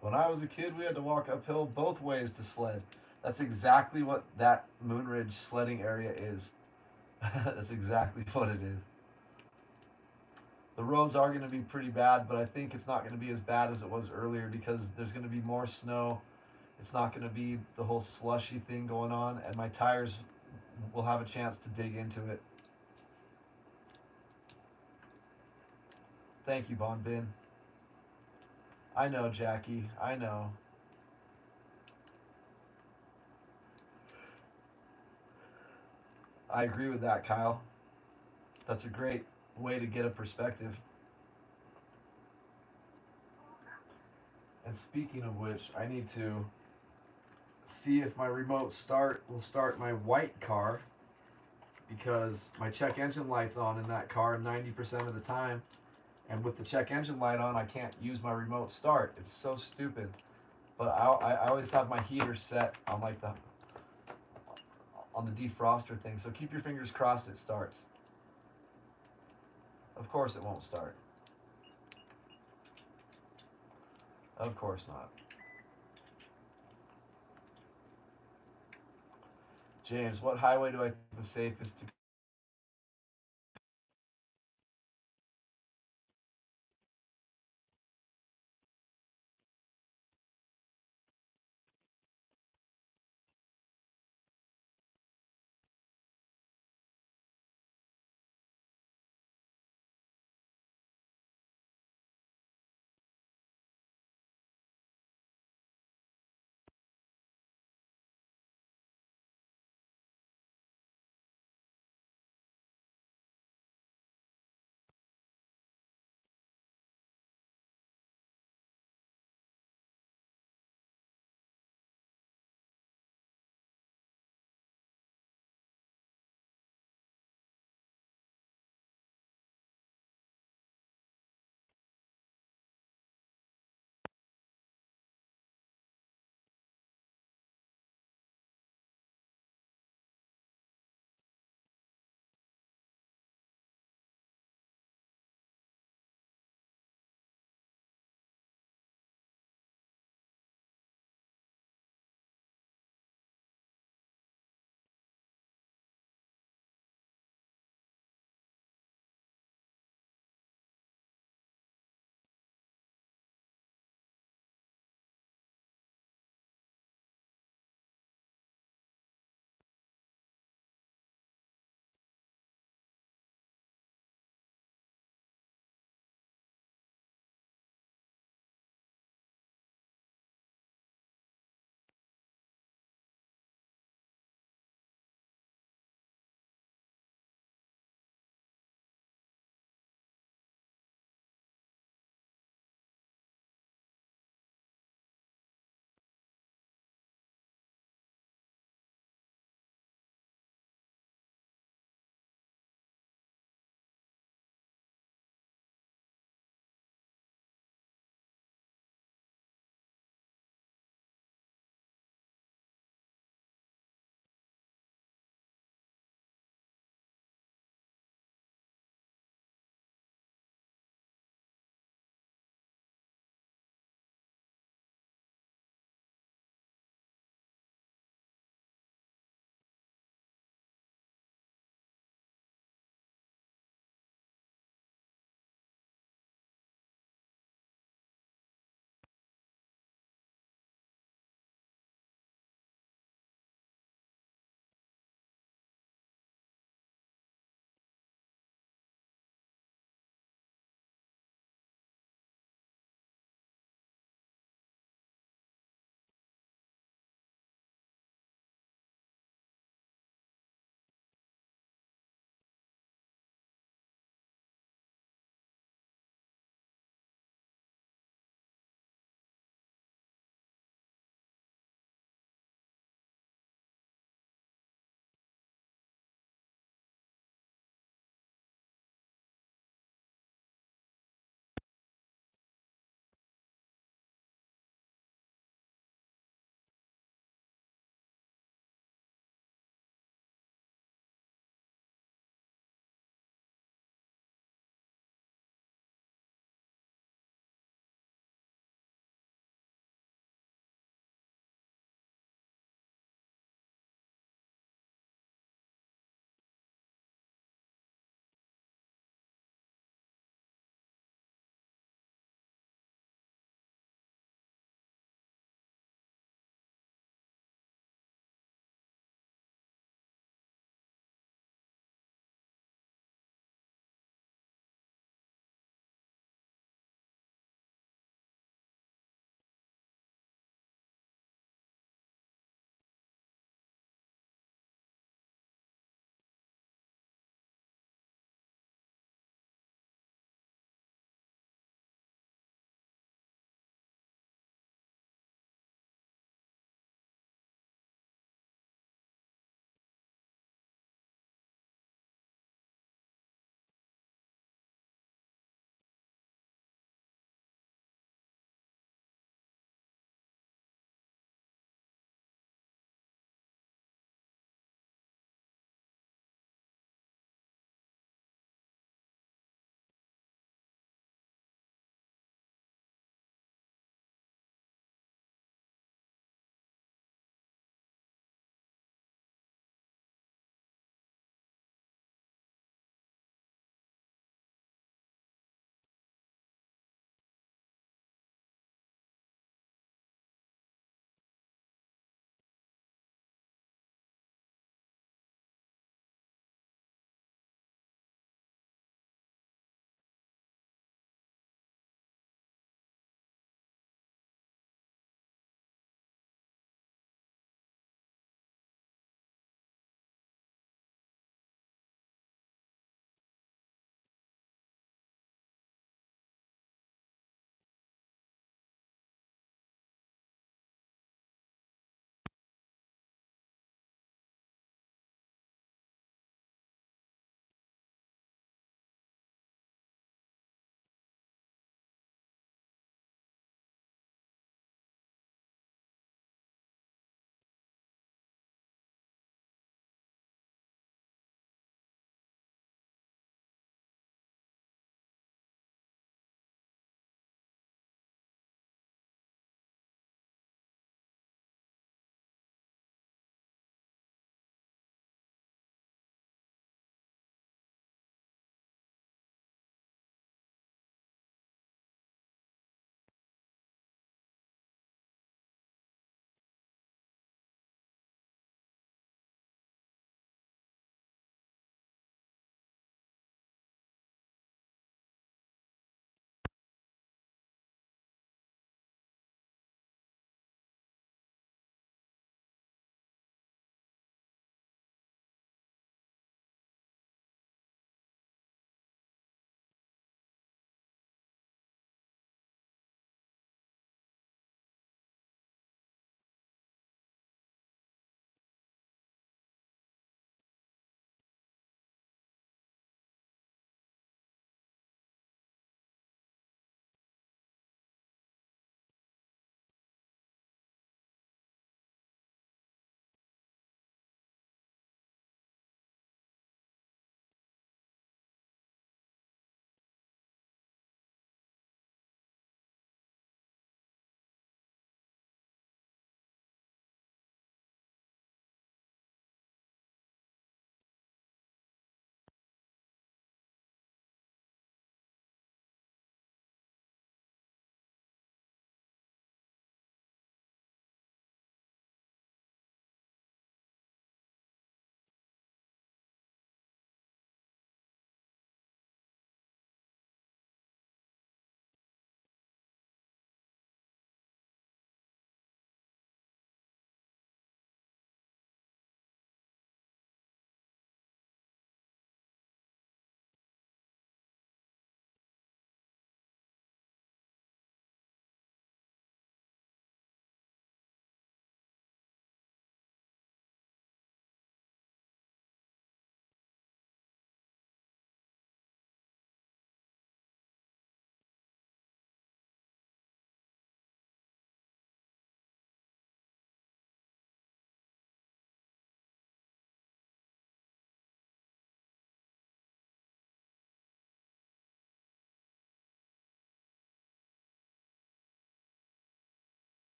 When I was a kid, we had to walk uphill both ways to sled. That's exactly what that Moonridge sledding area is. That's exactly what it is. The roads are going to be pretty bad, but I think it's not going to be as bad as it was earlier because there's going to be more snow. It's not going to be the whole slushy thing going on, and my tires will have a chance to dig into it. Thank you, Bon Bin. I know, Jackie. I know. I agree with that, Kyle. That's a great way to get a perspective. And speaking of which, I need to see if my remote start will start my white car, because my check engine light's on in that car 90% of the time, and with the check engine light on, I can't use my remote start. It's so stupid. But I always have my heater set on like on the defroster thing, so keep your fingers crossed it starts. Of course it won't start. Of course not. James, what highway do I think the safest to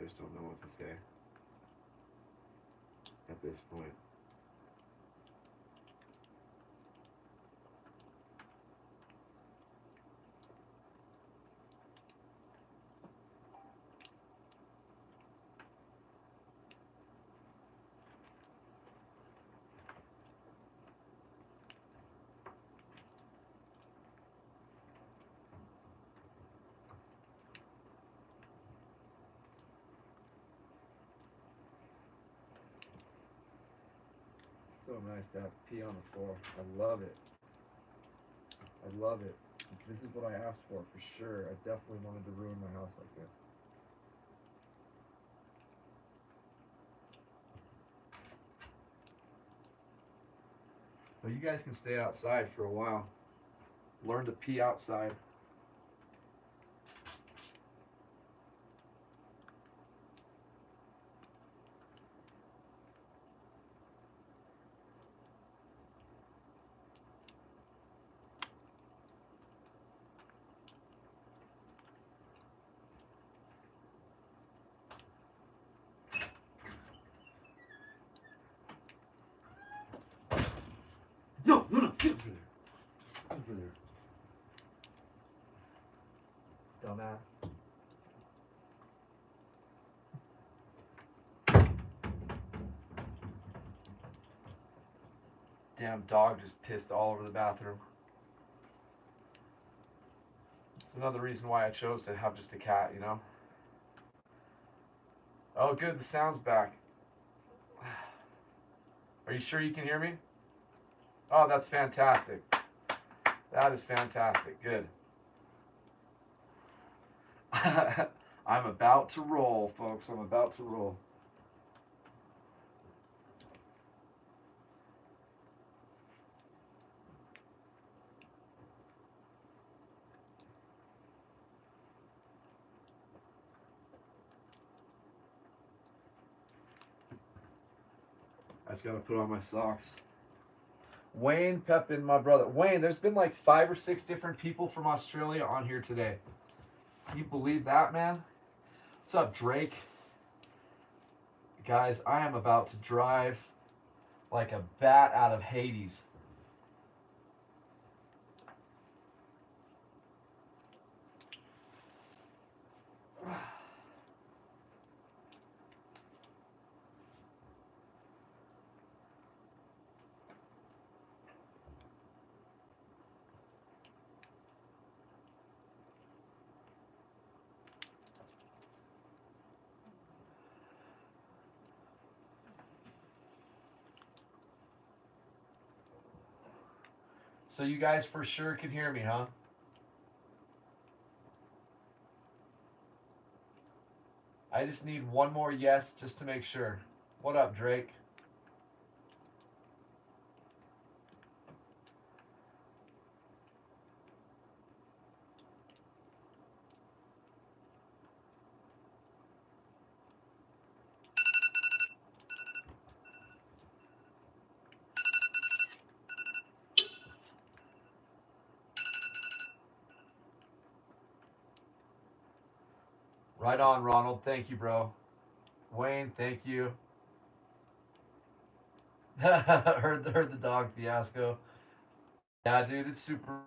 just don't know what to say at this point. So nice to have pee on the floor. I love it. I love it. This is what I asked for sure. I definitely wanted to ruin my house like this. But you guys can stay outside for a while. Learn to pee outside. No, get over there. Over there. Dumbass. Damn dog just pissed all over the bathroom. It's another reason why I chose to have just a cat, you know? Oh, good, the sound's back. Are you sure you can hear me? Oh, that's fantastic. That is fantastic. Good. I'm about to roll, folks. I'm about to roll. I just gotta put on my socks. Wayne Pepin, my brother. Wayne, there's been like 5 or 6 different people from Australia on here today. Can you believe that, man? What's up, Drake? Guys, I am about to drive like a bat out of Hades. So you guys for sure can hear me, huh? I just need one more yes just to make sure. What up, Drake? Right on, Ronald. Thank you, bro. Wayne, thank you. heard the dog fiasco. Yeah, dude, it's super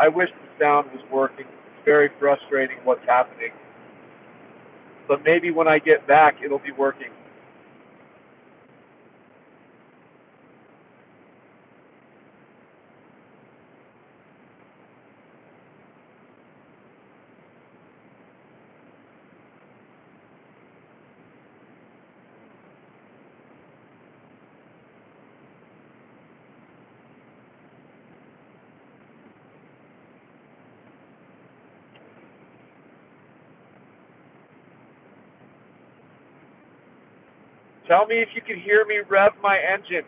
I wish the sound was working. It's very frustrating what's happening. But maybe when I get back, it'll be working. Tell me if you can hear me rev my engine.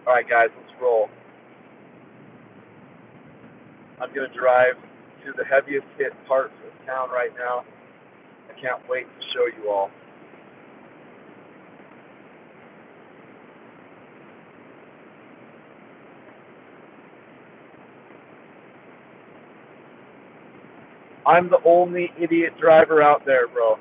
All right, guys, let's roll. I'm going to drive to the heaviest hit part of town right now. I can't wait to show you all. I'm the only idiot driver out there, bro.